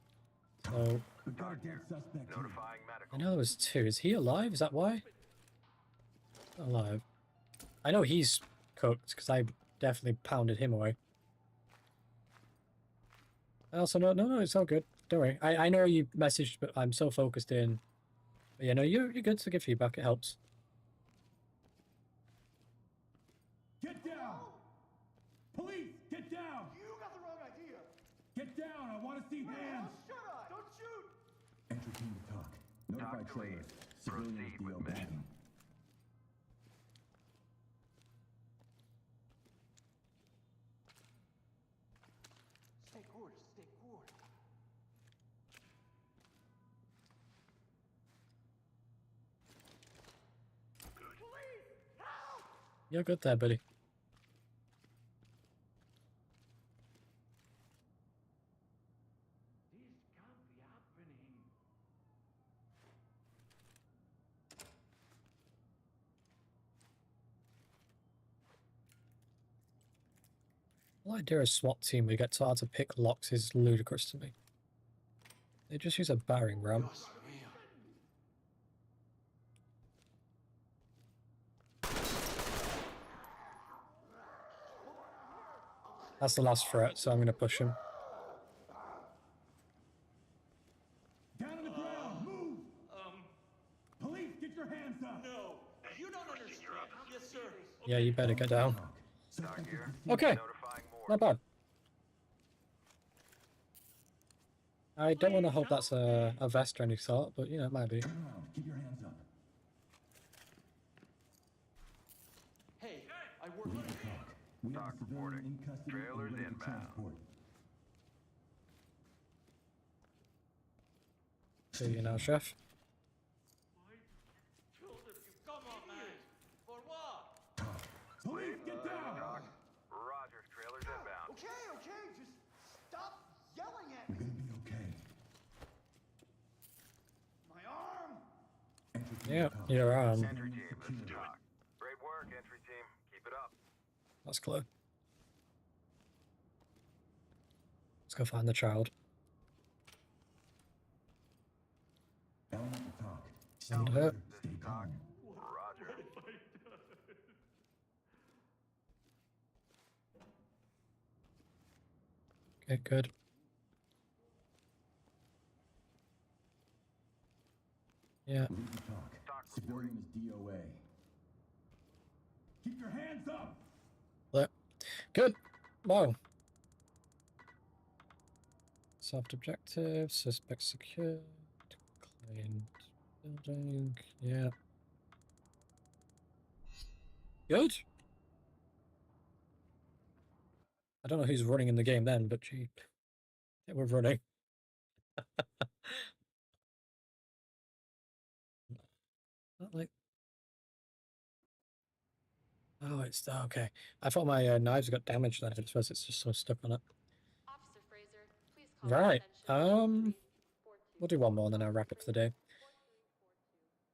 S1: So
S5: We got a dead suspect here.
S6: Notifying medical.
S1: I know there was two. Is he alive? Is that why? Not alive. I know he's cooked because I definitely pounded him away. I also no, it's all good. Don't worry. I know you messaged, but I'm so focused in. But yeah, no, you're good to give feedback. It helps.
S5: Get down! Police, get down!
S2: You got the wrong idea!
S5: Get down! I want to see hands!
S2: Shut up! Don't shoot!
S5: Entry team to talk. Notify
S6: Talk to
S5: trailers.
S6: lead.
S5: Civilian
S6: Proceed with
S5: DO
S6: mission.
S5: backing.
S2: Stay cool, stay cool. Police! Help!
S1: You're good there, buddy.
S2: This can't be happening.
S1: The idea of a SWAT team we get taught how to pick locks is ludicrous to me. They just use a battering ram.
S2: Dios mío.
S1: That's the last threat, so I'm going to push him.
S5: Down on the ground! Move! Police, get your hands up!
S2: No, you don't understand. Yes, sir.
S1: Yeah, you better get down.
S5: Suspect is
S6: here.
S5: deceased.
S1: Okay,
S6: Notifying more.
S1: not bad. I don't want to hope that's a vest or any sort, but you know, it might be.
S5: Turn around. Keep your hands up.
S2: Hey, I work
S5: We
S2: on
S5: need to talk. We have a civilian in custody
S6: Trailers
S5: and ready for
S6: inbound.
S5: transport.
S1: So you know, chef.
S2: children. Come on, man. For what?
S5: Police, get down!
S6: Roger. Trailers inbound.
S2: Okay, just stop yelling at
S5: We're
S2: me.
S5: gonna be okay.
S2: My arm.
S5: Entry team
S1: Yeah,
S5: to talk.
S1: you're
S6: Entry team, this is
S5: Secure.
S6: Doc. Great work, entry team. Keep it up.
S1: That's clear. Let's go find the child.
S5: Element to talk.
S1: And
S5: Stay
S1: her.
S5: clear. Stay calm.
S6: Roger.
S1: Okay, good. Yeah,
S5: We need to talk.
S6: Talk
S5: Civilian is DOA. Keep your hands up!
S1: there. Good. Wow. Soft objective, suspect secured, claimed building, yeah. Good. I don't know who's running in the game then, but gee, yeah, we're running. Not like. Oh, it's okay. I thought my knives got damaged then. I suppose it's just so stuck on it.
S3: Officer Fraser, please call
S1: Right.
S3: attention.
S1: We'll do one more and then I'll wrap it for the day.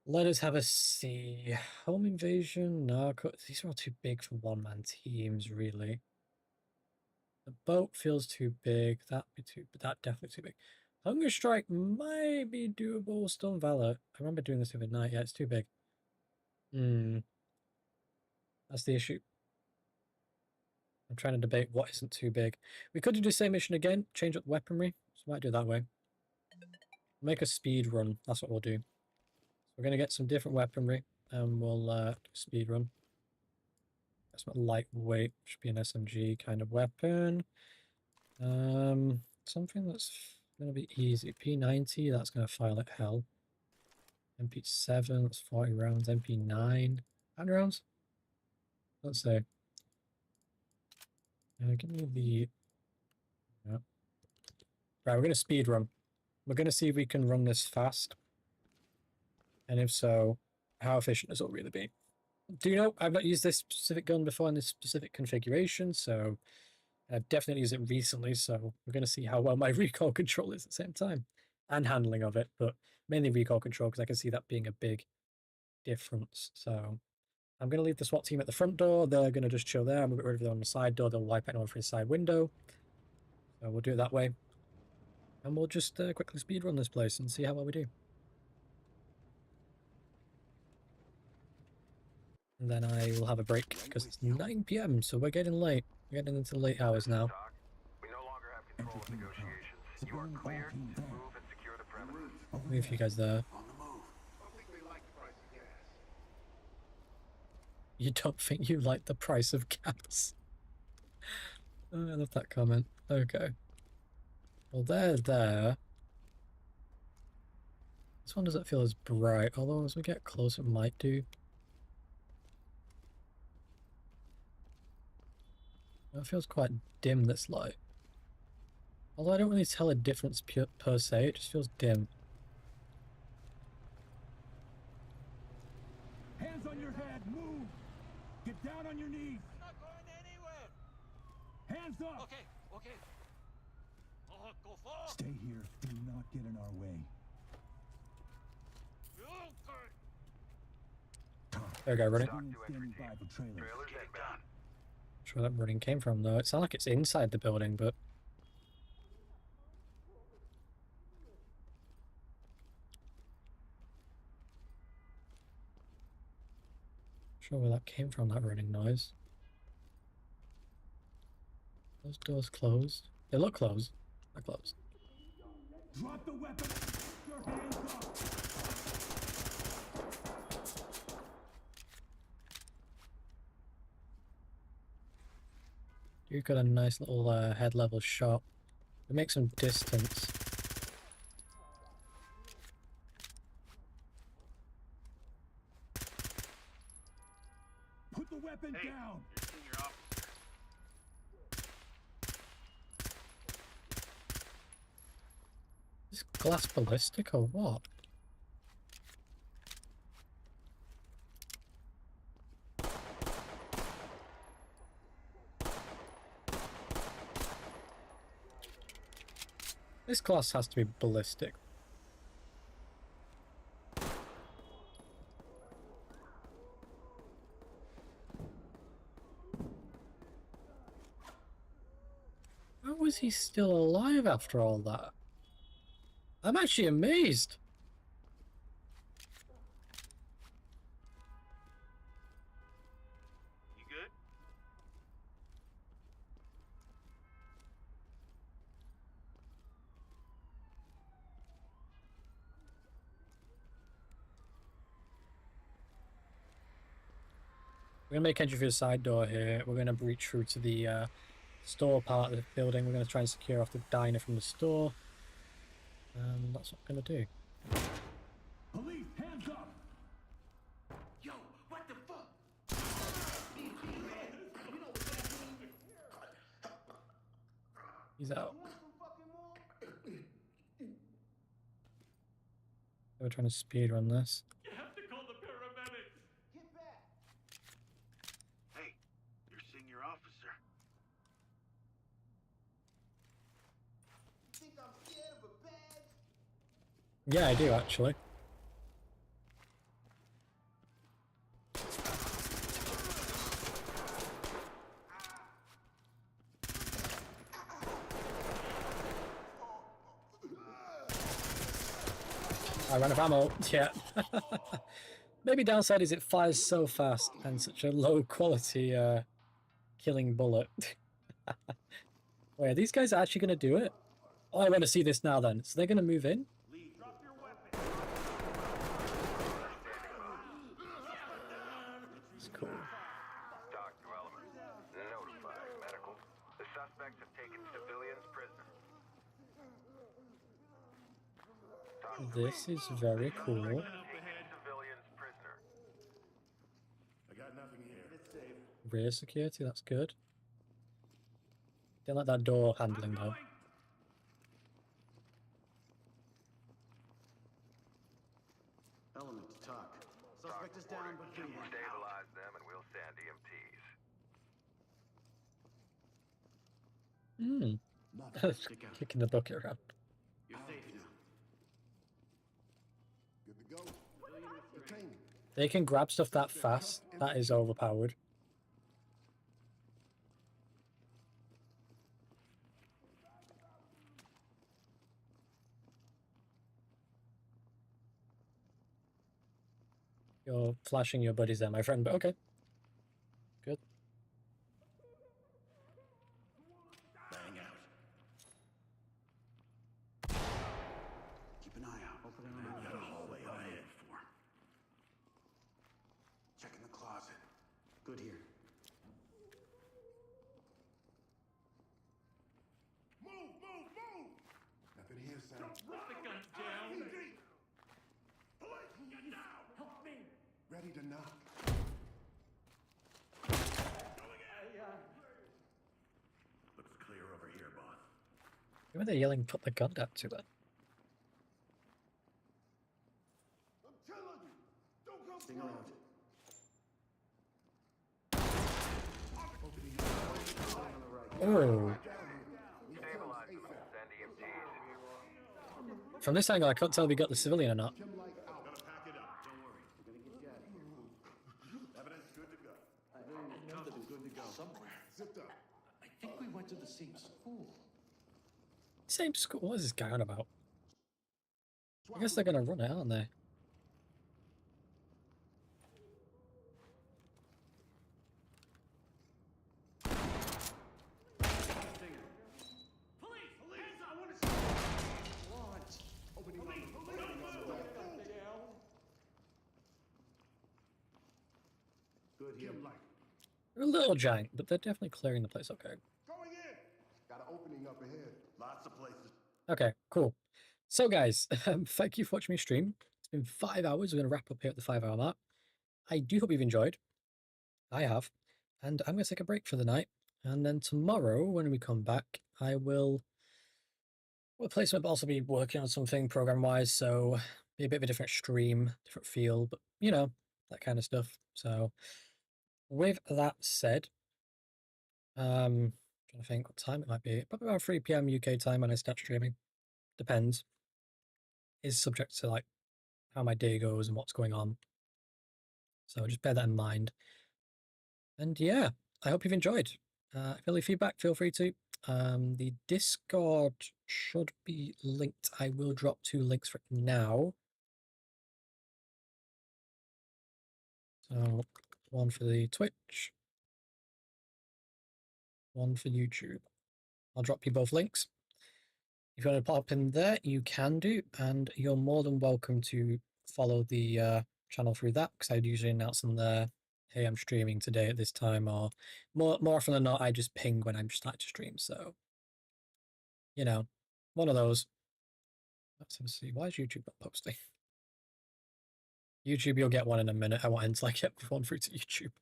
S1: Let us have a see. Home invasion, narco. These are all too big for one-man teams, really. The boat feels too big. That'd be too. But that definitely too big. Hunger strike might be doable. Stone Valor. I remember doing this the other night. Yeah, it's too big. That's the issue. I'm trying to debate what isn't too big. We could do the same mission again, change up weaponry. So I might do it that way. Make a speed run. That's what we'll do. So we're going to get some different weaponry and we'll do a speed run. That's not lightweight. Should be an SMG kind of weapon. Something that's going to be easy. P90, that's going to fire like hell. MP7, that's 40 rounds. MP9, 100 rounds? Let's say. Give me the... Yeah. Right, we're going to speed run. We're going to see if we can run this fast. And if so, how efficient this will really be. Do you know, I've not used this specific gun before in this specific configuration, so I've definitely used it recently, so we're going to see how well my recoil control is at the same time. And handling of it, but mainly recoil control, because I can see that being a big difference. So I'm going to leave the SWAT team at the front door. They're going to just chill there. I'm going to get rid of them on the side door. They'll wipe anyone through the side window. So we'll do it that way. And we'll just quickly speedrun this place and see how well we do. And then I will have a break because it's 9 PM, so we're getting late. We're getting into the late hours now.
S6: We no longer have control of negotiations. You are cleared to move and secure the perimeter.
S1: Move you guys there. You don't think you like the price of gas? Oh, I love that comment. Okay. Well, they're there. This one doesn't feel as bright, although as we get closer it might do. It feels quite dim, this light. Although I don't really tell a difference per se, it just feels dim.
S5: Hands on your head, move! Get down on your knees!
S2: I'm not going anywhere.
S5: Hands up!
S2: Okay, okay. Oh, go for.
S5: Stay here, do not get in our way.
S2: Okay.
S1: There we go, running.
S5: Standing by for trailers.
S6: Trailers inbound.
S1: Not sure where that running came from though. It sounds like it's inside the building, but not sure where that came from, that running noise. Those doors closed. They look closed. They're closed.
S5: Drop the weapon! Your hands up!
S1: You've got a nice little head level shot. It makes some distance.
S5: Put the weapon down!
S1: Is glass ballistic or what? This glass has to be ballistic. How is he still alive after all that? I'm actually amazed.
S6: You good?
S1: We're going to make entry through the side door here. We're going to breach through to the store part of the building. We're going to try and secure off the diner from the store. That's what we're going to do.
S5: Police, hands up!
S2: Yo, what the fuck?
S1: He's out. We're trying to speedrun this.
S2: You have to call the paramedics.
S1: Yeah, I do actually. I ran out of ammo. Yeah. Maybe downside is it fires so fast and such a low quality killing bullet. Wait, are these guys actually going to do it? Oh, I want to see this now then. So they're going to move in?
S5: Drop your weapon.
S1: It's cool.
S6: Dock development. Notify medical. The suspects have taken civilians prisoner. Dock
S1: This is very cool.
S6: taken civilians prisoner.
S5: I got nothing here. It's safe.
S1: Rear security, that's good. Don't like that door handling though.
S7: Element to talk. Suspect is down, but bleeding.
S6: Stabilize them and we'll send EMTs.
S1: Kicking the bucket around.
S7: You're safe now.
S5: Good to go. Retain.
S1: They can grab stuff that fast. That is overpowered. You're flashing your buddies there, my friend, but okay. Good.
S5: Bang out.
S7: Keep an eye out. Open an eye.
S5: Got a hallway I'm headed for.
S7: Checking the closet. Good here.
S5: Move! Nothing here, son. Put the gun down. Police, get down! Help me! Ready to knock. Looks clear over here, boss.
S1: Who are they yelling, put the gun down to then?
S5: I'm telling you! Don't come
S7: Sting around.
S1: Oh.
S6: Stabilize them and send EMTs.
S1: From this angle, I can't tell if we got the civilian or not.
S5: Gotta pack it up. Don't worry.
S7: We're gonna get you out of here.
S5: Evidence good to go.
S7: Nothing good to go.
S8: Somewhere.
S5: Zipped up.
S8: I think we went to the same school.
S1: Same school. What is this guy on about? I guess they're gonna run it, aren't they?
S7: Good here.
S1: They're a little jank, but they're definitely clearing the place okay.
S5: Going in! Got an opening up ahead. Lots of places.
S1: Okay, cool. So guys, thank you for watching me stream. It's been 5 hours. We're going to wrap up here at the 5-hour mark. I do hope you've enjoyed. I have. And I'm going to take a break for the night. And then tomorrow, when we come back, I will... Placement will also be working on something program-wise, so be a bit of a different stream, different feel, but, you know, that kind of stuff. So, with that said, trying to think what time it might be. Probably around 3 PM UK time when I start streaming. Depends. Is subject to like how my day goes and what's going on. So just bear that in mind. And yeah, I hope you've enjoyed. If you have any feedback, feel free to. The Discord should be linked. I will drop 2 links for it now. So one for the Twitch, one for YouTube. I'll drop you both links. If you want to pop in there, you can do, and you're more than welcome to follow the channel through that, because I'd usually announce on there, hey, I'm streaming today at this time, or more often than not, I just ping when I'm starting to stream, so, you know, one of those. Let's have a see, why is YouTube not posting? YouTube, you'll get one in a minute. I want until I get one through to YouTube.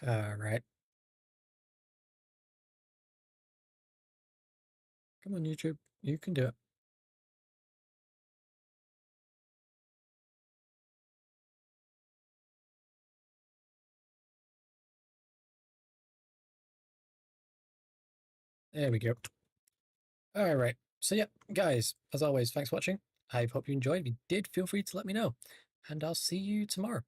S1: All right. Come on, YouTube. You can do it. There we go. All right. So yeah, guys, as always, thanks for watching. I hope you enjoyed. If you did, feel free to let me know. And I'll see you tomorrow.